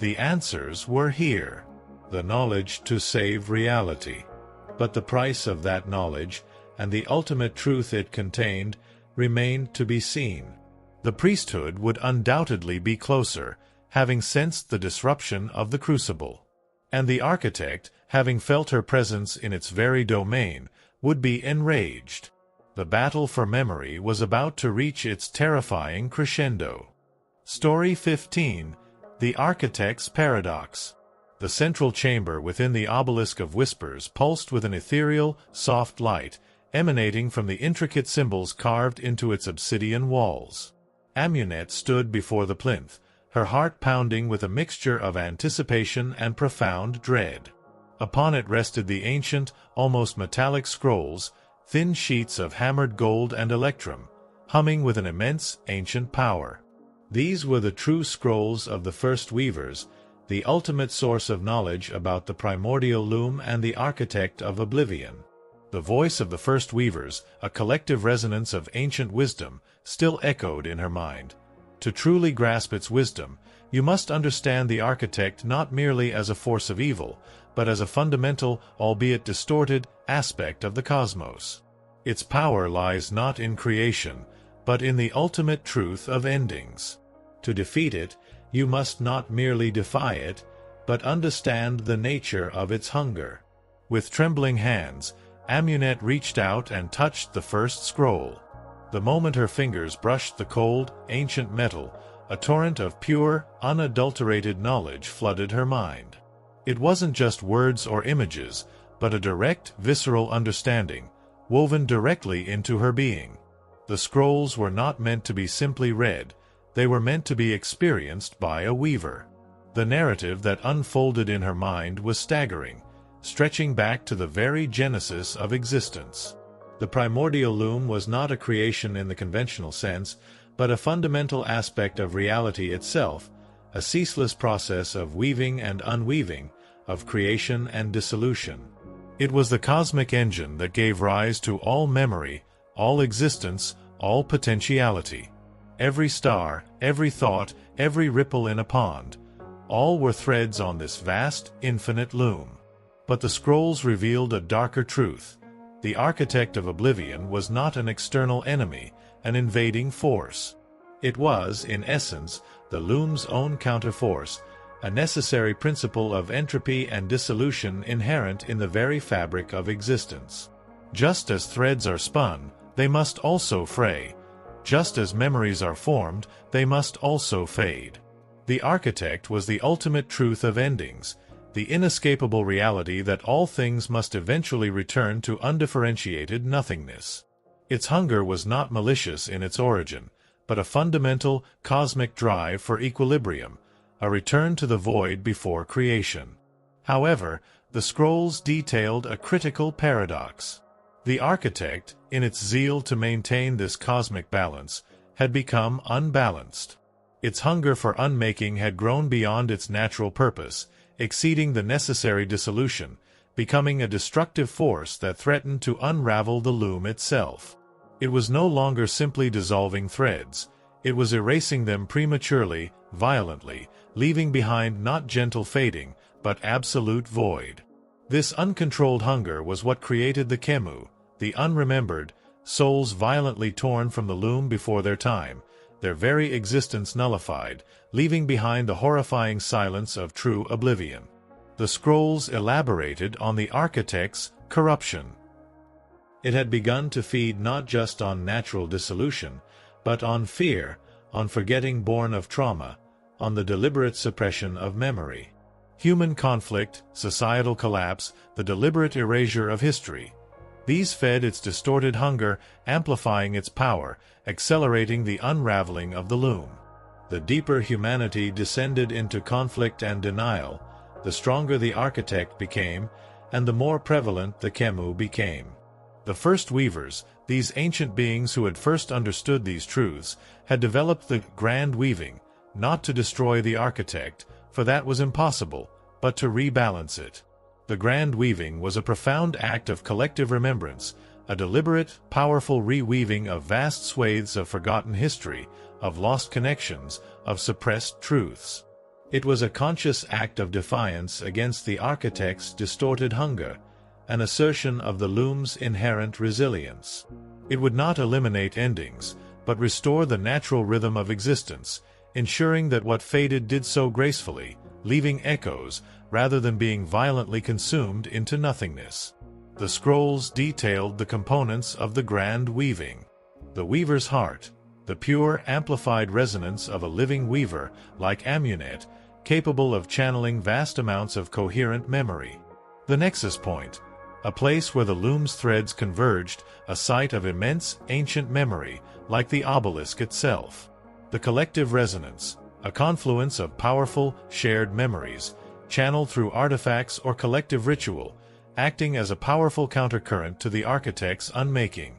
The answers were here. The knowledge to save reality. But the price of that knowledge, and the ultimate truth it contained, remained to be seen. The priesthood would undoubtedly be closer, having sensed the disruption of the crucible. And the architect, having felt her presence in its very domain, would be enraged. The battle for memory was about to reach its terrifying crescendo. Story 15. The Architect's Paradox. The central chamber within the obelisk of whispers pulsed with an ethereal, soft light, emanating from the intricate symbols carved into its obsidian walls. Amunet stood before the plinth, her heart pounding with a mixture of anticipation and profound dread. Upon it rested the ancient, almost metallic scrolls, thin sheets of hammered gold and electrum, humming with an immense, ancient power. These were the true scrolls of the first weavers, the ultimate source of knowledge about the primordial loom and the architect of oblivion. The voice of the first weavers, a collective resonance of ancient wisdom, still echoed in her mind. To truly grasp its wisdom, you must understand the architect not merely as a force of evil, but as a fundamental, albeit distorted, aspect of the cosmos. Its power lies not in creation, but in the ultimate truth of endings. To defeat it, you must not merely defy it, but understand the nature of its hunger. With trembling hands, Amunet reached out and touched the first scroll. The moment her fingers brushed the cold, ancient metal, a torrent of pure, unadulterated knowledge flooded her mind. It wasn't just words or images, but a direct, visceral understanding, woven directly into her being. The scrolls were not meant to be simply read, they were meant to be experienced by a weaver. The narrative that unfolded in her mind was staggering, stretching back to the very genesis of existence. The primordial loom was not a creation in the conventional sense, but a fundamental aspect of reality itself, a ceaseless process of weaving and unweaving, of creation and dissolution. It was the cosmic engine that gave rise to all memory, all existence, all potentiality. Every star, every thought, every ripple in a pond, all were threads on this vast, infinite loom. But the scrolls revealed a darker truth. The architect of oblivion was not an external enemy, an invading force. It was, in essence, the loom's own counterforce, a necessary principle of entropy and dissolution inherent in the very fabric of existence. Just as threads are spun, they must also fray. Just as memories are formed, they must also fade. The architect was the ultimate truth of endings, the inescapable reality that all things must eventually return to undifferentiated nothingness. Its hunger was not malicious in its origin, but a fundamental, cosmic drive for equilibrium, a return to the void before creation. However, the scrolls detailed a critical paradox. The architect, in its zeal to maintain this cosmic balance, had become unbalanced. Its hunger for unmaking had grown beyond its natural purpose, exceeding the necessary dissolution, becoming a destructive force that threatened to unravel the loom itself. It was no longer simply dissolving threads, It was erasing them prematurely, violently, leaving behind not gentle fading, but absolute void. This uncontrolled hunger was what created the Kemu, the unremembered, souls violently torn from the loom before their time, their very existence nullified, leaving behind the horrifying silence of true oblivion. The scrolls elaborated on the architect's corruption. It had begun to feed not just on natural dissolution, but on fear, on forgetting born of trauma, on the deliberate suppression of memory. Human conflict, societal collapse, the deliberate erasure of history. These fed its distorted hunger, amplifying its power, accelerating the unraveling of the loom. The deeper humanity descended into conflict and denial, the stronger the architect became, and the more prevalent the Kemu became. The first weavers, these ancient beings who had first understood these truths, had developed the grand weaving, not to destroy the architect, for that was impossible, but to rebalance it. The grand weaving was a profound act of collective remembrance, a deliberate, powerful reweaving of vast swathes of forgotten history, of lost connections, of suppressed truths. It was a conscious act of defiance against the architect's distorted hunger, an assertion of the loom's inherent resilience. It would not eliminate endings, but restore the natural rhythm of existence, ensuring that what faded did so gracefully, leaving echoes, rather than being violently consumed into nothingness. The scrolls detailed the components of the grand weaving. The weaver's heart, the pure, amplified resonance of a living weaver, like Amunet, capable of channeling vast amounts of coherent memory. The nexus point, a place where the loom's threads converged, a site of immense, ancient memory, like the obelisk itself. The collective resonance, a confluence of powerful, shared memories, channeled through artifacts or collective ritual, acting as a powerful countercurrent to the architect's unmaking.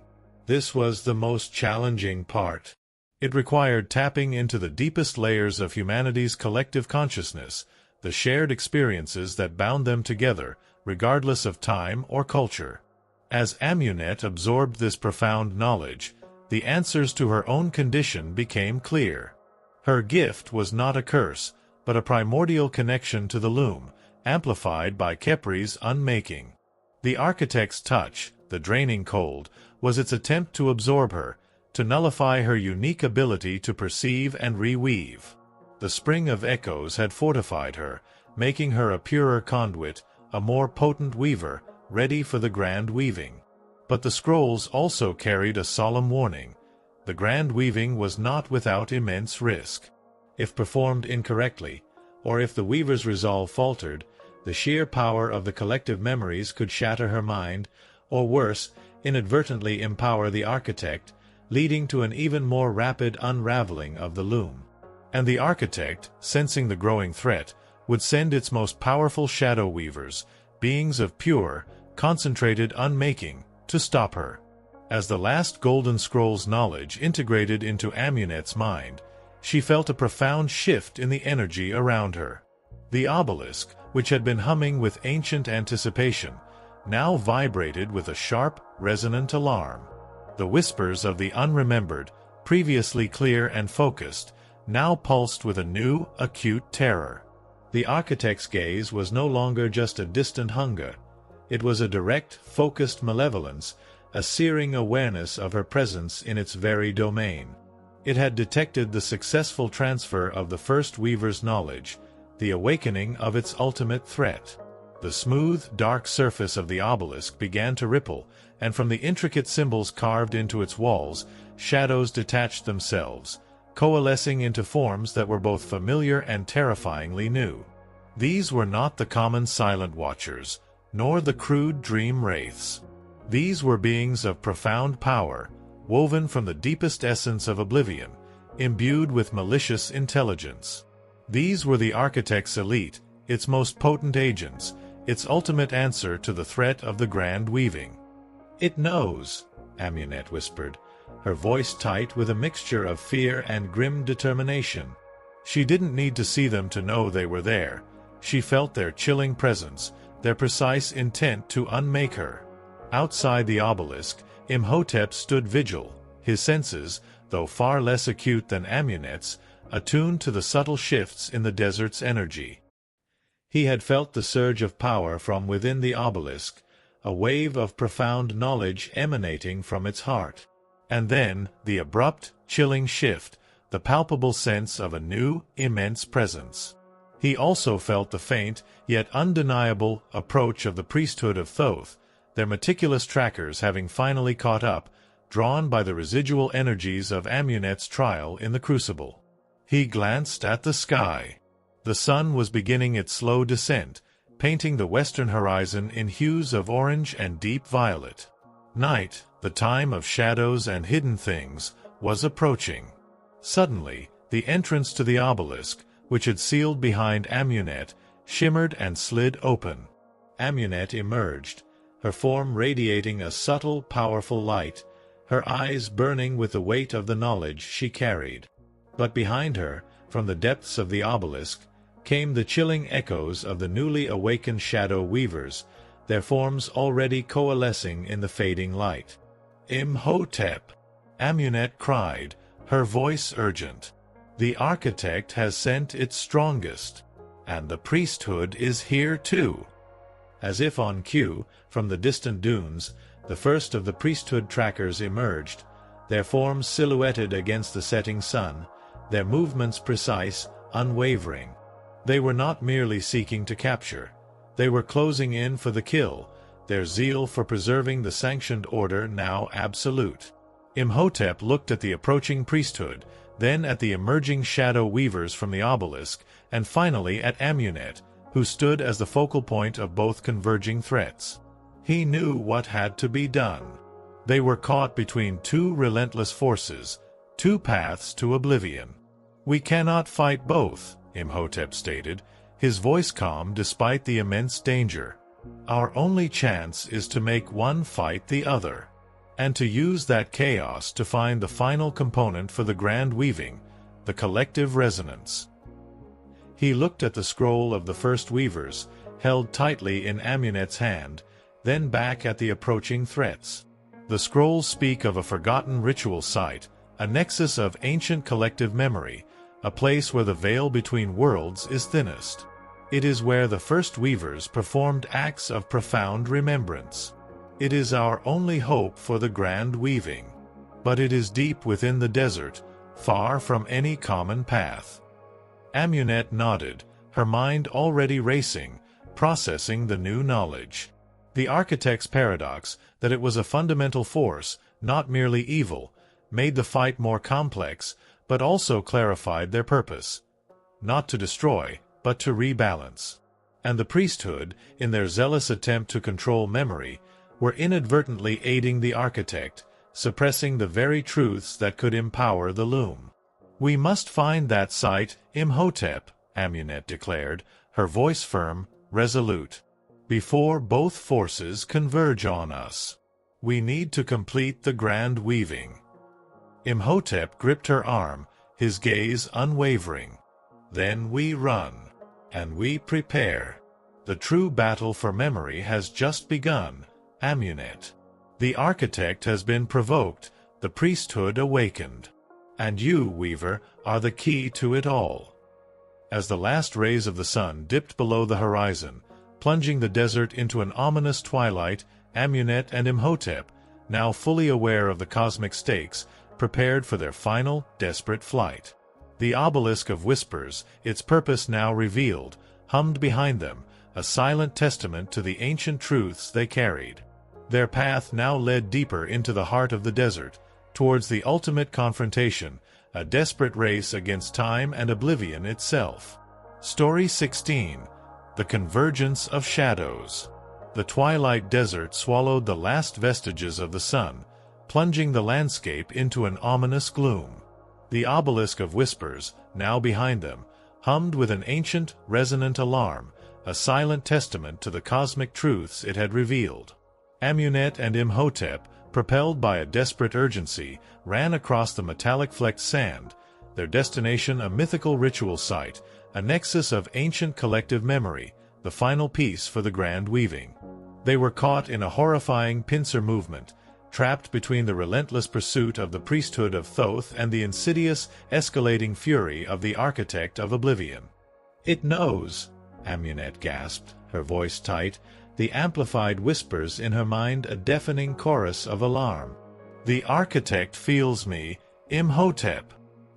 This was the most challenging part. It required tapping into the deepest layers of humanity's collective consciousness, the shared experiences that bound them together, regardless of time or culture. As Amunet absorbed this profound knowledge, the answers to her own condition became clear. Her gift was not a curse, but a primordial connection to the loom, amplified by Kepri's unmaking. The architect's touch, the draining cold, was its attempt to absorb her, to nullify her unique ability to perceive and reweave. The spring of echoes had fortified her, making her a purer conduit, a more potent weaver, ready for the grand weaving. But the scrolls also carried a solemn warning. The grand weaving was not without immense risk. If performed incorrectly, or if the weaver's resolve faltered, the sheer power of the collective memories could shatter her mind, or worse, inadvertently empower the architect, leading to an even more rapid unraveling of the loom. And the architect, sensing the growing threat, would send its most powerful shadow weavers, beings of pure, concentrated unmaking, to stop her. As the last Golden Scroll's knowledge integrated into Amunet's mind, she felt a profound shift in the energy around her. The obelisk, which had been humming with ancient anticipation, now vibrated with a sharp, resonant alarm. The whispers of the unremembered, previously clear and focused, now pulsed with a new, acute terror. The architect's gaze was no longer just a distant hunger. It was a direct, focused malevolence, a searing awareness of her presence in its very domain. It had detected the successful transfer of the first weaver's knowledge, the awakening of its ultimate threat. The smooth, dark surface of the obelisk began to ripple, and from the intricate symbols carved into its walls, shadows detached themselves, coalescing into forms that were both familiar and terrifyingly new. These were not the common silent watchers, nor the crude dream wraiths. These were beings of profound power, woven from the deepest essence of oblivion, imbued with malicious intelligence. These were the architect's elite, its most potent agents, its ultimate answer to the threat of the grand weaving. "It knows," Amunet whispered, her voice tight with a mixture of fear and grim determination. She didn't need to see them to know they were there. She felt their chilling presence, their precise intent to unmake her. Outside the obelisk, Imhotep stood vigil, his senses, though far less acute than Amunet's, attuned to the subtle shifts in the desert's energy. He had felt the surge of power from within the obelisk, a wave of profound knowledge emanating from its heart. And then, the abrupt, chilling shift, the palpable sense of a new, immense presence. He also felt the faint, yet undeniable, approach of the priesthood of Thoth, their meticulous trackers having finally caught up, drawn by the residual energies of Amunet's trial in the crucible. He glanced at the sky. The sun was beginning its slow descent, painting the western horizon in hues of orange and deep violet. Night, the time of shadows and hidden things, was approaching. Suddenly, the entrance to the obelisk, which had sealed behind Amunet, shimmered and slid open. Amunet emerged, her form radiating a subtle, powerful light, her eyes burning with the weight of the knowledge she carried. But behind her, from the depths of the obelisk, came the chilling echoes of the newly awakened shadow weavers, their forms already coalescing in the fading light. "Imhotep!" Amunet cried, her voice urgent. "The architect has sent its strongest, and the priesthood is here too." As if on cue, from the distant dunes, the first of the priesthood trackers emerged, their forms silhouetted against the setting sun, their movements precise, unwavering. They were not merely seeking to capture. They were closing in for the kill, their zeal for preserving the sanctioned order now absolute. Imhotep looked at the approaching priesthood, then at the emerging shadow weavers from the obelisk, and finally at Amunet, who stood as the focal point of both converging threats. He knew what had to be done. They were caught between two relentless forces, two paths to oblivion. "We cannot fight both," Imhotep stated, his voice calm despite the immense danger. "Our only chance is to make one fight the other, and to use that chaos to find the final component for the grand weaving, the collective resonance." He looked at the scroll of the first weavers, held tightly in Amunet's hand, then back at the approaching threats. The scrolls speak of a forgotten ritual site, a nexus of ancient collective memory, a place where the veil between worlds is thinnest. It is where the first weavers performed acts of profound remembrance. It is our only hope for the grand weaving. But it is deep within the desert, far from any common path. Amunet nodded, her mind already racing, processing the new knowledge. The architect's paradox, that it was a fundamental force, not merely evil, made the fight more complex, but also clarified their purpose. Not to destroy, but to rebalance. And the priesthood, in their zealous attempt to control memory, were inadvertently aiding the architect, suppressing the very truths that could empower the loom. "We must find that site, Imhotep," Amunet declared, her voice firm, resolute. "Before both forces converge on us. We need to complete the grand weaving." Imhotep gripped her arm, his gaze unwavering. "Then we run, and we prepare. The true battle for memory has just begun, Amunet. The architect has been provoked, the priesthood awakened. And you, Weaver, are the key to it all." As the last rays of the sun dipped below the horizon, plunging the desert into an ominous twilight, Amunet and Imhotep, now fully aware of the cosmic stakes, prepared for their final, desperate flight. The obelisk of whispers, its purpose now revealed, hummed behind them, a silent testament to the ancient truths they carried. Their path now led deeper into the heart of the desert, towards the ultimate confrontation, a desperate race against time and oblivion itself. Story 16. The Convergence of Shadows. The twilight desert swallowed the last vestiges of the sun, plunging the landscape into an ominous gloom. The obelisk of whispers, now behind them, hummed with an ancient, resonant alarm, a silent testament to the cosmic truths it had revealed. Amunet and Imhotep, propelled by a desperate urgency, ran across the metallic-flecked sand, their destination a mythical ritual site, a nexus of ancient collective memory, the final piece for the grand weaving. They were caught in a horrifying pincer movement, trapped between the relentless pursuit of the priesthood of Thoth and the insidious, escalating fury of the architect of oblivion. "It knows," Amunet gasped, her voice tight, the amplified whispers in her mind a deafening chorus of alarm. "The architect feels me, Imhotep.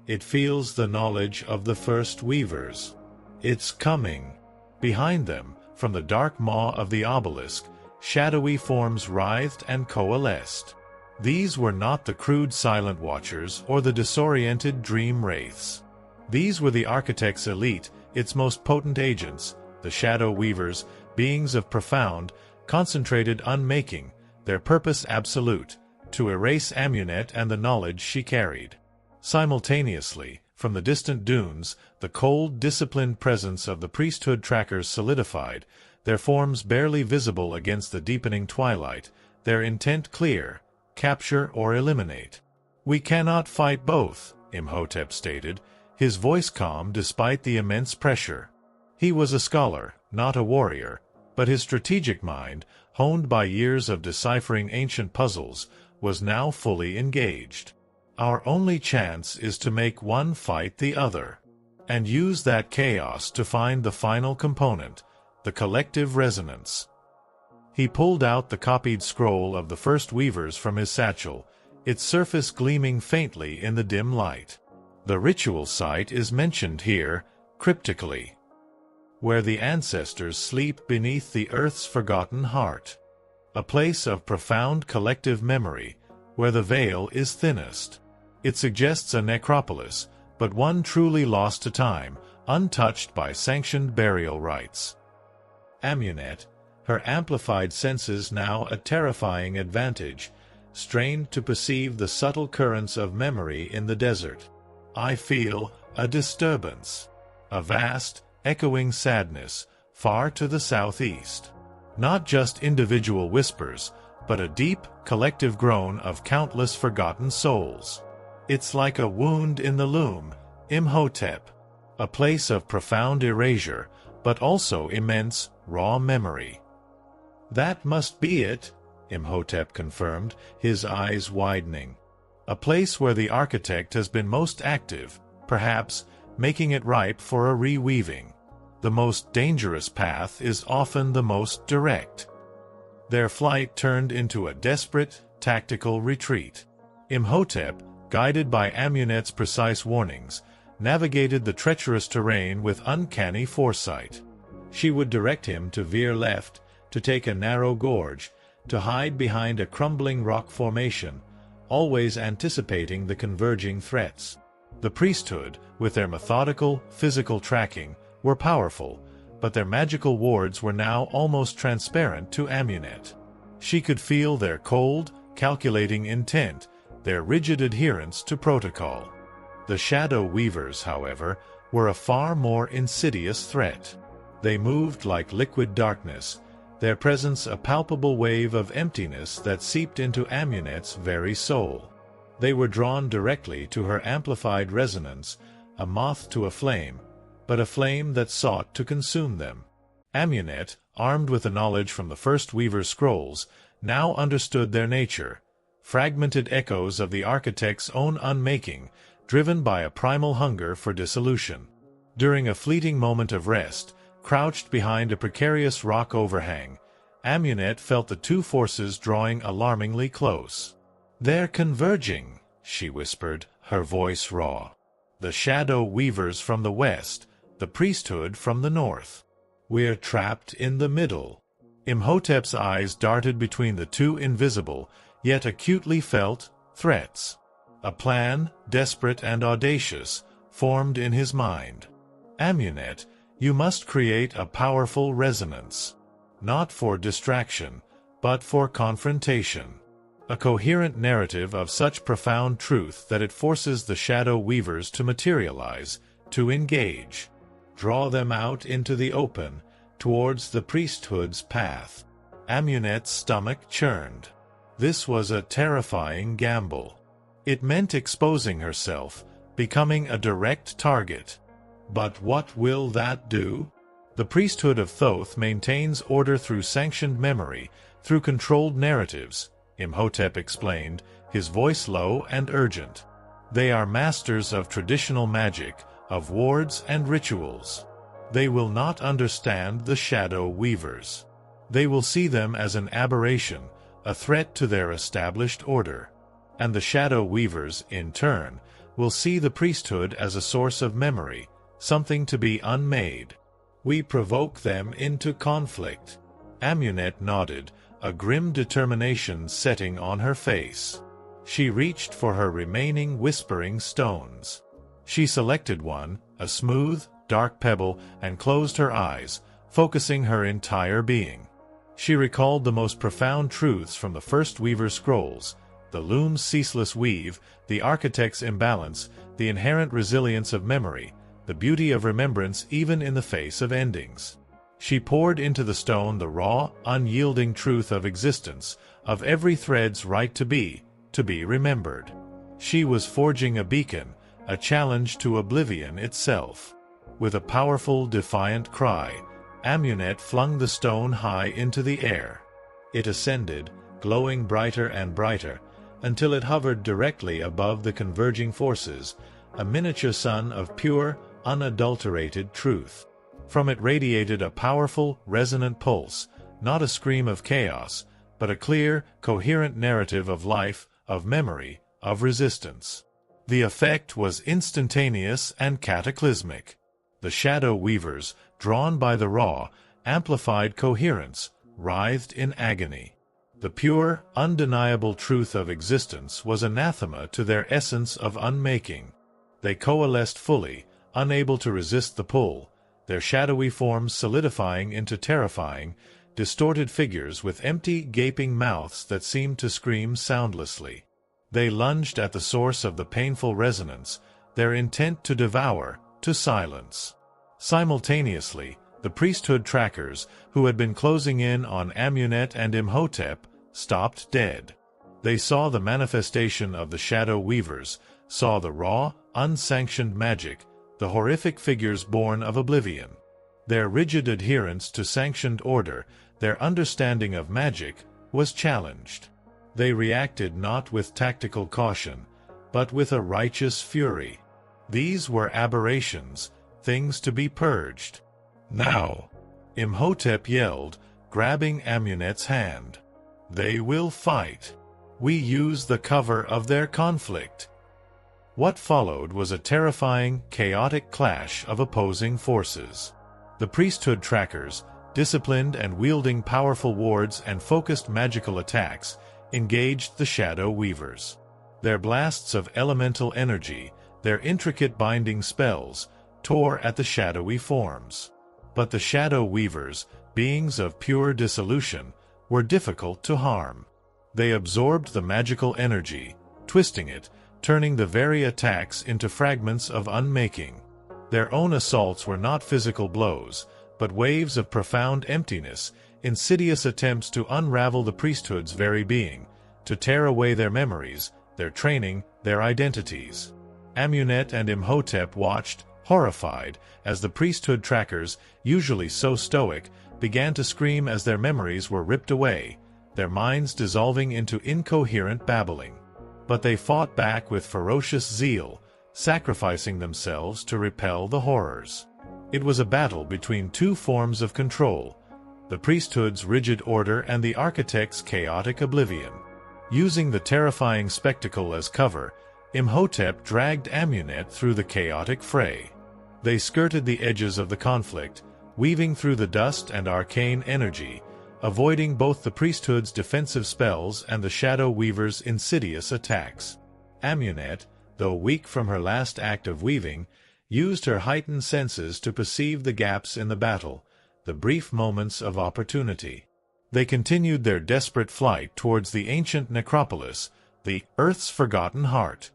It feels the knowledge of the first weavers. It's coming." Behind them, from the dark maw of the obelisk, shadowy forms writhed and coalesced. These were not the crude silent watchers or the disoriented dream wraiths. These were the architect's elite, its most potent agents, the shadow weavers, beings of profound, concentrated unmaking, their purpose absolute, to erase Amunet and the knowledge she carried. Simultaneously, from the distant dunes, the cold, disciplined presence of the priesthood trackers solidified, their forms barely visible against the deepening twilight, their intent clear: capture or eliminate. "We cannot fight both," Imhotep stated, his voice calm despite the immense pressure. He was a scholar, not a warrior, but his strategic mind, honed by years of deciphering ancient puzzles, was now fully engaged. "Our only chance is to make one fight the other, and use that chaos to find the final component, the collective resonance." He pulled out the copied scroll of the first weavers from his satchel, its surface gleaming faintly in the dim light. "The ritual site is mentioned here, cryptically, where the ancestors sleep beneath the earth's forgotten heart. A place of profound collective memory, where the veil is thinnest. It suggests a necropolis, but one truly lost to time, untouched by sanctioned burial rites." Amunet, her amplified senses now a terrifying advantage, strained to perceive the subtle currents of memory in the desert. "I feel a disturbance, a vast, echoing sadness, far to the southeast. Not just individual whispers, but a deep, collective groan of countless forgotten souls. It's like a wound in the loom, Imhotep, a place of profound erasure, but also immense, raw memory." "That must be it," Imhotep confirmed, his eyes widening. "A place where the architect has been most active, perhaps, making it ripe for a reweaving. The most dangerous path is often the most direct." Their flight turned into a desperate, tactical retreat. Imhotep, guided by Amunet's precise warnings, navigated the treacherous terrain with uncanny foresight. She would direct him to veer left, to take a narrow gorge, to hide behind a crumbling rock formation, always anticipating the converging threats. The priesthood, with their methodical, physical tracking, were powerful, but their magical wards were now almost transparent to Amunet. She could feel their cold, calculating intent, their rigid adherence to protocol. The shadow weavers, however, were a far more insidious threat. They moved like liquid darkness, their presence a palpable wave of emptiness that seeped into Amunet's very soul. They were drawn directly to her amplified resonance, a moth to a flame, but a flame that sought to consume them. Amunet, armed with the knowledge from the first weaver's scrolls, now understood their nature, fragmented echoes of the architect's own unmaking, driven by a primal hunger for dissolution. During a fleeting moment of rest, crouched behind a precarious rock overhang, Amunet felt the two forces drawing alarmingly close. "They're converging," she whispered, her voice raw. "The shadow weavers from the west, the priesthood from the north. We're trapped in the middle." Imhotep's eyes darted between the two invisible, yet acutely felt, threats. A plan, desperate and audacious, formed in his mind. "Amunet, you must create a powerful resonance. Not for distraction, but for confrontation. A coherent narrative of such profound truth that it forces the shadow weavers to materialize, to engage. Draw them out into the open, towards the priesthood's path." Amunet's stomach churned. This was a terrifying gamble. It meant exposing herself, becoming a direct target. But what will that do? The priesthood of Thoth maintains order through sanctioned memory, through controlled narratives, Imhotep explained, his voice low and urgent. "They are masters of traditional magic, of wards and rituals. They will not understand the shadow weavers. They will see them as an aberration, a threat to their established order. And the shadow weavers, in turn, will see the priesthood as a source of memory, something to be unmade. We provoke them into conflict." Amunet nodded, a grim determination setting on her face. She reached for her remaining whispering stones. She selected one, a smooth, dark pebble, and closed her eyes, focusing her entire being. She recalled the most profound truths from the first Weaver scrolls: the loom's ceaseless weave, the architect's imbalance, the inherent resilience of memory, the beauty of remembrance even in the face of endings. She poured into the stone the raw, unyielding truth of existence, of every thread's right to be remembered. She was forging a beacon, a challenge to oblivion itself. With a powerful, defiant cry, Amunet flung the stone high into the air. It ascended, glowing brighter and brighter, until it hovered directly above the converging forces, a miniature sun of pure, unadulterated truth. From it radiated a powerful, resonant pulse, not a scream of chaos, but a clear, coherent narrative of life, of memory, of resistance. The effect was instantaneous and cataclysmic. The shadow weavers, drawn by the raw, amplified coherence, writhed in agony. The pure, undeniable truth of existence was anathema to their essence of unmaking. They coalesced fully, unable to resist the pull, their shadowy forms solidifying into terrifying, distorted figures with empty, gaping mouths that seemed to scream soundlessly. They lunged at the source of the painful resonance, their intent to devour, to silence. Simultaneously, the priesthood trackers, who had been closing in on Amunet and Imhotep, stopped dead. They saw the manifestation of the shadow weavers, saw the raw, unsanctioned magic, the horrific figures born of oblivion. Their rigid adherence to sanctioned order, their understanding of magic, was challenged. They reacted not with tactical caution, but with a righteous fury. These were aberrations, things to be purged. "Now!" Imhotep yelled, grabbing Amunet's hand. "They will fight. We use the cover of their conflict." What followed was a terrifying, chaotic clash of opposing forces. The priesthood trackers, disciplined and wielding powerful wards and focused magical attacks, engaged the shadow weavers. Their blasts of elemental energy, their intricate binding spells, tore at the shadowy forms. But the shadow weavers, beings of pure dissolution, were difficult to harm. They absorbed the magical energy, twisting it, turning the very attacks into fragments of unmaking. Their own assaults were not physical blows, but waves of profound emptiness, insidious attempts to unravel the priesthood's very being, to tear away their memories, their training, their identities. Amunet and Imhotep watched, horrified, as the priesthood trackers, usually so stoic, began to scream as their memories were ripped away, their minds dissolving into incoherent babbling. But they fought back with ferocious zeal, sacrificing themselves to repel the horrors. It was a battle between two forms of control, the priesthood's rigid order and the architect's chaotic oblivion. Using the terrifying spectacle as cover, Imhotep dragged Amunet through the chaotic fray. They skirted the edges of the conflict, weaving through the dust and arcane energy, avoiding both the priesthood's defensive spells and the shadow weaver's insidious attacks. Amunet, though weak from her last act of weaving, used her heightened senses to perceive the gaps in the battle, the brief moments of opportunity. They continued their desperate flight towards the ancient necropolis, the Earth's forgotten heart.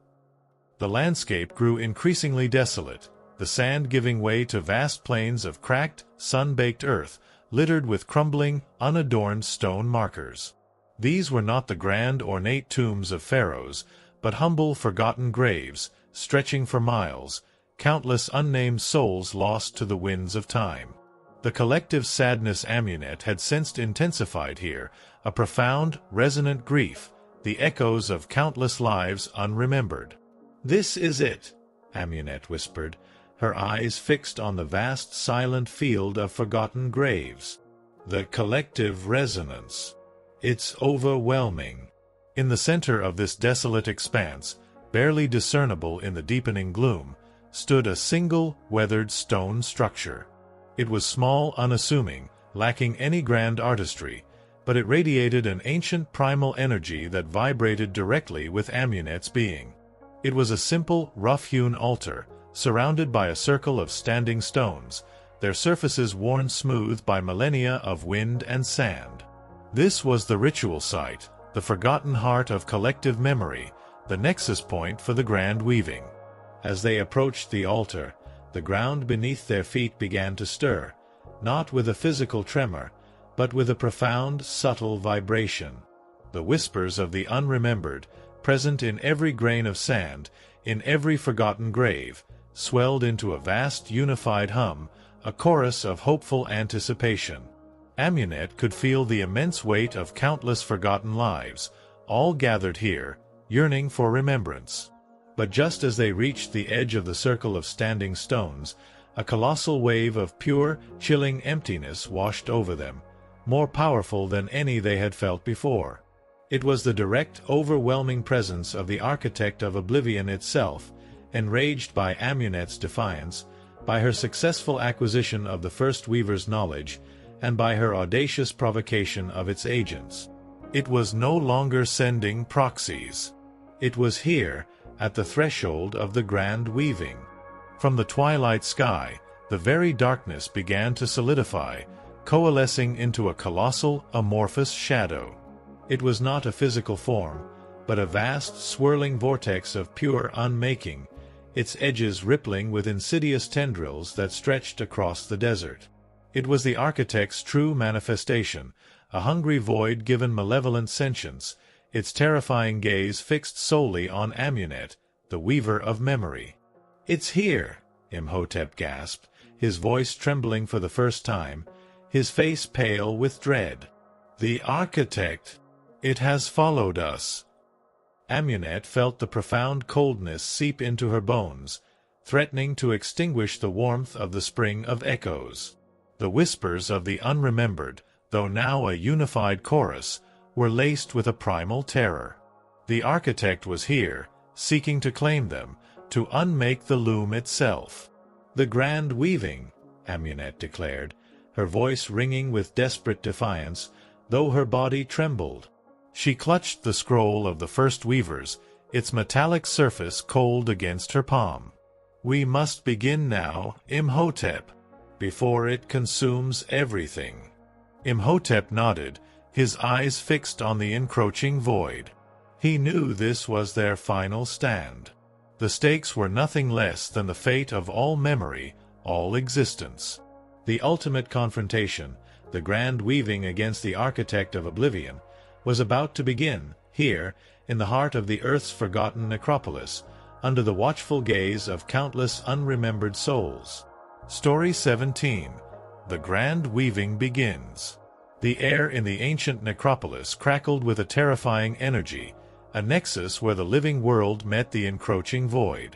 The landscape grew increasingly desolate, the sand giving way to vast plains of cracked, sun-baked earth, littered with crumbling, unadorned stone markers. These were not the grand, ornate tombs of pharaohs, but humble, forgotten graves, stretching for miles, countless unnamed souls lost to the winds of time. The collective sadness Amunet had sensed intensified here, a profound, resonant grief, the echoes of countless lives unremembered. "This is it," Amunet whispered, her eyes fixed on the vast silent field of forgotten graves. "The collective resonance. It's overwhelming." In the center of this desolate expanse, barely discernible in the deepening gloom, stood a single, weathered stone structure. It was small, unassuming, lacking any grand artistry, but it radiated an ancient primal energy that vibrated directly with Amunet's being. It was a simple, rough-hewn altar, surrounded by a circle of standing stones, their surfaces worn smooth by millennia of wind and sand. This was the ritual site, the forgotten heart of collective memory, the nexus point for the grand weaving. As they approached the altar, the ground beneath their feet began to stir, not with a physical tremor, but with a profound, subtle vibration. The whispers of the unremembered, present in every grain of sand, in every forgotten grave, swelled into a vast unified hum, a chorus of hopeful anticipation. Amunet could feel the immense weight of countless forgotten lives, all gathered here, yearning for remembrance. But just as they reached the edge of the circle of standing stones, a colossal wave of pure, chilling emptiness washed over them, more powerful than any they had felt before. It was the direct, overwhelming presence of the architect of oblivion itself, enraged by Amunet's defiance, by her successful acquisition of the first weaver's knowledge, and by her audacious provocation of its agents. It was no longer sending proxies. It was here, at the threshold of the grand weaving. From the twilight sky, the very darkness began to solidify, coalescing into a colossal, amorphous shadow. It was not a physical form, but a vast, swirling vortex of pure unmaking, its edges rippling with insidious tendrils that stretched across the desert. It was the architect's true manifestation, a hungry void given malevolent sentience, its terrifying gaze fixed solely on Amunet, the weaver of memory. "It's here," Imhotep gasped, his voice trembling for the first time, his face pale with dread. "The architect! It has followed us." Amunet felt the profound coldness seep into her bones, threatening to extinguish the warmth of the spring of echoes. The whispers of the unremembered, though now a unified chorus, were laced with a primal terror. The architect was here, seeking to claim them, to unmake the loom itself. "The grand weaving," Amunet declared, her voice ringing with desperate defiance, though her body trembled. She clutched the scroll of the first weavers, its metallic surface cold against her palm. "We must begin now, Imhotep, before it consumes everything." Imhotep nodded, his eyes fixed on the encroaching void. He knew this was their final stand. The stakes were nothing less than the fate of all memory, all existence. The ultimate confrontation, the grand weaving against the architect of oblivion, was about to begin, here, in the heart of the Earth's forgotten necropolis, under the watchful gaze of countless unremembered souls. Story 17. The Grand Weaving Begins. The air in the ancient necropolis crackled with a terrifying energy, a nexus where the living world met the encroaching void.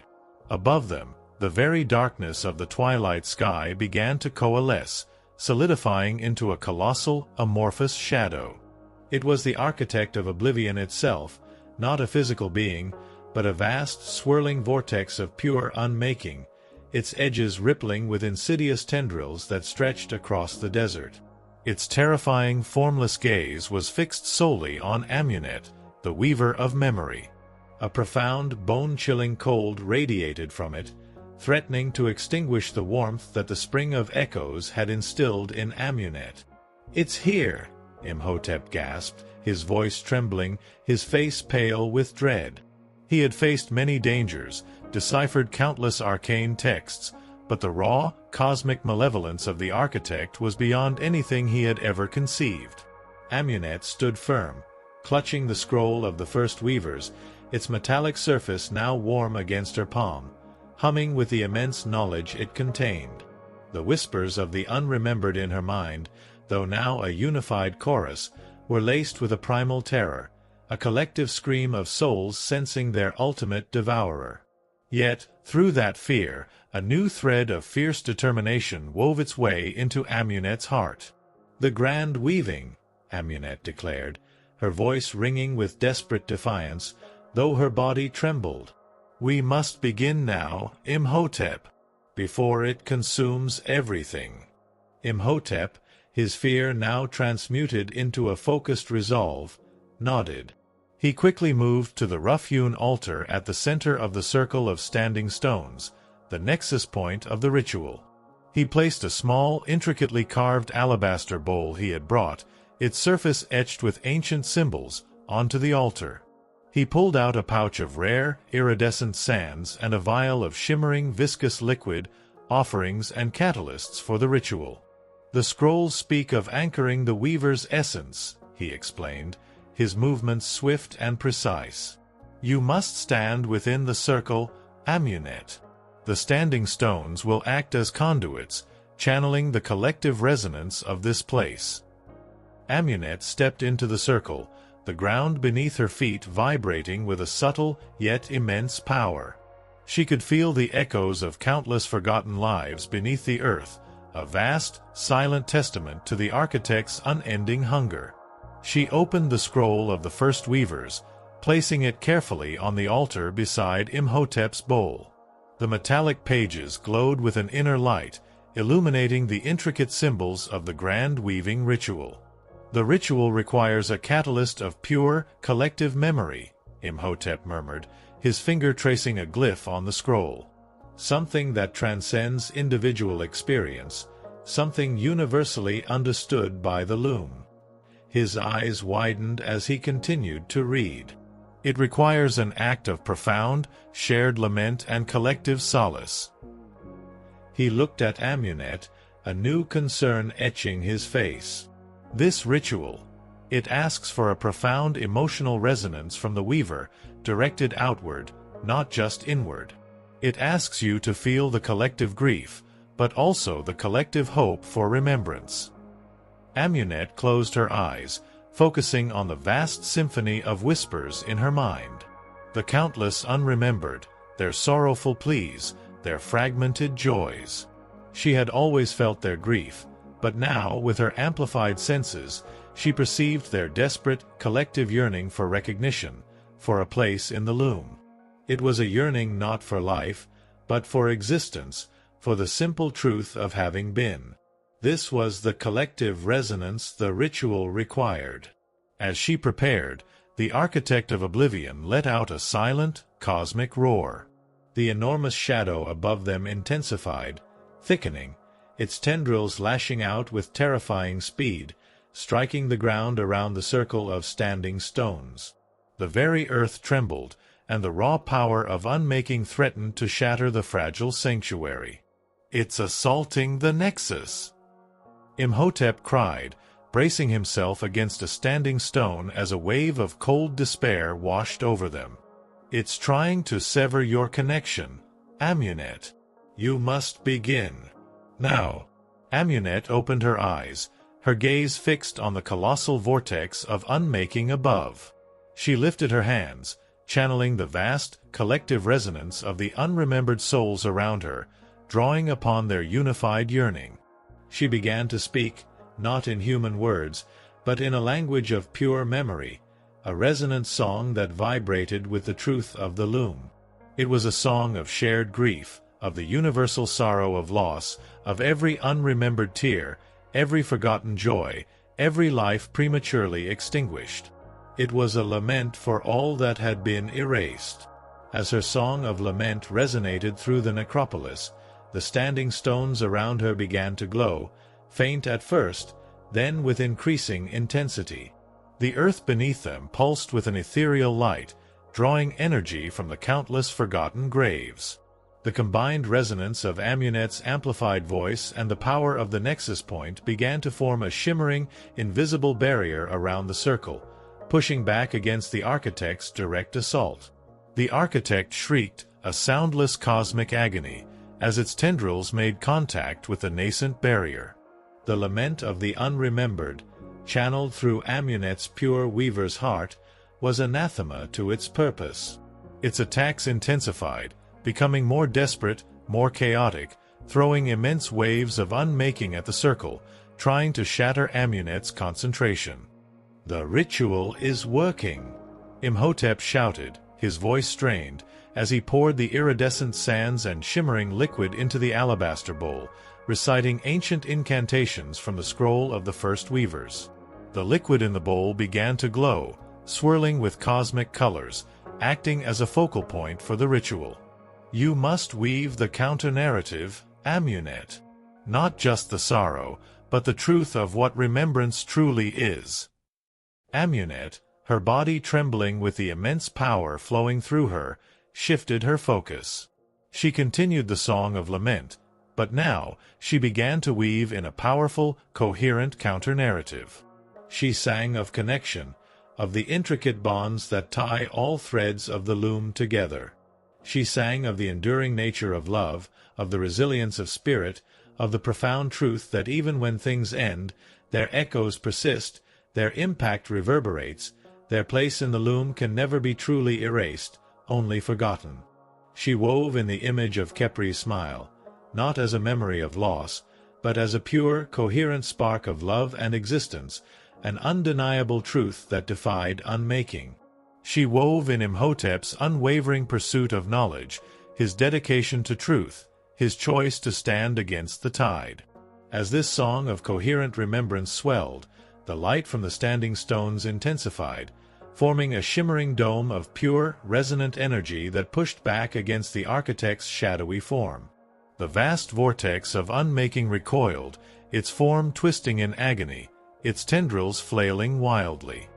Above them, the very darkness of the twilight sky began to coalesce, solidifying into a colossal, amorphous shadow. It was the architect of oblivion itself, not a physical being, but a vast, swirling vortex of pure unmaking, its edges rippling with insidious tendrils that stretched across the desert. Its terrifying, formless gaze was fixed solely on Amunet, the weaver of memory. A profound, bone-chilling cold radiated from it, threatening to extinguish the warmth that the spring of echoes had instilled in Amunet. "It's here," Imhotep gasped, his voice trembling, his face pale with dread. He had faced many dangers, deciphered countless arcane texts, but the raw, cosmic malevolence of the architect was beyond anything he had ever conceived. Amunet stood firm, clutching the scroll of the first weavers, its metallic surface now warm against her palm, humming with the immense knowledge it contained. The whispers of the unremembered in her mind, though now a unified chorus, were laced with a primal terror, a collective scream of souls sensing their ultimate devourer. Yet, through that fear, a new thread of fierce determination wove its way into Amunet's heart. "The grand weaving," Amunet declared, her voice ringing with desperate defiance, though her body trembled. "We must begin now, Imhotep, before it consumes everything." Imhotep, his fear now transmuted into a focused resolve, nodded. He quickly moved to the rough-hewn altar at the center of the circle of standing stones, the nexus point of the ritual. He placed a small, intricately carved alabaster bowl he had brought, its surface etched with ancient symbols, onto the altar. He pulled out a pouch of rare, iridescent sands and a vial of shimmering, viscous liquid, offerings and catalysts for the ritual. "The scrolls speak of anchoring the weaver's essence," he explained, his movements swift and precise. "You must stand within the circle, Amunet. The standing stones will act as conduits, channeling the collective resonance of this place." Amunet stepped into the circle, the ground beneath her feet vibrating with a subtle yet immense power. She could feel the echoes of countless forgotten lives beneath the earth, a vast, silent testament to the architect's unending hunger. She opened the scroll of the first weavers, placing it carefully on the altar beside Imhotep's bowl. The metallic pages glowed with an inner light, illuminating the intricate symbols of the grand weaving ritual. "The ritual requires a catalyst of pure, collective memory," Imhotep murmured, his finger tracing a glyph on the scroll. "Something that transcends individual experience, something universally understood by the loom." His eyes widened as he continued to read. "It requires an act of profound, shared lament and collective solace." He looked at Amunet, a new concern etching his face. "This ritual, it asks for a profound emotional resonance from the weaver, directed outward, not just inward. It asks you to feel the collective grief, but also the collective hope for remembrance." Amunet closed her eyes, focusing on the vast symphony of whispers in her mind. The countless unremembered, their sorrowful pleas, their fragmented joys. She had always felt their grief, but now, with her amplified senses, she perceived their desperate, collective yearning for recognition, for a place in the loom. It was a yearning not for life, but for existence, for the simple truth of having been. This was the collective resonance the ritual required. As she prepared, the architect of oblivion let out a silent, cosmic roar. The enormous shadow above them intensified, thickening, its tendrils lashing out with terrifying speed, striking the ground around the circle of standing stones. The very earth trembled, and the raw power of unmaking threatened to shatter the fragile sanctuary. "It's assaulting the nexus!" Imhotep cried, bracing himself against a standing stone as a wave of cold despair washed over them. "It's trying to sever your connection, Amunet. You must begin now." Amunet opened her eyes, her gaze fixed on the colossal vortex of unmaking above. She lifted her hands, channeling the vast, collective resonance of the unremembered souls around her, drawing upon their unified yearning. She began to speak, not in human words, but in a language of pure memory, a resonant song that vibrated with the truth of the loom. It was a song of shared grief, of the universal sorrow of loss, of every unremembered tear, every forgotten joy, every life prematurely extinguished. It was a lament for all that had been erased. As her song of lament resonated through the necropolis, the standing stones around her began to glow, faint at first, then with increasing intensity. The earth beneath them pulsed with an ethereal light, drawing energy from the countless forgotten graves. The combined resonance of Amunet's amplified voice and the power of the nexus point began to form a shimmering, invisible barrier around the circle, pushing back against the architect's direct assault. The architect shrieked, a soundless cosmic agony, as its tendrils made contact with the nascent barrier. The lament of the unremembered, channeled through Amunet's pure weaver's heart, was anathema to its purpose. Its attacks intensified, becoming more desperate, more chaotic, throwing immense waves of unmaking at the circle, trying to shatter Amunet's concentration. "The ritual is working," Imhotep shouted, his voice strained, as he poured the iridescent sands and shimmering liquid into the alabaster bowl, reciting ancient incantations from the scroll of the first weavers. The liquid in the bowl began to glow, swirling with cosmic colors, acting as a focal point for the ritual. "You must weave the counter-narrative, Amunet. Not just the sorrow, but the truth of what remembrance truly is." Amunet, her body trembling with the immense power flowing through her, shifted her focus. She continued the song of lament, but now she began to weave in a powerful, coherent counter-narrative. She sang of connection, of the intricate bonds that tie all threads of the loom together. She sang of the enduring nature of love, of the resilience of spirit, of the profound truth that even when things end, their echoes persist, their impact reverberates, their place in the loom can never be truly erased, only forgotten. She wove in the image of Khepri's smile, not as a memory of loss, but as a pure, coherent spark of love and existence, an undeniable truth that defied unmaking. She wove in Imhotep's unwavering pursuit of knowledge, his dedication to truth, his choice to stand against the tide. As this song of coherent remembrance swelled, the light from the standing stones intensified, forming a shimmering dome of pure, resonant energy that pushed back against the architect's shadowy form. The vast vortex of unmaking recoiled, its form twisting in agony, its tendrils flailing wildly.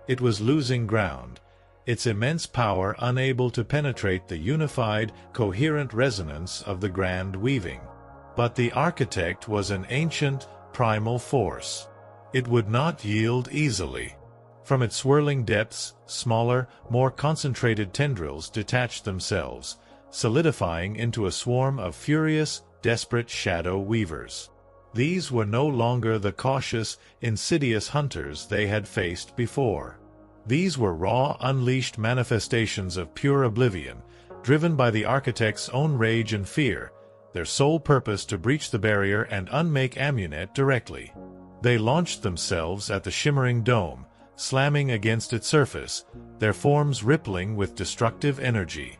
It was losing ground, its immense power unable to penetrate the unified, coherent resonance of the grand weaving. But the architect was an ancient, primal force. It would not yield easily. From its swirling depths, smaller, more concentrated tendrils detached themselves, solidifying into a swarm of furious, desperate shadow weavers. These were no longer the cautious, insidious hunters they had faced before. These were raw, unleashed manifestations of pure oblivion, driven by the architect's own rage and fear, their sole purpose to breach the barrier and unmake Amunet directly. They launched themselves at the shimmering dome, slamming against its surface, their forms rippling with destructive energy.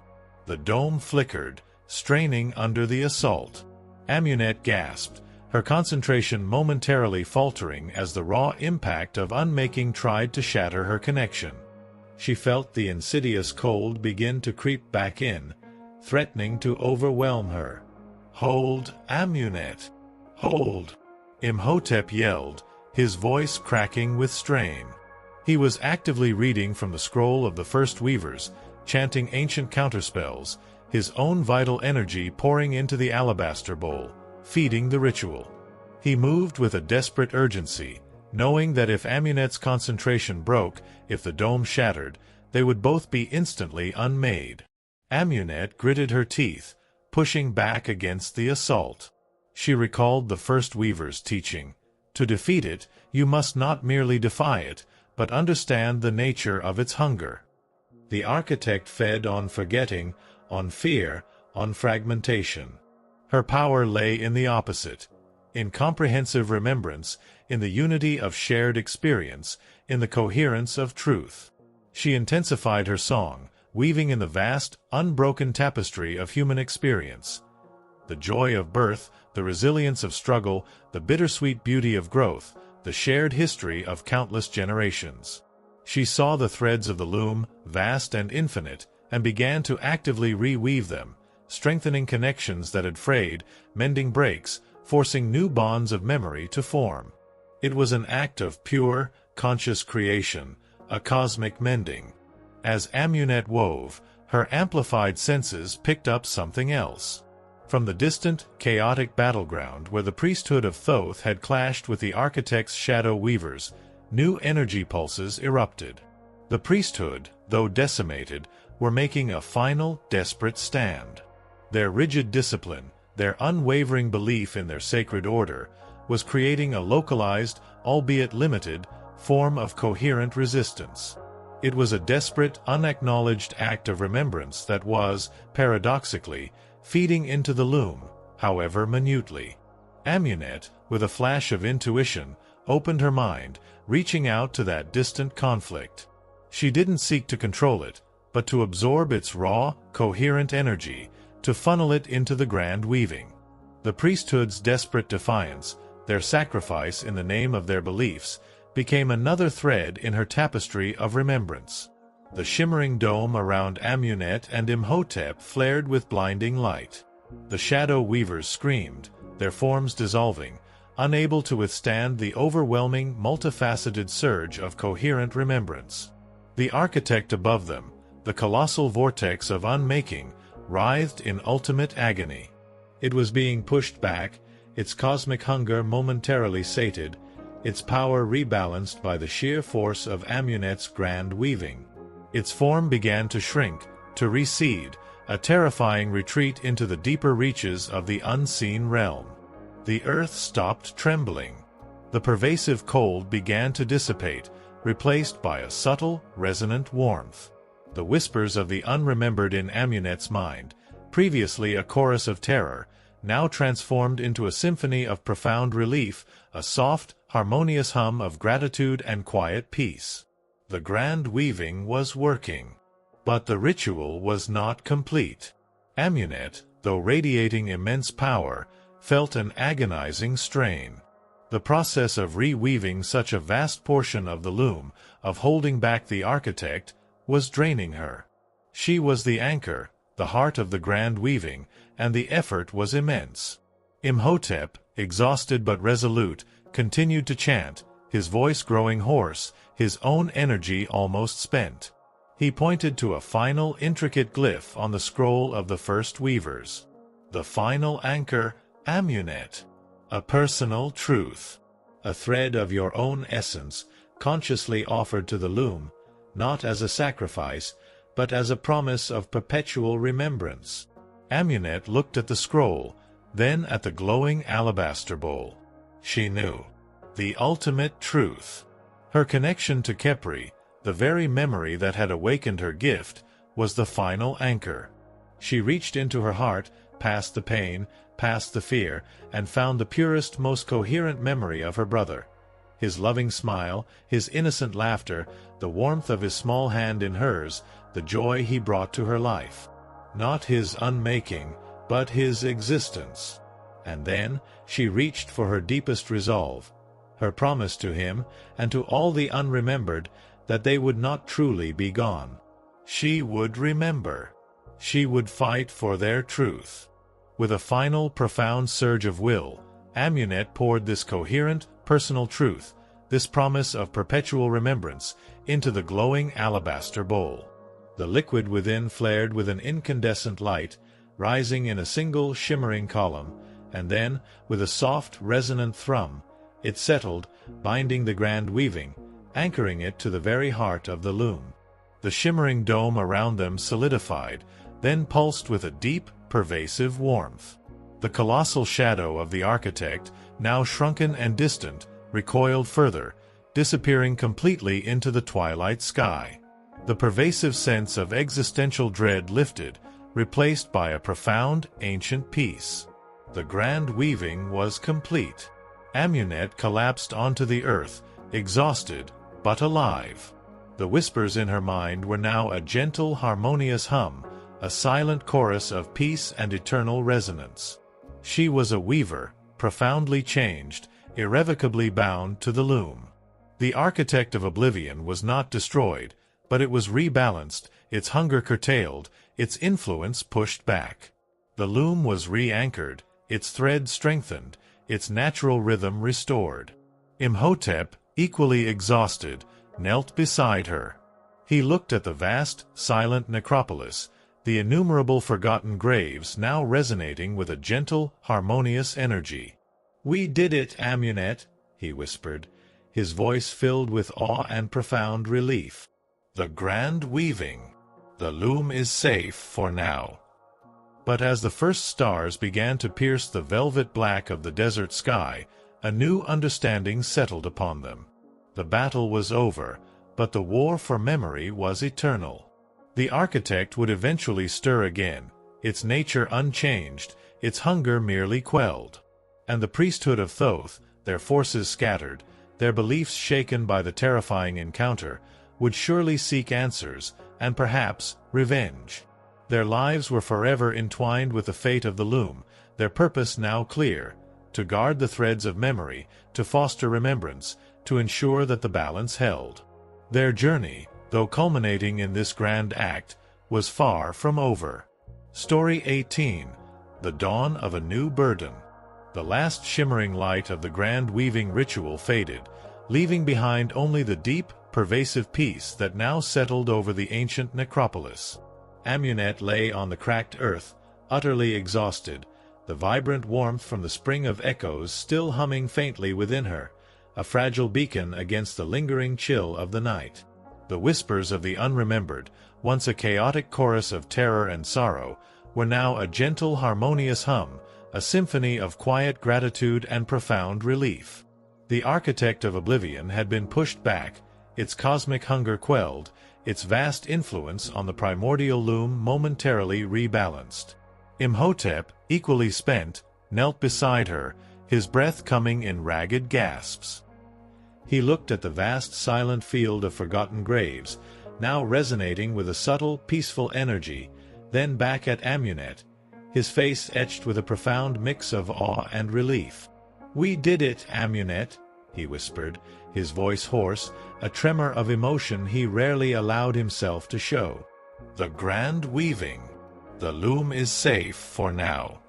The dome flickered, straining under the assault. Amunet gasped, her concentration momentarily faltering as the raw impact of unmaking tried to shatter her connection. She felt the insidious cold begin to creep back in, threatening to overwhelm her. "Hold, Amunet! Hold!" Imhotep yelled, his voice cracking with strain. He was actively reading from the scroll of the first weavers, chanting ancient counterspells, his own vital energy pouring into the alabaster bowl, feeding the ritual. He moved with a desperate urgency, knowing that if Amunet's concentration broke, if the dome shattered, they would both be instantly unmade. Amunet gritted her teeth, pushing back against the assault. She recalled the first weaver's teaching. To defeat it, you must not merely defy it, but understand the nature of its hunger. The architect fed on forgetting, on fear, on fragmentation. Her power lay in the opposite, in comprehensive remembrance, in the unity of shared experience, in the coherence of truth. She intensified her song, weaving in the vast, unbroken tapestry of human experience. The joy of birth, the resilience of struggle, the bittersweet beauty of growth, the shared history of countless generations. She saw the threads of the loom, vast and infinite, and began to actively reweave them, strengthening connections that had frayed, mending breaks, forcing new bonds of memory to form. It was an act of pure, conscious creation, a cosmic mending. As Amunet wove, her amplified senses picked up something else. From the distant, chaotic battleground where the priesthood of Thoth had clashed with the architect's shadow weavers, new energy pulses erupted. The priesthood, though decimated, were making a final, desperate stand. Their rigid discipline, their unwavering belief in their sacred order, was creating a localized, albeit limited, form of coherent resistance. It was a desperate, unacknowledged act of remembrance that was, paradoxically, feeding into the loom, however minutely. Amunet, with a flash of intuition, opened her mind, reaching out to that distant conflict. She didn't seek to control it, but to absorb its raw, coherent energy, to funnel it into the grand weaving. The priesthood's desperate defiance, their sacrifice in the name of their beliefs, became another thread in her tapestry of remembrance. The shimmering dome around Amunet and Imhotep flared with blinding light. The shadow weavers screamed, their forms dissolving, unable to withstand the overwhelming, multifaceted surge of coherent remembrance. The architect above them, the colossal vortex of unmaking, writhed in ultimate agony. It was being pushed back, its cosmic hunger momentarily sated, its power rebalanced by the sheer force of Amunet's grand weaving. Its form began to shrink, to recede, a terrifying retreat into the deeper reaches of the unseen realm. The earth stopped trembling. The pervasive cold began to dissipate, replaced by a subtle, resonant warmth. The whispers of the unremembered in Amunet's mind, previously a chorus of terror, now transformed into a symphony of profound relief, a soft, harmonious hum of gratitude and quiet peace. The grand weaving was working. But the ritual was not complete. Amunet, though radiating immense power, felt an agonizing strain. The process of reweaving such a vast portion of the loom, of holding back the architect, was draining her. She was the anchor, the heart of the grand weaving, and the effort was immense. Imhotep, exhausted but resolute, continued to chant, his voice growing hoarse, his own energy almost spent. He pointed to a final intricate glyph on the scroll of the first weavers. The final anchor, Amunet. A personal truth. A thread of your own essence, consciously offered to the loom, not as a sacrifice, but as a promise of perpetual remembrance. Amunet looked at the scroll, then at the glowing alabaster bowl. She knew. The ultimate truth. Her connection to Khepri, the very memory that had awakened her gift, was the final anchor. She reached into her heart, past the pain, past the fear, and found the purest, most coherent memory of her brother. His loving smile, his innocent laughter, the warmth of his small hand in hers, the joy he brought to her life. Not his unmaking, but his existence. And then she reached for her deepest resolve, her promise to him, and to all the unremembered, that they would not truly be gone. She would remember. She would fight for their truth. With a final profound surge of will, Amunet poured this coherent, personal truth, this promise of perpetual remembrance, into the glowing alabaster bowl. The liquid within flared with an incandescent light, rising in a single shimmering column, and then, with a soft, resonant thrum, it settled, binding the grand weaving, anchoring it to the very heart of the loom. The shimmering dome around them solidified, then pulsed with a deep, pervasive warmth. The colossal shadow of the architect, now shrunken and distant, recoiled further, disappearing completely into the twilight sky. The pervasive sense of existential dread lifted, replaced by a profound, ancient peace. The grand weaving was complete. Amunet collapsed onto the earth, exhausted, but alive. The whispers in her mind were now a gentle, harmonious hum, a silent chorus of peace and eternal resonance. She was a weaver, profoundly changed, irrevocably bound to the loom. The architect of oblivion was not destroyed, but it was rebalanced, its hunger curtailed, its influence pushed back. The loom was re-anchored, its thread strengthened, its natural rhythm restored. Imhotep, equally exhausted, knelt beside her. He looked at the vast, silent necropolis, the innumerable forgotten graves now resonating with a gentle, harmonious energy. "We did it, Amunet," he whispered, his voice filled with awe and profound relief. "The grand weaving. The loom is safe for now." But as the first stars began to pierce the velvet black of the desert sky, a new understanding settled upon them. The battle was over, but the war for memory was eternal. The architect would eventually stir again, its nature unchanged, its hunger merely quelled. And the priesthood of Thoth, their forces scattered, their beliefs shaken by the terrifying encounter, would surely seek answers, and perhaps revenge. Their lives were forever entwined with the fate of the loom, their purpose now clear: to guard the threads of memory, to foster remembrance, to ensure that the balance held. Their journey, though culminating in this grand act, was far from over. Story 18. The Dawn of a New Burden. The last shimmering light of the grand weaving ritual faded, leaving behind only the deep, pervasive peace that now settled over the ancient necropolis. Amunet lay on the cracked earth, utterly exhausted, the vibrant warmth from the spring of echoes still humming faintly within her, a fragile beacon against the lingering chill of the night. The whispers of the unremembered, once a chaotic chorus of terror and sorrow, were now a gentle, harmonious hum, a symphony of quiet gratitude and profound relief. The architect of oblivion had been pushed back, its cosmic hunger quelled, its vast influence on the primordial loom momentarily rebalanced. Imhotep, equally spent, knelt beside her, his breath coming in ragged gasps. He looked at the vast silent field of forgotten graves, now resonating with a subtle, peaceful energy, then back at Amunet, his face etched with a profound mix of awe and relief. "We did it, Amunet," he whispered, his voice hoarse, a tremor of emotion he rarely allowed himself to show. "The grand weaving. The loom is safe for now."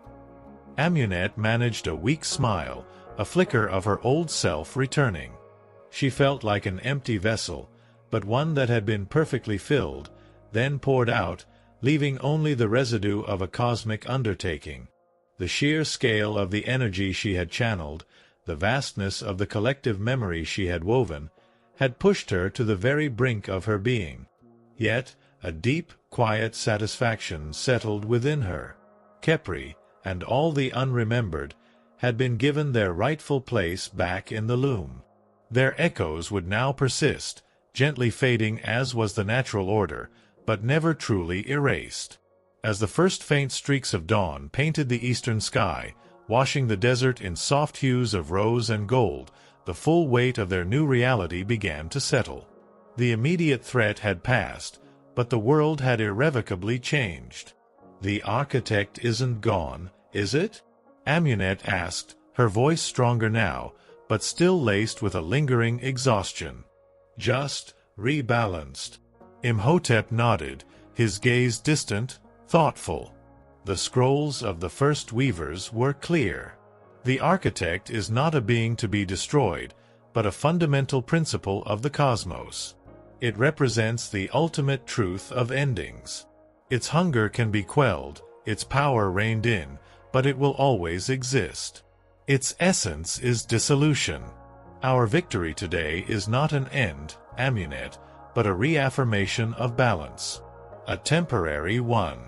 Amunet managed a weak smile, a flicker of her old self returning. She felt like an empty vessel, but one that had been perfectly filled, then poured out, leaving only the residue of a cosmic undertaking. The sheer scale of the energy she had channeled, the vastness of the collective memory she had woven, had pushed her to the very brink of her being. Yet a deep, quiet satisfaction settled within her. Khepri, and all the unremembered, had been given their rightful place back in the loom. Their echoes would now persist, gently fading as was the natural order, but never truly erased. As the first faint streaks of dawn painted the eastern sky, washing the desert in soft hues of rose and gold, the full weight of their new reality began to settle. The immediate threat had passed, but the world had irrevocably changed. "The architect isn't gone, is it?" Amunet asked, her voice stronger now, but still laced with a lingering exhaustion. "Just rebalanced." Imhotep nodded, his gaze distant, thoughtful. The scrolls of the first weavers were clear. The architect is not a being to be destroyed, but a fundamental principle of the cosmos. It represents the ultimate truth of endings. Its hunger can be quelled, its power reined in, but it will always exist. Its essence is dissolution. Our victory today is not an end, Amunet, but a reaffirmation of balance. A temporary one.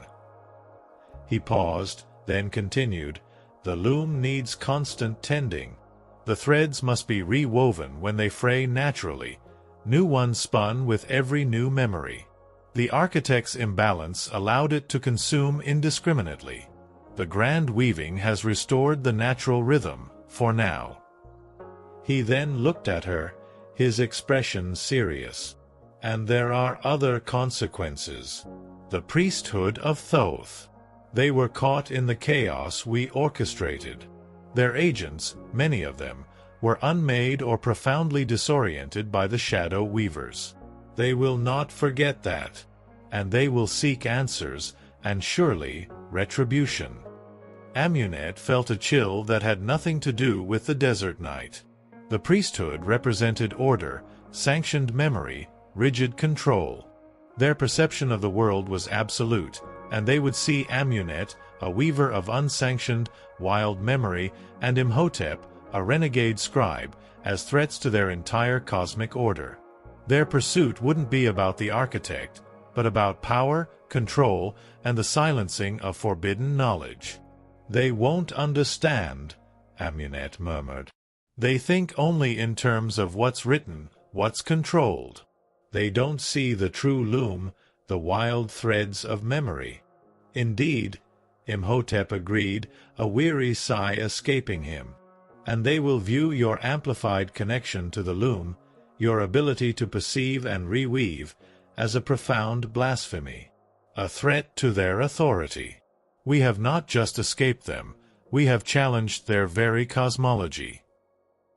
He paused, then continued, "The loom needs constant tending. The threads must be rewoven when they fray naturally, new ones spun with every new memory. The architect's imbalance allowed it to consume indiscriminately. The grand weaving has restored the natural rhythm, for now." He then looked at her, his expression serious. "And there are other consequences. The priesthood of Thoth. They were caught in the chaos we orchestrated. Their agents, many of them, were unmade or profoundly disoriented by the shadow weavers. They will not forget that, and they will seek answers, and surely, retribution." Amunet felt a chill that had nothing to do with the desert night. The priesthood represented order, sanctioned memory, rigid control. Their perception of the world was absolute, and they would see Amunet, a weaver of unsanctioned, wild memory, and Imhotep, a renegade scribe, as threats to their entire cosmic order. Their pursuit wouldn't be about the architect, but about power, control, and the silencing of forbidden knowledge. "They won't understand," Amunet murmured. "They think only in terms of what's written, what's controlled." They don't see the true loom, the wild threads of memory. Indeed, Imhotep agreed, a weary sigh escaping him. And they will view your amplified connection to the loom, your ability to perceive and reweave, as a profound blasphemy, a threat to their authority. We have not just escaped them, we have challenged their very cosmology.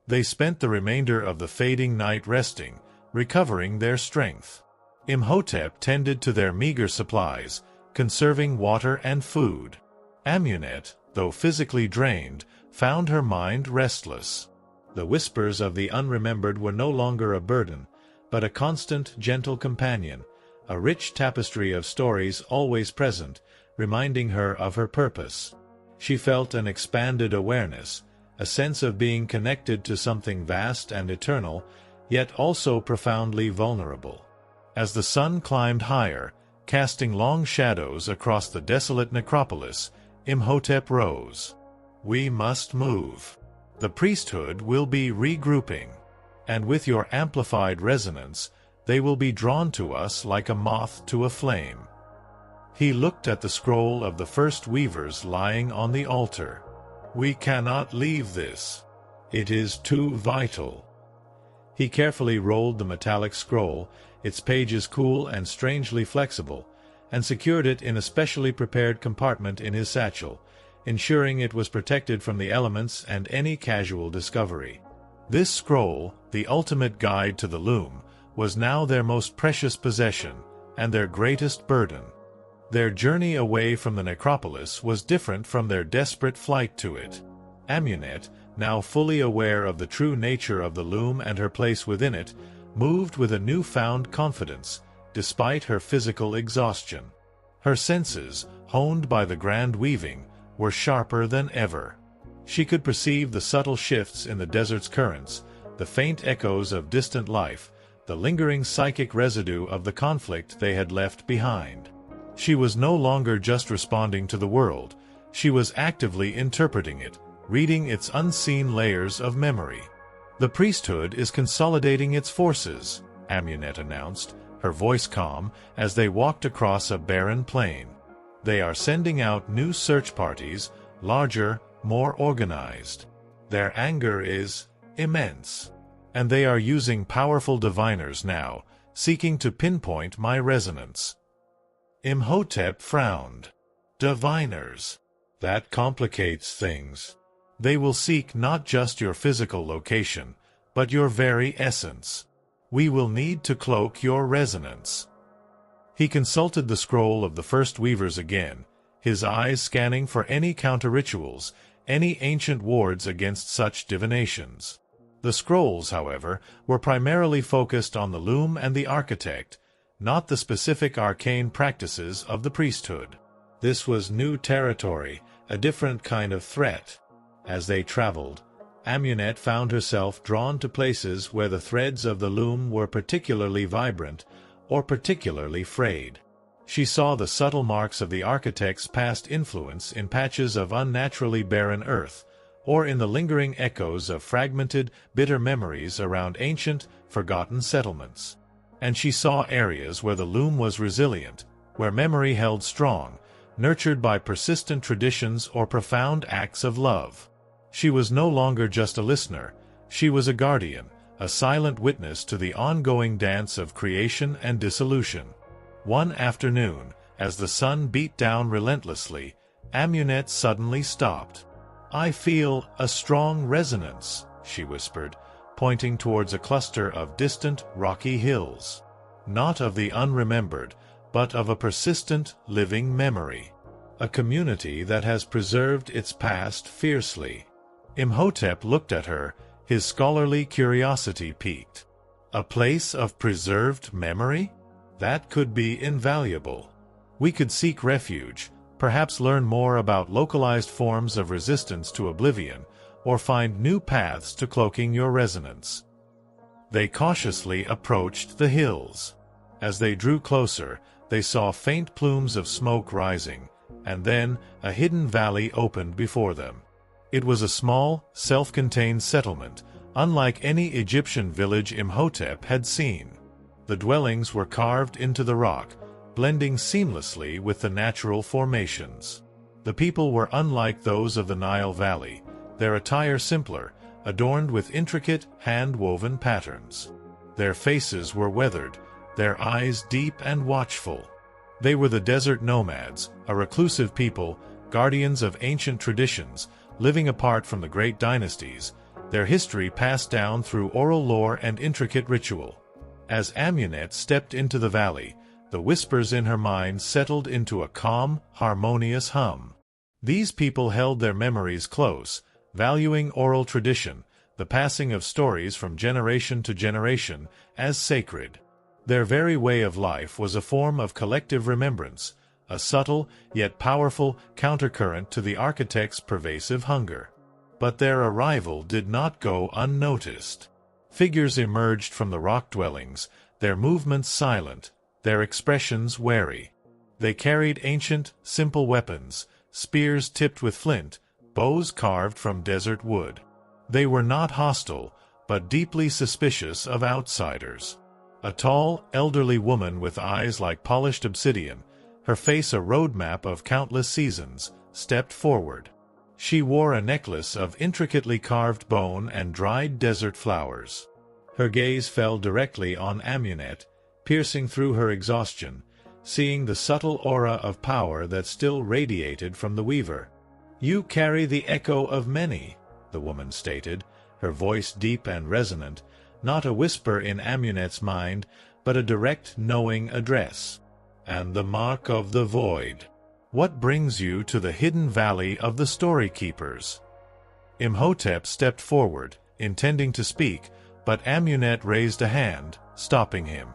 They spent the remainder of the fading night resting, recovering their strength. Imhotep tended to their meager supplies, conserving water and food. Amunet, though physically drained, found her mind restless. The whispers of the unremembered were no longer a burden, but a constant, gentle companion, a rich tapestry of stories always present, reminding her of her purpose. She felt an expanded awareness, a sense of being connected to something vast and eternal, yet also profoundly vulnerable. As the sun climbed higher, casting long shadows across the desolate necropolis, Imhotep rose. We must move. The priesthood will be regrouping, and with your amplified resonance, they will be drawn to us like a moth to a flame. He looked at the scroll of the first weavers lying on the altar. We cannot leave this. It is too vital. He carefully rolled the metallic scroll, its pages cool and strangely flexible, and secured it in a specially prepared compartment in his satchel, ensuring it was protected from the elements and any casual discovery. This scroll, the ultimate guide to the loom, was now their most precious possession, and their greatest burden. Their journey away from the necropolis was different from their desperate flight to it. Amunet, now fully aware of the true nature of the loom and her place within it, moved with a newfound confidence, despite her physical exhaustion. Her senses, honed by the grand weaving, were sharper than ever. She could perceive the subtle shifts in the desert's currents, the faint echoes of distant life, the lingering psychic residue of the conflict they had left behind. She was no longer just responding to the world, she was actively interpreting it, reading its unseen layers of memory. The priesthood is consolidating its forces, Amunet announced, her voice calm, as they walked across a barren plain. They are sending out new search parties, larger, more organized. Their anger is immense. And they are using powerful diviners now, seeking to pinpoint my resonance. Imhotep frowned. Diviners. That complicates things. They will seek not just your physical location, but your very essence. We will need to cloak your resonance. He consulted the scroll of the first weavers again, his eyes scanning for any counter-rituals, any ancient wards against such divinations. The scrolls, however, were primarily focused on the loom and the architect, not the specific arcane practices of the priesthood. This was new territory, a different kind of threat. As they traveled, Amunet found herself drawn to places where the threads of the loom were particularly vibrant or particularly frayed. She saw the subtle marks of the architect's past influence in patches of unnaturally barren earth, or in the lingering echoes of fragmented, bitter memories around ancient, forgotten settlements. And she saw areas where the loom was resilient, where memory held strong, nurtured by persistent traditions or profound acts of love. She was no longer just a listener, she was a guardian, a silent witness to the ongoing dance of creation and dissolution. One afternoon, as the sun beat down relentlessly, Amunet suddenly stopped. "I feel a strong resonance," she whispered, pointing towards a cluster of distant, rocky hills. Not of the unremembered, but of a persistent, living memory. A community that has preserved its past fiercely. Imhotep looked at her, his scholarly curiosity piqued. A place of preserved memory? That could be invaluable. We could seek refuge, perhaps learn more about localized forms of resistance to oblivion, or find new paths to cloaking your resonance. They cautiously approached the hills. As they drew closer, they saw faint plumes of smoke rising, and then a hidden valley opened before them. It was a small, self-contained settlement, unlike any Egyptian village Imhotep had seen. The dwellings were carved into the rock, blending seamlessly with the natural formations. The people were unlike those of the Nile Valley, their attire simpler, adorned with intricate, hand-woven patterns. Their faces were weathered, their eyes deep and watchful. They were the desert nomads, a reclusive people, guardians of ancient traditions, living apart from the great dynasties, their history passed down through oral lore and intricate ritual. As Amunet stepped into the valley, the whispers in her mind settled into a calm, harmonious hum. These people held their memories close, valuing oral tradition, the passing of stories from generation to generation, as sacred. Their very way of life was a form of collective remembrance, a subtle yet powerful countercurrent to the architect's pervasive hunger. But their arrival did not go unnoticed. Figures emerged from the rock dwellings, their movements silent, their expressions wary. They carried ancient, simple weapons, spears tipped with flint, bows carved from desert wood. They were not hostile, but deeply suspicious of outsiders. A tall, elderly woman with eyes like polished obsidian, her face a roadmap of countless seasons, stepped forward. She wore a necklace of intricately carved bone and dried desert flowers. Her gaze fell directly on Amunet, piercing through her exhaustion, seeing the subtle aura of power that still radiated from the weaver. "You carry the echo of many," the woman stated, her voice deep and resonant, not a whisper in Amunet's mind, but a direct, knowing address. "And the mark of the void. What brings you to the hidden valley of the story keepers?" Imhotep stepped forward, intending to speak, but Amunet raised a hand, stopping him.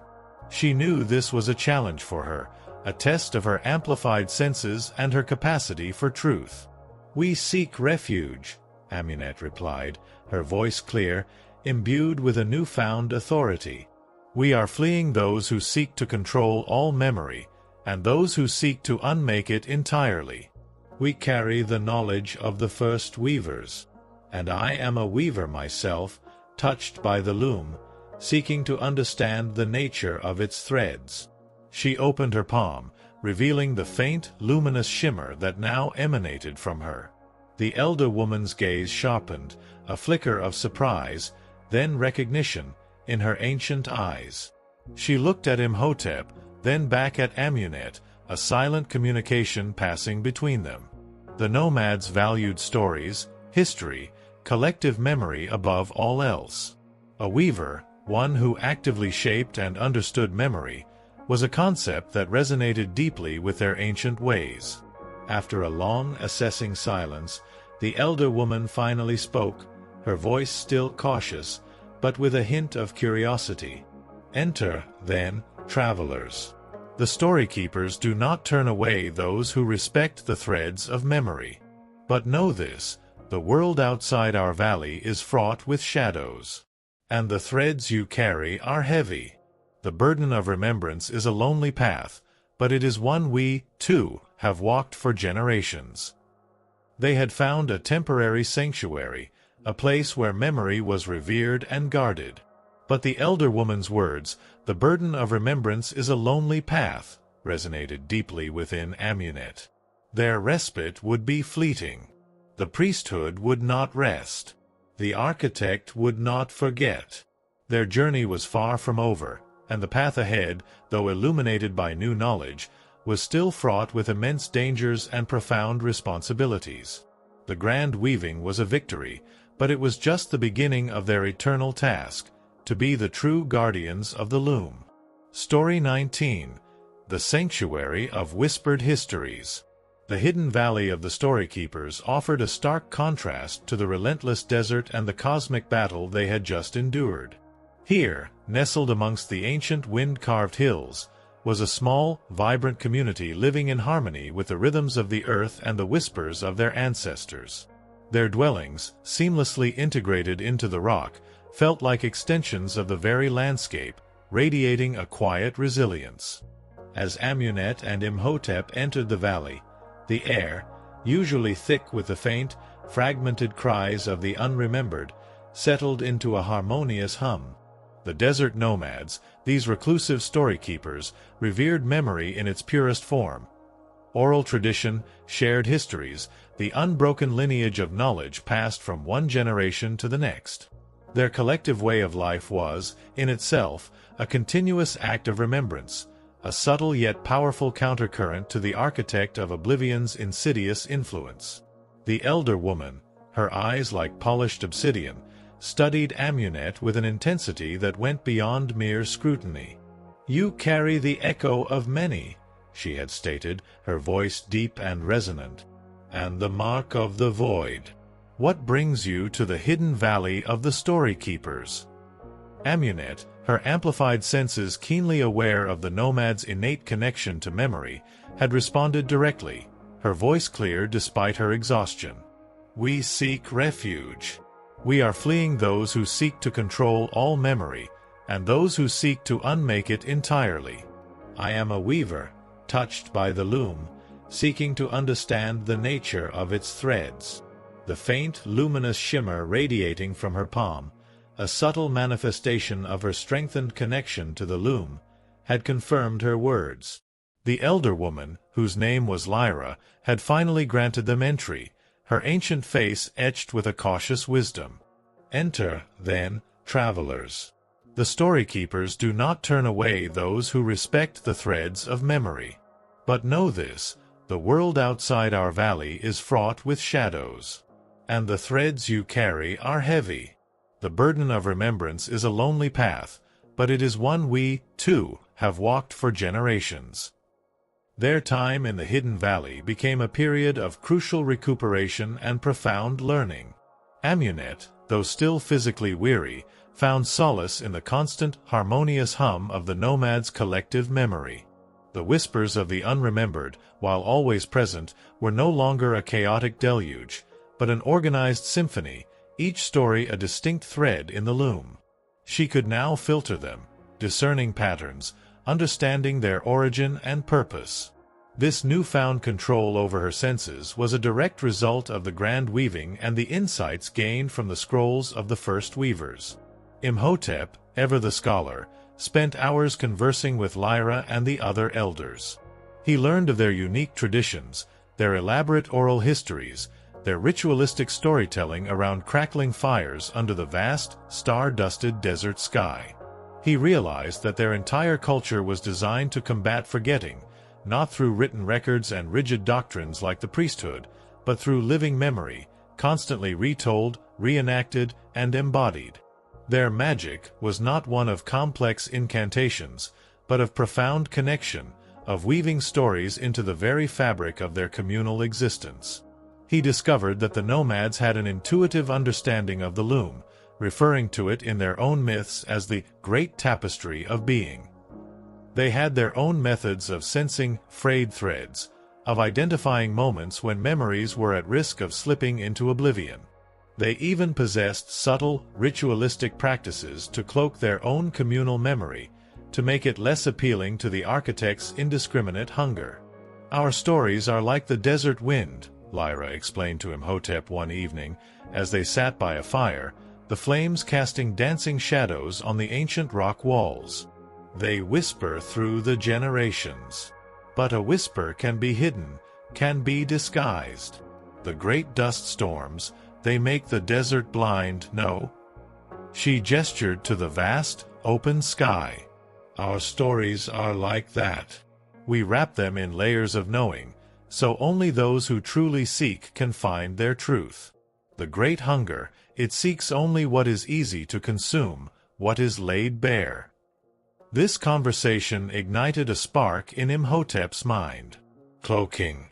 She knew this was a challenge for her, a test of her amplified senses and her capacity for truth. "We seek refuge," Amunet replied, her voice clear, imbued with a newfound authority. "We are fleeing those who seek to control all memory, and those who seek to unmake it entirely. We carry the knowledge of the first weavers, and I am a weaver myself, touched by the loom, seeking to understand the nature of its threads." She opened her palm, revealing the faint, luminous shimmer that now emanated from her. The elder woman's gaze sharpened, a flicker of surprise, then recognition, in her ancient eyes. She looked at Imhotep, then back at Amunet, a silent communication passing between them. The nomads valued stories, history, collective memory above all else. A weaver, one who actively shaped and understood memory, was a concept that resonated deeply with their ancient ways. After a long, assessing silence, the elder woman finally spoke, her voice still cautious, but with a hint of curiosity. "Enter, then, travelers. The story keepers do not turn away those who respect the threads of memory. But know this, the world outside our valley is fraught with shadows. And the threads you carry are heavy. The burden of remembrance is a lonely path, but it is one we, too, have walked for generations." They had found a temporary sanctuary, a place where memory was revered and guarded. But the elder woman's words, "The burden of remembrance is a lonely path," resonated deeply within Amunet. Their respite would be fleeting. The priesthood would not rest. The architect would not forget. Their journey was far from over, and the path ahead, though illuminated by new knowledge, was still fraught with immense dangers and profound responsibilities. The grand weaving was a victory, but it was just the beginning of their eternal task, to be the true guardians of the loom. Story 19. The Sanctuary of Whispered Histories. The hidden valley of the story keepers offered a stark contrast to the relentless desert and the cosmic battle they had just endured. Here, nestled amongst the ancient wind-carved hills, was a small, vibrant community living in harmony with the rhythms of the earth and the whispers of their ancestors. Their dwellings, seamlessly integrated into the rock, felt like extensions of the very landscape, radiating a quiet resilience. As Amunet and Imhotep entered the valley, the air, usually thick with the faint, fragmented cries of the unremembered, settled into a harmonious hum. The desert nomads, these reclusive story keepers, revered memory in its purest form. Oral tradition, shared histories, the unbroken lineage of knowledge passed from one generation to the next. Their collective way of life was, in itself, a continuous act of remembrance, a subtle yet powerful countercurrent to the architect of oblivion's insidious influence. The elder woman, her eyes like polished obsidian, studied Amunet with an intensity that went beyond mere scrutiny. "You carry the echo of many," she had stated, her voice deep and resonant, "and the mark of the void. What brings you to the hidden valley of the story keepers?" Amunet, her amplified senses keenly aware of the nomad's innate connection to memory, had responded directly, her voice clear despite her exhaustion. "We seek refuge. We are fleeing those who seek to control all memory, and those who seek to unmake it entirely. I am a weaver, touched by the loom, seeking to understand the nature of its threads." The faint, luminous shimmer radiating from her palm, a subtle manifestation of her strengthened connection to the loom, had confirmed her words. The elder woman, whose name was Lyra, had finally granted them entry, her ancient face etched with a cautious wisdom. "Enter, then, travelers. The story keepers do not turn away those who respect the threads of memory. But know this, the world outside our valley is fraught with shadows. And the threads you carry are heavy. The burden of remembrance is a lonely path, but it is one we, too, have walked for generations." Their time in the hidden valley became a period of crucial recuperation and profound learning. Amunet, though still physically weary, found solace in the constant, harmonious hum of the nomad's collective memory. The whispers of the unremembered, while always present, were no longer a chaotic deluge, but an organized symphony, each story a distinct thread in the loom. She could now filter them, discerning patterns, understanding their origin and purpose. This newfound control over her senses was a direct result of the grand weaving and the insights gained from the scrolls of the first weavers. Imhotep, ever the scholar, spent hours conversing with Lyra and the other elders. He learned of their unique traditions, their elaborate oral histories, their ritualistic storytelling around crackling fires under the vast, star-dusted desert sky. He realized that their entire culture was designed to combat forgetting, not through written records and rigid doctrines like the priesthood, but through living memory, constantly retold, reenacted, and embodied. Their magic was not one of complex incantations, but of profound connection, of weaving stories into the very fabric of their communal existence. He discovered that the nomads had an intuitive understanding of the loom, referring to it in their own myths as the great tapestry of being. They had their own methods of sensing frayed threads, of identifying moments when memories were at risk of slipping into oblivion. They even possessed subtle, ritualistic practices to cloak their own communal memory, to make it less appealing to the architect's indiscriminate hunger. "Our stories are like the desert wind," Lyra explained to Imhotep one evening, as they sat by a fire, the flames casting dancing shadows on the ancient rock walls. "They whisper through the generations. But a whisper can be hidden, can be disguised. The great dust storms, they make the desert blind, no?" She gestured to the vast, open sky. "Our stories are like that. We wrap them in layers of knowing, so only those who truly seek can find their truth. The great hunger, it seeks only what is easy to consume, what is laid bare." This conversation ignited a spark in Imhotep's mind. Cloaking.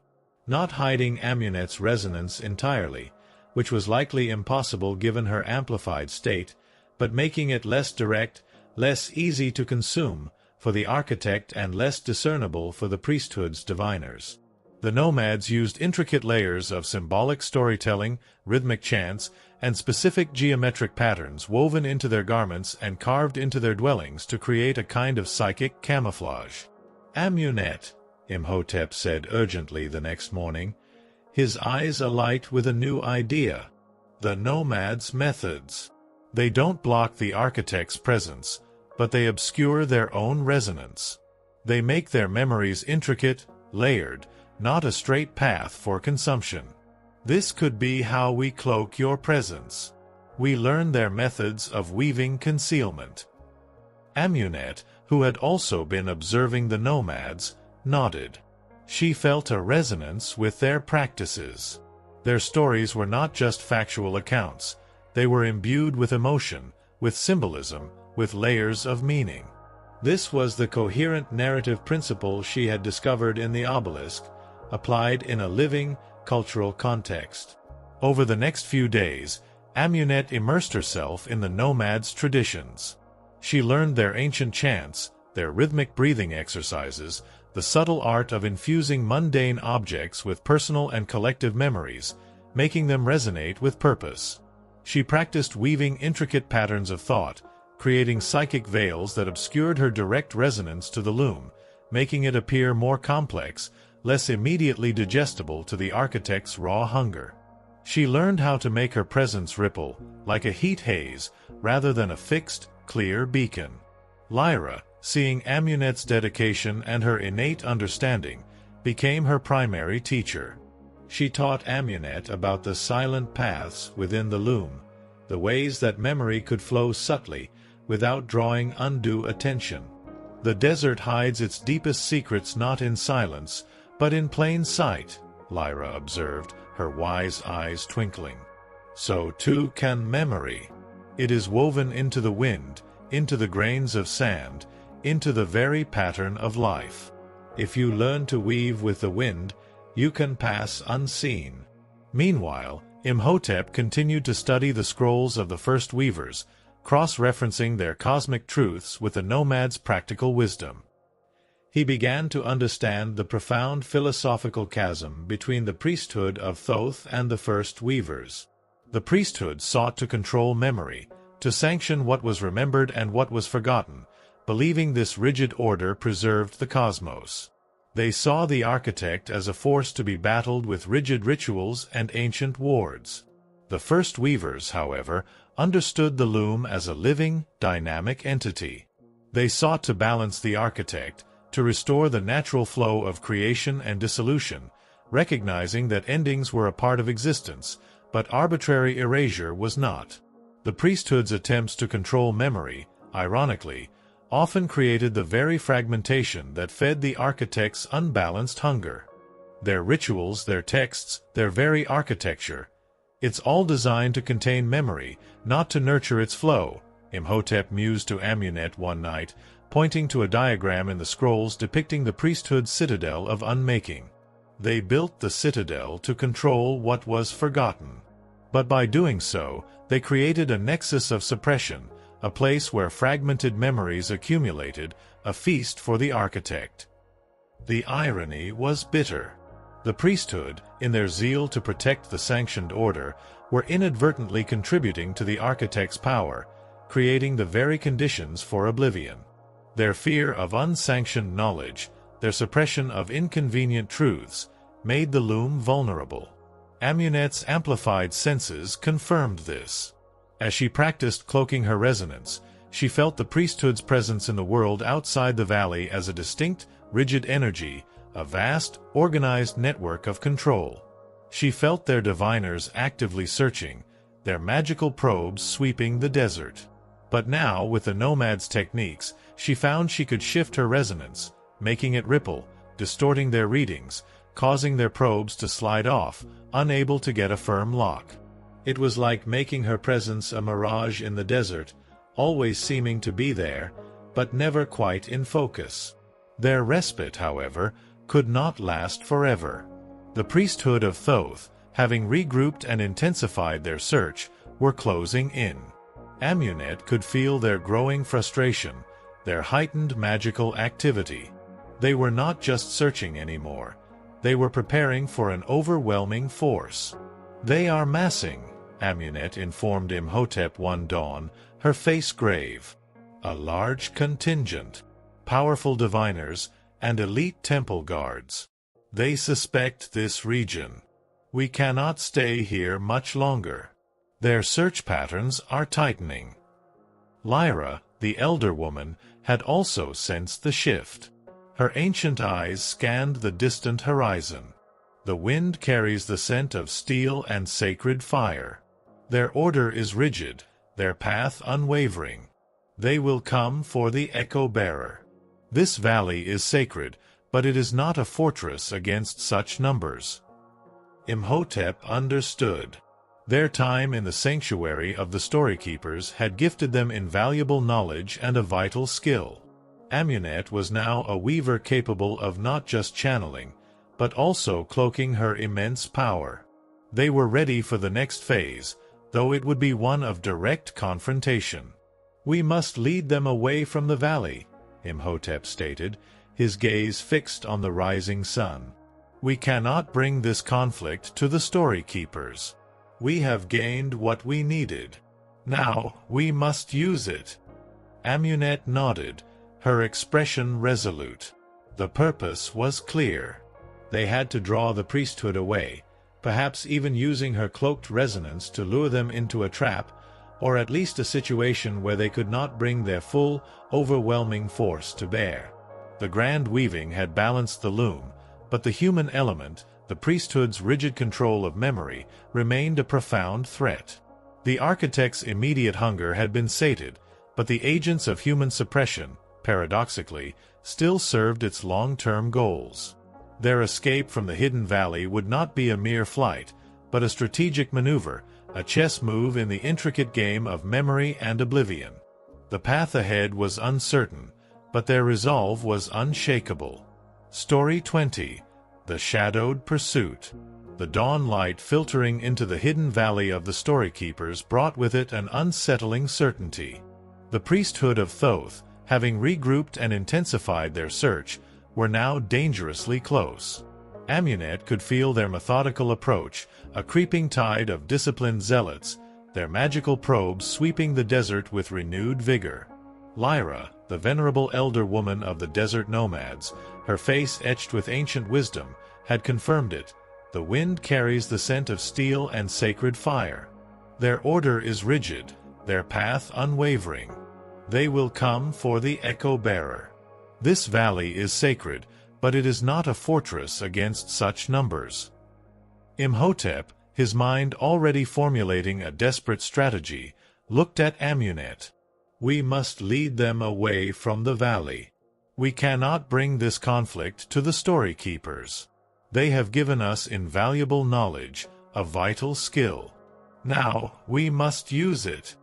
Not hiding Amunet's resonance entirely, which was likely impossible given her amplified state, but making it less direct, less easy to consume for the architect and less discernible for the priesthood's diviners. The nomads used intricate layers of symbolic storytelling, rhythmic chants, and specific geometric patterns woven into their garments and carved into their dwellings to create a kind of psychic camouflage. "Amunet," Imhotep said urgently the next morning, his eyes alight with a new idea. "The nomads' methods. They don't block the architect's presence, but they obscure their own resonance. They make their memories intricate, layered, not a straight path for consumption. This could be how we cloak your presence. We learn their methods of weaving concealment. Amunet, who had also been observing the nomads, nodded. She felt a resonance with their practices. Their stories were not just factual accounts. They were imbued with emotion, with symbolism, with layers of meaning. This was the coherent narrative principle she had discovered in the obelisk, applied in a living, cultural context. Over the next few days, Amunet immersed herself in the nomads' traditions. She learned their ancient chants, their rhythmic breathing exercises, the subtle art of infusing mundane objects with personal and collective memories, making them resonate with purpose. She practiced weaving intricate patterns of thought, creating psychic veils that obscured her direct resonance to the loom, making it appear more complex, less immediately digestible to the architect's raw hunger. She learned how to make her presence ripple, like a heat haze, rather than a fixed, clear beacon. Lyra, seeing Amunet's dedication and her innate understanding, became her primary teacher. She taught Amunet about the silent paths within the loom, the ways that memory could flow subtly, without drawing undue attention. The desert hides its deepest secrets not in silence, but in plain sight, Lyra observed, her wise eyes twinkling. So too can memory. It is woven into the wind, into the grains of sand, into the very pattern of life. If you learn to weave with the wind, you can pass unseen. Meanwhile, Imhotep continued to study the scrolls of the first weavers, cross-referencing their cosmic truths with the nomad's practical wisdom. He began to understand the profound philosophical chasm between the priesthood of Thoth and the first weavers. The priesthood sought to control memory, to sanction what was remembered and what was forgotten, believing this rigid order preserved the cosmos. They saw the architect as a force to be battled with rigid rituals and ancient wards. The first weavers, however, understood the loom as a living, dynamic entity. They sought to balance the architect, to restore the natural flow of creation and dissolution, recognizing that endings were a part of existence, but arbitrary erasure was not. The priesthood's attempts to control memory, ironically, often created the very fragmentation that fed the architect's unbalanced hunger. Their rituals, their texts, their very architecture, it's all designed to contain memory, not to nurture its flow, Imhotep mused to Amunet one night, pointing to a diagram in the scrolls depicting the priesthood's citadel of unmaking. They built the citadel to control what was forgotten. But by doing so, they created a nexus of suppression, a place where fragmented memories accumulated, a feast for the architect. The irony was bitter. The priesthood, in their zeal to protect the sanctioned order, were inadvertently contributing to the architect's power, creating the very conditions for oblivion. Their fear of unsanctioned knowledge, their suppression of inconvenient truths, made the loom vulnerable. Amunet's amplified senses confirmed this. As she practiced cloaking her resonance, she felt the priesthood's presence in the world outside the valley as a distinct, rigid energy, a vast, organized network of control. She felt their diviners actively searching, their magical probes sweeping the desert. But now, with the nomad's techniques, she found she could shift her resonance, making it ripple, distorting their readings, causing their probes to slide off, unable to get a firm lock. It was like making her presence a mirage in the desert, always seeming to be there, but never quite in focus. Their respite, however, could not last forever. The priesthood of Thoth, having regrouped and intensified their search, were closing in. Amunet could feel their growing frustration, their heightened magical activity. They were not just searching anymore. They were preparing for an overwhelming force. "They are massing," Amunet informed Imhotep one dawn, her face grave. "A large contingent. Powerful diviners, and elite temple guards. They suspect this region. We cannot stay here much longer. Their search patterns are tightening." Lyra, The elder woman had also sensed the shift. Her ancient eyes scanned the distant horizon. The wind carries the scent of steel and sacred fire. Their order is rigid, their path unwavering. They will come for the echo-bearer. This valley is sacred, but it is not a fortress against such numbers. Imhotep understood. Their time in the sanctuary of the Storykeepers had gifted them invaluable knowledge and a vital skill. Amunet was now a weaver capable of not just channeling, but also cloaking her immense power. They were ready for the next phase, though it would be one of direct confrontation. "We must lead them away from the valley," Imhotep stated, his gaze fixed on the rising sun. "We cannot bring this conflict to the Storykeepers. We have gained what we needed. Now, we must use it." Amunet nodded, her expression resolute. The purpose was clear. They had to draw the priesthood away, perhaps even using her cloaked resonance to lure them into a trap, or at least a situation where they could not bring their full, overwhelming force to bear. The grand weaving had balanced the loom, but the human element, the priesthood's rigid control of memory, remained a profound threat. The architect's immediate hunger had been sated, but the agents of human suppression, paradoxically, still served its long-term goals. Their escape from the hidden valley would not be a mere flight, but a strategic maneuver, a chess move in the intricate game of memory and oblivion. The path ahead was uncertain, but their resolve was unshakable. Story 20. The Shadowed Pursuit. The dawn light filtering into the hidden valley of the Storykeepers brought with it an unsettling certainty. The priesthood of Thoth, having regrouped and intensified their search, were now dangerously close. Amunet could feel their methodical approach, a creeping tide of disciplined zealots, their magical probes sweeping the desert with renewed vigor. Lyra, the venerable elder woman of the desert nomads, her face etched with ancient wisdom, had confirmed it. The wind carries the scent of steel and sacred fire. Their order is rigid, their path unwavering. They will come for the echo-bearer. This valley is sacred, but it is not a fortress against such numbers. Imhotep, his mind already formulating a desperate strategy, looked at Amunet. "We must lead them away from the valley. We cannot bring this conflict to the Storykeepers. They have given us invaluable knowledge, a vital skill. Now, we must use it."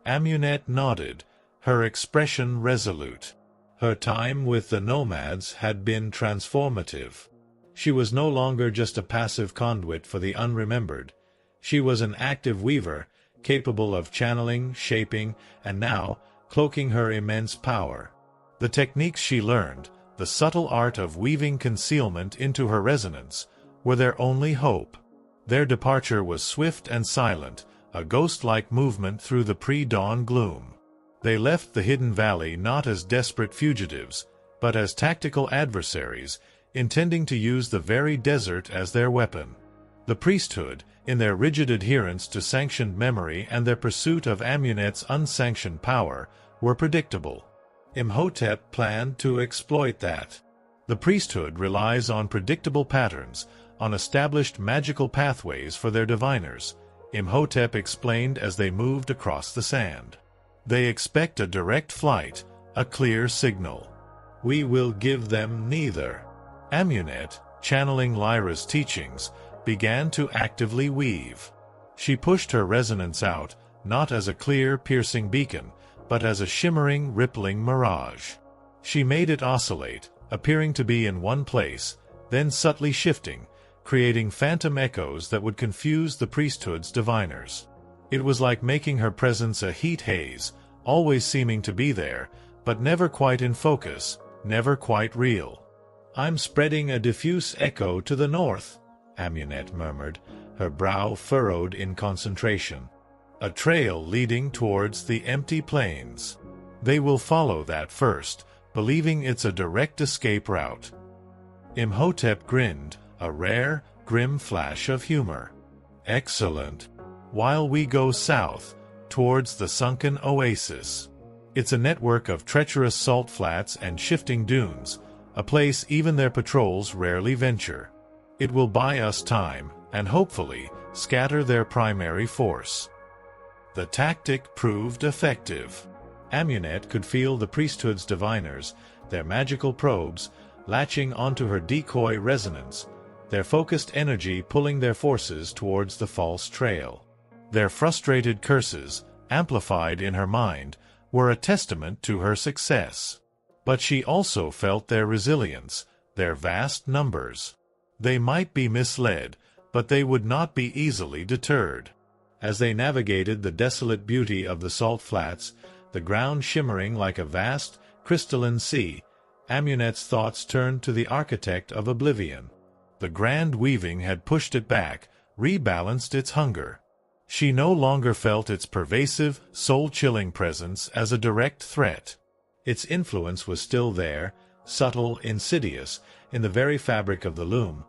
Amunet nodded, her expression resolute. Her time with the nomads had been transformative. She was no longer just a passive conduit for the unremembered. She was an active weaver, capable of channeling, shaping, and now, cloaking her immense power. The techniques she learned, the subtle art of weaving concealment into her resonance, were their only hope. Their departure was swift and silent, a ghost-like movement through the pre-dawn gloom. They left the hidden valley not as desperate fugitives, but as tactical adversaries, intending to use the very desert as their weapon. The priesthood, in their rigid adherence to sanctioned memory and their pursuit of Amunet's unsanctioned power, were predictable. Imhotep planned to exploit that. The priesthood relies on predictable patterns, on established magical pathways for their diviners, Imhotep explained as they moved across the sand. They expect a direct flight, a clear signal. We will give them neither. Amunet, channeling Lyra's teachings, began to actively weave. She pushed her resonance out, not as a clear, piercing beacon, but as a shimmering, rippling mirage. She made it oscillate, appearing to be in one place, then subtly shifting, creating phantom echoes that would confuse the priesthood's diviners. It was like making her presence a heat haze, always seeming to be there, but never quite in focus, never quite real. "I'm spreading a diffuse echo to the north," Amunet murmured, her brow furrowed in concentration. "A trail leading towards the empty plains. They will follow that first, believing it's a direct escape route." Imhotep grinned, a rare, grim flash of humor. "Excellent. While we go south, towards the sunken oasis." It's a network of treacherous salt flats and shifting dunes, a place even their patrols rarely venture. It will buy us time, and hopefully, scatter their primary force. The tactic proved effective. Amunet could feel the priesthood's diviners, their magical probes, latching onto her decoy resonance, their focused energy pulling their forces towards the false trail. Their frustrated curses, amplified in her mind, were a testament to her success. But she also felt their resilience, their vast numbers. They might be misled, but they would not be easily deterred. As they navigated the desolate beauty of the salt flats, the ground shimmering like a vast, crystalline sea, Amunet's thoughts turned to the architect of oblivion. The grand weaving had pushed it back, rebalanced its hunger. She no longer felt its pervasive, soul-chilling presence as a direct threat. Its influence was still there, subtle, insidious, in the very fabric of the loom,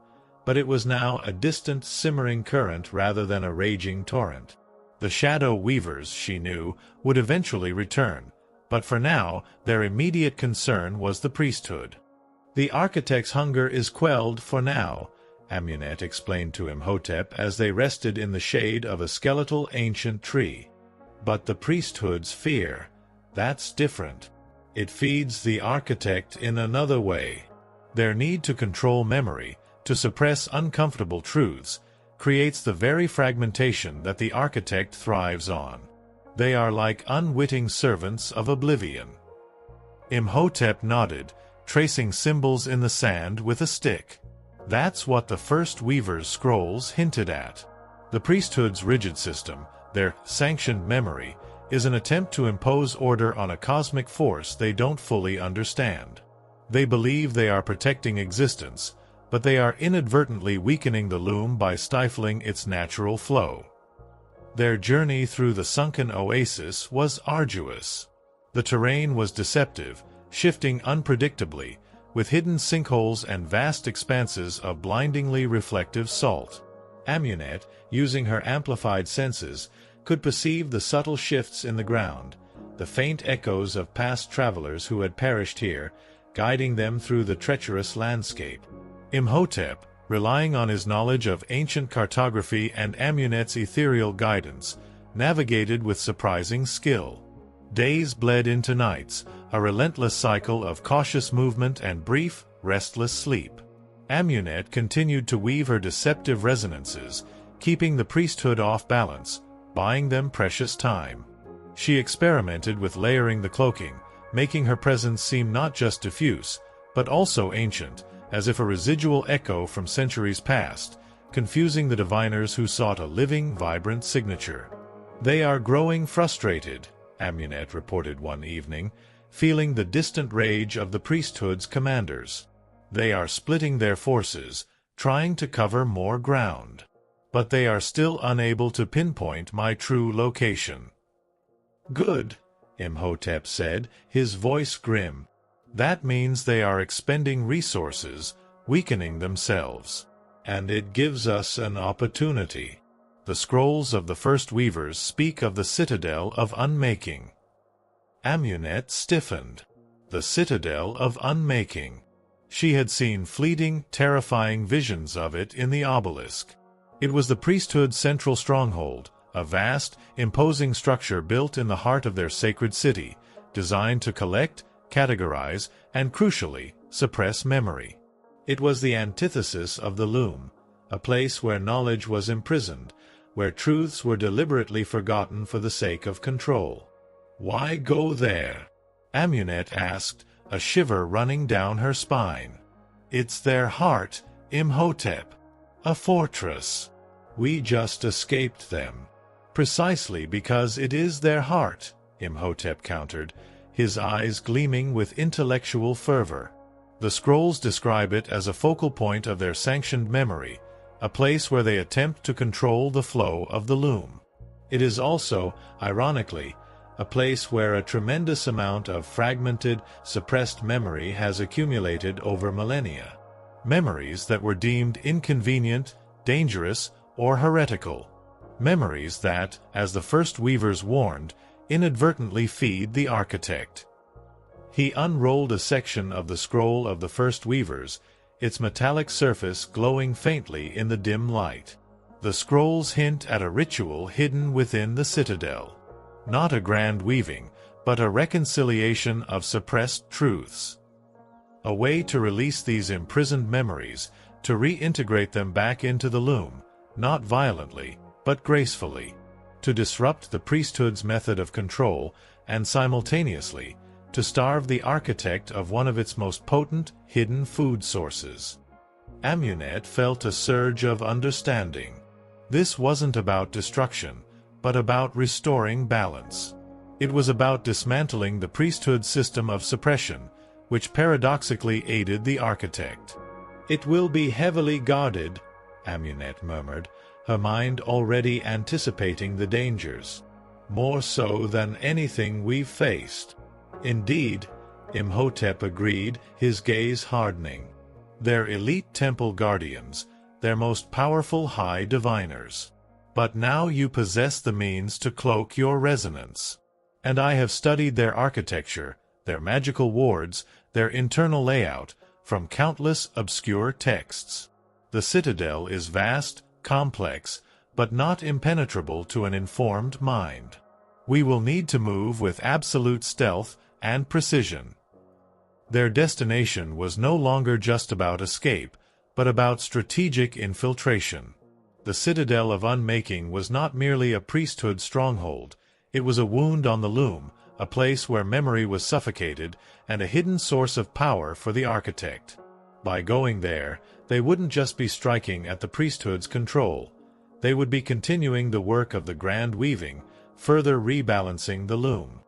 but it was now a distant, simmering current rather than a raging torrent. The shadow weavers, she knew, would eventually return, but for now their immediate concern was the priesthood. The architect's hunger is quelled for now, Amunet explained to Imhotep as they rested in the shade of a skeletal ancient tree. But the priesthood's fear, that's different. It feeds the architect in another way. Their need to control memory, to suppress uncomfortable truths, creates the very fragmentation that the architect thrives on. They are like unwitting servants of oblivion. Imhotep nodded, tracing symbols in the sand with a stick. That's what the first weaver's scrolls hinted at. The priesthood's rigid system, their sanctioned memory, is an attempt to impose order on a cosmic force they don't fully understand. They believe they are protecting existence, but they are inadvertently weakening the loom by stifling its natural flow. Their journey through the sunken oasis was arduous. The terrain was deceptive, shifting unpredictably, with hidden sinkholes and vast expanses of blindingly reflective salt. Amunet, using her amplified senses, could perceive the subtle shifts in the ground, the faint echoes of past travelers who had perished here, guiding them through the treacherous landscape. Imhotep, relying on his knowledge of ancient cartography and Amunet's ethereal guidance, navigated with surprising skill. Days bled into nights, a relentless cycle of cautious movement and brief, restless sleep. Amunet continued to weave her deceptive resonances, keeping the priesthood off balance, buying them precious time. She experimented with layering the cloaking, making her presence seem not just diffuse, but also ancient, as if a residual echo from centuries past, confusing the diviners who sought a living, vibrant signature. "They are growing frustrated," Amunet reported one evening, feeling the distant rage of the priesthood's commanders. "They are splitting their forces, trying to cover more ground. But they are still unable to pinpoint my true location." "Good," Imhotep said, his voice grim. "That means they are expending resources, weakening themselves. And it gives us an opportunity. The scrolls of the first weavers speak of the citadel of unmaking." Amunet stiffened. The citadel of unmaking. She had seen fleeting, terrifying visions of it in the obelisk. It was the priesthood's central stronghold, a vast, imposing structure built in the heart of their sacred city, designed to collect, categorize, and crucially, suppress memory. It was the antithesis of the loom, a place where knowledge was imprisoned, where truths were deliberately forgotten for the sake of control. "Why go there?" Amunet asked, a shiver running down her spine. "It's their heart, Imhotep. A fortress. We just escaped them." "Precisely because it is their heart," Imhotep countered, his eyes gleaming with intellectual fervor. "The scrolls describe it as a focal point of their sanctioned memory, a place where they attempt to control the flow of the loom. It is also, ironically, a place where a tremendous amount of fragmented, suppressed memory has accumulated over millennia. Memories that were deemed inconvenient, dangerous, or heretical. Memories that, as the first weavers warned, inadvertently feed the architect. He unrolled a section of the scroll of the first weavers, its metallic surface glowing faintly in the dim light. The scrolls hint at a ritual hidden within the citadel. Not a grand weaving, but a reconciliation of suppressed truths. A way to release these imprisoned memories, to reintegrate them back into the loom, not violently, but gracefully. To disrupt the priesthood's method of control, and simultaneously, to starve the architect of one of its most potent, hidden food sources. Amunet felt a surge of understanding. This wasn't about destruction, but about restoring balance. It was about dismantling the priesthood's system of suppression, which paradoxically aided the architect. "It will be heavily guarded," Amunet murmured, her mind already anticipating the dangers. "More so than anything we've faced." "Indeed," Imhotep agreed, his gaze hardening. "They're elite temple guardians, their most powerful high diviners. But now you possess the means to cloak your resonance. And I have studied their architecture, their magical wards, their internal layout, from countless obscure texts. The citadel is vast, complex, but not impenetrable to an informed mind. We will need to move with absolute stealth and precision." Their destination was no longer just about escape, but about strategic infiltration. The citadel of Unmaking was not merely a priesthood stronghold, it was a wound on the loom, a place where memory was suffocated, and a hidden source of power for the architect. By going there, they wouldn't just be striking at the priesthood's control. They would be continuing the work of the grand weaving, further rebalancing the loom.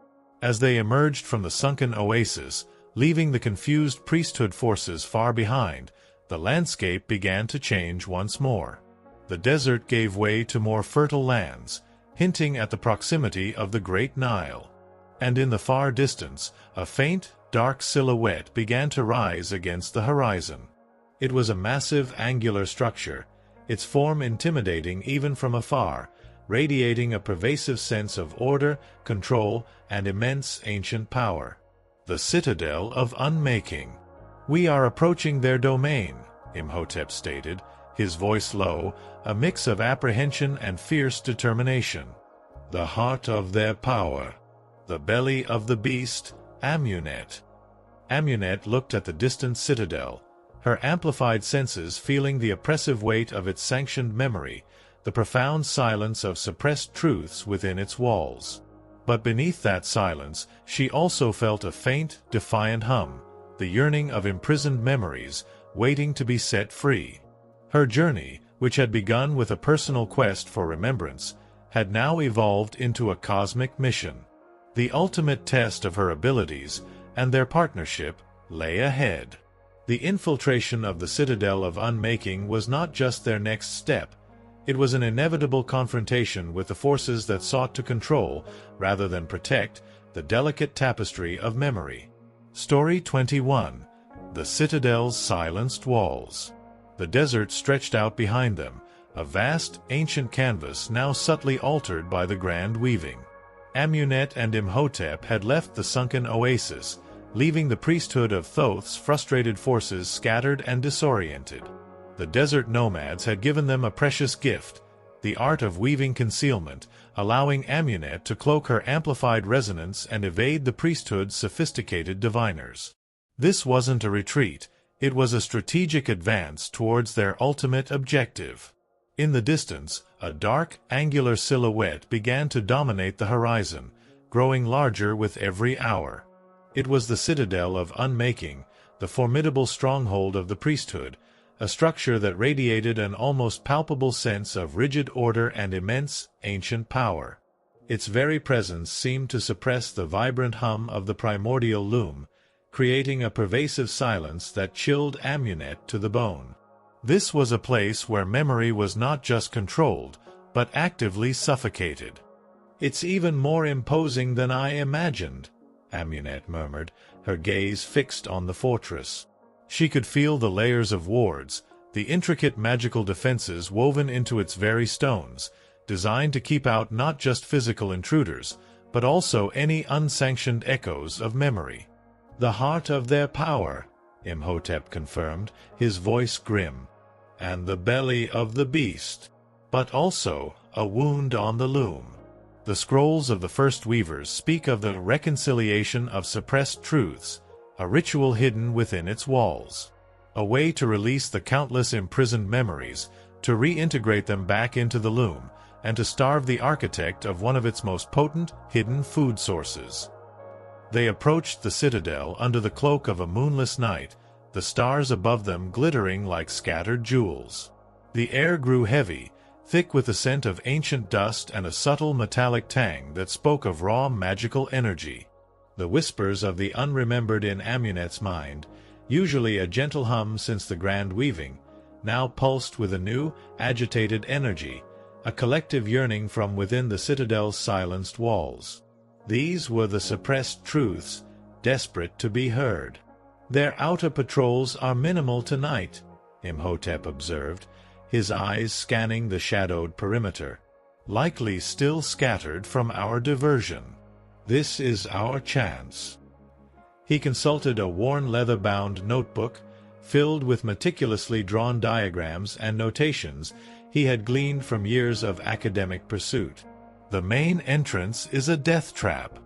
As they emerged from the sunken oasis, leaving the confused priesthood forces far behind, the landscape began to change once more. The desert gave way to more fertile lands, hinting at the proximity of the Great Nile. And in the far distance, a faint, dark silhouette began to rise against the horizon. It was a massive angular structure, its form intimidating even from afar, radiating a pervasive sense of order, control, and immense ancient power. The citadel of Unmaking. "We are approaching their domain," Imhotep stated, his voice low, a mix of apprehension and fierce determination. "The heart of their power. The belly of the beast, Amunet." Amunet looked at the distant citadel, her amplified senses feeling the oppressive weight of its sanctioned memory, the profound silence of suppressed truths within its walls. But beneath that silence, she also felt a faint, defiant hum, the yearning of imprisoned memories, waiting to be set free. Her journey, which had begun with a personal quest for remembrance, had now evolved into a cosmic mission. The ultimate test of her abilities, and their partnership, lay ahead. The infiltration of the citadel of Unmaking was not just their next step, it was an inevitable confrontation with the forces that sought to control, rather than protect, the delicate tapestry of memory. Story 21. The Citadel's Silenced Walls. The desert stretched out behind them, a vast, ancient canvas now subtly altered by the grand weaving. Amunet and Imhotep had left the sunken oasis, leaving the priesthood of Thoth's frustrated forces scattered and disoriented. The desert nomads had given them a precious gift, the art of weaving concealment, allowing Amunet to cloak her amplified resonance and evade the priesthood's sophisticated diviners. This wasn't a retreat, it was a strategic advance towards their ultimate objective. In the distance, a dark, angular silhouette began to dominate the horizon, growing larger with every hour. It was the citadel of Unmaking, the formidable stronghold of the priesthood, a structure that radiated an almost palpable sense of rigid order and immense, ancient power. Its very presence seemed to suppress the vibrant hum of the primordial loom, creating a pervasive silence that chilled Amunet to the bone. This was a place where memory was not just controlled, but actively suffocated. "It's even more imposing than I imagined," Amunet murmured, her gaze fixed on the fortress. She could feel the layers of wards, the intricate magical defenses woven into its very stones, designed to keep out not just physical intruders, but also any unsanctioned echoes of memory. "The heart of their power," Imhotep confirmed, his voice grim, "and the belly of the beast, but also a wound on the loom." The scrolls of the first weavers speak of the reconciliation of suppressed truths, a ritual hidden within its walls. A way to release the countless imprisoned memories, to reintegrate them back into the loom, and to starve the architect of one of its most potent, hidden food sources. They approached the citadel under the cloak of a moonless night, the stars above them glittering like scattered jewels. The air grew heavy, thick with the scent of ancient dust and a subtle metallic tang that spoke of raw magical energy. The whispers of the unremembered in Amunet's mind, usually a gentle hum since the grand weaving, now pulsed with a new, agitated energy, a collective yearning from within the citadel's silenced walls. These were the suppressed truths, desperate to be heard. "Their outer patrols are minimal tonight," Imhotep observed, his eyes scanning the shadowed perimeter. "Likely still scattered from our diversion. This is our chance." He consulted a worn leather-bound notebook, filled with meticulously drawn diagrams and notations he had gleaned from years of academic pursuit. "The main entrance is a death trap,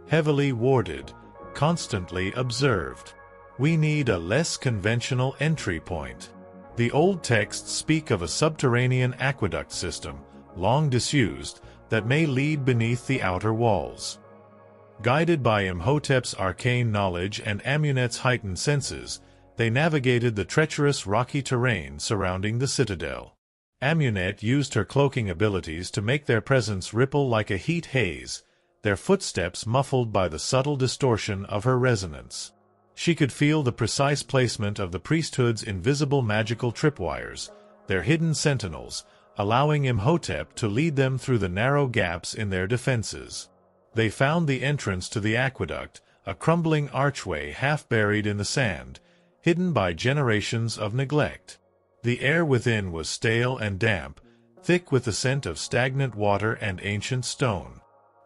heavily warded, constantly observed. We need a less conventional entry point. The old texts speak of a subterranean aqueduct system, long disused, that may lead beneath the outer walls." Guided by Imhotep's arcane knowledge and Amunet's heightened senses, they navigated the treacherous rocky terrain surrounding the citadel. Amunet used her cloaking abilities to make their presence ripple like a heat haze, their footsteps muffled by the subtle distortion of her resonance. She could feel the precise placement of the priesthood's invisible magical tripwires, their hidden sentinels, allowing Imhotep to lead them through the narrow gaps in their defenses. They found the entrance to the aqueduct, a crumbling archway half buried in the sand, hidden by generations of neglect. The air within was stale and damp, thick with the scent of stagnant water and ancient stone.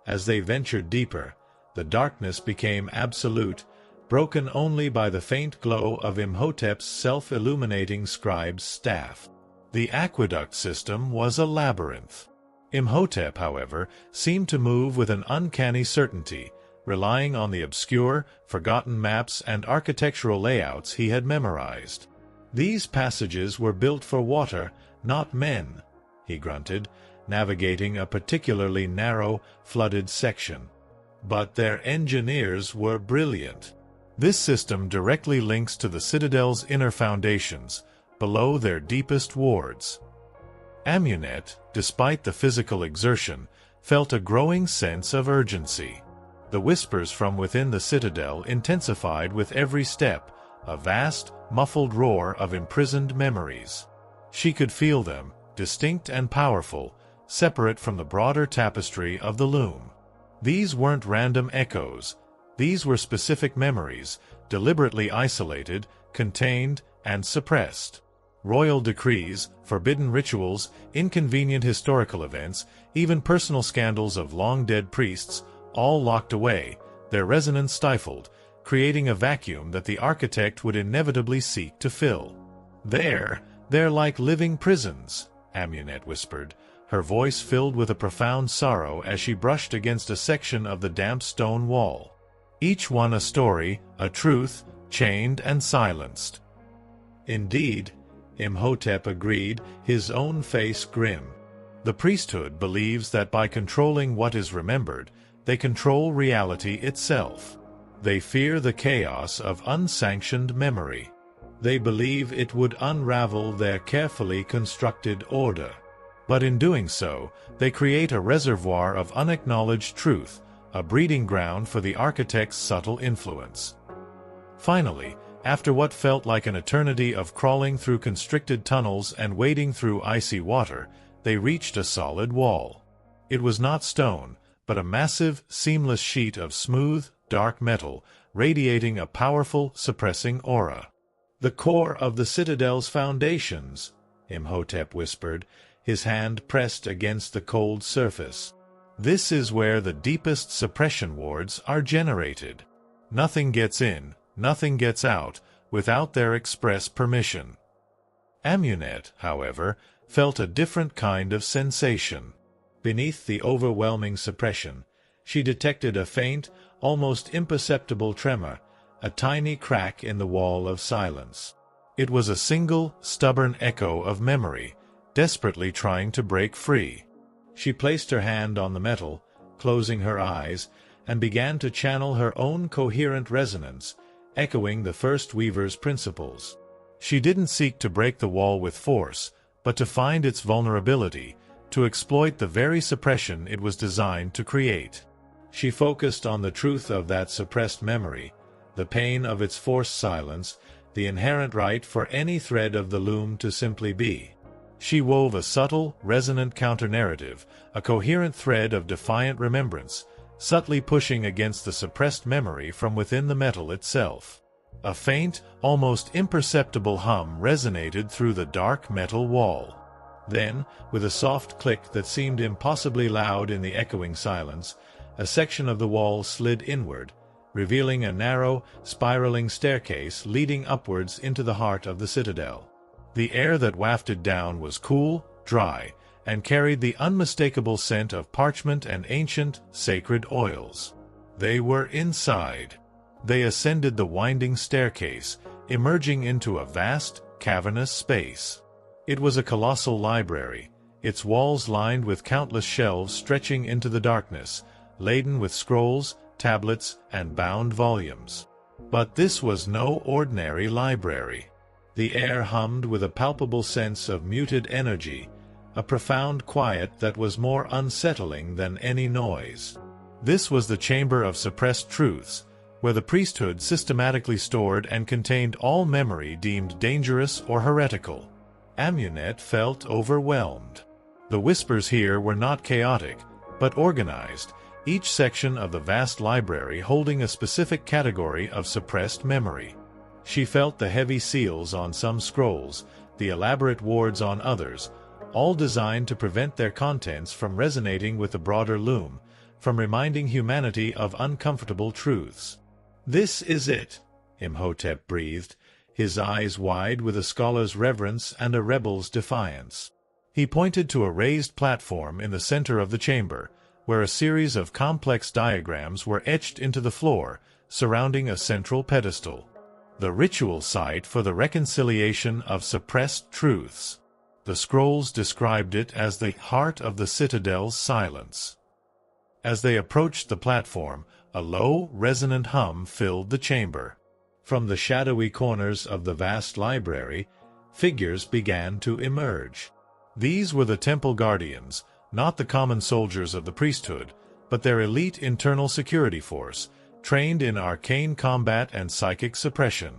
As they ventured deeper, the darkness became absolute, broken only by the faint glow of Imhotep's self-illuminating scribe's staff. The aqueduct system was a labyrinth. Imhotep, however, seemed to move with an uncanny certainty, relying on the obscure, forgotten maps and architectural layouts he had memorized. "These passages were built for water, not men," he grunted, navigating a particularly narrow, flooded section. "But their engineers were brilliant." This system directly links to the citadel's inner foundations, below their deepest wards. Amunet, despite the physical exertion, felt a growing sense of urgency. The whispers from within the citadel intensified with every step, a vast, muffled roar of imprisoned memories. She could feel them, distinct and powerful, separate from the broader tapestry of the loom. These weren't random echoes. These were specific memories, deliberately isolated, contained, and suppressed. Royal decrees, forbidden rituals, inconvenient historical events, even personal scandals of long-dead priests, all locked away, their resonance stifled, creating a vacuum that the architect would inevitably seek to fill. They're like living prisons," Amunet whispered, her voice filled with a profound sorrow as she brushed against a section of the damp stone wall. "Each one a story, a truth, chained and silenced." "Indeed," Imhotep agreed, his own face grim. "The priesthood believes that by controlling what is remembered, they control reality itself. They fear the chaos of unsanctioned memory. They believe it would unravel their carefully constructed order. But in doing so, they create a reservoir of unacknowledged truth, a breeding ground for the architect's subtle influence." Finally, after what felt like an eternity of crawling through constricted tunnels and wading through icy water, they reached a solid wall. It was not stone, but a massive, seamless sheet of smooth, dark metal, radiating a powerful, suppressing aura. "The core of the citadel's foundations," Imhotep whispered, his hand pressed against the cold surface. This is where the deepest suppression wards are generated. Nothing gets in, nothing gets out, without their express permission. Amunet, however, felt a different kind of sensation. Beneath the overwhelming suppression, she detected a faint, almost imperceptible tremor, a tiny crack in the wall of silence. It was a single, stubborn echo of memory, desperately trying to break free. She placed her hand on the metal, closing her eyes, and began to channel her own coherent resonance, echoing the first weaver's principles. She didn't seek to break the wall with force, but to find its vulnerability, to exploit the very suppression it was designed to create. She focused on the truth of that suppressed memory, the pain of its forced silence, the inherent right for any thread of the loom to simply be. She wove a subtle, resonant counter-narrative, a coherent thread of defiant remembrance, subtly pushing against the suppressed memory from within the metal itself. A faint, almost imperceptible hum resonated through the dark metal wall. Then, with a soft click that seemed impossibly loud in the echoing silence, a section of the wall slid inward, revealing a narrow, spiraling staircase leading upwards into the heart of the citadel. The air that wafted down was cool, dry, and carried the unmistakable scent of parchment and ancient, sacred oils. They were inside. They ascended the winding staircase, emerging into a vast, cavernous space. It was a colossal library, its walls lined with countless shelves stretching into the darkness, laden with scrolls, tablets, and bound volumes. But this was no ordinary library. The air hummed with a palpable sense of muted energy, a profound quiet that was more unsettling than any noise. This was the chamber of suppressed truths, where the priesthood systematically stored and contained all memory deemed dangerous or heretical. Amunet felt overwhelmed. The whispers here were not chaotic, but organized, each section of the vast library holding a specific category of suppressed memory. She felt the heavy seals on some scrolls, the elaborate wards on others, all designed to prevent their contents from resonating with the broader loom, from reminding humanity of uncomfortable truths. "This is it," Imhotep breathed, his eyes wide with a scholar's reverence and a rebel's defiance. He pointed to a raised platform in the center of the chamber, where a series of complex diagrams were etched into the floor, surrounding a central pedestal. The ritual site for the reconciliation of suppressed truths. The scrolls described it as the heart of the citadel's silence. As they approached the platform, a low, resonant hum filled the chamber. From the shadowy corners of the vast library, figures began to emerge. These were the temple guardians, not the common soldiers of the priesthood, but their elite internal security force, trained in arcane combat and psychic suppression.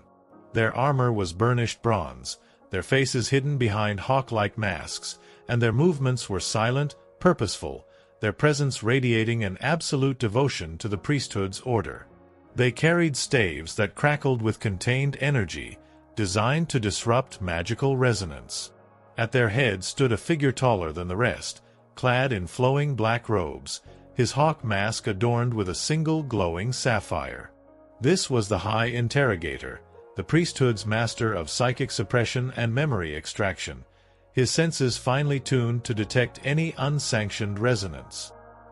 Their armor was burnished bronze, their faces hidden behind hawk-like masks, and their movements were silent, purposeful, their presence radiating an absolute devotion to the priesthood's order. They carried staves that crackled with contained energy, designed to disrupt magical resonance. At their head stood a figure taller than the rest, clad in flowing black robes, his hawk mask adorned with a single glowing sapphire. This was the High Interrogator, the priesthood's master of psychic suppression and memory extraction, his senses finely tuned to detect any unsanctioned resonance.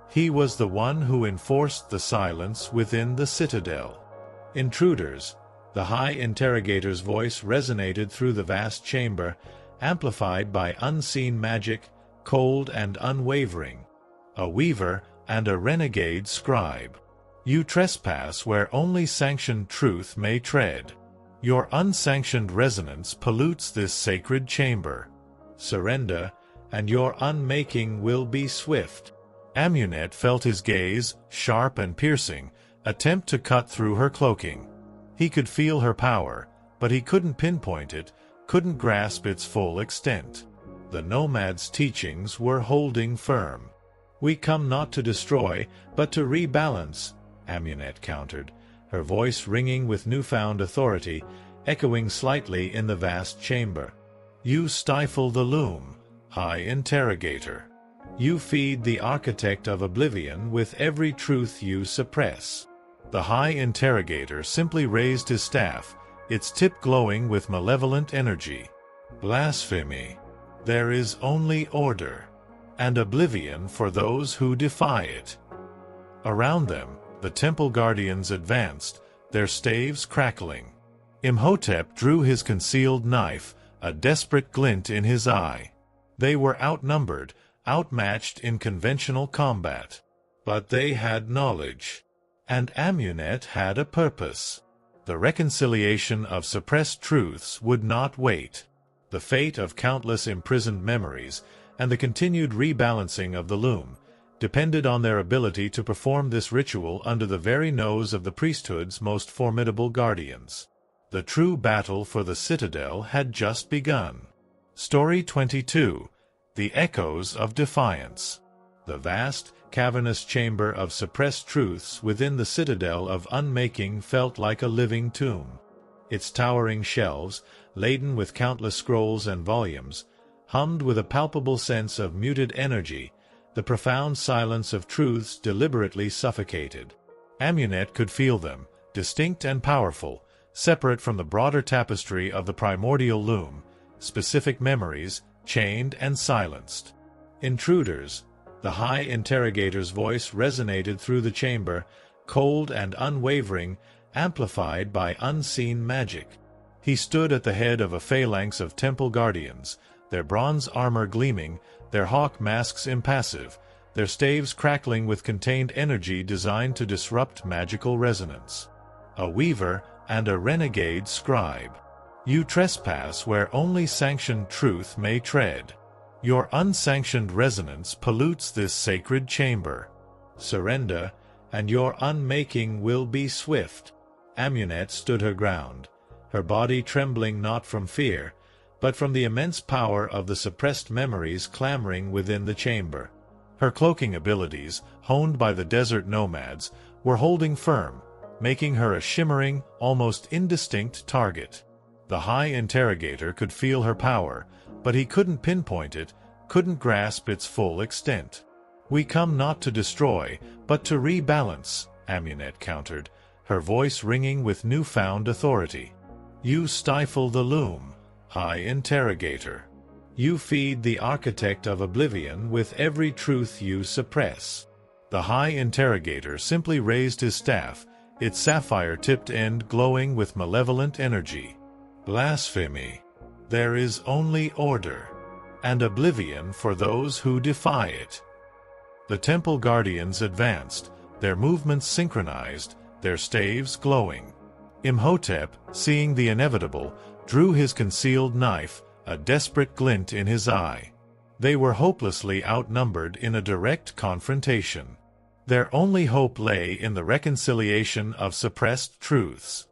He was the one who enforced the silence within the citadel. Intruders, the High Interrogator's voice resonated through the vast chamber, amplified by unseen magic, cold and unwavering. A weaver and a renegade scribe. You trespass where only sanctioned truth may tread. Your unsanctioned resonance pollutes this sacred chamber. Surrender, and your unmaking will be swift. Amunet felt his gaze, sharp and piercing, attempt to cut through her cloaking. He could feel her power, but he couldn't pinpoint it, couldn't grasp its full extent. The nomad's teachings were holding firm. "We come not to destroy, but to rebalance," Amunet countered, her voice ringing with newfound authority, echoing slightly in the vast chamber. "You stifle the loom, High Interrogator." You feed the architect of oblivion with every truth you suppress. The High Interrogator simply raised his staff, its tip glowing with malevolent energy. Blasphemy. There is only order, and oblivion for those who defy it. Around them, the temple guardians advanced, their staves crackling. Imhotep drew his concealed knife, a desperate glint in his eye. They were outnumbered, outmatched in conventional combat. But they had knowledge. And Amunet had a purpose. The reconciliation of suppressed truths would not wait. The fate of countless imprisoned memories, and the continued rebalancing of the loom, depended on their ability to perform this ritual under the very nose of the priesthood's most formidable guardians. The true battle for the citadel had just begun. Story 22. The Echoes of Defiance. The vast, cavernous chamber of suppressed truths within the citadel of Unmaking felt like a living tomb. Its towering shelves, laden with countless scrolls and volumes, hummed with a palpable sense of muted energy, the profound silence of truths deliberately suffocated. Amunet could feel them, distinct and powerful, separate from the broader tapestry of the primordial loom, specific memories, chained and silenced. Intruders. The High Interrogator's voice resonated through the chamber, cold and unwavering, amplified by unseen magic. He stood at the head of a phalanx of temple guardians, their bronze armor gleaming, their hawk masks impassive, their staves crackling with contained energy designed to disrupt magical resonance. A weaver and a renegade scribe. You trespass where only sanctioned truth may tread. Your unsanctioned resonance pollutes this sacred chamber. Surrender, and your unmaking will be swift. Amunet stood her ground, her body trembling not from fear, but from the immense power of the suppressed memories clamoring within the chamber. Her cloaking abilities, honed by the desert nomads, were holding firm, making her a shimmering, almost indistinct target. The High Interrogator could feel her power, but he couldn't pinpoint it, couldn't grasp its full extent. We come not to destroy, but to rebalance, Amunet countered, her voice ringing with newfound authority. You stifle the loom, High Interrogator. You feed the architect of oblivion with every truth you suppress. The High Interrogator simply raised his staff, its sapphire-tipped end glowing with malevolent energy. Blasphemy. There is only order, and oblivion for those who defy it. The temple guardians advanced, their movements synchronized, their staves glowing. Imhotep, seeing the inevitable, drew his concealed knife, a desperate glint in his eye. They were hopelessly outnumbered in a direct confrontation. Their only hope lay in the reconciliation of suppressed truths.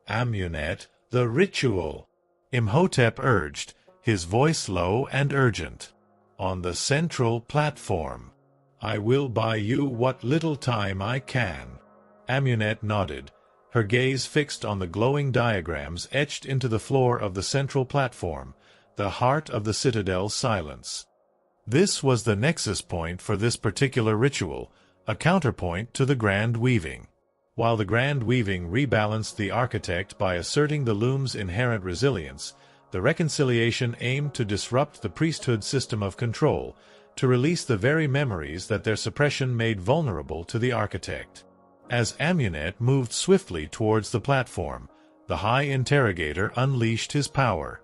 Amunet, the ritual, Imhotep urged, his voice low and urgent. On the central platform. I will buy you what little time I can. Amunet nodded, her gaze fixed on the glowing diagrams etched into the floor of the central platform, the heart of the citadel's silence. This was the nexus point for this particular ritual, a counterpoint to the grand weaving. While the grand weaving rebalanced the architect by asserting the loom's inherent resilience, the reconciliation aimed to disrupt the priesthood's system of control, to release the very memories that their suppression made vulnerable to the architect. As Amunet moved swiftly towards the platform, the High Interrogator unleashed his power.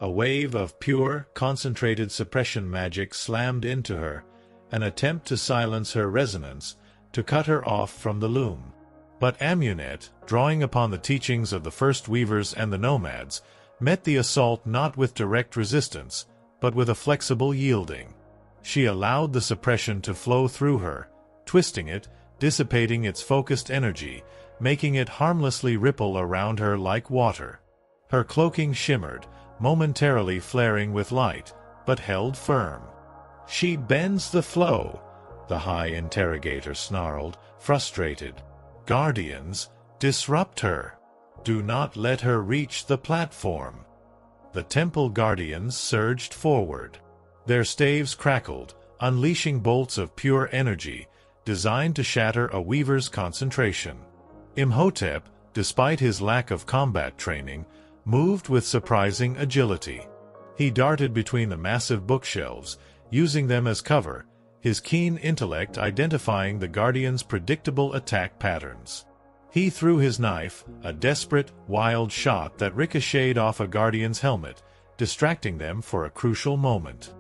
A wave of pure, concentrated suppression magic slammed into her, an attempt to silence her resonance, to cut her off from the loom. But Amunet, drawing upon the teachings of the first weavers and the nomads, met the assault not with direct resistance, but with a flexible yielding. She allowed the suppression to flow through her, twisting it, dissipating its focused energy, making it harmlessly ripple around her like water. Her cloaking shimmered, momentarily flaring with light, but held firm. She bends the flow, the High Interrogator snarled, frustrated. Guardians, disrupt her. Do not let her reach the platform. The temple guardians surged forward. Their staves crackled, unleashing bolts of pure energy, designed to shatter a weaver's concentration. Imhotep, despite his lack of combat training, moved with surprising agility. He darted between the massive bookshelves, using them as cover, his keen intellect identifying the Guardian's predictable attack patterns. He threw his knife, a desperate, wild shot that ricocheted off a Guardian's helmet, distracting them for a crucial moment.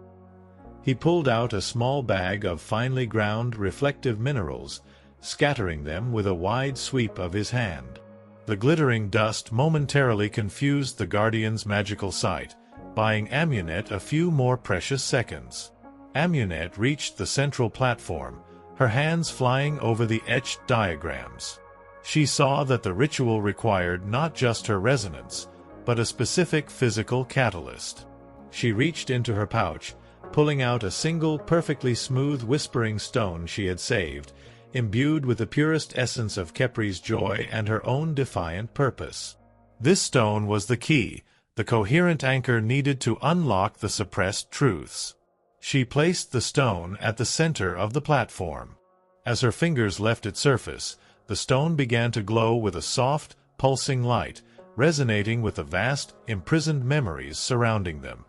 He pulled out a small bag of finely ground reflective minerals, scattering them with a wide sweep of his hand. The glittering dust momentarily confused the Guardian's magical sight, buying Amunet a few more precious seconds. Amunet reached the central platform, her hands flying over the etched diagrams. She saw that the ritual required not just her resonance, but a specific physical catalyst. She reached into her pouch, pulling out a single perfectly smooth whispering stone she had saved, imbued with the purest essence of Khepri's joy and her own defiant purpose. This stone was the key, the coherent anchor needed to unlock the suppressed truths. She placed the stone at the center of the platform. As her fingers left its surface, the stone began to glow with a soft, pulsing light, resonating with the vast, imprisoned memories surrounding them.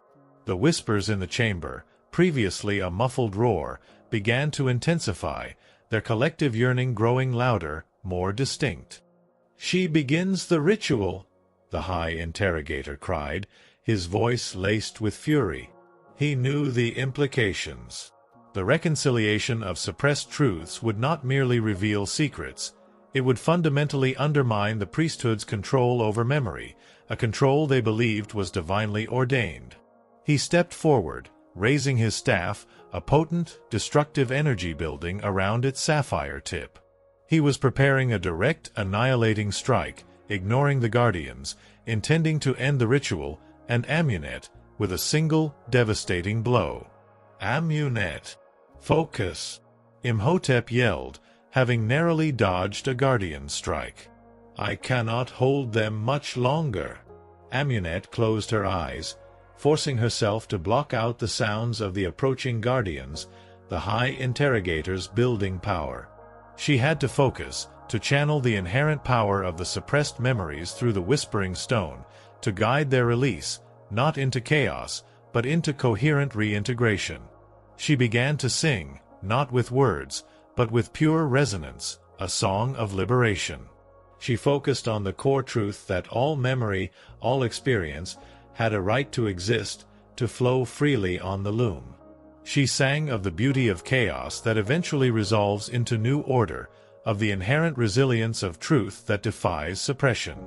The whispers in the chamber, previously a muffled roar, began to intensify, their collective yearning growing louder, more distinct. "She begins the ritual," the High Interrogator cried, his voice laced with fury. He knew the implications. The reconciliation of suppressed truths would not merely reveal secrets, it would fundamentally undermine the priesthood's control over memory, a control they believed was divinely ordained. He stepped forward, raising his staff, a potent, destructive energy building around its sapphire tip. He was preparing a direct, annihilating strike, ignoring the Guardians, intending to end the ritual, and Amunet, with a single, devastating blow. "Amunet! Focus!" Imhotep yelled, having narrowly dodged a Guardian strike. "I cannot hold them much longer." Amunet closed her eyes, forcing herself to block out the sounds of the approaching Guardians, the High Interrogator's building power. She had to focus, to channel the inherent power of the suppressed memories through the Whispering Stone, to guide their release, not into chaos, but into coherent reintegration. She began to sing, not with words, but with pure resonance, a song of liberation. She focused on the core truth that all memory, all experience, had a right to exist, to flow freely on the loom. She sang of the beauty of chaos that eventually resolves into new order, of the inherent resilience of truth that defies suppression.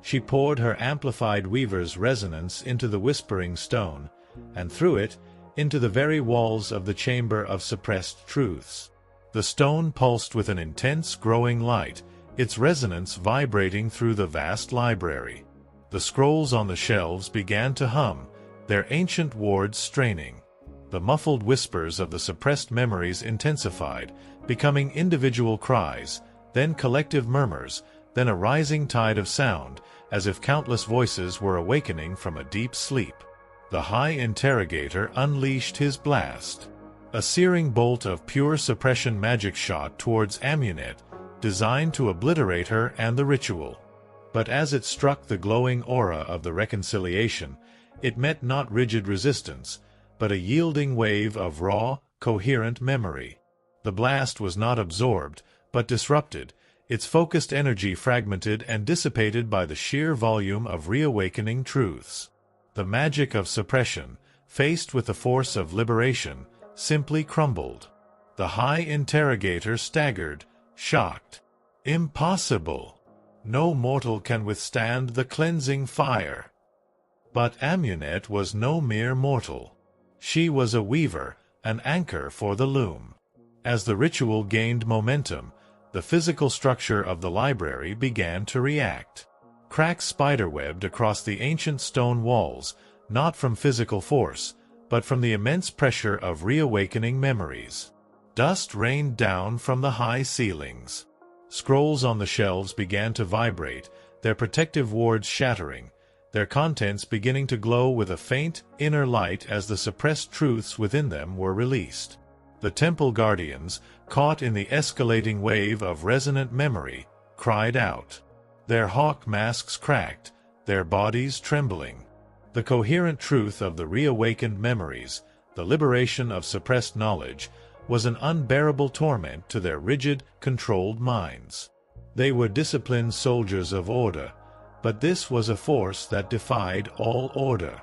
She poured her amplified weaver's resonance into the Whispering Stone, and through it, into the very walls of the chamber of suppressed truths. The stone pulsed with an intense, growing light, its resonance vibrating through the vast library. The scrolls on the shelves began to hum, their ancient wards straining. The muffled whispers of the suppressed memories intensified, becoming individual cries, then collective murmurs, then a rising tide of sound, as if countless voices were awakening from a deep sleep. The High Interrogator unleashed his blast. A searing bolt of pure suppression magic shot towards Amunet, designed to obliterate her and the ritual. But as it struck the glowing aura of the reconciliation, it met not rigid resistance, but a yielding wave of raw, coherent memory. The blast was not absorbed, but disrupted, its focused energy fragmented and dissipated by the sheer volume of reawakening truths. The magic of suppression, faced with the force of liberation, simply crumbled. The High Interrogator staggered, shocked. "Impossible! No mortal can withstand the cleansing fire." But Amunet was no mere mortal. She was a weaver, an anchor for the loom. As the ritual gained momentum, the physical structure of the library began to react. Cracks spiderwebbed across the ancient stone walls, not from physical force, but from the immense pressure of reawakening memories. Dust rained down from the high ceilings. Scrolls on the shelves began to vibrate, their protective wards shattering, their contents beginning to glow with a faint, inner light as the suppressed truths within them were released. The temple guardians, caught in the escalating wave of resonant memory, cried out. Their hawk masks cracked, their bodies trembling. The coherent truth of the reawakened memories, the liberation of suppressed knowledge, was an unbearable torment to their rigid, controlled minds. They were disciplined soldiers of order, but this was a force that defied all order.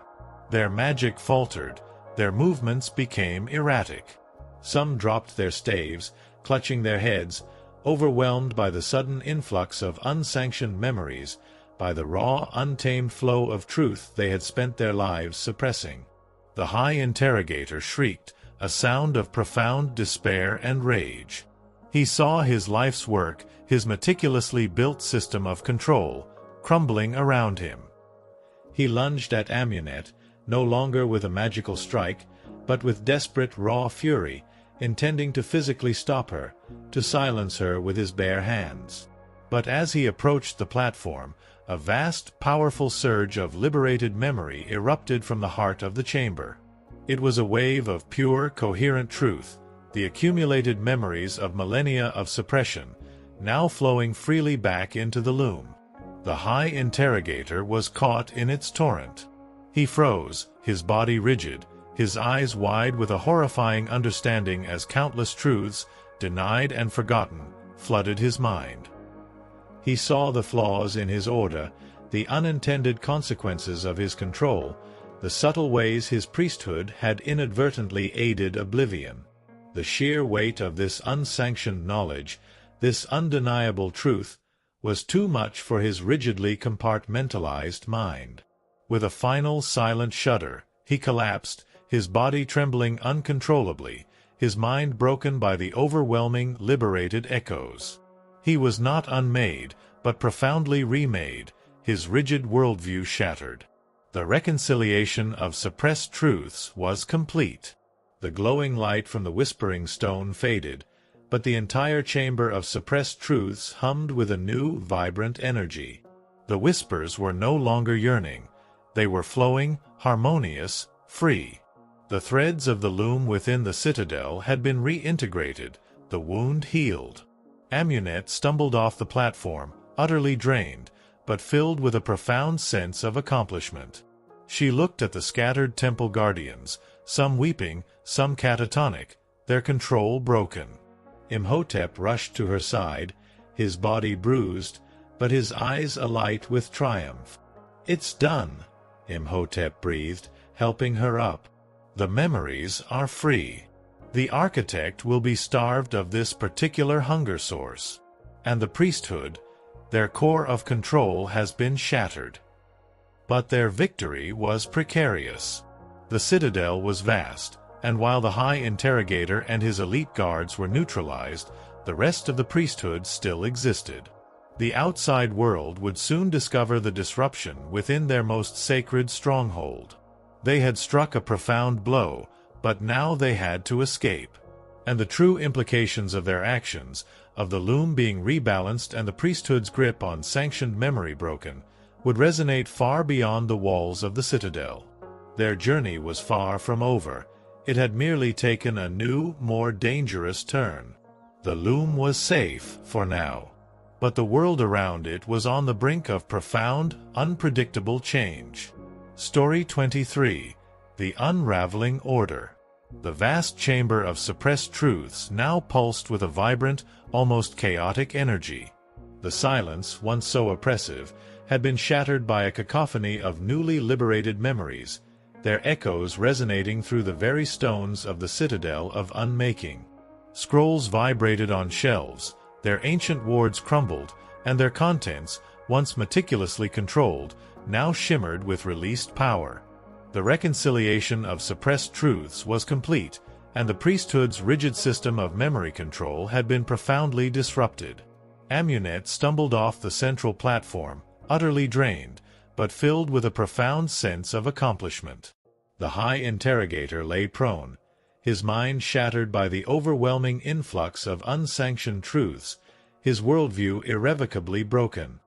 Their magic faltered, their movements became erratic. Some dropped their staves, clutching their heads, overwhelmed by the sudden influx of unsanctioned memories, by the raw, untamed flow of truth they had spent their lives suppressing. The High Interrogator shrieked, a sound of profound despair and rage. He saw his life's work, his meticulously built system of control, crumbling around him. He lunged at Amunet, no longer with a magical strike, but with desperate, raw fury, intending to physically stop her, to silence her with his bare hands. But as he approached the platform, a vast, powerful surge of liberated memory erupted from the heart of the chamber. It was a wave of pure, coherent truth, the accumulated memories of millennia of suppression, now flowing freely back into the loom. The High Interrogator was caught in its torrent. He froze, his body rigid, his eyes wide with a horrifying understanding as countless truths, denied and forgotten, flooded his mind. He saw the flaws in his order, the unintended consequences of his control, the subtle ways his priesthood had inadvertently aided oblivion. The sheer weight of this unsanctioned knowledge, this undeniable truth, was too much for his rigidly compartmentalized mind. With a final silent shudder, he collapsed, his body trembling uncontrollably, his mind broken by the overwhelming, liberated echoes. He was not unmade, but profoundly remade, his rigid worldview shattered. The reconciliation of suppressed truths was complete. The glowing light from the whispering stone faded, but the entire chamber of suppressed truths hummed with a new, vibrant energy. The whispers were no longer yearning. They were flowing, harmonious, free. The threads of the loom within the citadel had been reintegrated, the wound healed. Amunet stumbled off the platform, utterly drained, but filled with a profound sense of accomplishment. She looked at the scattered temple guardians, some weeping, some catatonic, their control broken. Imhotep rushed to her side, his body bruised, but his eyes alight with triumph. "It's done," Imhotep breathed, helping her up. "The memories are free. The architect will be starved of this particular hunger source. And the priesthood, their core of control has been shattered." But their victory was precarious. The citadel was vast, and while the High Interrogator and his elite guards were neutralized, the rest of the priesthood still existed. The outside world would soon discover the disruption within their most sacred stronghold. They had struck a profound blow, but now they had to escape. And the true implications of their actions, of the loom being rebalanced and the priesthood's grip on sanctioned memory broken, would resonate far beyond the walls of the citadel. Their journey was far from over. It had merely taken a new, more dangerous turn. The loom was safe for now, but the world around it was on the brink of profound, unpredictable change. Story 23. The Unraveling Order. The vast chamber of suppressed truths now pulsed with a vibrant, almost chaotic energy. The silence, once so oppressive, had been shattered by a cacophony of newly liberated memories, their echoes resonating through the very stones of the citadel of unmaking. Scrolls vibrated on shelves, their ancient wards crumbled, and their contents, once meticulously controlled, now shimmered with released power. The reconciliation of suppressed truths was complete, and the priesthood's rigid system of memory control had been profoundly disrupted. Amunet stumbled off the central platform, utterly drained, but filled with a profound sense of accomplishment. The High Interrogator lay prone, his mind shattered by the overwhelming influx of unsanctioned truths, his worldview irrevocably broken.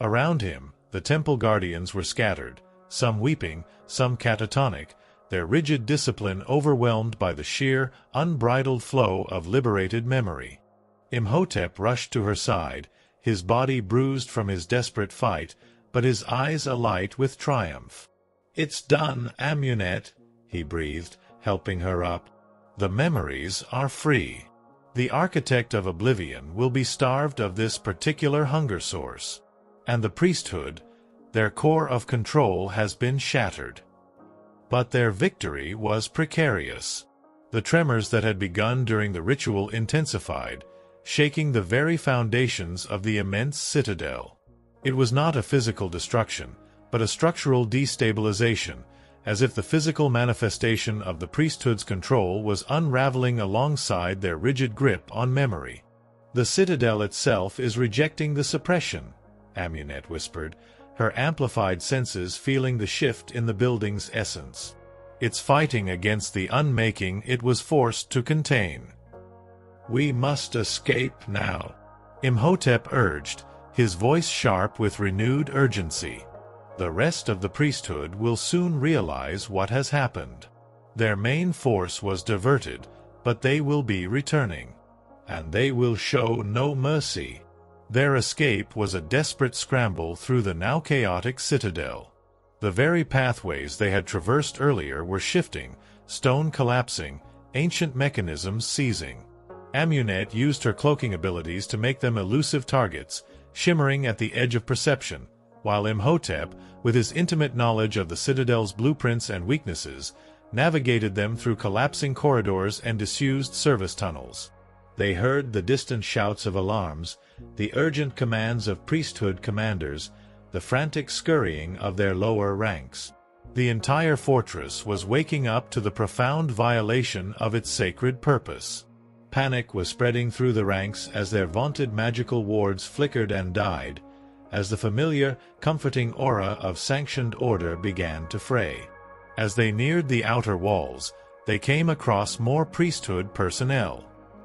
Around him, the temple guardians were scattered, some weeping, some catatonic, their rigid discipline overwhelmed by the sheer, unbridled flow of liberated memory. Imhotep rushed to her side, his body bruised from his desperate fight, but his eyes alight with triumph. "It's done, Amunet," he breathed, helping her up. "The memories are free. The architect of oblivion will be starved of this particular hunger source. And the priesthood, their core of control, has been shattered." But their victory was precarious. The tremors that had begun during the ritual intensified, shaking the very foundations of the immense citadel. It was not a physical destruction, but a structural destabilization, as if the physical manifestation of the priesthood's control was unraveling alongside their rigid grip on memory. "The citadel itself is rejecting the suppression," Amunet whispered, her amplified senses feeling the shift in the building's essence. "It's fighting against the unmaking it was forced to contain." "We must escape now," Imhotep urged, his voice sharp with renewed urgency. "The rest of the priesthood will soon realize what has happened. Their main force was diverted, but they will be returning. And they will show no mercy." Their escape was a desperate scramble through the now chaotic citadel. The very pathways they had traversed earlier were shifting, stone collapsing, ancient mechanisms seizing. Amunet used her cloaking abilities to make them elusive targets, shimmering at the edge of perception, while Imhotep, with his intimate knowledge of the citadel's blueprints and weaknesses, navigated them through collapsing corridors and disused service tunnels. They heard the distant shouts of alarms, the urgent commands of priesthood commanders, the frantic scurrying of their lower ranks. The entire fortress was waking up to the profound violation of its sacred purpose. Panic was spreading through the ranks as their vaunted magical wards flickered and died, as the familiar, comforting aura of sanctioned order began to fray. As they neared the outer walls, they came across more priesthood personnel.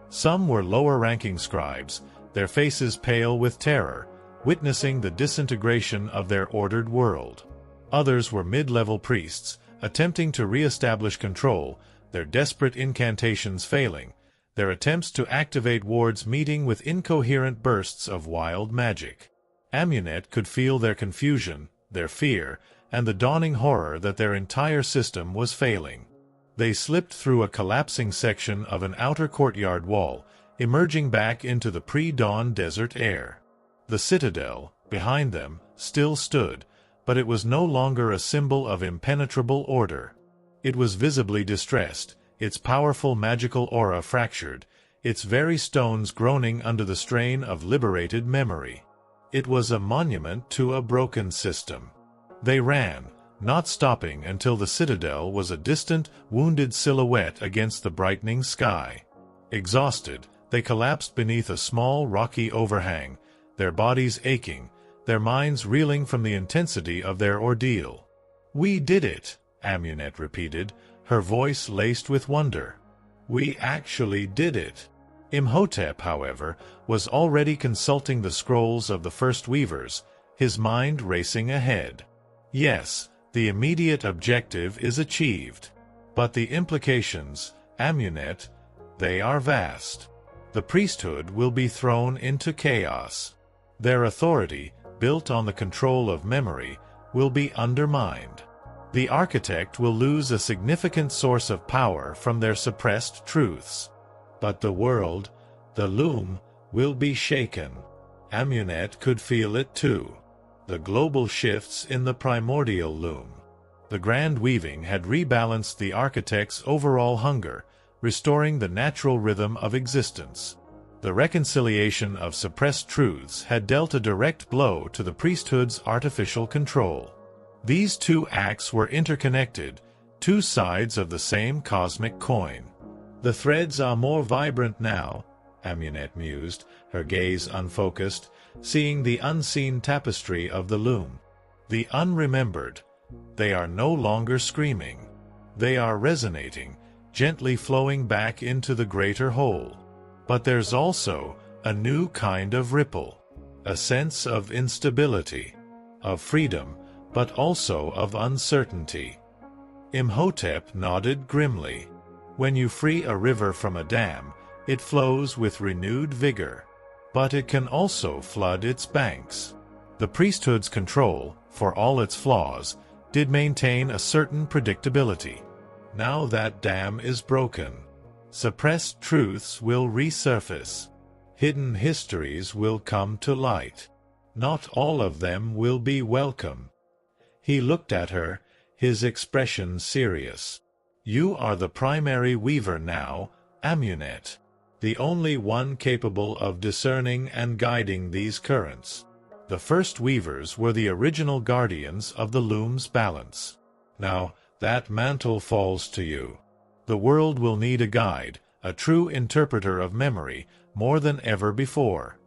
Some were lower-ranking scribes, their faces pale with terror, witnessing the disintegration of their ordered world. Others were mid-level priests, attempting to re-establish control, their desperate incantations failing, their attempts to activate wards meeting with incoherent bursts of wild magic. Amunet could feel their confusion, their fear, and the dawning horror that their entire system was failing. They slipped through a collapsing section of an outer courtyard wall, emerging back into the pre-dawn desert air. The citadel, behind them, still stood, but it was no longer a symbol of impenetrable order. It was visibly distressed, its powerful magical aura fractured, its very stones groaning under the strain of liberated memory. It was a monument to a broken system. They ran, not stopping until the citadel was a distant, wounded silhouette against the brightening sky. Exhausted, they collapsed beneath a small rocky overhang, their bodies aching, their minds reeling from the intensity of their ordeal. "We did it," Amunet repeated, her voice laced with wonder. "We actually did it." Imhotep, however, was already consulting the scrolls of the First Weavers, his mind racing ahead. "Yes, the immediate objective is achieved. But the implications, Amunet, they are vast. The priesthood will be thrown into chaos. Their authority, built on the control of memory, will be undermined. The architect will lose a significant source of power from their suppressed truths. But the world, the loom, will be shaken." Amunet could feel it too. The global shifts in the primordial loom. The grand weaving had rebalanced the architect's overall hunger, restoring the natural rhythm of existence. The reconciliation of suppressed truths had dealt a direct blow to the priesthood's artificial control. These two acts were interconnected, two sides of the same cosmic coin. "The threads are more vibrant now," Amunet mused, her gaze unfocused, seeing the unseen tapestry of the loom. "The unremembered. They are no longer screaming. They are resonating, gently flowing back into the greater whole. But there's also a new kind of ripple, a sense of instability, of freedom, but also of uncertainty. Imhotep nodded grimly. When you free a river from a dam, it flows with renewed vigor. But it can also flood its banks. The priesthood's control, for all its flaws, did maintain a certain predictability. Now that dam is broken. Suppressed truths will resurface. Hidden histories will come to light. Not all of them will be welcome. He looked at her, his expression serious. You are the primary weaver now, Amunet. The only one capable of discerning and guiding these currents. The first weavers were the original guardians of the loom's balance. Now, that mantle falls to you. The world will need a guide, a true interpreter of memory, more than ever before.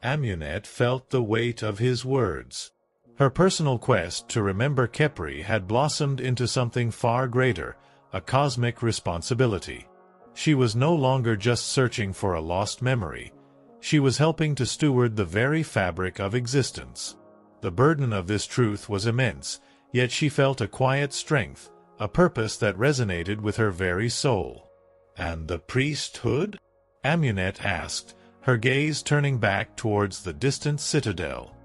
Amunet felt the weight of his words. Her personal quest to remember Khepri had blossomed into something far greater, a cosmic responsibility. She was no longer just searching for a lost memory. She was helping to steward the very fabric of existence. The burden of this truth was immense, yet she felt a quiet strength, a purpose that resonated with her very soul. "And the priesthood?" Amunet asked, her gaze turning back towards the distant citadel.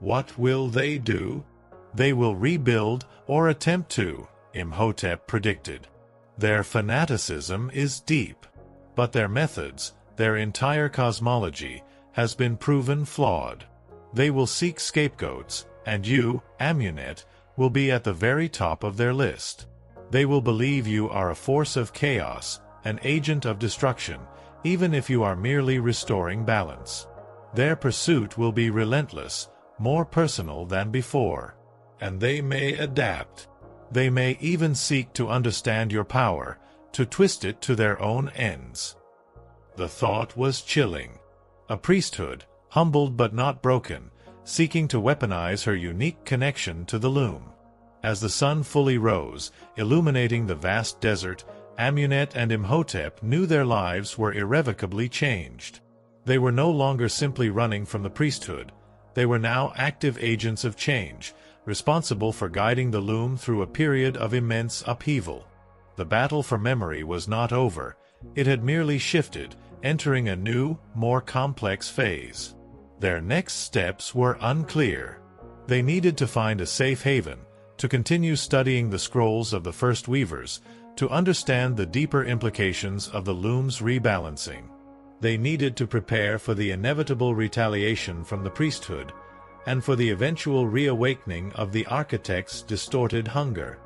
"What will they do?" "They will rebuild, or attempt to," Imhotep predicted. "Their fanaticism is deep, but their methods, their entire cosmology, has been proven flawed. They will seek scapegoats, and you, Amunet, will be at the very top of their list. They will believe you are a force of chaos, an agent of destruction, even if you are merely restoring balance. Their pursuit will be relentless, more personal than before. And they may adapt. They may even seek to understand your power, to twist it to their own ends." The thought was chilling. A priesthood, humbled but not broken, seeking to weaponize her unique connection to the loom. As the sun fully rose, illuminating the vast desert, Amunet and Imhotep knew their lives were irrevocably changed. They were no longer simply running from the priesthood. They were now active agents of change, responsible for guiding the loom through a period of immense upheaval. The battle for memory was not over. It had merely shifted, entering a new, more complex phase. Their next steps were unclear. They needed to find a safe haven, to continue studying the scrolls of the first weavers, to understand the deeper implications of the loom's rebalancing. They needed to prepare for the inevitable retaliation from the priesthood, and for the eventual reawakening of the architect's distorted hunger.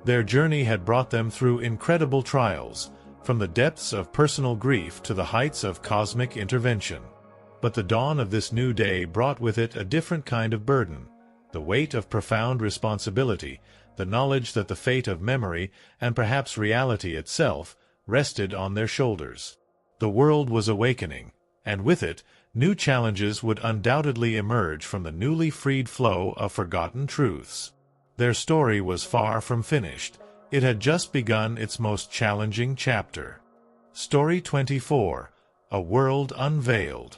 Their journey had brought them through incredible trials, from the depths of personal grief to the heights of cosmic intervention. But the dawn of this new day brought with it a different kind of burden, the weight of profound responsibility, the knowledge that the fate of memory, and perhaps reality itself, rested on their shoulders. The world was awakening, and with it, new challenges would undoubtedly emerge from the newly freed flow of forgotten truths. Their story was far from finished. It had just begun its most challenging chapter. Story 24. A World Unveiled.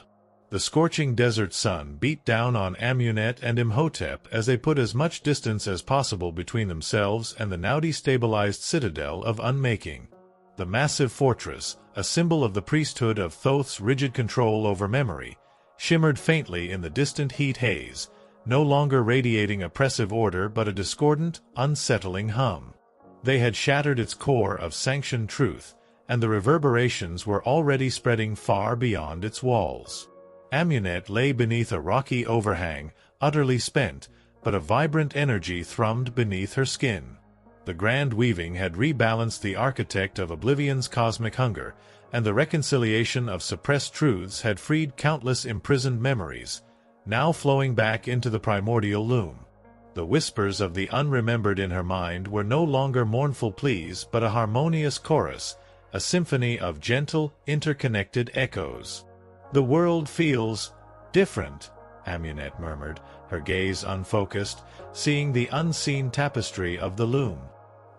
The scorching desert sun beat down on Amunet and Imhotep as they put as much distance as possible between themselves and the now destabilized citadel of Unmaking. The massive fortress, a symbol of the priesthood of Thoth's rigid control over memory, shimmered faintly in the distant heat haze, no longer radiating oppressive order but a discordant, unsettling hum. They had shattered its core of sanctioned truth, and the reverberations were already spreading far beyond its walls. Amunet lay beneath a rocky overhang, utterly spent, but a vibrant energy thrummed beneath her skin. The grand weaving had rebalanced the architect of Oblivion's cosmic hunger, and the reconciliation of suppressed truths had freed countless imprisoned memories, now flowing back into the primordial loom. The whispers of the unremembered in her mind were no longer mournful pleas but a harmonious chorus, a symphony of gentle, interconnected echoes. "The world feels different," Amunet murmured, her gaze unfocused, seeing the unseen tapestry of the loom.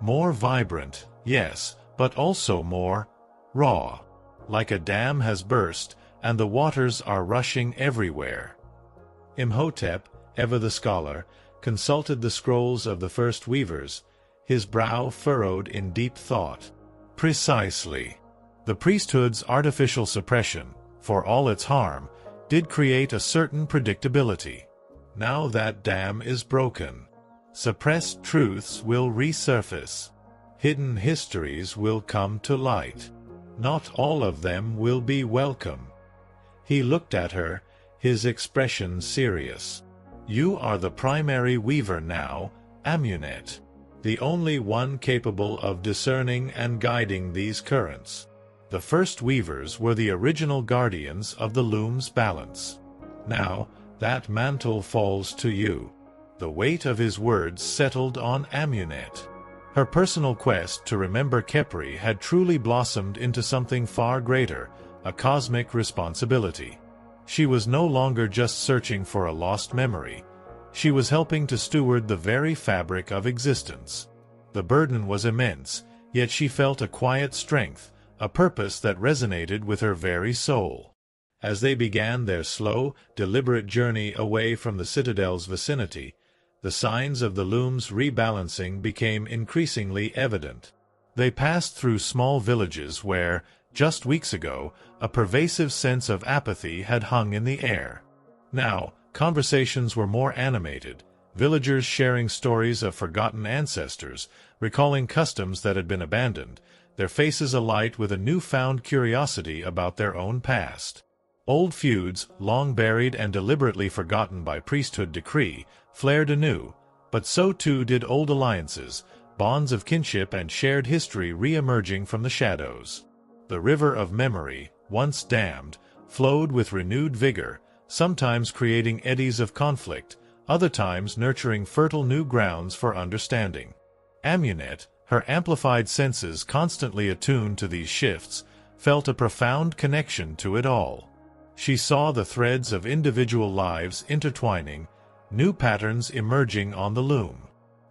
"More vibrant, yes, but also more raw. Like a dam has burst, and the waters are rushing everywhere." Imhotep, ever the scholar, consulted the scrolls of the first weavers, his brow furrowed in deep thought. Precisely. The priesthood's artificial suppression, for all its harm, did create a certain predictability. Now that dam is broken. Suppressed truths will resurface. Hidden histories will come to light. Not all of them will be welcome. He looked at her, his expression serious. You are the primary weaver now, Amunet. The only one capable of discerning and guiding these currents. The first weavers were the original guardians of the loom's balance. Now, that mantle falls to you. The weight of his words settled on Amunet. Her personal quest to remember Khepri had truly blossomed into something far greater, a cosmic responsibility. She was no longer just searching for a lost memory. She was helping to steward the very fabric of existence. The burden was immense, yet she felt a quiet strength, a purpose that resonated with her very soul. As they began their slow, deliberate journey away from the citadel's vicinity, the signs of the loom's rebalancing became increasingly evident. They passed through small villages where, just weeks ago, a pervasive sense of apathy had hung in the air. Now, conversations were more animated, villagers sharing stories of forgotten ancestors, recalling customs that had been abandoned, their faces alight with a newfound curiosity about their own past. Old feuds, long buried and deliberately forgotten by priesthood decree, flared anew, but so too did old alliances, bonds of kinship and shared history re-emerging from the shadows. The river of memory, once dammed, flowed with renewed vigor, sometimes creating eddies of conflict, other times nurturing fertile new grounds for understanding. Amunet, her amplified senses constantly attuned to these shifts, felt a profound connection to it all. She saw the threads of individual lives intertwining, new patterns emerging on the loom.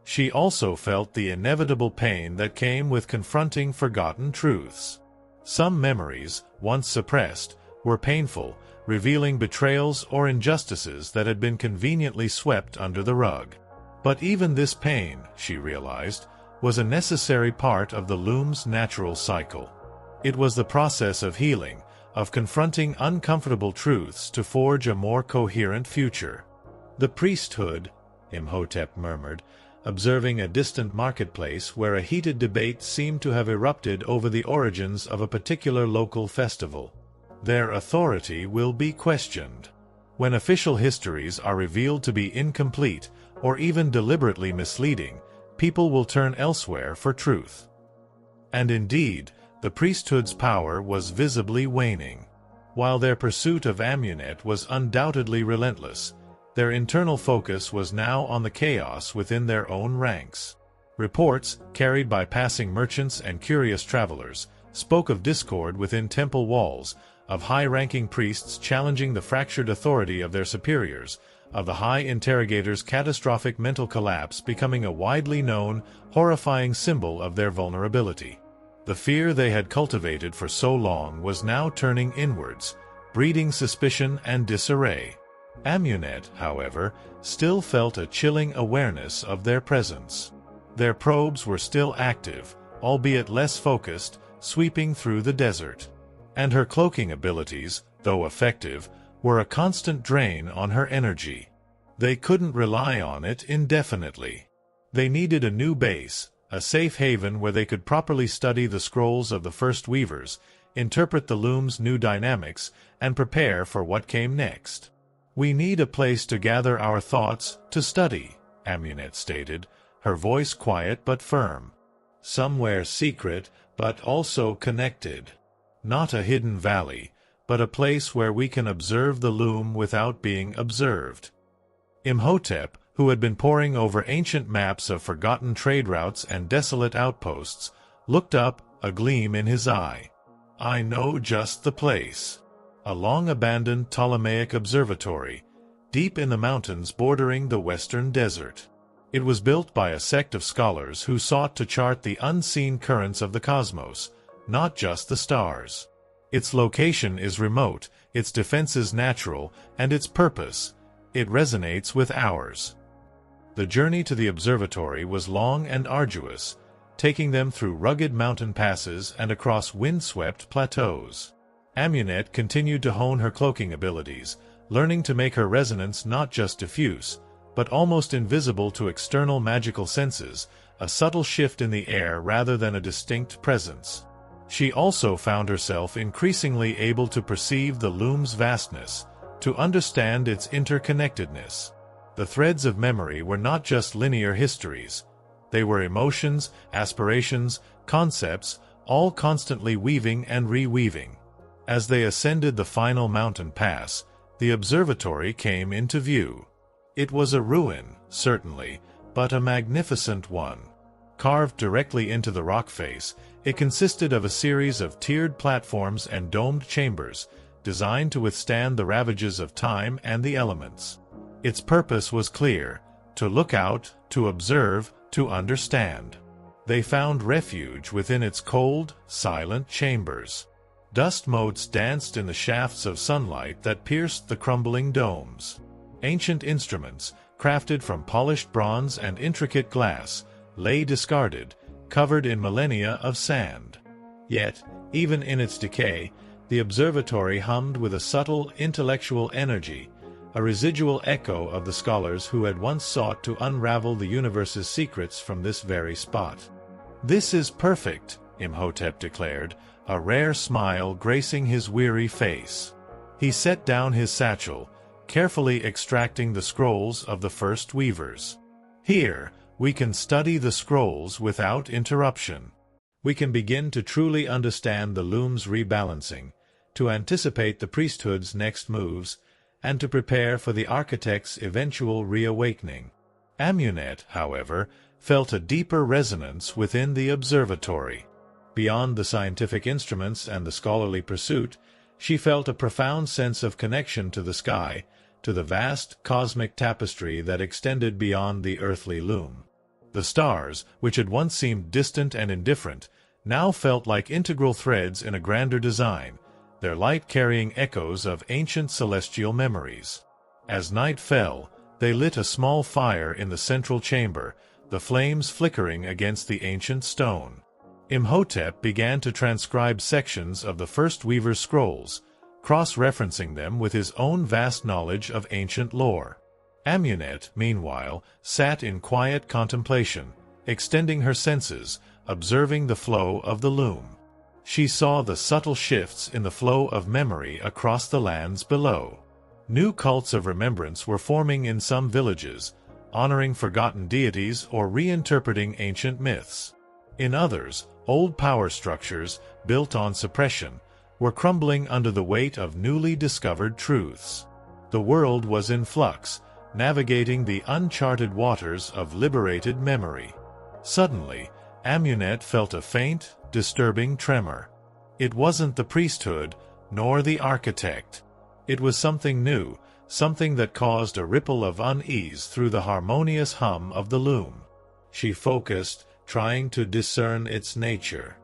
She also felt the inevitable pain that came with confronting forgotten truths. Some memories, once suppressed, were painful, revealing betrayals or injustices that had been conveniently swept under the rug. But even this pain, she realized, was a necessary part of the loom's natural cycle. It was the process of healing, of confronting uncomfortable truths to forge a more coherent future. The priesthood, Imhotep murmured, observing a distant marketplace where a heated debate seemed to have erupted over the origins of a particular local festival. Their authority will be questioned. When official histories are revealed to be incomplete or even deliberately misleading, people will turn elsewhere for truth. And indeed, the priesthood's power was visibly waning. While their pursuit of Amunet was undoubtedly relentless, their internal focus was now on the chaos within their own ranks. Reports, carried by passing merchants and curious travelers, spoke of discord within temple walls, of high-ranking priests challenging the fractured authority of their superiors, of the High Interrogator's catastrophic mental collapse becoming a widely known, horrifying symbol of their vulnerability. The fear they had cultivated for so long was now turning inwards, breeding suspicion and disarray. Amunet, however, still felt a chilling awareness of their presence. Their probes were still active, albeit less focused, sweeping through the desert. And her cloaking abilities, though effective, were a constant drain on her energy. They couldn't rely on it indefinitely. They needed a new base, a safe haven where they could properly study the scrolls of the first weavers, interpret the loom's new dynamics, and prepare for what came next. We need a place to gather our thoughts, to study, Amunet stated, her voice quiet but firm. Somewhere secret, but also connected. Not a hidden valley, but a place where we can observe the loom without being observed. Imhotep, who had been poring over ancient maps of forgotten trade routes and desolate outposts, looked up, a gleam in his eye. I know just the place. A long-abandoned Ptolemaic observatory, deep in the mountains bordering the western desert. It was built by a sect of scholars who sought to chart the unseen currents of the cosmos, not just the stars. Its location is remote, its defenses natural, and its purpose, it resonates with ours. The journey to the observatory was long and arduous, taking them through rugged mountain passes and across windswept plateaus. Amunet continued to hone her cloaking abilities, learning to make her resonance not just diffuse, but almost invisible to external magical senses, a subtle shift in the air rather than a distinct presence. She also found herself increasingly able to perceive the loom's vastness, to understand its interconnectedness. The threads of memory were not just linear histories. They were emotions, aspirations, concepts, all constantly weaving and reweaving. As they ascended the final mountain pass, the observatory came into view. It was a ruin, certainly, but a magnificent one. Carved directly into the rock face, it consisted of a series of tiered platforms and domed chambers, designed to withstand the ravages of time and the elements. Its purpose was clear: to look out, to observe, to understand. They found refuge within its cold, silent chambers. Dust motes danced in the shafts of sunlight that pierced the crumbling domes. Ancient instruments, crafted from polished bronze and intricate glass, lay discarded, covered in millennia of sand. Yet, even in its decay, the observatory hummed with a subtle intellectual energy, a residual echo of the scholars who had once sought to unravel the universe's secrets from this very spot. "This is perfect," Imhotep declared, a rare smile gracing his weary face. He set down his satchel, carefully extracting the scrolls of the first weavers. "Here, we can study the scrolls without interruption. We can begin to truly understand the loom's rebalancing, to anticipate the priesthood's next moves, and to prepare for the architect's eventual reawakening." Amunet, however, felt a deeper resonance within the observatory. Beyond the scientific instruments and the scholarly pursuit, she felt a profound sense of connection to the sky, to the vast cosmic tapestry that extended beyond the earthly loom. The stars, which had once seemed distant and indifferent, now felt like integral threads in a grander design, their light carrying echoes of ancient celestial memories. As night fell, they lit a small fire in the central chamber, the flames flickering against the ancient stone. Imhotep began to transcribe sections of the first weaver's scrolls, cross-referencing them with his own vast knowledge of ancient lore. Amunet, meanwhile, sat in quiet contemplation, extending her senses, observing the flow of the loom. She saw the subtle shifts in the flow of memory across the lands below. New cults of remembrance were forming in some villages, honoring forgotten deities or reinterpreting ancient myths. In others, old power structures, built on suppression, were crumbling under the weight of newly discovered truths. The world was in flux, navigating the uncharted waters of liberated memory. Suddenly, Amunet felt a faint, disturbing tremor. It wasn't the priesthood, nor the architect. It was something new, something that caused a ripple of unease through the harmonious hum of the loom. She focused, trying to discern its nature.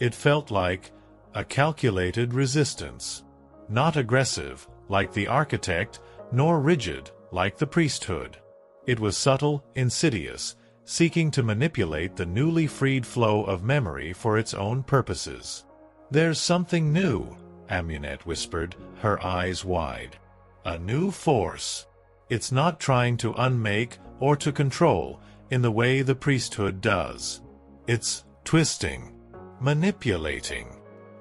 It felt like a calculated resistance. Not aggressive, like the architect, nor rigid, like the priesthood. It was subtle, insidious, seeking to manipulate the newly freed flow of memory for its own purposes. "There's something new," Amunet whispered, her eyes wide. "A new force. It's not trying to unmake or to control in the way the priesthood does. It's twisting, manipulating,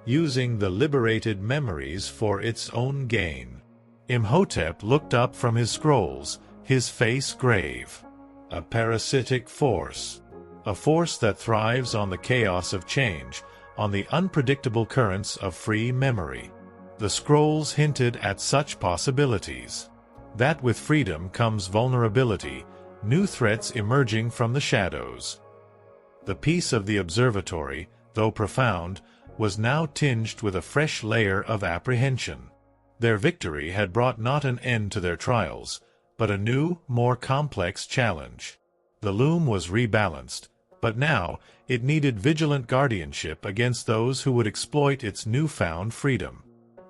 using the liberated memories for its own gain." Imhotep looked up from his scrolls, his face grave. "A parasitic force. A force that thrives on the chaos of change, on the unpredictable currents of free memory." The scrolls hinted at such possibilities. That with freedom comes vulnerability, new threats emerging from the shadows. The peace of the observatory, though profound, was now tinged with a fresh layer of apprehension. Their victory had brought not an end to their trials, but a new, more complex challenge. The loom was rebalanced, but now it needed vigilant guardianship against those who would exploit its newfound freedom.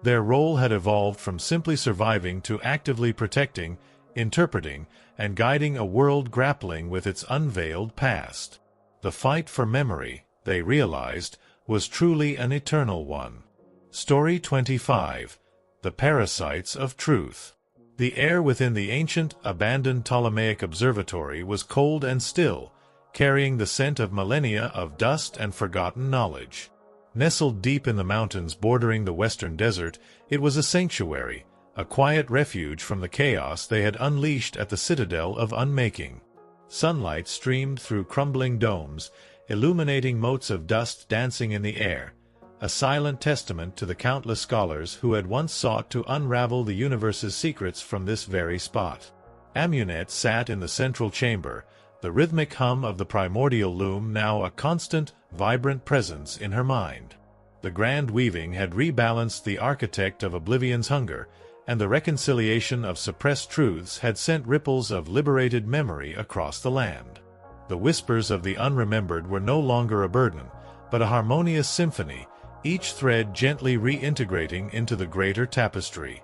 Their role had evolved from simply surviving to actively protecting, interpreting, and guiding a world grappling with its unveiled past. The fight for memory, they realized, was truly an eternal one. Story 25. The Parasites of Truth. The air within the ancient, abandoned Ptolemaic observatory was cold and still, carrying the scent of millennia of dust and forgotten knowledge. Nestled deep in the mountains bordering the western desert, it was a sanctuary, a quiet refuge from the chaos they had unleashed at the citadel of unmaking. Sunlight streamed through crumbling domes, illuminating motes of dust dancing in the air, a silent testament to the countless scholars who had once sought to unravel the universe's secrets from this very spot. Amunet sat in the central chamber, the rhythmic hum of the primordial loom now a constant, vibrant presence in her mind. The grand weaving had rebalanced the architect of oblivion's hunger, and the reconciliation of suppressed truths had sent ripples of liberated memory across the land. The whispers of the unremembered were no longer a burden, but a harmonious symphony, each thread gently reintegrating into the greater tapestry.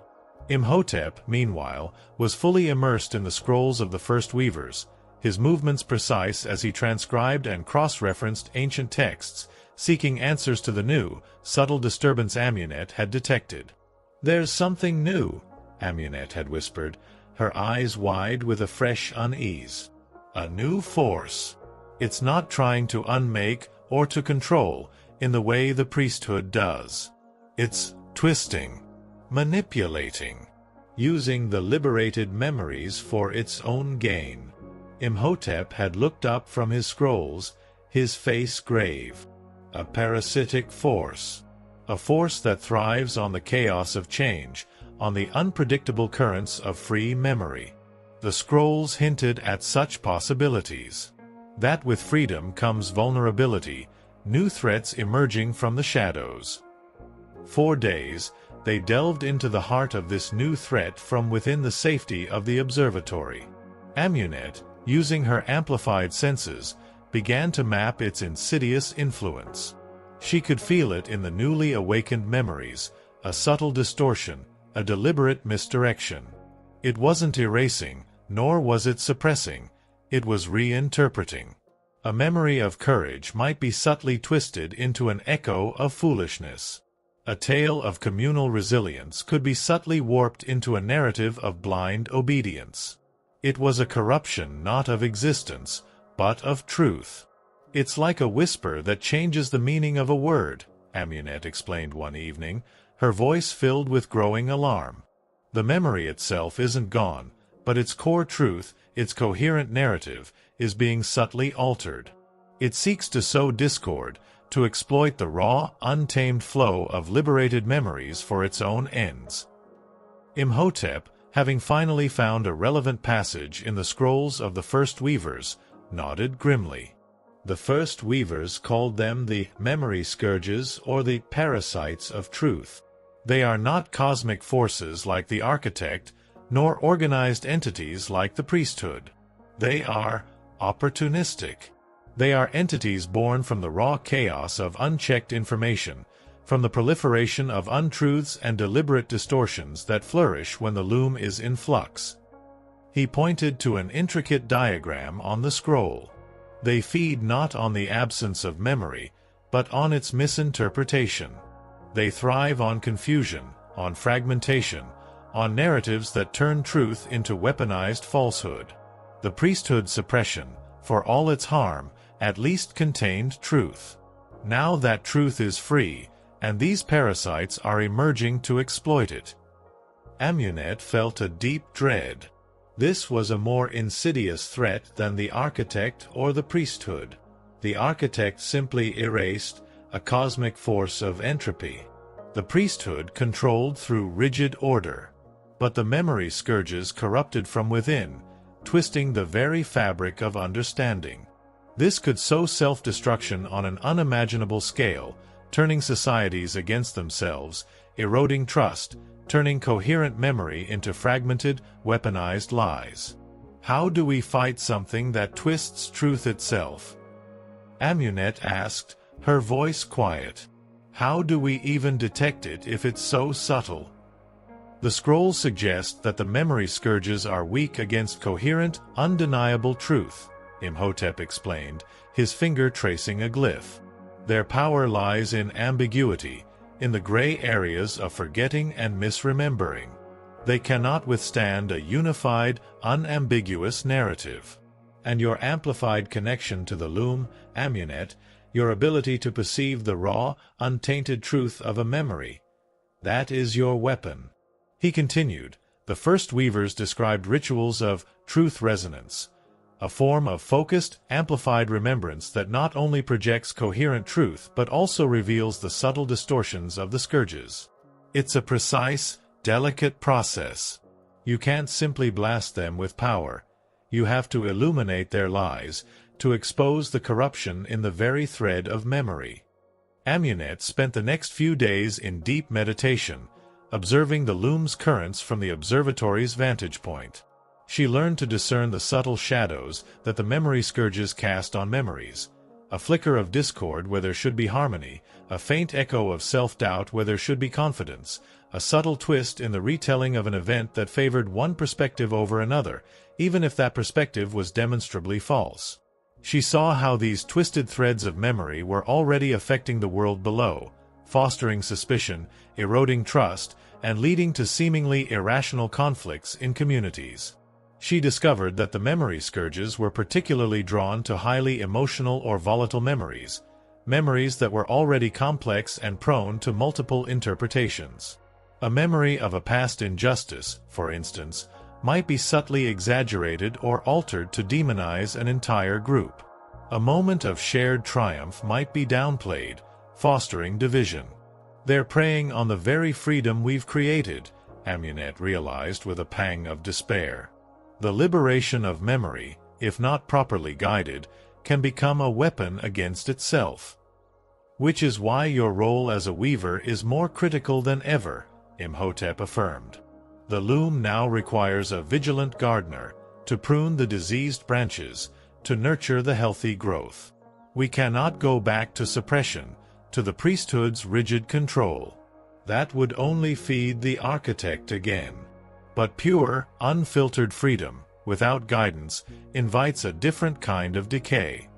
Imhotep, meanwhile, was fully immersed in the scrolls of the first weavers, his movements precise as he transcribed and cross-referenced ancient texts, seeking answers to the new, subtle disturbance Amunet had detected. "There's something new," Amunet had whispered, her eyes wide with a fresh unease. "A new force. It's not trying to unmake or to control in the way the priesthood does. It's twisting, manipulating, using the liberated memories for its own gain." Imhotep had looked up from his scrolls, his face grave. A parasitic force. A force that thrives on the chaos of change, on the unpredictable currents of free memory. The scrolls hinted at such possibilities. That with freedom comes vulnerability, new threats emerging from the shadows. 4 days, they delved into the heart of this new threat from within the safety of the observatory. Amunet, using her amplified senses, began to map its insidious influence. She could feel it in the newly awakened memories, a subtle distortion, a deliberate misdirection. It wasn't erasing, nor was it suppressing, it was reinterpreting. A memory of courage might be subtly twisted into an echo of foolishness. A tale of communal resilience could be subtly warped into a narrative of blind obedience. It was a corruption not of existence, but of truth. "It's like a whisper that changes the meaning of a word," Amunet explained one evening, her voice filled with growing alarm. "The memory itself isn't gone, but its core truth, its coherent narrative, is being subtly altered. It seeks to sow discord, to exploit the raw, untamed flow of liberated memories for its own ends." Imhotep, having finally found a relevant passage in the scrolls of the first weavers, nodded grimly. The first weavers called them the memory scourges or the parasites of truth. They are not cosmic forces like the architect, nor organized entities like the priesthood. They are opportunistic. They are entities born from the raw chaos of unchecked information, from the proliferation of untruths and deliberate distortions that flourish when the loom is in flux. He pointed to an intricate diagram on the scroll. They feed not on the absence of memory, but on its misinterpretation. They thrive on confusion, on fragmentation, on narratives that turn truth into weaponized falsehood. The priesthood's suppression, for all its harm, at least contained truth. Now that truth is free, and these parasites are emerging to exploit it. Amunet felt a deep dread. This was a more insidious threat than the architect or the priesthood. The architect simply erased, a cosmic force of entropy. The priesthood controlled through rigid order. But the memory scourges corrupted from within, twisting the very fabric of understanding. This could sow self-destruction on an unimaginable scale, turning societies against themselves, eroding trust, turning coherent memory into fragmented, weaponized lies. How do we fight something that twists truth itself? Amunet asked, her voice quiet. How do we even detect it if it's so subtle? The scrolls suggest that the memory scourges are weak against coherent, undeniable truth, Imhotep explained, his finger tracing a glyph. Their power lies in ambiguity, in the gray areas of forgetting and misremembering. They cannot withstand a unified, unambiguous narrative. And your amplified connection to the loom, Amunet, your ability to perceive the raw, untainted truth of a memory, that is your weapon. He continued, the first weavers described rituals of truth resonance, a form of focused, amplified remembrance that not only projects coherent truth but also reveals the subtle distortions of the scourges. It's a precise, delicate process. You can't simply blast them with power. You have to illuminate their lies, to expose the corruption in the very thread of memory. Amunet spent the next few days in deep meditation, observing the loom's currents from the observatory's vantage point. She learned to discern the subtle shadows that the memory scourges cast on memories, a flicker of discord where there should be harmony, a faint echo of self-doubt where there should be confidence, a subtle twist in the retelling of an event that favored one perspective over another, even if that perspective was demonstrably false. She saw how these twisted threads of memory were already affecting the world below, fostering suspicion, eroding trust, and leading to seemingly irrational conflicts in communities. She discovered that the memory scourges were particularly drawn to highly emotional or volatile memories, memories that were already complex and prone to multiple interpretations. A memory of a past injustice, for instance, might be subtly exaggerated or altered to demonize an entire group. A moment of shared triumph might be downplayed, fostering division. They're preying on the very freedom we've created, Amunet realized with a pang of despair. The liberation of memory, if not properly guided, can become a weapon against itself. Which is why your role as a weaver is more critical than ever, Imhotep affirmed. The loom now requires a vigilant gardener, to prune the diseased branches, to nurture the healthy growth. We cannot go back to suppression, to the priesthood's rigid control. That would only feed the architect again. But pure, unfiltered freedom, without guidance, invites a different kind of decay.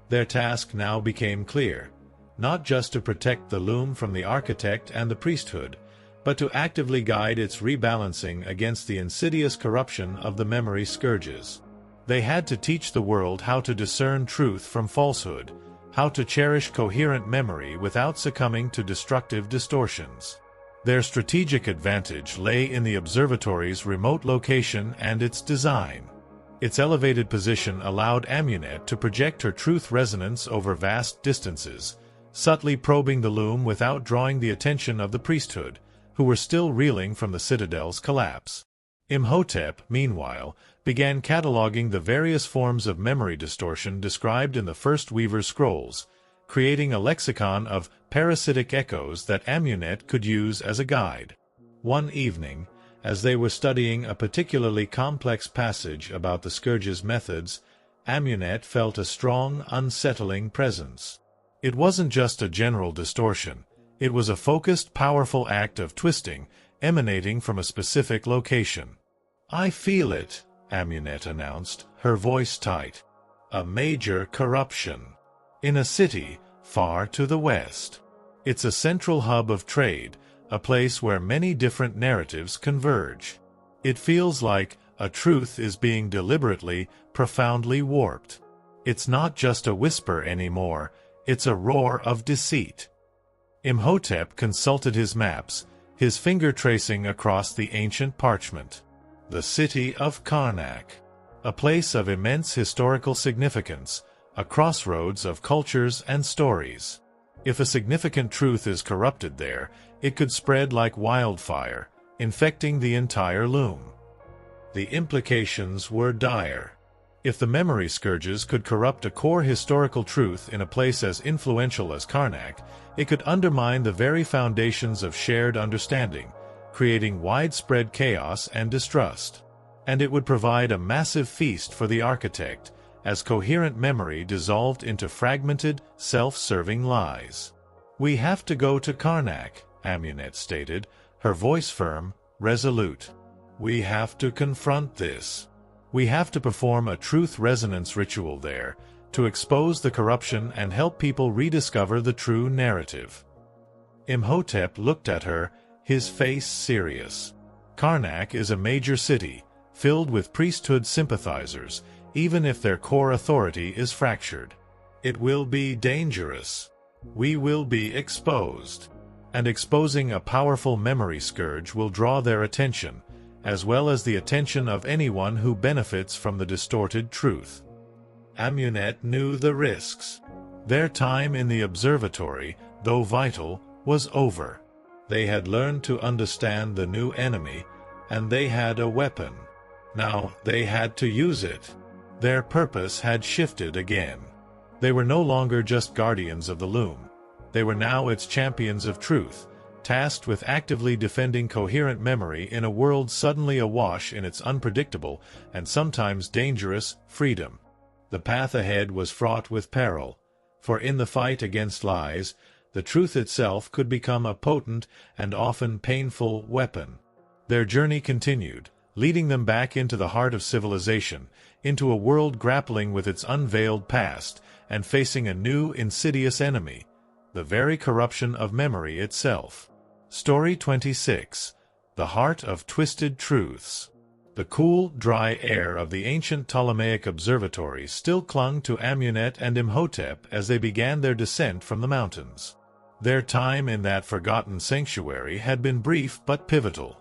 Their task now became clear, not just to protect the loom from the architect and the priesthood, but to actively guide its rebalancing against the insidious corruption of the memory scourges. They had to teach the world how to discern truth from falsehood, how to cherish coherent memory without succumbing to destructive distortions. Their strategic advantage lay in the observatory's remote location and its design. Its elevated position allowed Amunet to project her truth resonance over vast distances, subtly probing the loom without drawing the attention of the priesthood, who were still reeling from the citadel's collapse. Imhotep, meanwhile, began cataloging the various forms of memory distortion described in the first Weaver's scrolls, creating a lexicon of parasitic echoes that Amunet could use as a guide. One evening, as they were studying a particularly complex passage about the scourge's methods, Amunet felt a strong, unsettling presence. It wasn't just a general distortion. It was a focused, powerful act of twisting, emanating from a specific location. "I feel it," Amunet announced, her voice tight. "A major corruption. In a city far to the west. It's a central hub of trade, a place where many different narratives converge. It feels like a truth is being deliberately, profoundly warped. It's not just a whisper anymore, it's a roar of deceit." Imhotep consulted his maps, his finger tracing across the ancient parchment. The city of Karnak, a place of immense historical significance, a crossroads of cultures and stories. If a significant truth is corrupted there, it could spread like wildfire, infecting the entire loom. The implications were dire. If the memory scourges could corrupt a core historical truth in a place as influential as Karnak, it could undermine the very foundations of shared understanding, creating widespread chaos and distrust. And it would provide a massive feast for the architect, as coherent memory dissolved into fragmented, self-serving lies. "We have to go to Karnak," Amunet stated, her voice firm, resolute. We have to confront this. We have to perform a truth resonance ritual there, to expose the corruption and help people rediscover the true narrative. Imhotep looked at her, his face serious. Karnak is a major city, filled with priesthood sympathizers, even if their core authority is fractured. It will be dangerous. We will be exposed. And exposing a powerful memory scourge will draw their attention, as well as the attention of anyone who benefits from the distorted truth. Amunet knew the risks. Their time in the observatory, though vital, was over. They had learned to understand the new enemy, and they had a weapon. Now they had to use it. Their purpose had shifted again. They were no longer just guardians of the loom. They were now its champions of truth, tasked with actively defending coherent memory in a world suddenly awash in its unpredictable and sometimes dangerous freedom. The path ahead was fraught with peril, for in the fight against lies, the truth itself could become a potent and often painful weapon. Their journey continued, leading them back into the heart of civilization, into a world grappling with its unveiled past and facing a new insidious enemy, the very corruption of memory itself. Story 26. The Heart of Twisted Truths. The cool, dry air of the ancient Ptolemaic observatory still clung to Amunet and Imhotep as they began their descent from the mountains. Their time in that forgotten sanctuary had been brief but pivotal.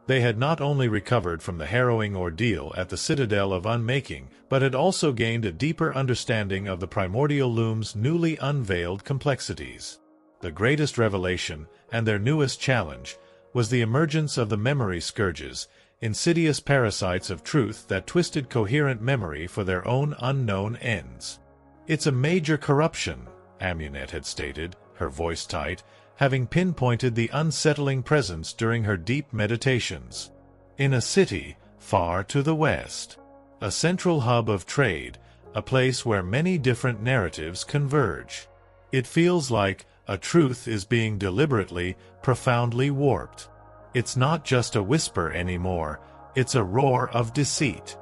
They had not only recovered from the harrowing ordeal at the citadel of Unmaking, but had also gained a deeper understanding of the primordial loom's newly unveiled complexities. The greatest revelation, and their newest challenge, was the emergence of the memory scourges, insidious parasites of truth that twisted coherent memory for their own unknown ends. "It's a major corruption," Amunet had stated, her voice tight, having pinpointed the unsettling presence during her deep meditations. "In a city far to the west. A central hub of trade, a place where many different narratives converge. It feels like a truth is being deliberately, profoundly warped. It's not just a whisper anymore, it's a roar of deceit."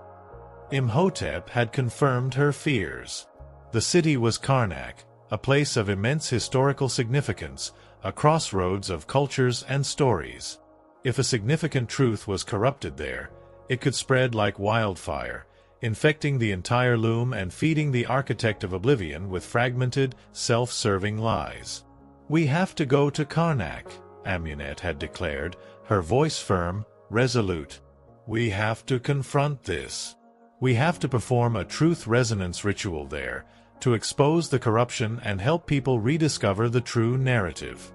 Imhotep had confirmed her fears. The city was Karnak, a place of immense historical significance, a crossroads of cultures and stories. If a significant truth was corrupted there, it could spread like wildfire, infecting the entire loom and feeding the architect of oblivion with fragmented, self-serving lies. "We have to go to Karnak," Amunet had declared, her voice firm, resolute. "We have to confront this. We have to perform a truth resonance ritual there, to expose the corruption and help people rediscover the true narrative."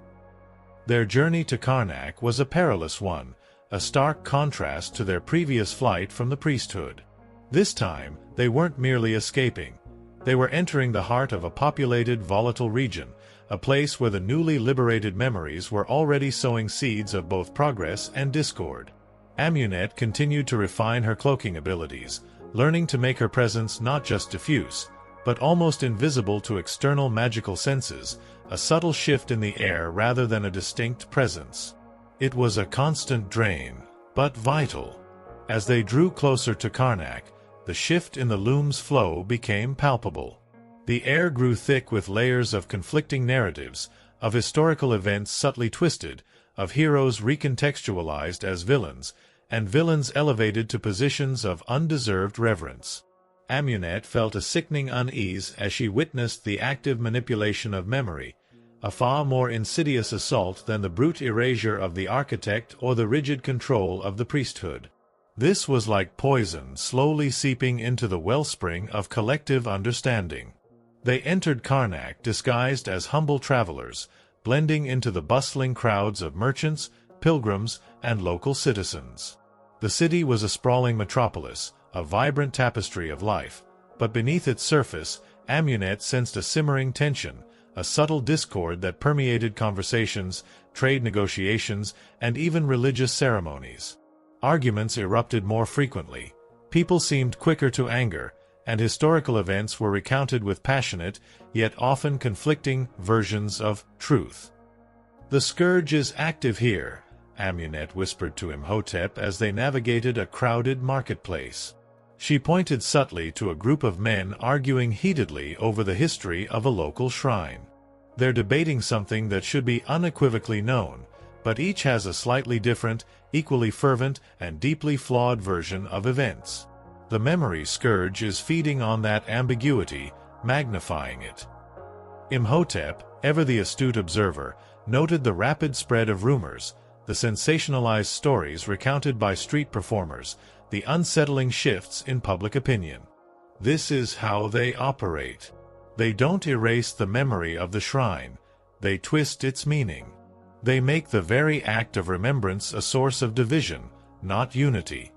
Their journey to Karnak was a perilous one, a stark contrast to their previous flight from the priesthood. This time, they weren't merely escaping. They were entering the heart of a populated, volatile region, a place where the newly liberated memories were already sowing seeds of both progress and discord. Amunet continued to refine her cloaking abilities, learning to make her presence not just diffuse, but almost invisible to external magical senses, a subtle shift in the air rather than a distinct presence. It was a constant drain, but vital. As they drew closer to Karnak, the shift in the loom's flow became palpable. The air grew thick with layers of conflicting narratives, of historical events subtly twisted, of heroes recontextualized as villains, and villains elevated to positions of undeserved reverence. Amunet felt a sickening unease as she witnessed the active manipulation of memory, a far more insidious assault than the brute erasure of the architect or the rigid control of the priesthood. This was like poison slowly seeping into the wellspring of collective understanding. They entered Karnak disguised as humble travelers, blending into the bustling crowds of merchants, pilgrims, and local citizens. The city was a sprawling metropolis, a vibrant tapestry of life, but beneath its surface, Amunet sensed a simmering tension, a subtle discord that permeated conversations, trade negotiations, and even religious ceremonies. Arguments erupted more frequently, people seemed quicker to anger, and historical events were recounted with passionate, yet often conflicting, versions of truth. "The scourge is active here," Amunet whispered to Imhotep as they navigated a crowded marketplace. She pointed subtly to a group of men arguing heatedly over the history of a local shrine. They're debating something that should be unequivocally known, but each has a slightly different, equally fervent, and deeply flawed version of events. The memory scourge is feeding on that ambiguity, magnifying it. Imhotep, ever the astute observer, noted the rapid spread of rumors, the sensationalized stories recounted by street performers, the unsettling shifts in public opinion. This is how they operate. They don't erase the memory of the shrine, they twist its meaning. They make the very act of remembrance a source of division, not unity.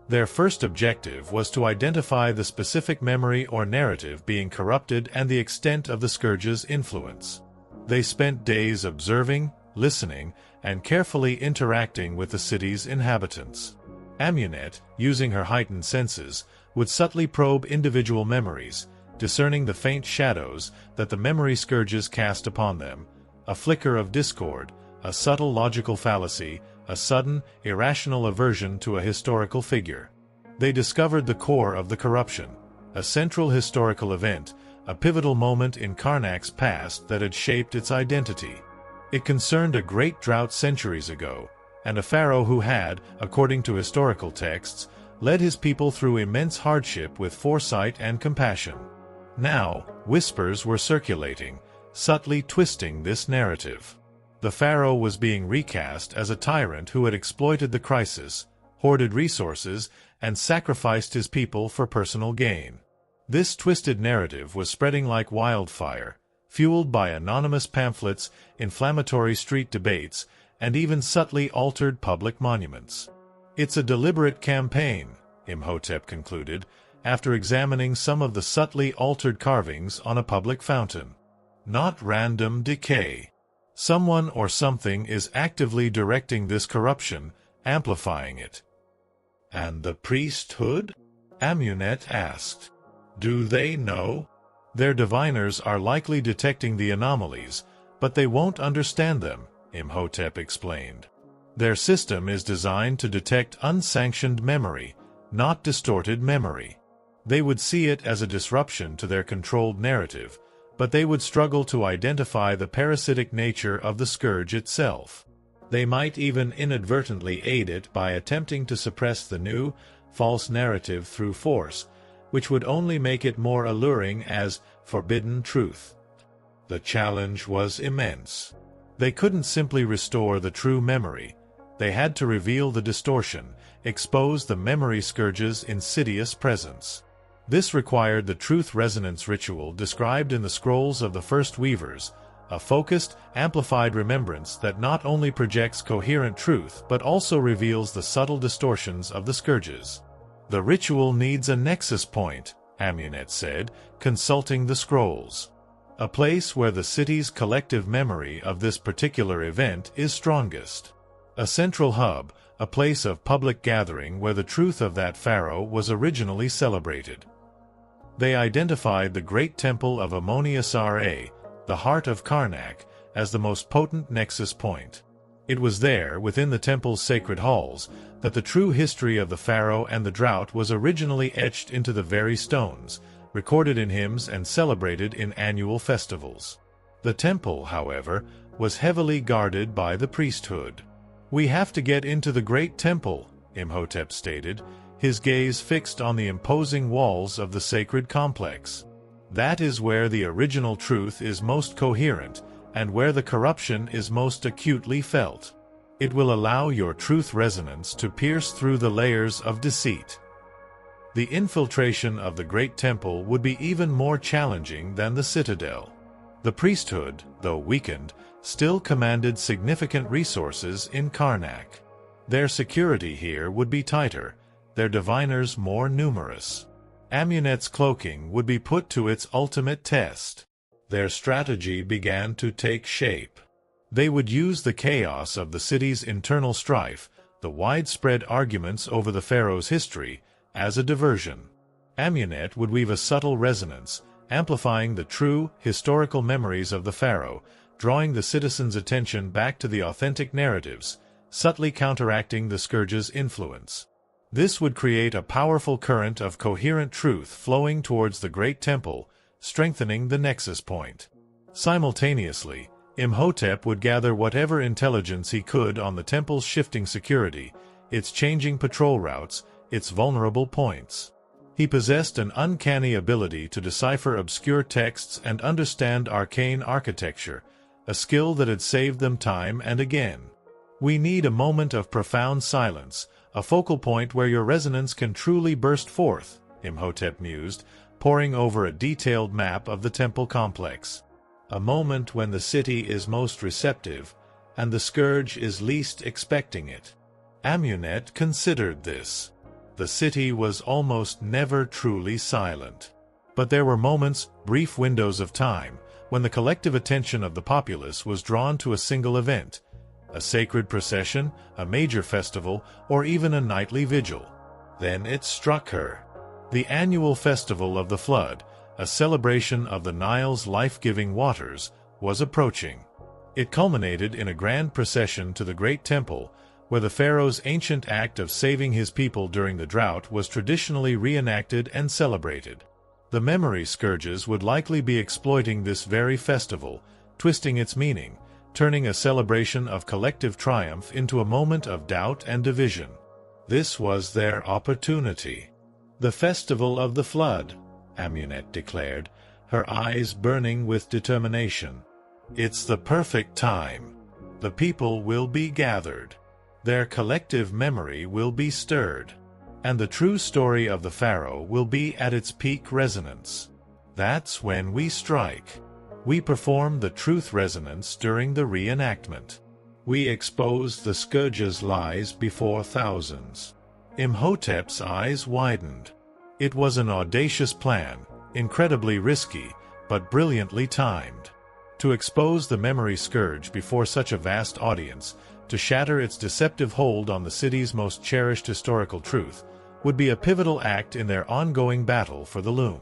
Their first objective was to identify the specific memory or narrative being corrupted and the extent of the scourge's influence. They spent days observing, listening, and carefully interacting with the city's inhabitants. Amunet, using her heightened senses, would subtly probe individual memories, discerning the faint shadows that the memory scourges cast upon them, a flicker of discord, a subtle logical fallacy, a sudden, irrational aversion to a historical figure. They discovered the core of the corruption, a central historical event, a pivotal moment in Karnak's past that had shaped its identity. It concerned a great drought centuries ago, and a pharaoh who had, according to historical texts, led his people through immense hardship with foresight and compassion. Now, whispers were circulating, subtly twisting this narrative. The pharaoh was being recast as a tyrant who had exploited the crisis, hoarded resources, and sacrificed his people for personal gain. This twisted narrative was spreading like wildfire, fueled by anonymous pamphlets, inflammatory street debates, and even subtly altered public monuments. It's a deliberate campaign, Imhotep concluded, after examining some of the subtly altered carvings on a public fountain. Not random decay. Someone or something is actively directing this corruption, amplifying it. And the priesthood? Amunet asked. Do they know? Their diviners are likely detecting the anomalies, but they won't understand them, Imhotep explained. Their system is designed to detect unsanctioned memory, not distorted memory. They would see it as a disruption to their controlled narrative, but they would struggle to identify the parasitic nature of the scourge itself. They might even inadvertently aid it by attempting to suppress the new, false narrative through force, which would only make it more alluring as forbidden truth. The challenge was immense. They couldn't simply restore the true memory. They had to reveal the distortion, expose the memory scourge's insidious presence. This required the truth resonance ritual described in the scrolls of the first weavers, a focused, amplified remembrance that not only projects coherent truth but also reveals the subtle distortions of the scourges. The ritual needs a nexus point, Amunet said, consulting the scrolls. A place where the city's collective memory of this particular event is strongest. A central hub, a place of public gathering where the truth of that pharaoh was originally celebrated. They identified the great temple of Amunet, the heart of Karnak, as the most potent nexus point. It was there, within the temple's sacred halls, that the true history of the pharaoh and the drought was originally etched into the very stones, recorded in hymns and celebrated in annual festivals. The temple, however, was heavily guarded by the priesthood. "We have to get into the great temple," Imhotep stated, his gaze fixed on the imposing walls of the sacred complex. "That is where the original truth is most coherent, and where the corruption is most acutely felt. It will allow your truth resonance to pierce through the layers of deceit." The infiltration of the great temple would be even more challenging than the citadel. The priesthood, though weakened, still commanded significant resources in Karnak. Their security here would be tighter, their diviners more numerous. Amunet's cloaking would be put to its ultimate test. Their strategy began to take shape. They would use the chaos of the city's internal strife, the widespread arguments over the pharaoh's history, as a diversion. Amunet would weave a subtle resonance, amplifying the true, historical memories of the pharaoh, drawing the citizens' attention back to the authentic narratives, subtly counteracting the scourge's influence. This would create a powerful current of coherent truth flowing towards the great temple, strengthening the nexus point. Simultaneously, Imhotep would gather whatever intelligence he could on the temple's shifting security, its changing patrol routes, its vulnerable points. He possessed an uncanny ability to decipher obscure texts and understand arcane architecture, a skill that had saved them time and again. We need a moment of profound silence, a focal point where your resonance can truly burst forth, Imhotep mused, poring over a detailed map of the temple complex. A moment when the city is most receptive, and the scourge is least expecting it. Amunet considered this. The city was almost never truly silent. But there were moments, brief windows of time, when the collective attention of the populace was drawn to a single event, a sacred procession, a major festival, or even a nightly vigil. Then it struck her. The annual festival of the flood, a celebration of the Nile's life-giving waters, was approaching. It culminated in a grand procession to the great temple, where the pharaoh's ancient act of saving his people during the drought was traditionally reenacted and celebrated. The memory scourges would likely be exploiting this very festival, twisting its meaning, turning a celebration of collective triumph into a moment of doubt and division. This was their opportunity. "The festival of the flood," Amunet declared, her eyes burning with determination. "It's the perfect time. The people will be gathered. Their collective memory will be stirred. And the true story of the pharaoh will be at its peak resonance. That's when we strike. We perform the truth resonance during the reenactment. We expose the scourge's lies before thousands." Imhotep's eyes widened. It was an audacious plan, incredibly risky, but brilliantly timed. To expose the memory scourge before such a vast audience, to shatter its deceptive hold on the city's most cherished historical truth, would be a pivotal act in their ongoing battle for the loom.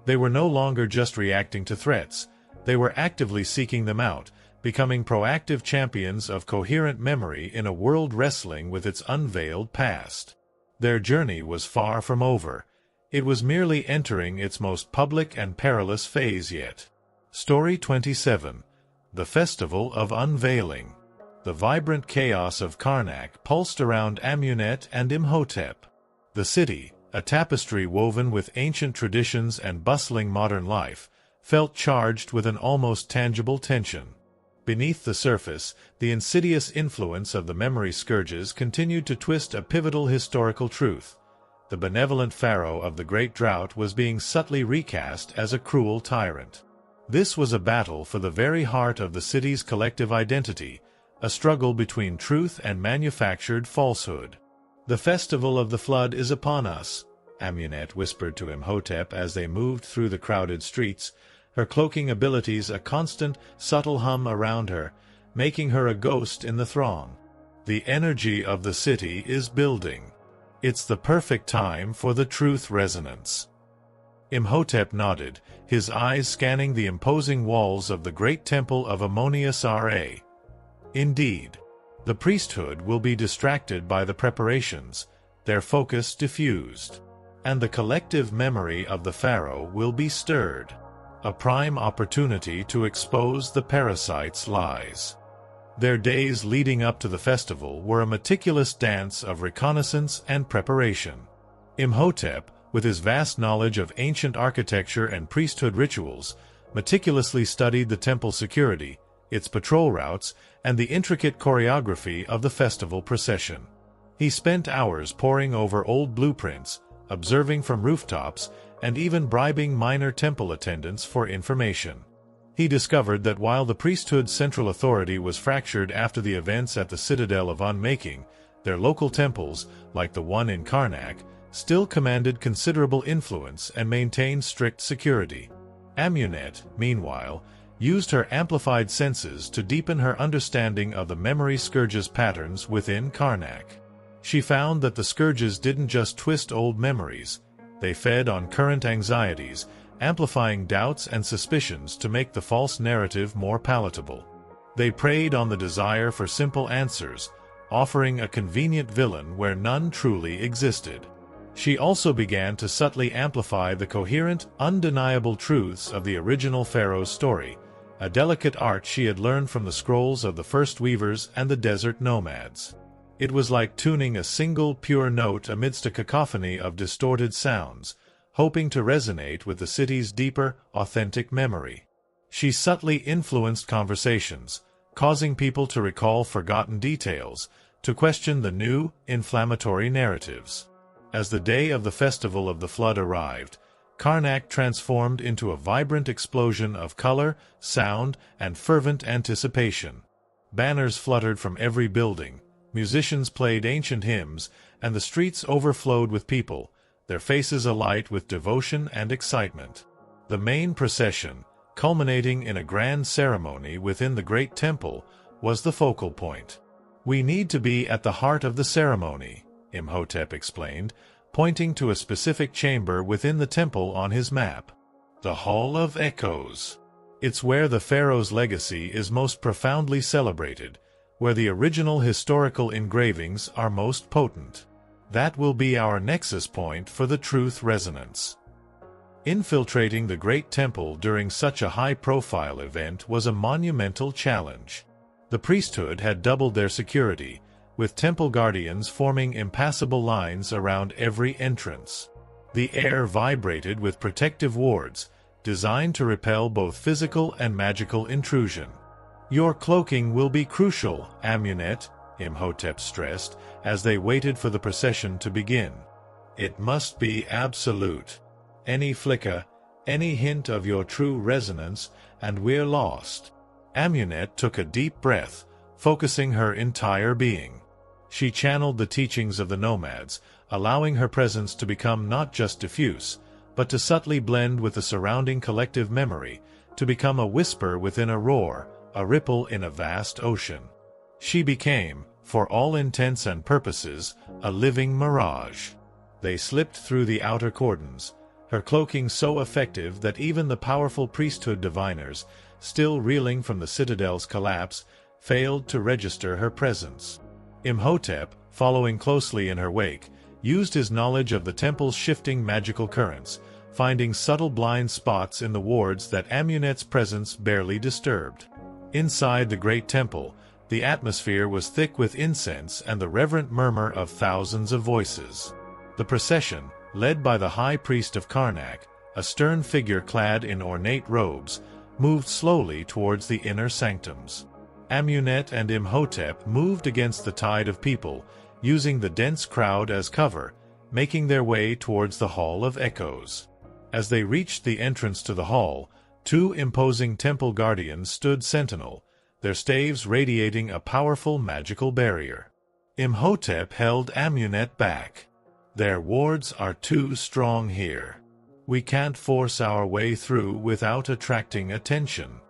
They were no longer just reacting to threats, they were actively seeking them out, becoming proactive champions of coherent memory in a world wrestling with its unveiled past. Their journey was far from over. It was merely entering its most public and perilous phase yet. Story 27. The Festival of Unveiling. The vibrant chaos of Karnak pulsed around Amunet and Imhotep. The city, a tapestry woven with ancient traditions and bustling modern life, felt charged with an almost tangible tension. Beneath the surface, the insidious influence of the memory scourges continued to twist a pivotal historical truth. The benevolent pharaoh of the Great Drought was being subtly recast as a cruel tyrant. This was a battle for the very heart of the city's collective identity, a struggle between truth and manufactured falsehood. "The festival of the flood is upon us," Amunet whispered to Imhotep as they moved through the crowded streets, her cloaking abilities a constant, subtle hum around her, making her a ghost in the throng. "The energy of the city is building. It's the perfect time for the truth resonance." Imhotep nodded, his eyes scanning the imposing walls of the great temple of Amunet. Indeed. The priesthood will be distracted by the preparations, their focus diffused. And the collective memory of the pharaoh will be stirred. A prime opportunity to expose the parasite's lies. Their days leading up to the festival were a meticulous dance of reconnaissance and preparation. Imhotep, with his vast knowledge of ancient architecture and priesthood rituals, meticulously studied the temple security, its patrol routes, and the intricate choreography of the festival procession. He spent hours poring over old blueprints, observing from rooftops, and even bribing minor temple attendants for information. He discovered that while the priesthood's central authority was fractured after the events at the Citadel of Unmaking, their local temples, like the one in Karnak, still commanded considerable influence and maintained strict security. Amunet, meanwhile, used her amplified senses to deepen her understanding of the memory scourge's patterns within Karnak. She found that the scourges didn't just twist old memories, they fed on current anxieties, amplifying doubts and suspicions to make the false narrative more palatable. They preyed on the desire for simple answers, offering a convenient villain where none truly existed. She also began to subtly amplify the coherent, undeniable truths of the original pharaoh's story, a delicate art she had learned from the scrolls of the first weavers and the desert nomads. It was like tuning a single pure note amidst a cacophony of distorted sounds, hoping to resonate with the city's deeper, authentic memory. She subtly influenced conversations, causing people to recall forgotten details, to question the new, inflammatory narratives. As the day of the festival of the flood arrived, Karnak transformed into a vibrant explosion of color, sound, and fervent anticipation. Banners fluttered from every building, musicians played ancient hymns, and the streets overflowed with people, their faces alight with devotion and excitement. The main procession, culminating in a grand ceremony within the great temple, was the focal point. "We need to be at the heart of the ceremony," Imhotep explained, pointing to a specific chamber within the temple on his map. "The Hall of Echoes. It's where the pharaoh's legacy is most profoundly celebrated, where the original historical engravings are most potent. That will be our nexus point for the truth resonance." Infiltrating the great temple during such a high-profile event was a monumental challenge. The priesthood had doubled their security, with temple guardians forming impassable lines around every entrance. The air vibrated with protective wards, designed to repel both physical and magical intrusion. "Your cloaking will be crucial, Amunet," Imhotep stressed, as they waited for the procession to begin. "It must be absolute. Any flicker, any hint of your true resonance, and we're lost." Amunet took a deep breath, focusing her entire being. She channeled the teachings of the nomads, allowing her presence to become not just diffuse, but to subtly blend with the surrounding collective memory, to become a whisper within a roar, a ripple in a vast ocean. She became, for all intents and purposes, a living mirage. They slipped through the outer cordons, her cloaking so effective that even the powerful priesthood diviners, still reeling from the citadel's collapse, failed to register her presence. Imhotep, following closely in her wake, used his knowledge of the temple's shifting magical currents, finding subtle blind spots in the wards that Amunet's presence barely disturbed. Inside the great temple, the atmosphere was thick with incense and the reverent murmur of thousands of voices. The procession, led by the high priest of Karnak, a stern figure clad in ornate robes, moved slowly towards the inner sanctums. Amunet and Imhotep moved against the tide of people, using the dense crowd as cover, making their way towards the Hall of Echoes. As they reached the entrance to the hall, two imposing temple guardians stood sentinel, their staves radiating a powerful magical barrier. Imhotep held Amunet back. "Their wards are too strong here. We can't force our way through without attracting attention."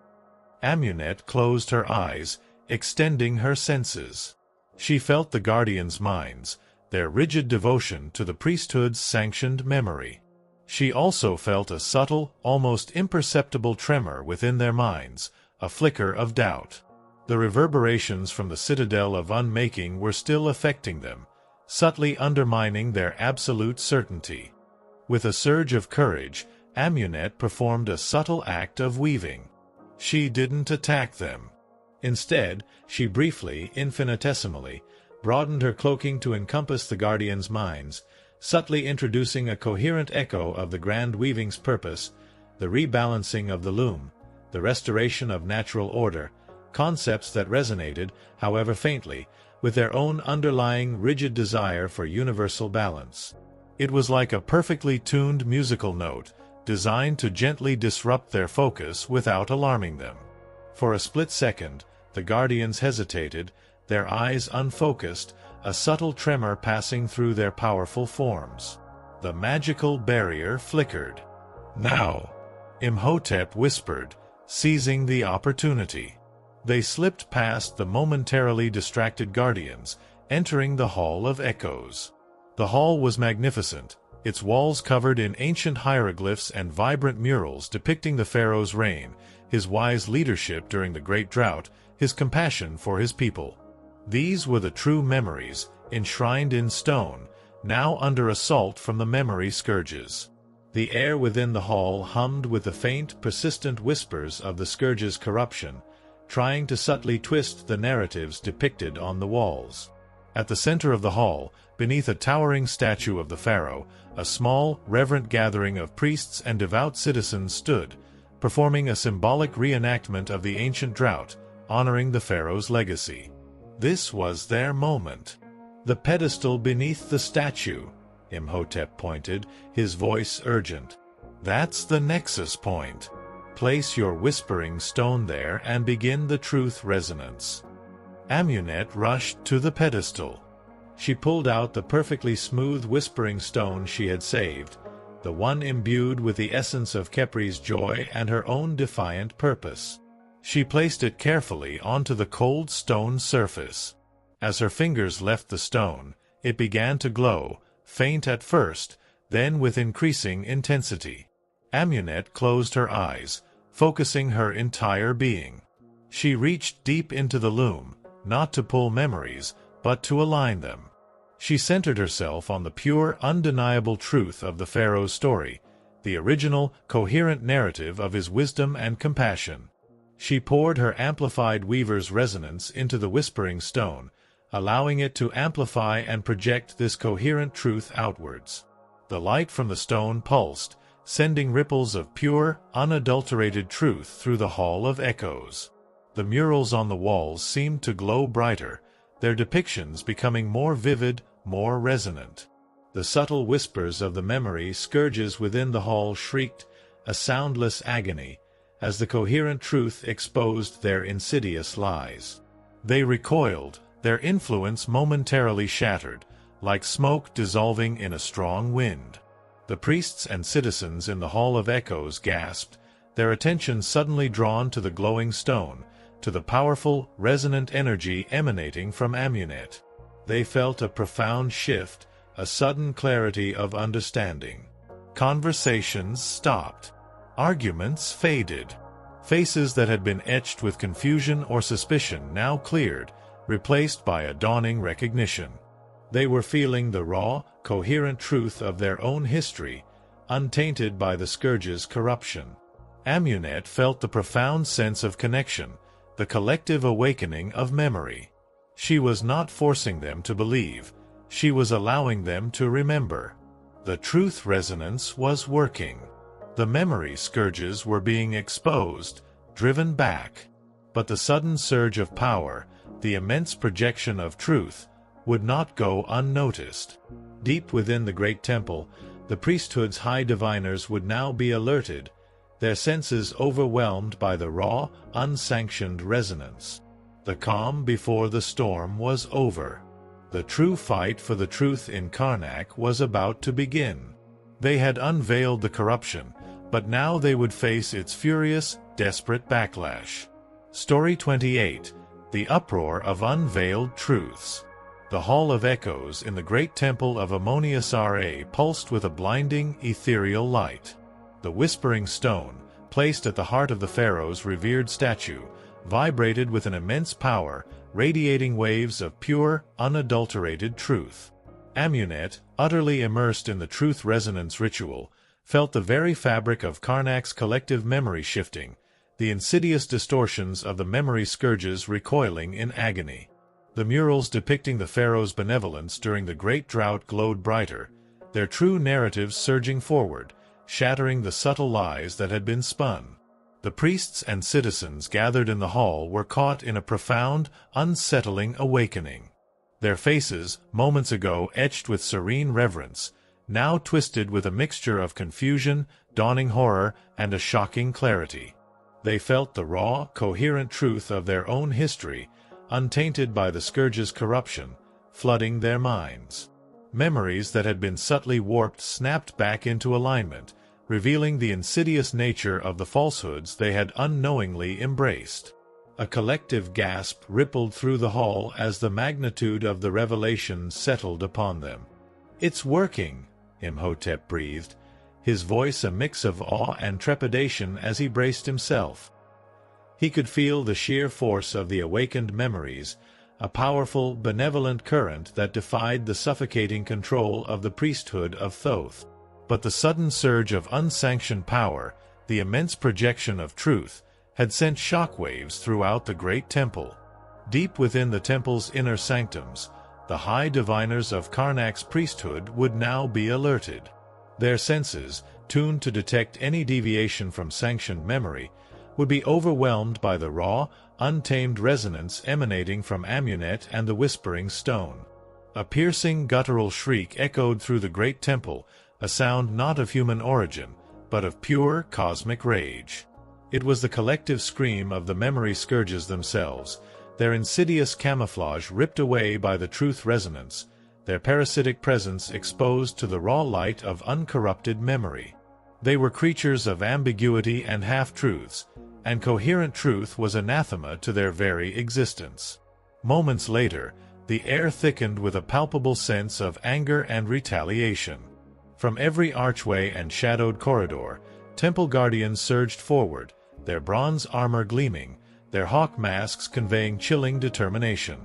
Amunet closed her eyes, extending her senses. She felt the guardians' minds, their rigid devotion to the priesthood's sanctioned memory. She also felt a subtle, almost imperceptible tremor within their minds, a flicker of doubt. The reverberations from the citadel of unmaking were still affecting them, subtly undermining their absolute certainty. With a surge of courage, Amunet performed a subtle act of weaving. She didn't attack them. Instead, she briefly, infinitesimally, broadened her cloaking to encompass the guardians' minds, subtly introducing a coherent echo of the grand weaving's purpose, the rebalancing of the loom, the restoration of natural order, concepts that resonated, however faintly, with their own underlying rigid desire for universal balance. It was like a perfectly tuned musical note, designed to gently disrupt their focus without alarming them. For a split second, the guardians hesitated, their eyes unfocused, a subtle tremor passing through their powerful forms. The magical barrier flickered. "Now!" Imhotep whispered, seizing the opportunity. They slipped past the momentarily distracted guardians, entering the Hall of Echoes. The hall was magnificent, its walls covered in ancient hieroglyphs and vibrant murals depicting the pharaoh's reign, his wise leadership during the Great Drought, his compassion for his people. These were the true memories, enshrined in stone, now under assault from the memory scourges. The air within the hall hummed with the faint, persistent whispers of the scourge's corruption, trying to subtly twist the narratives depicted on the walls. At the center of the hall, beneath a towering statue of the pharaoh, a small, reverent gathering of priests and devout citizens stood, performing a symbolic reenactment of the ancient drought, honoring the pharaoh's legacy. This was their moment. The pedestal beneath the statue, Imhotep pointed, his voice urgent. That's the nexus point. Place your whispering stone there and begin the truth resonance. Amunet rushed to the pedestal. She pulled out the perfectly smooth whispering stone she had saved, the one imbued with the essence of Khepri's joy and her own defiant purpose. She placed it carefully onto the cold stone surface. As her fingers left the stone, it began to glow, faint at first, then with increasing intensity. Amunet closed her eyes, focusing her entire being. She reached deep into the loom, not to pull memories, but to align them. She centered herself on the pure, undeniable truth of the pharaoh's story, the original, coherent narrative of his wisdom and compassion. She poured her amplified weaver's resonance into the whispering stone, allowing it to amplify and project this coherent truth outwards. The light from the stone pulsed, sending ripples of pure, unadulterated truth through the hall of echoes. The murals on the walls seemed to glow brighter, their depictions becoming more vivid, more resonant. The subtle whispers of the memory scourges within the hall shrieked, a soundless agony, as the coherent truth exposed their insidious lies. They recoiled, their influence momentarily shattered, like smoke dissolving in a strong wind. The priests and citizens in the Hall of Echoes gasped, their attention suddenly drawn to the glowing stone, to the powerful, resonant energy emanating from Amunet. They felt a profound shift, a sudden clarity of understanding. Conversations stopped. Arguments faded. Faces that had been etched with confusion or suspicion now cleared, replaced by a dawning recognition. They were feeling the raw, coherent truth of their own history, untainted by the scourge's corruption. Amunet felt the profound sense of connection, the collective awakening of memory. She was not forcing them to believe, she was allowing them to remember. The truth resonance was working. The memory scourges were being exposed, driven back. But the sudden surge of power, the immense projection of truth, would not go unnoticed. Deep within the great temple, the priesthood's high diviners would now be alerted, their senses overwhelmed by the raw, unsanctioned resonance. The calm before the storm was over. The true fight for the truth in Karnak was about to begin. They had unveiled the corruption, but now they would face its furious, desperate backlash. Story 28. The Uproar of Unveiled Truths. The Hall of Echoes in the great temple of Amunet pulsed with a blinding, ethereal light. The whispering stone, placed at the heart of the pharaoh's revered statue, vibrated with an immense power, radiating waves of pure, unadulterated truth. Amunet, utterly immersed in the truth resonance ritual, felt the very fabric of Karnak's collective memory shifting, the insidious distortions of the memory scourges recoiling in agony. The murals depicting the pharaoh's benevolence during the great drought glowed brighter, their true narratives surging forward, shattering the subtle lies that had been spun. The priests and citizens gathered in the hall were caught in a profound, unsettling awakening. Their faces, moments ago etched with serene reverence, now twisted with a mixture of confusion, dawning horror, and a shocking clarity. They felt the raw, coherent truth of their own history, untainted by the scourge's corruption, flooding their minds. Memories that had been subtly warped snapped back into alignment, revealing the insidious nature of the falsehoods they had unknowingly embraced. A collective gasp rippled through the hall as the magnitude of the revelation settled upon them. "It's working," Imhotep breathed, his voice a mix of awe and trepidation as he braced himself. He could feel the sheer force of the awakened memories, a powerful, benevolent current that defied the suffocating control of the priesthood of Thoth. But the sudden surge of unsanctioned power, the immense projection of truth, had sent shockwaves throughout the great temple. Deep within the temple's inner sanctums, the high diviners of Karnak's priesthood would now be alerted. Their senses, tuned to detect any deviation from sanctioned memory, would be overwhelmed by the raw, untamed resonance emanating from Amunet and the Whispering Stone. A piercing guttural shriek echoed through the great temple, a sound not of human origin, but of pure cosmic rage. It was the collective scream of the memory scourges themselves, their insidious camouflage ripped away by the truth resonance, their parasitic presence exposed to the raw light of uncorrupted memory. They were creatures of ambiguity and half-truths, and coherent truth was anathema to their very existence. Moments later, the air thickened with a palpable sense of anger and retaliation. From every archway and shadowed corridor, temple guardians surged forward, their bronze armor gleaming, their hawk masks conveying chilling determination.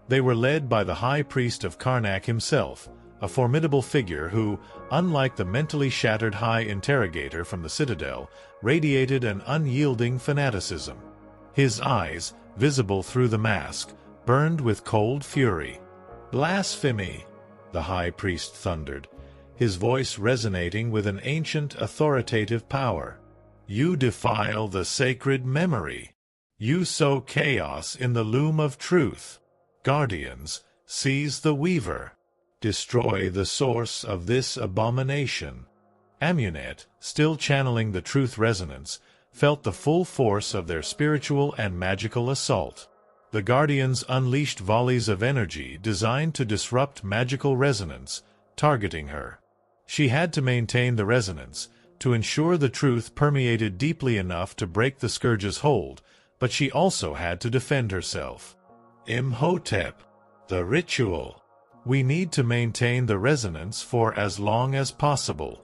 They were led by the high priest of Karnak himself, a formidable figure who, unlike the mentally shattered high interrogator from the citadel, radiated an unyielding fanaticism. His eyes, visible through the mask, burned with cold fury. "Blasphemy!" the high priest thundered, his voice resonating with an ancient authoritative power. "You defile the sacred memory. You sow chaos in the loom of truth. Guardians, seize the weaver. Destroy the source of this abomination." Amunet, still channeling the truth resonance, felt the full force of their spiritual and magical assault. The Guardians unleashed volleys of energy designed to disrupt magical resonance, targeting her. She had to maintain the resonance, to ensure the truth permeated deeply enough to break the scourge's hold, but she also had to defend herself. "Imhotep, the ritual. We need to maintain the resonance for as long as possible,"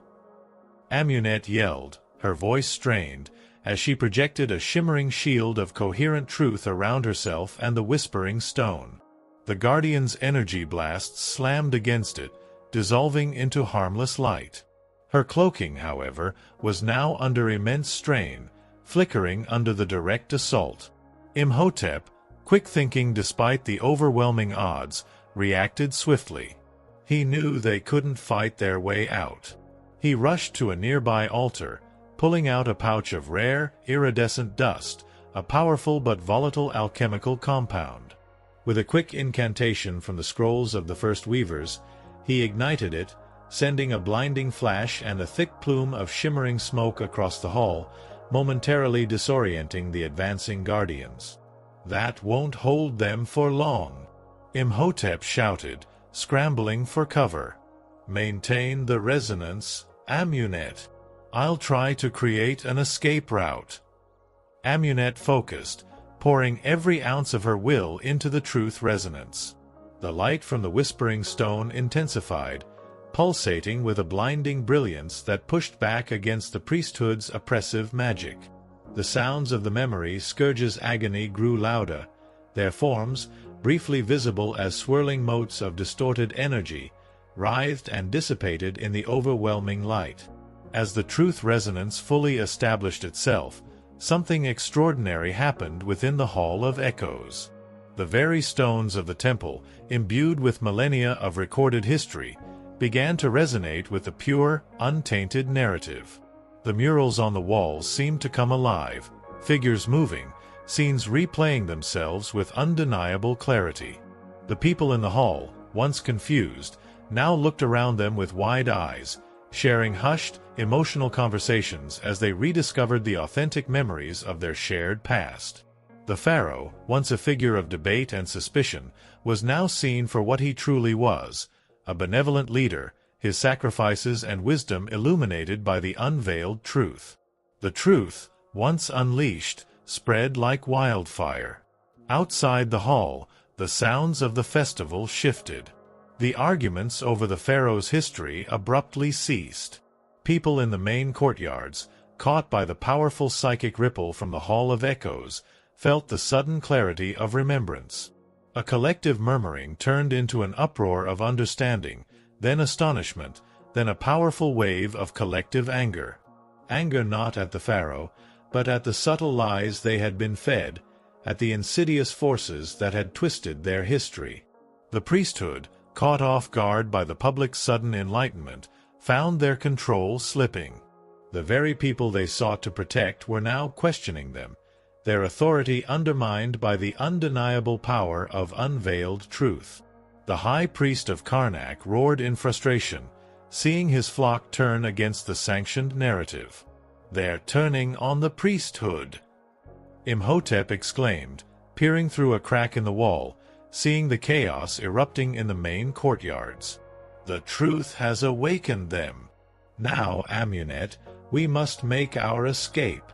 Amunet yelled, her voice strained, as she projected a shimmering shield of coherent truth around herself and the Whispering Stone. The Guardian's energy blasts slammed against it, dissolving into harmless light. Her cloaking, however, was now under immense strain, flickering under the direct assault. Imhotep, quick-thinking despite the overwhelming odds, reacted swiftly. He knew they couldn't fight their way out. He rushed to a nearby altar, pulling out a pouch of rare, iridescent dust, a powerful but volatile alchemical compound. With a quick incantation from the scrolls of the first weavers, he ignited it, sending a blinding flash and a thick plume of shimmering smoke across the hall, momentarily disorienting the advancing Guardians. "That won't hold them for long," Imhotep shouted, scrambling for cover. "Maintain the resonance, Amunet. I'll try to create an escape route." Amunet focused, pouring every ounce of her will into the truth resonance. The light from the Whispering Stone intensified, pulsating with a blinding brilliance that pushed back against the priesthood's oppressive magic. The sounds of the memory scourge's agony grew louder, their forms, briefly visible as swirling motes of distorted energy, writhed and dissipated in the overwhelming light. As the truth resonance fully established itself, something extraordinary happened within the Hall of Echoes. The very stones of the temple, imbued with millennia of recorded history, began to resonate with the pure, untainted narrative. The murals on the walls seemed to come alive, figures moving, scenes replaying themselves with undeniable clarity. The people in the hall, once confused, now looked around them with wide eyes, sharing hushed, emotional conversations as they rediscovered the authentic memories of their shared past. The pharaoh, once a figure of debate and suspicion, was now seen for what he truly was, a benevolent leader, his sacrifices and wisdom illuminated by the unveiled truth. The truth, once unleashed, spread like wildfire. Outside the hall, the sounds of the festival shifted. The arguments over the pharaoh's history abruptly ceased. People in the main courtyards, caught by the powerful psychic ripple from the Hall of Echoes, felt the sudden clarity of remembrance. A collective murmuring turned into an uproar of understanding, then astonishment, then a powerful wave of collective anger. Anger not at the pharaoh, but at the subtle lies they had been fed, at the insidious forces that had twisted their history. The priesthood, caught off guard by the public's sudden enlightenment, found their control slipping. The very people they sought to protect were now questioning them, their authority undermined by the undeniable power of unveiled truth. The high priest of Karnak roared in frustration, seeing his flock turn against the sanctioned narrative. "They're turning on the priesthood!" Imhotep exclaimed, peering through a crack in the wall, seeing the chaos erupting in the main courtyards. "The truth has awakened them. Now, Amunet, we must make our escape."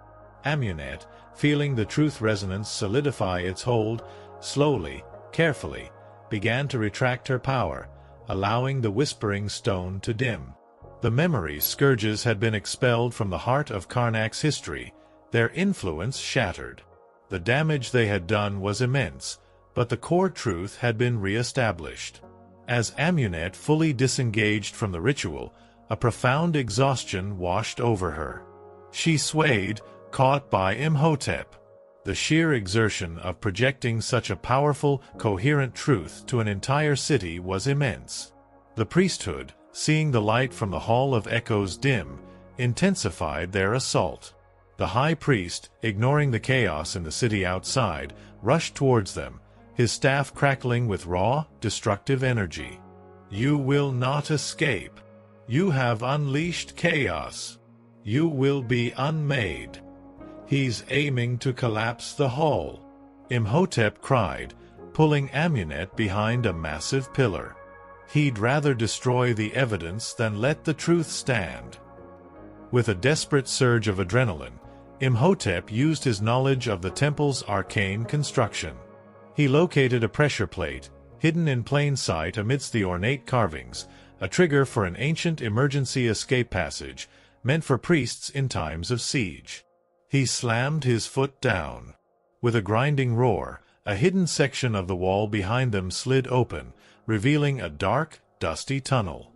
Amunet, feeling the truth resonance solidify its hold, slowly, carefully, began to retract her power, allowing the whispering stone to dim. The memory scourges had been expelled from the heart of Karnak's history, their influence shattered. The damage they had done was immense, but the core truth had been re-established. As Amunet fully disengaged from the ritual, a profound exhaustion washed over her. She swayed, caught by Imhotep. The sheer exertion of projecting such a powerful, coherent truth to an entire city was immense. The priesthood, seeing the light from the Hall of Echoes dim, intensified their assault. The high priest, ignoring the chaos in the city outside, rushed towards them, his staff crackling with raw, destructive energy. "You will not escape. You have unleashed chaos. You will be unmade. He's aiming to collapse the hall," Imhotep cried, pulling Amunet behind a massive pillar. He'd rather destroy the evidence than let the truth stand. With a desperate surge of adrenaline, Imhotep used his knowledge of the temple's arcane construction. He located a pressure plate, hidden in plain sight amidst the ornate carvings, a trigger for an ancient emergency escape passage, meant for priests in times of siege. He slammed his foot down. With a grinding roar, a hidden section of the wall behind them slid open, revealing a dark, dusty tunnel.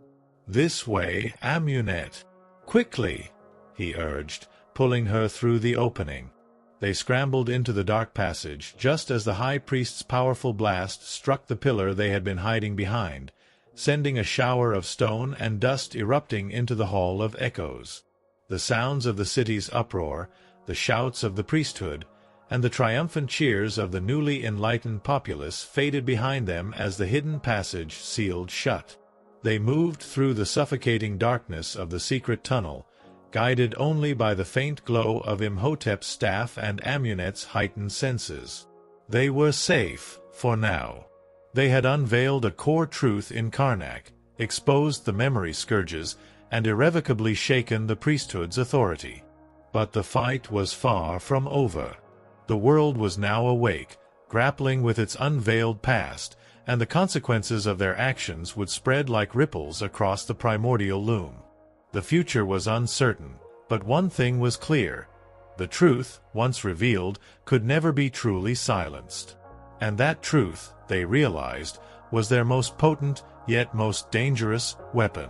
"This way, Amunet. Quickly," he urged, pulling her through the opening. They scrambled into the dark passage just as the high priest's powerful blast struck the pillar they had been hiding behind, sending a shower of stone and dust erupting into the Hall of Echoes. The sounds of the city's uproar, the shouts of the priesthood, and the triumphant cheers of the newly enlightened populace faded behind them as the hidden passage sealed shut. They moved through the suffocating darkness of the secret tunnel, guided only by the faint glow of Imhotep's staff and Amunet's heightened senses. They were safe, for now. They had unveiled a core truth in Karnak, exposed the memory scourges, and irrevocably shaken the priesthood's authority. But the fight was far from over. The world was now awake, grappling with its unveiled past, and the consequences of their actions would spread like ripples across the primordial loom. The future was uncertain, but one thing was clear. The truth, once revealed, could never be truly silenced. And that truth, they realized, was their most potent, yet most dangerous, weapon.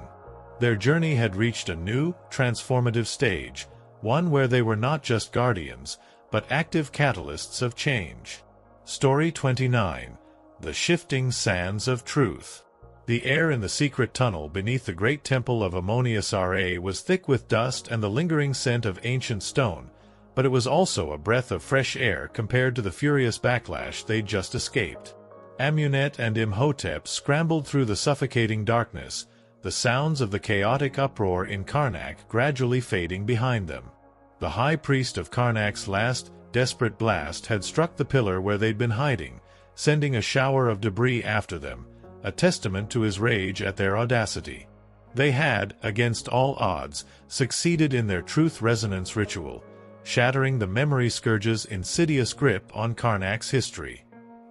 Their journey had reached a new, transformative stage, one where they were not just guardians, but active catalysts of change. Story 29. The Shifting Sands of Truth. The air in the secret tunnel beneath the great temple of Amunet was thick with dust and the lingering scent of ancient stone, but it was also a breath of fresh air compared to the furious backlash they'd just escaped. Amunet and Imhotep scrambled through the suffocating darkness, the sounds of the chaotic uproar in Karnak gradually fading behind them. The high priest of Karnak's last, desperate blast had struck the pillar where they'd been hiding, sending a shower of debris after them, a testament to his rage at their audacity. They had, against all odds, succeeded in their truth resonance ritual, shattering the memory scourge's insidious grip on Karnak's history.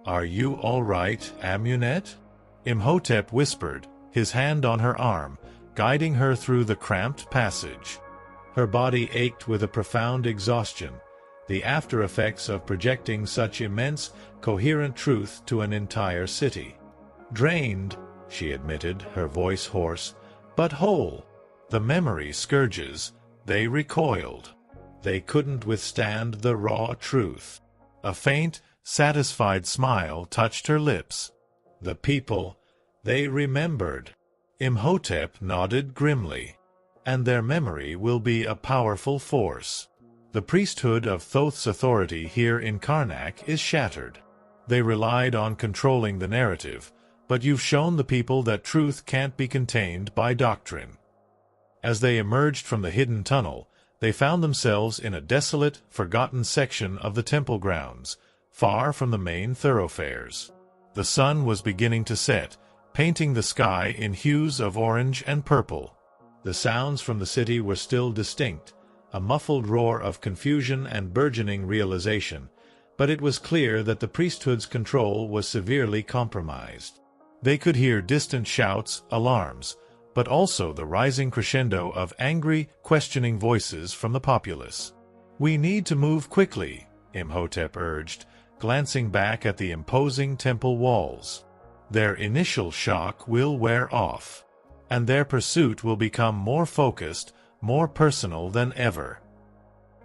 "Are you all right, Amunet?" Imhotep whispered, his hand on her arm, guiding her through the cramped passage. Her body ached with a profound exhaustion, the after effects of projecting such immense, coherent truth to an entire city. Drained, she admitted, her voice hoarse, but whole. The memory scourges, they recoiled. They couldn't withstand the raw truth. A faint, satisfied smile touched her lips. The people, they remembered. Imhotep nodded grimly. And their memory will be a powerful force. The priesthood of Thoth's authority here in Karnak is shattered. They relied on controlling the narrative, but you've shown the people that truth can't be contained by doctrine. As they emerged from the hidden tunnel, they found themselves in a desolate, forgotten section of the temple grounds, far from the main thoroughfares. The sun was beginning to set, painting the sky in hues of orange and purple. The sounds from the city were still distinct, a muffled roar of confusion and burgeoning realization, but it was clear that the priesthood's control was severely compromised. They could hear distant shouts, alarms, but also the rising crescendo of angry, questioning voices from the populace. "We need to move quickly," Imhotep urged, glancing back at the imposing temple walls. "Their initial shock will wear off, and their pursuit will become more focused, more personal than ever."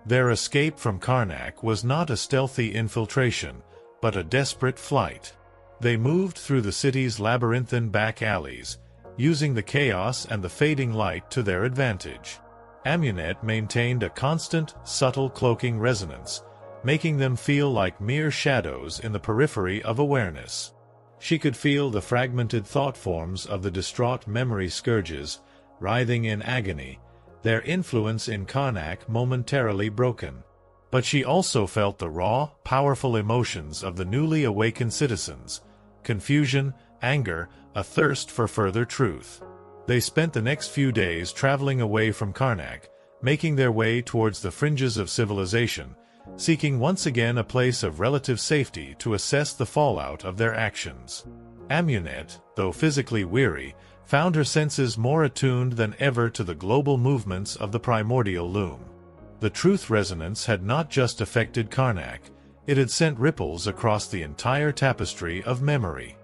Their escape from Karnak was not a stealthy infiltration, but a desperate flight. They moved through the city's labyrinthine back alleys, using the chaos and the fading light to their advantage. Amunet maintained a constant, subtle cloaking resonance, making them feel like mere shadows in the periphery of awareness. She could feel the fragmented thought forms of the distraught memory scourges, writhing in agony, their influence in Karnak momentarily broken. But she also felt the raw, powerful emotions of the newly awakened citizens: confusion, anger, a thirst for further truth. They spent the next few days traveling away from Karnak, making their way towards the fringes of civilization, seeking once again a place of relative safety to assess the fallout of their actions. Amunet, though physically weary, found her senses more attuned than ever to the global movements of the primordial loom. The truth resonance had not just affected Karnak, it had sent ripples across the entire tapestry of memory.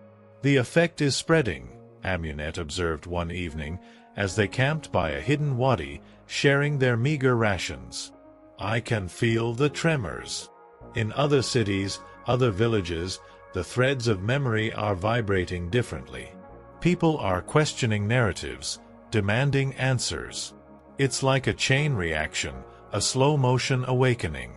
"The effect is spreading," Amunet observed one evening, as they camped by a hidden wadi, sharing their meager rations. "I can feel the tremors. In other cities, other villages, the threads of memory are vibrating differently. People are questioning narratives, demanding answers. It's like a chain reaction, a slow-motion awakening."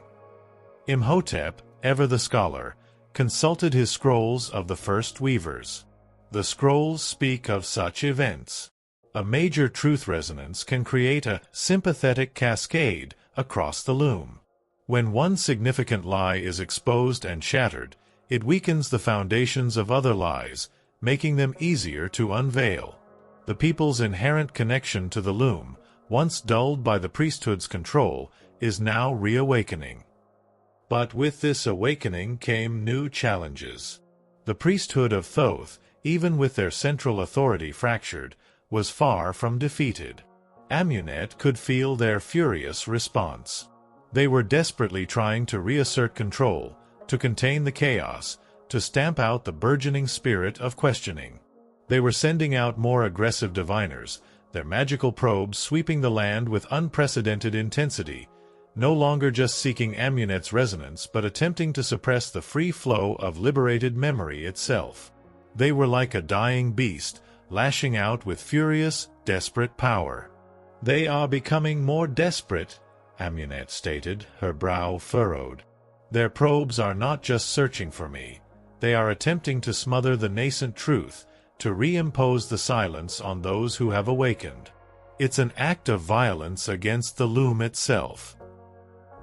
Imhotep, ever the scholar, consulted his scrolls of the first weavers. The scrolls speak of such events. A major truth resonance can create a sympathetic cascade across the loom. When one significant lie is exposed and shattered, it weakens the foundations of other lies, making them easier to unveil. The people's inherent connection to the loom, once dulled by the priesthood's control, is now reawakening. But with this awakening came new challenges. The priesthood of Thoth, even with their central authority fractured, was far from defeated. Amunet could feel their furious response. They were desperately trying to reassert control, to contain the chaos, to stamp out the burgeoning spirit of questioning. They were sending out more aggressive diviners, their magical probes sweeping the land with unprecedented intensity, no longer just seeking Amunet's resonance but attempting to suppress the free flow of liberated memory itself. They were like a dying beast, lashing out with furious, desperate power. "They are becoming more desperate," Amunet stated, her brow furrowed. "Their probes are not just searching for me. They are attempting to smother the nascent truth, to reimpose the silence on those who have awakened. It's an act of violence against the loom itself."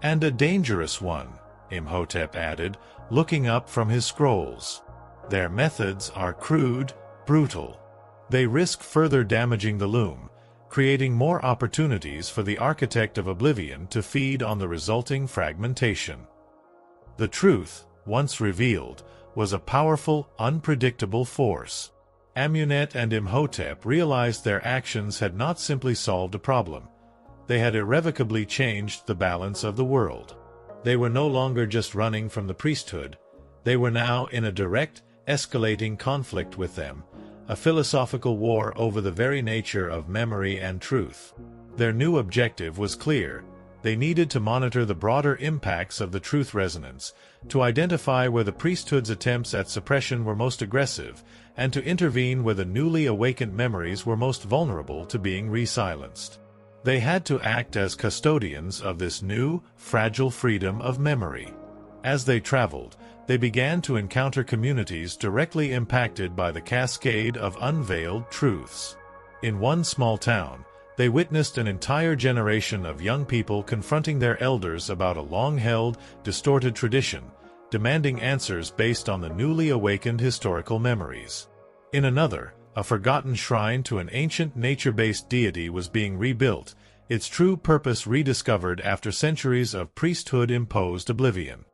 "And a dangerous one," Imhotep added, looking up from his scrolls. "Their methods are crude, brutal. They risk further damaging the loom, creating more opportunities for the architect of oblivion to feed on the resulting fragmentation." The truth, once revealed, was a powerful, unpredictable force. Amunet and Imhotep realized their actions had not simply solved a problem. They had irrevocably changed the balance of the world. They were no longer just running from the priesthood. They were now in a direct, escalating conflict with them, a philosophical war over the very nature of memory and truth. Their new objective was clear. They needed to monitor the broader impacts of the truth resonance, to identify where the priesthood's attempts at suppression were most aggressive, and to intervene where the newly awakened memories were most vulnerable to being re-silenced. They had to act as custodians of this new, fragile freedom of memory. As they traveled, they began to encounter communities directly impacted by the cascade of unveiled truths. In one small town, they witnessed an entire generation of young people confronting their elders about a long-held, distorted tradition, demanding answers based on the newly awakened historical memories. In another, a forgotten shrine to an ancient nature-based deity was being rebuilt, its true purpose rediscovered after centuries of priesthood-imposed oblivion.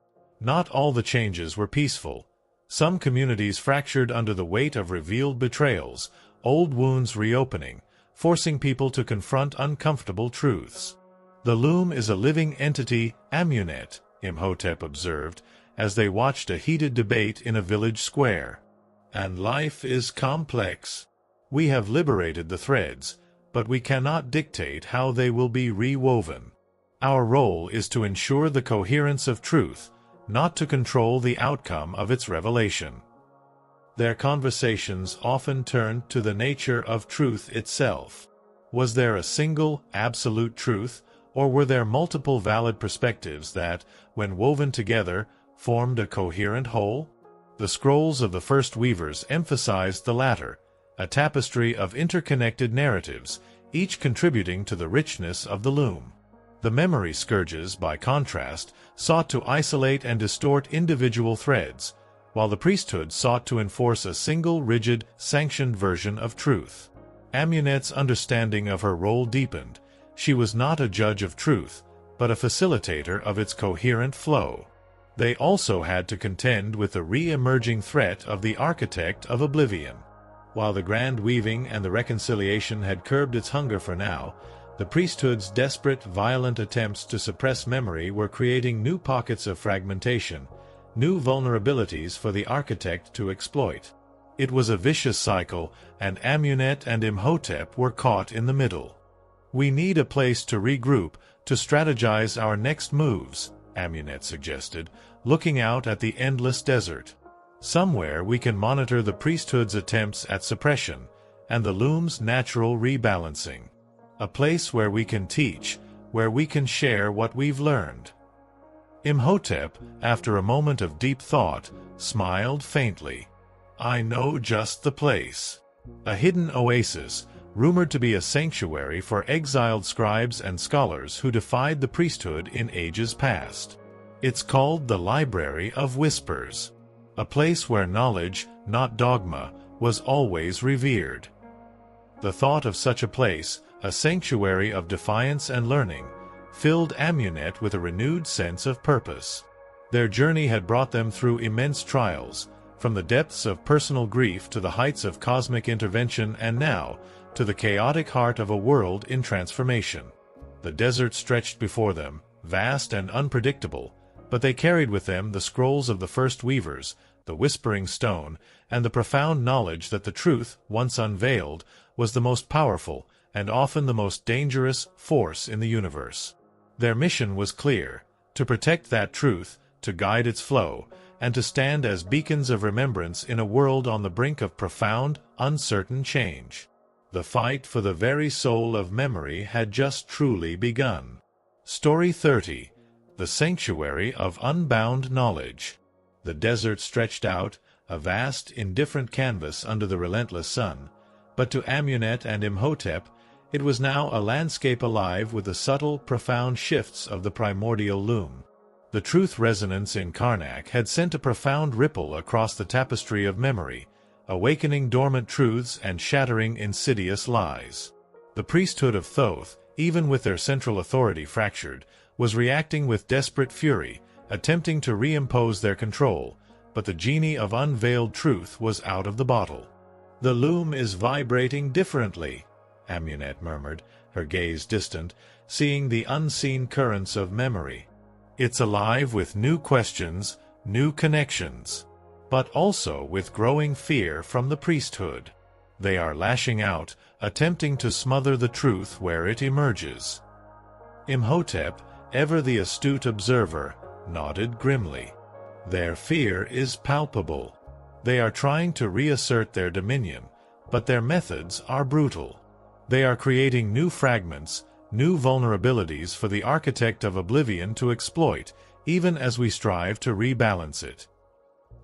Not all the changes were peaceful. Some communities fractured under the weight of revealed betrayals, old wounds reopening, forcing people to confront uncomfortable truths. "The loom is a living entity, Amunet," Imhotep observed, as they watched a heated debate in a village square. "And life is complex. We have liberated the threads, but we cannot dictate how they will be rewoven. Our role is to ensure the coherence of truth, not to control the outcome of its revelation." Their conversations often turned to the nature of truth itself. Was there a single, absolute truth, or were there multiple valid perspectives that, when woven together, formed a coherent whole? The scrolls of the first weavers emphasized the latter, a tapestry of interconnected narratives, each contributing to the richness of the loom. The memory scourges, by contrast, sought to isolate and distort individual threads, while the priesthood sought to enforce a single rigid, sanctioned version of truth. Amunet's understanding of her role deepened. She was not a judge of truth, but a facilitator of its coherent flow. They also had to contend with the re-emerging threat of the architect of oblivion. While the grand weaving and the reconciliation had curbed its hunger for now, the priesthood's desperate, violent attempts to suppress memory were creating new pockets of fragmentation, new vulnerabilities for the architect to exploit. It was a vicious cycle, and Amunet and Imhotep were caught in the middle. "We need a place to regroup, to strategize our next moves," Amunet suggested, looking out at the endless desert. "Somewhere we can monitor the priesthood's attempts at suppression, and the loom's natural rebalancing. A place where we can teach, where we can share what we've learned." Imhotep, after a moment of deep thought, smiled faintly. "I know just the place. A hidden oasis, rumored to be a sanctuary for exiled scribes and scholars who defied the priesthood in ages past. It's called the Library of Whispers. A place where knowledge, not dogma, was always revered." The thought of such a place, a sanctuary of defiance and learning, filled Amunet with a renewed sense of purpose. Their journey had brought them through immense trials, from the depths of personal grief to the heights of cosmic intervention, and now, to the chaotic heart of a world in transformation. The desert stretched before them, vast and unpredictable, but they carried with them the scrolls of the first weavers, the whispering stone, and the profound knowledge that the truth, once unveiled, was the most powerful, and often the most dangerous, force in the universe. Their mission was clear: to protect that truth, to guide its flow, and to stand as beacons of remembrance in a world on the brink of profound, uncertain change. The fight for the very soul of memory had just truly begun. Story 30. The Sanctuary of Unbound Knowledge. The desert stretched out, a vast, indifferent canvas under the relentless sun, but to Amunet and Imhotep, it was now a landscape alive with the subtle, profound shifts of the primordial loom. The truth resonance in Karnak had sent a profound ripple across the tapestry of memory, awakening dormant truths and shattering insidious lies. The priesthood of Thoth, even with their central authority fractured, was reacting with desperate fury, attempting to reimpose their control, but the genie of unveiled truth was out of the bottle. "The loom is vibrating differently," Amunet murmured, her gaze distant, seeing the unseen currents of memory. It's alive with new questions, new connections, but also with growing fear from the priesthood. They are lashing out, attempting to smother the truth where it emerges. Imhotep, ever the astute observer, nodded grimly. Their fear is palpable. They are trying to reassert their dominion, but their methods are brutal. They are creating new fragments, new vulnerabilities for the architect of oblivion to exploit, even as we strive to rebalance it.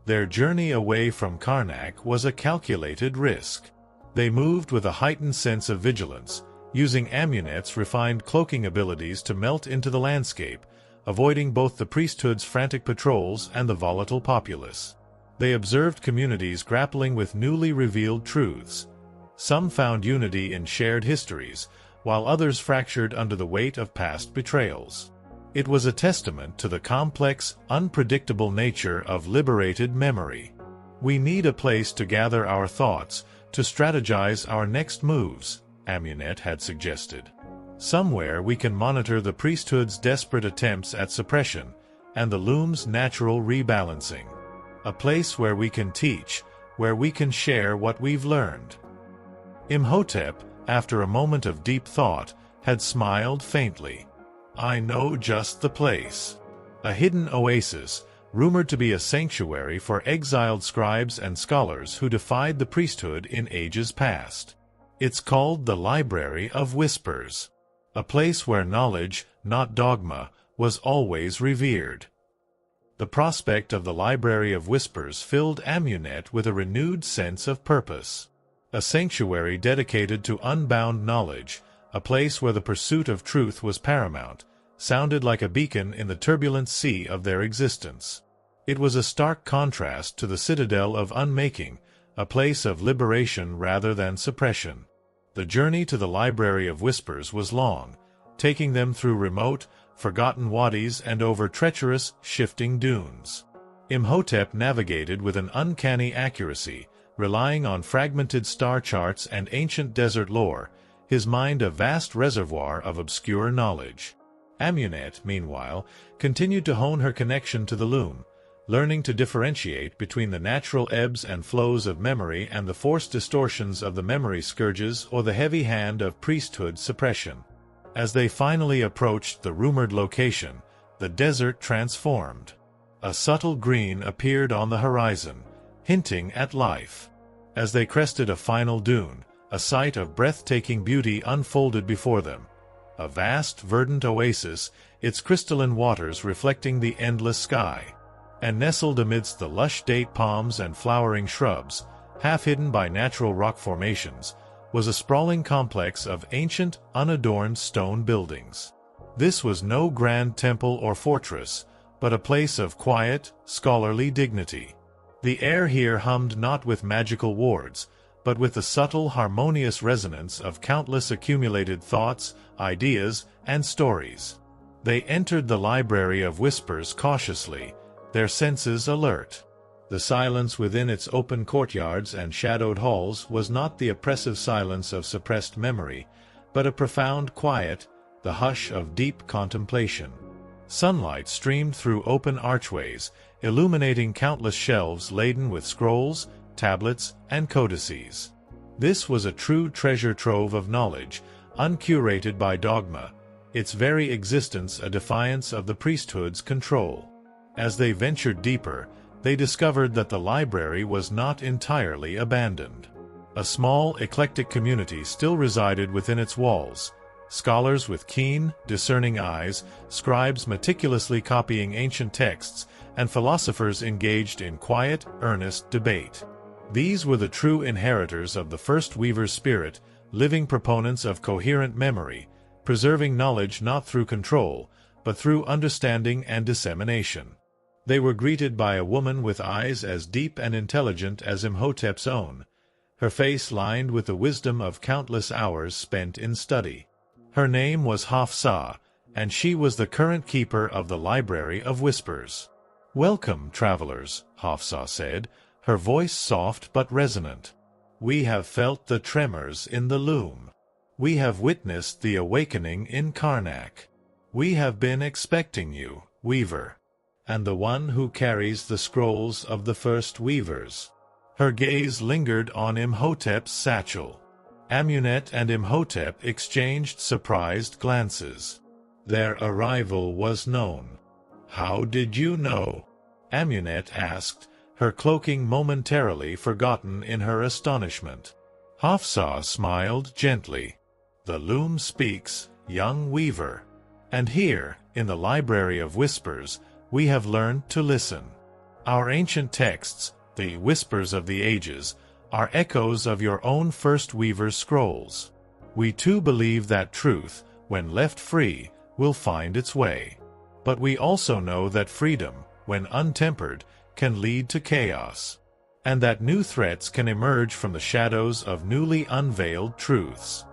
Their journey away from Karnak was a calculated risk. They moved with a heightened sense of vigilance, using Amunet's refined cloaking abilities to melt into the landscape, avoiding both the priesthood's frantic patrols and the volatile populace. They observed communities grappling with newly revealed truths. Some found unity in shared histories, while others fractured under the weight of past betrayals. It was a testament to the complex, unpredictable nature of liberated memory. We need a place to gather our thoughts, to strategize our next moves, Amunet had suggested. Somewhere we can monitor the priesthood's desperate attempts at suppression, and the loom's natural rebalancing. A place where we can teach, where we can share what we've learned. Imhotep, after a moment of deep thought, had smiled faintly. I know just the place. A hidden oasis, rumored to be a sanctuary for exiled scribes and scholars who defied the priesthood in ages past. It's called the Library of Whispers. A place where knowledge, not dogma, was always revered. The prospect of the Library of Whispers filled Amunet with a renewed sense of purpose. A sanctuary dedicated to unbound knowledge, a place where the pursuit of truth was paramount, sounded like a beacon in the turbulent sea of their existence. It was a stark contrast to the citadel of unmaking, a place of liberation rather than suppression. The journey to the Library of Whispers was long, taking them through remote, forgotten wadis and over treacherous, shifting dunes. Imhotep navigated with an uncanny accuracy, relying on fragmented star charts and ancient desert lore, his mind a vast reservoir of obscure knowledge. Amunet, meanwhile, continued to hone her connection to the loom, learning to differentiate between the natural ebbs and flows of memory and the forced distortions of the memory scourges or the heavy hand of priesthood suppression. As they finally approached the rumored location, the desert transformed. A subtle green appeared on the horizon, hinting at life. As they crested a final dune, a sight of breathtaking beauty unfolded before them. A vast, verdant oasis, its crystalline waters reflecting the endless sky. And nestled amidst the lush date palms and flowering shrubs, half hidden by natural rock formations, was a sprawling complex of ancient, unadorned stone buildings. This was no grand temple or fortress, but a place of quiet, scholarly dignity. The air here hummed not with magical wards, but with the subtle, harmonious resonance of countless accumulated thoughts, ideas, and stories. They entered the Library of Whispers cautiously, their senses alert. The silence within its open courtyards and shadowed halls was not the oppressive silence of suppressed memory, but a profound quiet, the hush of deep contemplation. Sunlight streamed through open archways, illuminating countless shelves laden with scrolls, tablets, and codices. This was a true treasure trove of knowledge, uncurated by dogma, its very existence a defiance of the priesthood's control. As they ventured deeper, they discovered that the library was not entirely abandoned. A small, eclectic community still resided within its walls. Scholars with keen, discerning eyes, scribes meticulously copying ancient texts, and philosophers engaged in quiet, earnest debate. These were the true inheritors of the first weaver's spirit, living proponents of coherent memory, preserving knowledge not through control, but through understanding and dissemination. They were greeted by a woman with eyes as deep and intelligent as Imhotep's own, her face lined with the wisdom of countless hours spent in study. Her name was Hafsah, and she was the current keeper of the Library of Whispers. "Welcome, travelers," Hafsah said, her voice soft but resonant. "We have felt the tremors in the loom. We have witnessed the awakening in Karnak. We have been expecting you, weaver, and the one who carries the scrolls of the first weavers. Her gaze lingered on Imhotep's satchel. Amunet and Imhotep exchanged surprised glances. Their arrival was known. "How did you know?" Amunet asked, her cloaking momentarily forgotten in her astonishment. Hafsa smiled gently. "The loom speaks, young weaver. And here, in the Library of Whispers, we have learned to listen. Our ancient texts, the whispers of the ages, are echoes of your own first weaver's scrolls. We too believe that truth, when left free, will find its way. But we also know that freedom, when untempered, can lead to chaos, and that new threats can emerge from the shadows of newly unveiled truths."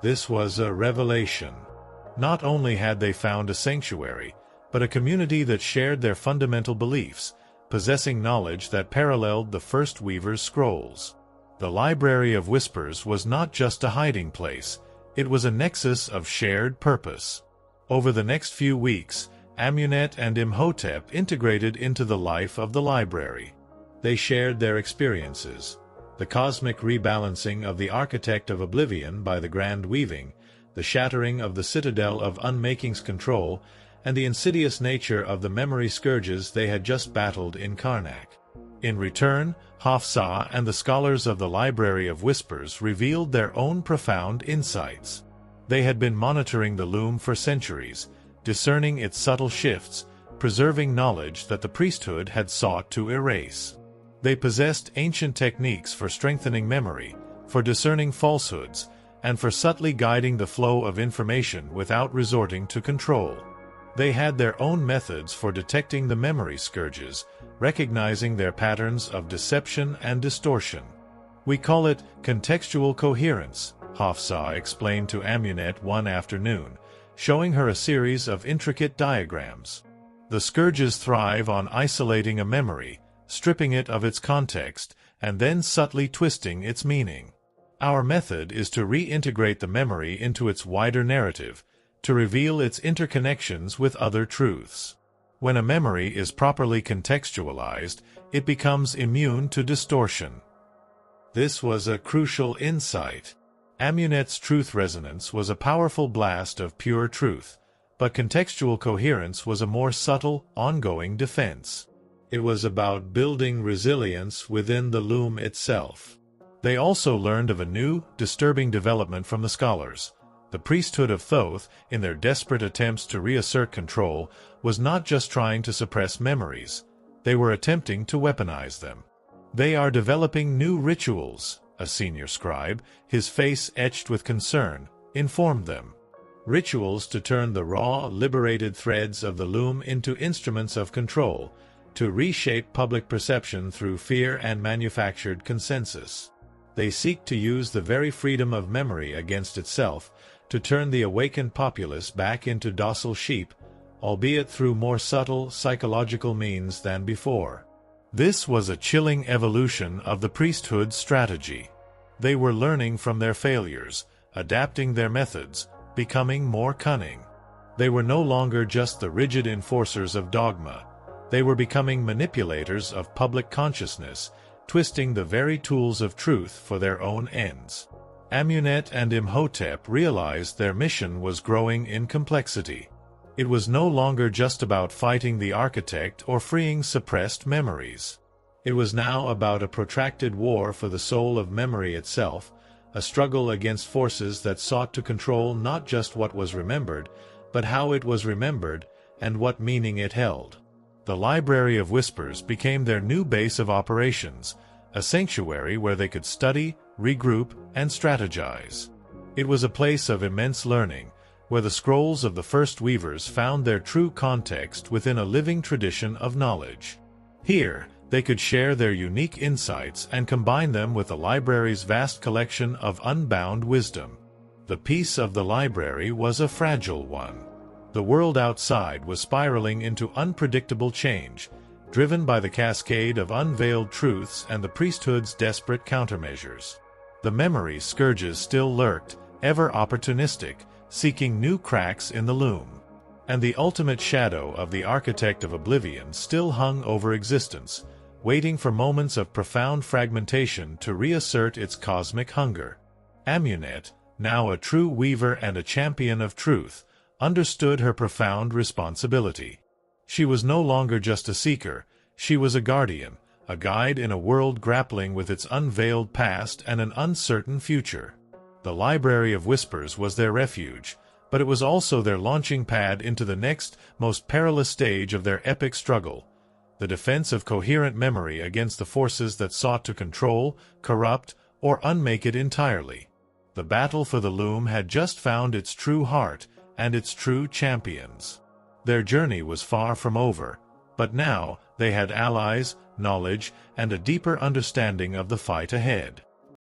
This was a revelation. Not only had they found a sanctuary, but a community that shared their fundamental beliefs, possessing knowledge that paralleled the first weaver's scrolls. The Library of Whispers was not just a hiding place, it was a nexus of shared purpose. Over the next few weeks, Amunet and Imhotep integrated into the life of the library. They shared their experiences: the cosmic rebalancing of the Architect of Oblivion by the Grand Weaving, the shattering of the Citadel of Unmaking's control, and the insidious nature of the memory scourges they had just battled in Karnak. In return, Hafsa and the scholars of the Library of Whispers revealed their own profound insights. They had been monitoring the loom for centuries, discerning its subtle shifts, preserving knowledge that the priesthood had sought to erase. They possessed ancient techniques for strengthening memory, for discerning falsehoods, and for subtly guiding the flow of information without resorting to control. They had their own methods for detecting the memory scourges, recognizing their patterns of deception and distortion. "We call it contextual coherence," Hafsa explained to Amunet one afternoon, showing her a series of intricate diagrams. "The scourges thrive on isolating a memory, stripping it of its context, and then subtly twisting its meaning. Our method is to reintegrate the memory into its wider narrative, to reveal its interconnections with other truths. When a memory is properly contextualized, it becomes immune to distortion." This was a crucial insight. Amunet's truth resonance was a powerful blast of pure truth, but contextual coherence was a more subtle, ongoing defense. It was about building resilience within the loom itself. They also learned of a new, disturbing development from the scholars. The priesthood of Thoth, in their desperate attempts to reassert control, was not just trying to suppress memories. They were attempting to weaponize them. "They are developing new rituals," a senior scribe, his face etched with concern, informed them. "Rituals to turn the raw, liberated threads of the loom into instruments of control, to reshape public perception through fear and manufactured consensus. They seek to use the very freedom of memory against itself, to turn the awakened populace back into docile sheep, albeit through more subtle, psychological means than before." This was a chilling evolution of the priesthood's strategy. They were learning from their failures, adapting their methods, becoming more cunning. They were no longer just the rigid enforcers of dogma. They were becoming manipulators of public consciousness, twisting the very tools of truth for their own ends. Amunet and Imhotep realized their mission was growing in complexity. It was no longer just about fighting the architect or freeing suppressed memories. It was now about a protracted war for the soul of memory itself, a struggle against forces that sought to control not just what was remembered, but how it was remembered and what meaning it held. The Library of Whispers became their new base of operations, a sanctuary where they could study, regroup, and strategize. It was a place of immense learning, where the scrolls of the first weavers found their true context within a living tradition of knowledge. Here, they could share their unique insights and combine them with the library's vast collection of unbound wisdom. The peace of the library was a fragile one. The world outside was spiraling into unpredictable change, driven by the cascade of unveiled truths and the priesthood's desperate countermeasures. The memory scourges still lurked, ever opportunistic, seeking new cracks in the loom. And the ultimate shadow of the architect of oblivion still hung over existence, waiting for moments of profound fragmentation to reassert its cosmic hunger. Amunet, now a true weaver and a champion of truth, understood her profound responsibility. She was no longer just a seeker, she was a guardian, a guide in a world grappling with its unveiled past and an uncertain future. The Library of Whispers was their refuge, but it was also their launching pad into the next, most perilous stage of their epic struggle, the defense of coherent memory against the forces that sought to control, corrupt, or unmake it entirely. The battle for the loom had just found its true heart and its true champions. Their journey was far from over, but now they had allies, knowledge, and a deeper understanding of the fight ahead.